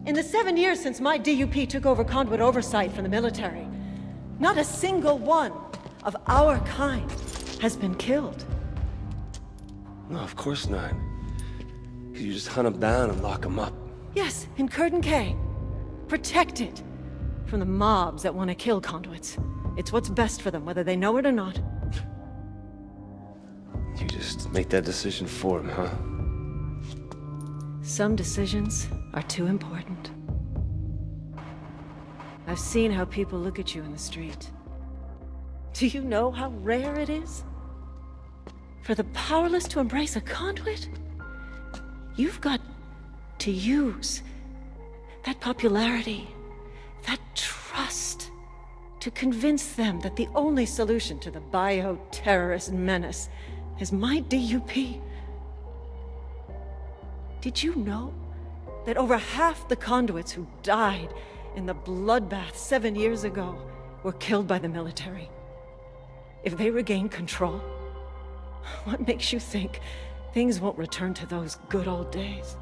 In the 7 years since my DUP took over conduit oversight from the military, not a single one of our kind has been killed. No, of course not. Because you just hunt them down and lock them up. Yes, in Curtin K. Protected from the mobs that want to kill conduits. It's what's best for them, whether they know it or not. You just make that decision for them, huh? Some decisions are too important. I've seen how people look at you in the street. Do you know how rare it is for the powerless to embrace a conduit? You've got to use that popularity, that trust, to convince them that the only solution to the bioterrorist menace is my DUP. Did you know that over half the conduits who died in the bloodbath 7 years ago were killed by the military? If they regain control, what makes you think things won't return to those good old days?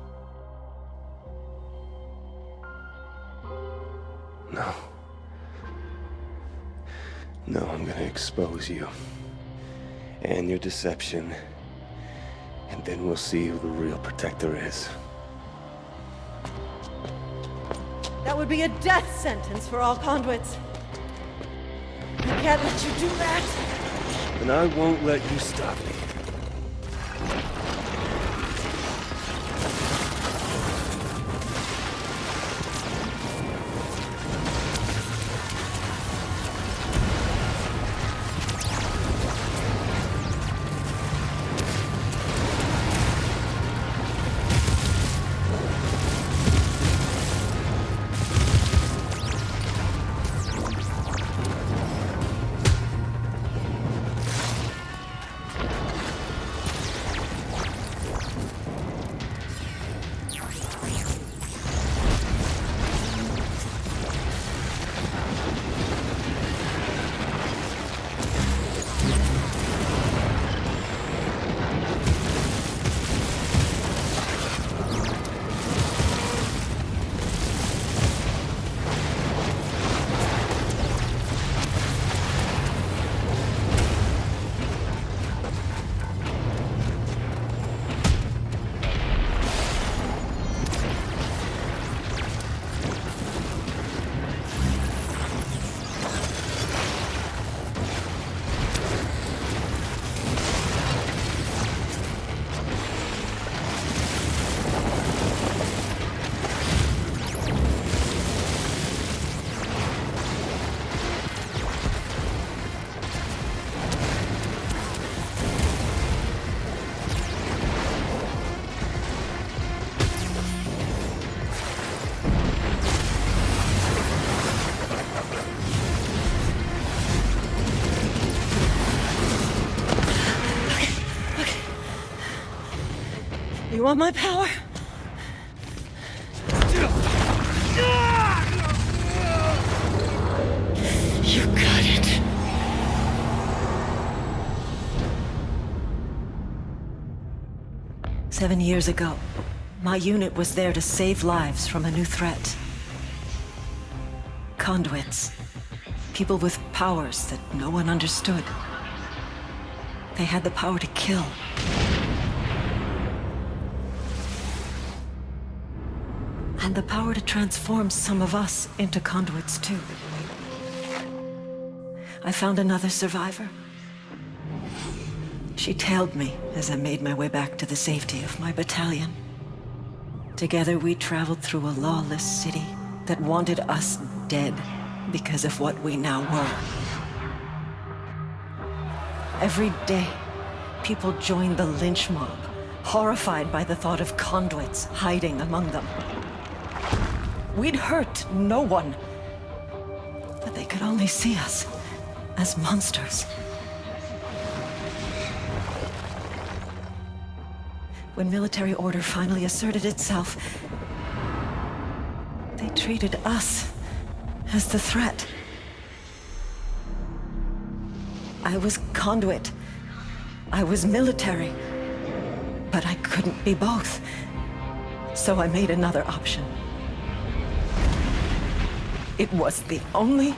No. No, I'm gonna expose you. And your deception. And then we'll see who the real protector is. That would be a death sentence for all conduits. I can't let you do that. And I won't let you stop me. You want my power? You got it. Seven years ago, my unit was there to save lives from a new threat. Conduits. People with powers that no one understood. They had the power to kill. And the power to transform some of us into conduits, too. I found another survivor. She tailed me as I made my way back to the safety of my battalion. Together we traveled through a lawless city that wanted us dead because of what we now were. Every day, people joined the lynch mob, horrified by the thought of conduits hiding among them. We'd hurt no one, but they could only see us as monsters. When military order finally asserted itself, they treated us as the threat. I was conduit. I was military. But I couldn't be both. So I made another option. It was the only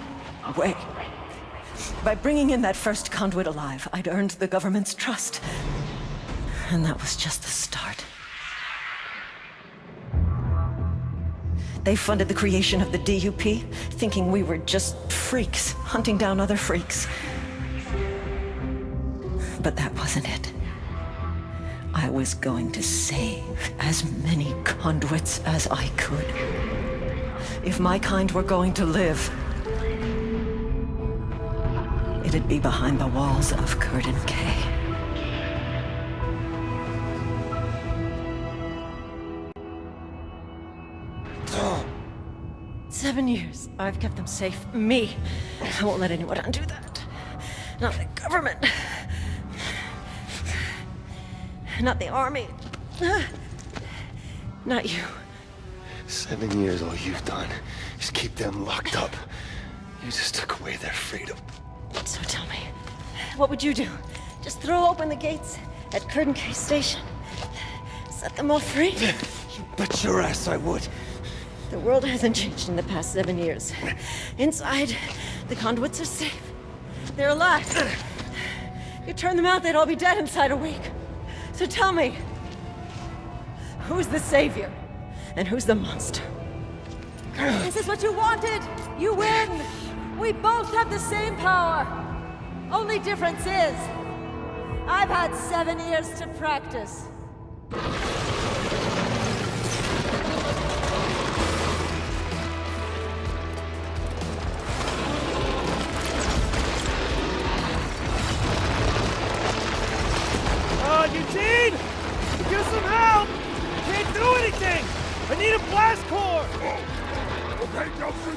way. By bringing in that first conduit alive, I'd earned the government's trust. And that was just the start. They funded the creation of the DUP, thinking we were just freaks, hunting down other freaks. But that wasn't it. I was going to save as many conduits as I could. If my kind were going to live, it'd be behind the walls of Curtin K. 7 years. I've kept them safe. Me. I won't let anyone undo that. Not the government. Not the army. Not you. 7 years, all you've done is keep them locked up. You just took away their freedom. So tell me, what would you do? Just throw open the gates at Curtin K Station? Set them all free? You bet your ass I would. The world hasn't changed in the past 7 years. Inside, the conduits are safe. They're alive. You turn them out, they'd all be dead inside a week. So tell me, who's the savior? And who's the monster? This is what you wanted! You win! We both have the same power! Only difference is, I've had 7 years to practice. Eugene! Get some help! Can't do anything! I need a blast core! Oh. Okay, Delsin.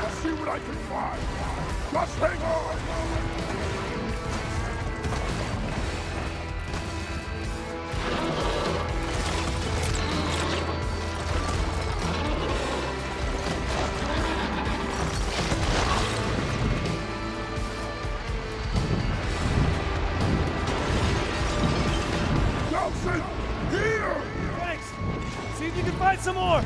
I'll see what I can find. Just hang on! Here! Thanks! See if you can find some more!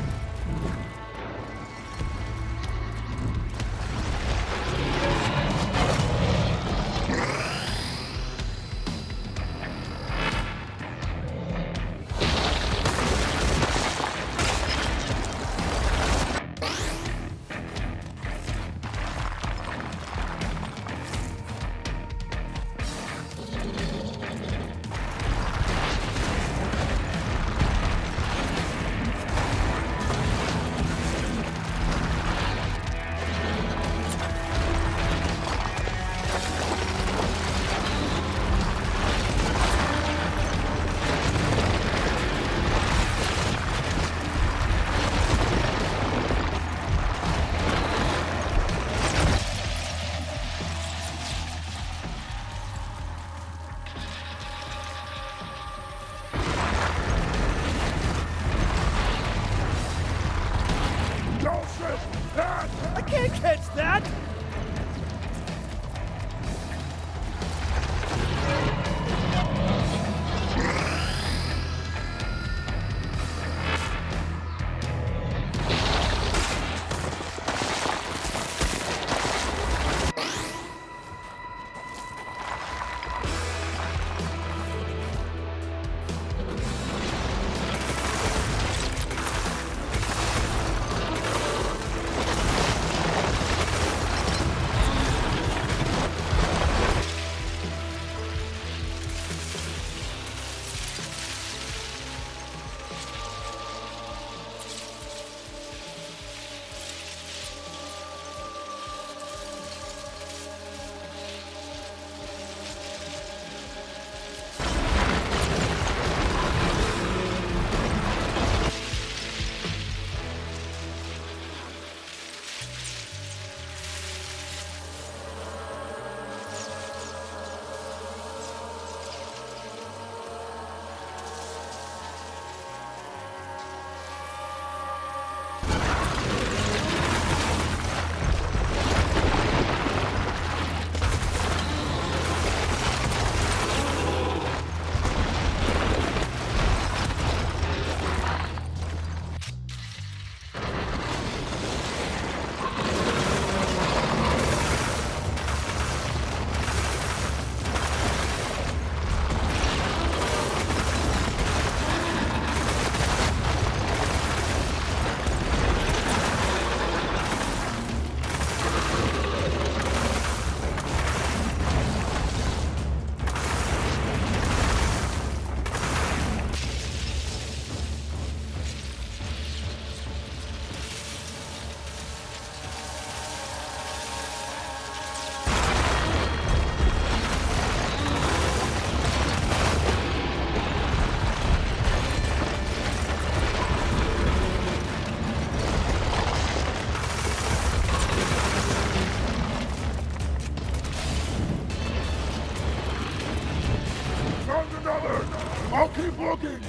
I'll keep looking.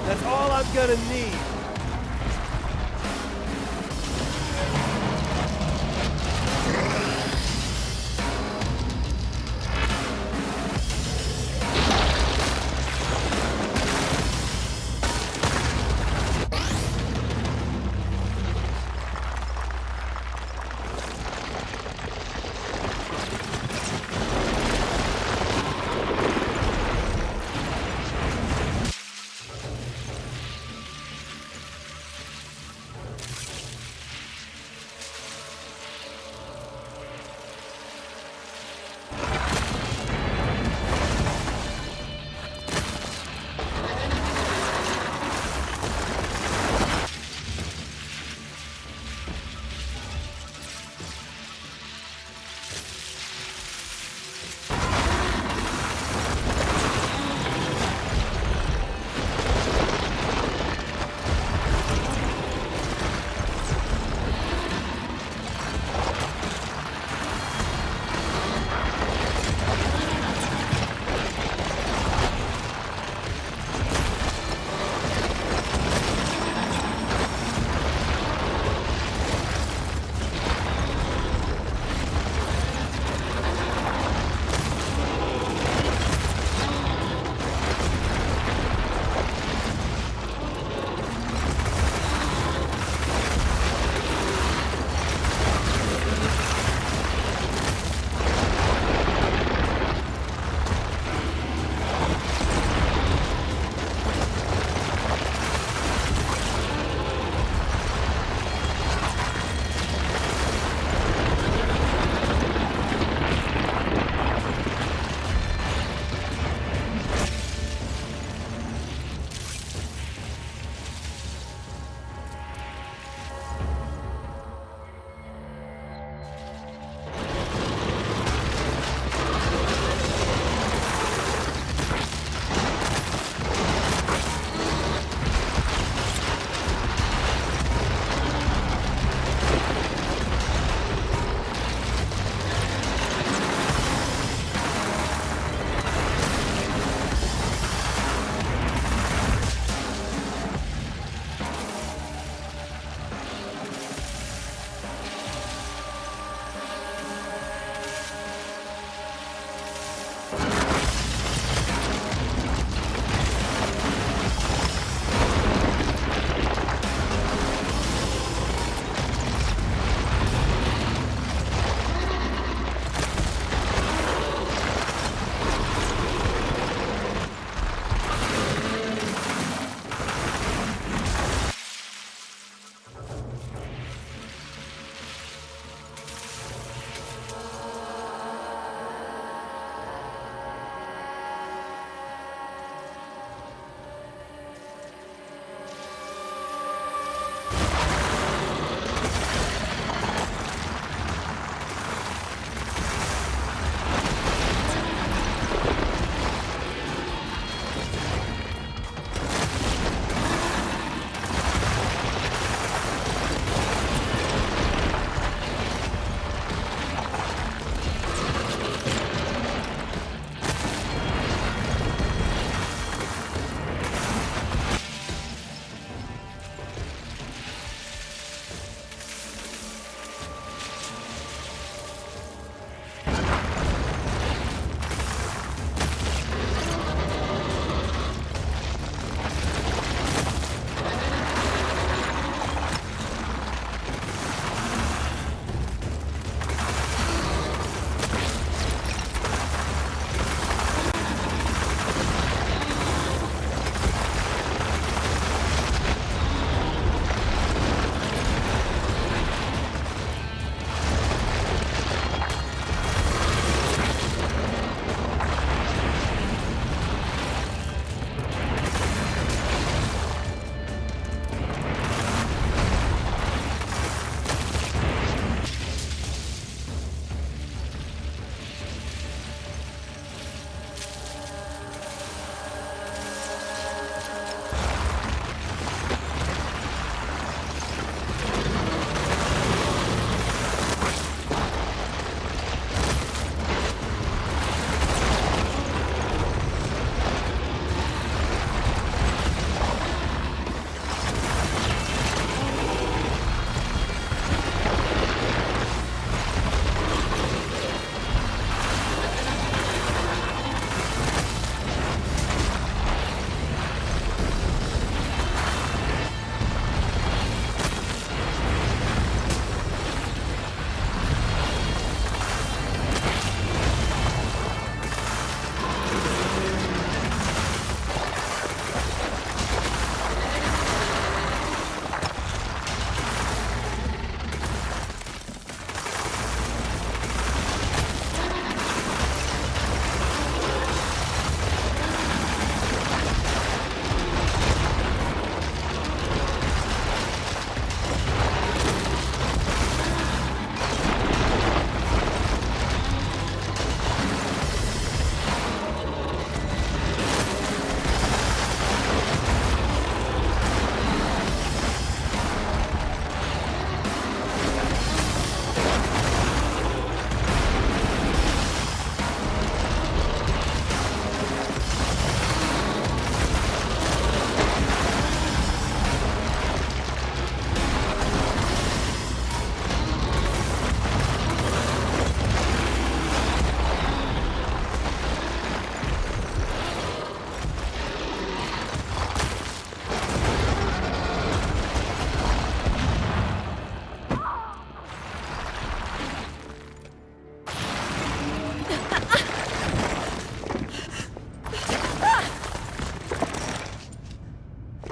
That's all I'm gonna need.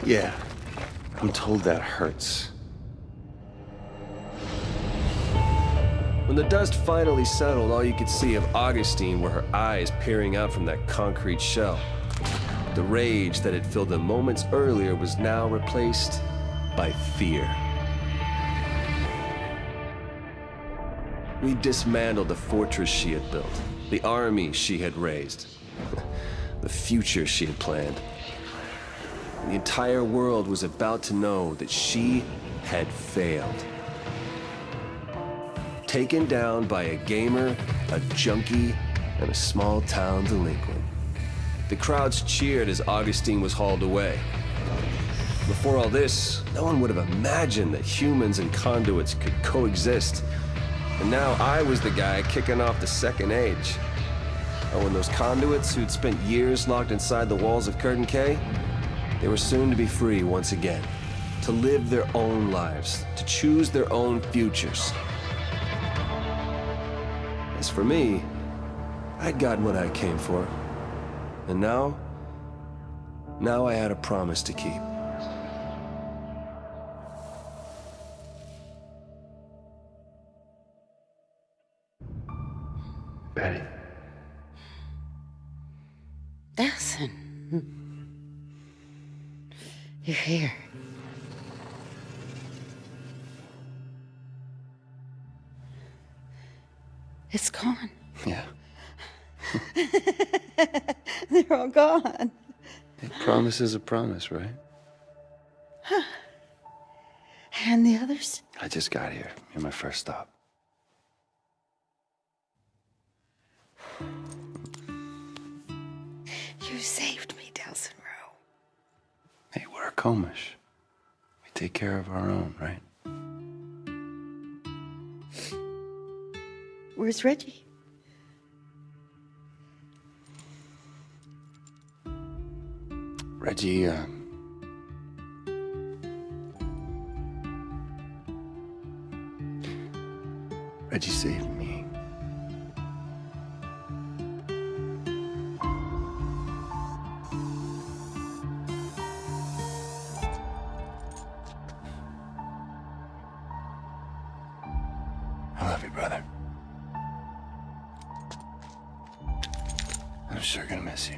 Yeah, I'm told that hurts. When the dust finally settled, all you could see of Augustine were her eyes peering out from that concrete shell. The rage that had filled them moments earlier was now replaced by fear. We dismantled the fortress she had built, the army she had raised, the future she had planned. The entire world was about to know that she had failed. Taken down by a gamer, a junkie, and a small-town delinquent. The crowds cheered as Augustine was hauled away. Before all this, no one would have imagined that humans and conduits could coexist. And now I was the guy kicking off the second age. Oh, and those conduits who'd spent years locked inside the walls of Curtain K, they were soon to be free once again, to live their own lives, to choose their own futures. As for me, I'd gotten what I came for. And now I had a promise to keep. Betty. Delsin. You're here. It's gone. Yeah. They're all gone. A promise is a promise, right? Huh. And the others? I just got here. You're my first stop. You saved me, Delsin Rowe. Hey, we're Akomish. We take care of our own, right? Where's Reggie? Reggie, Reggie saved me. I love you, brother. I'm sure gonna miss you.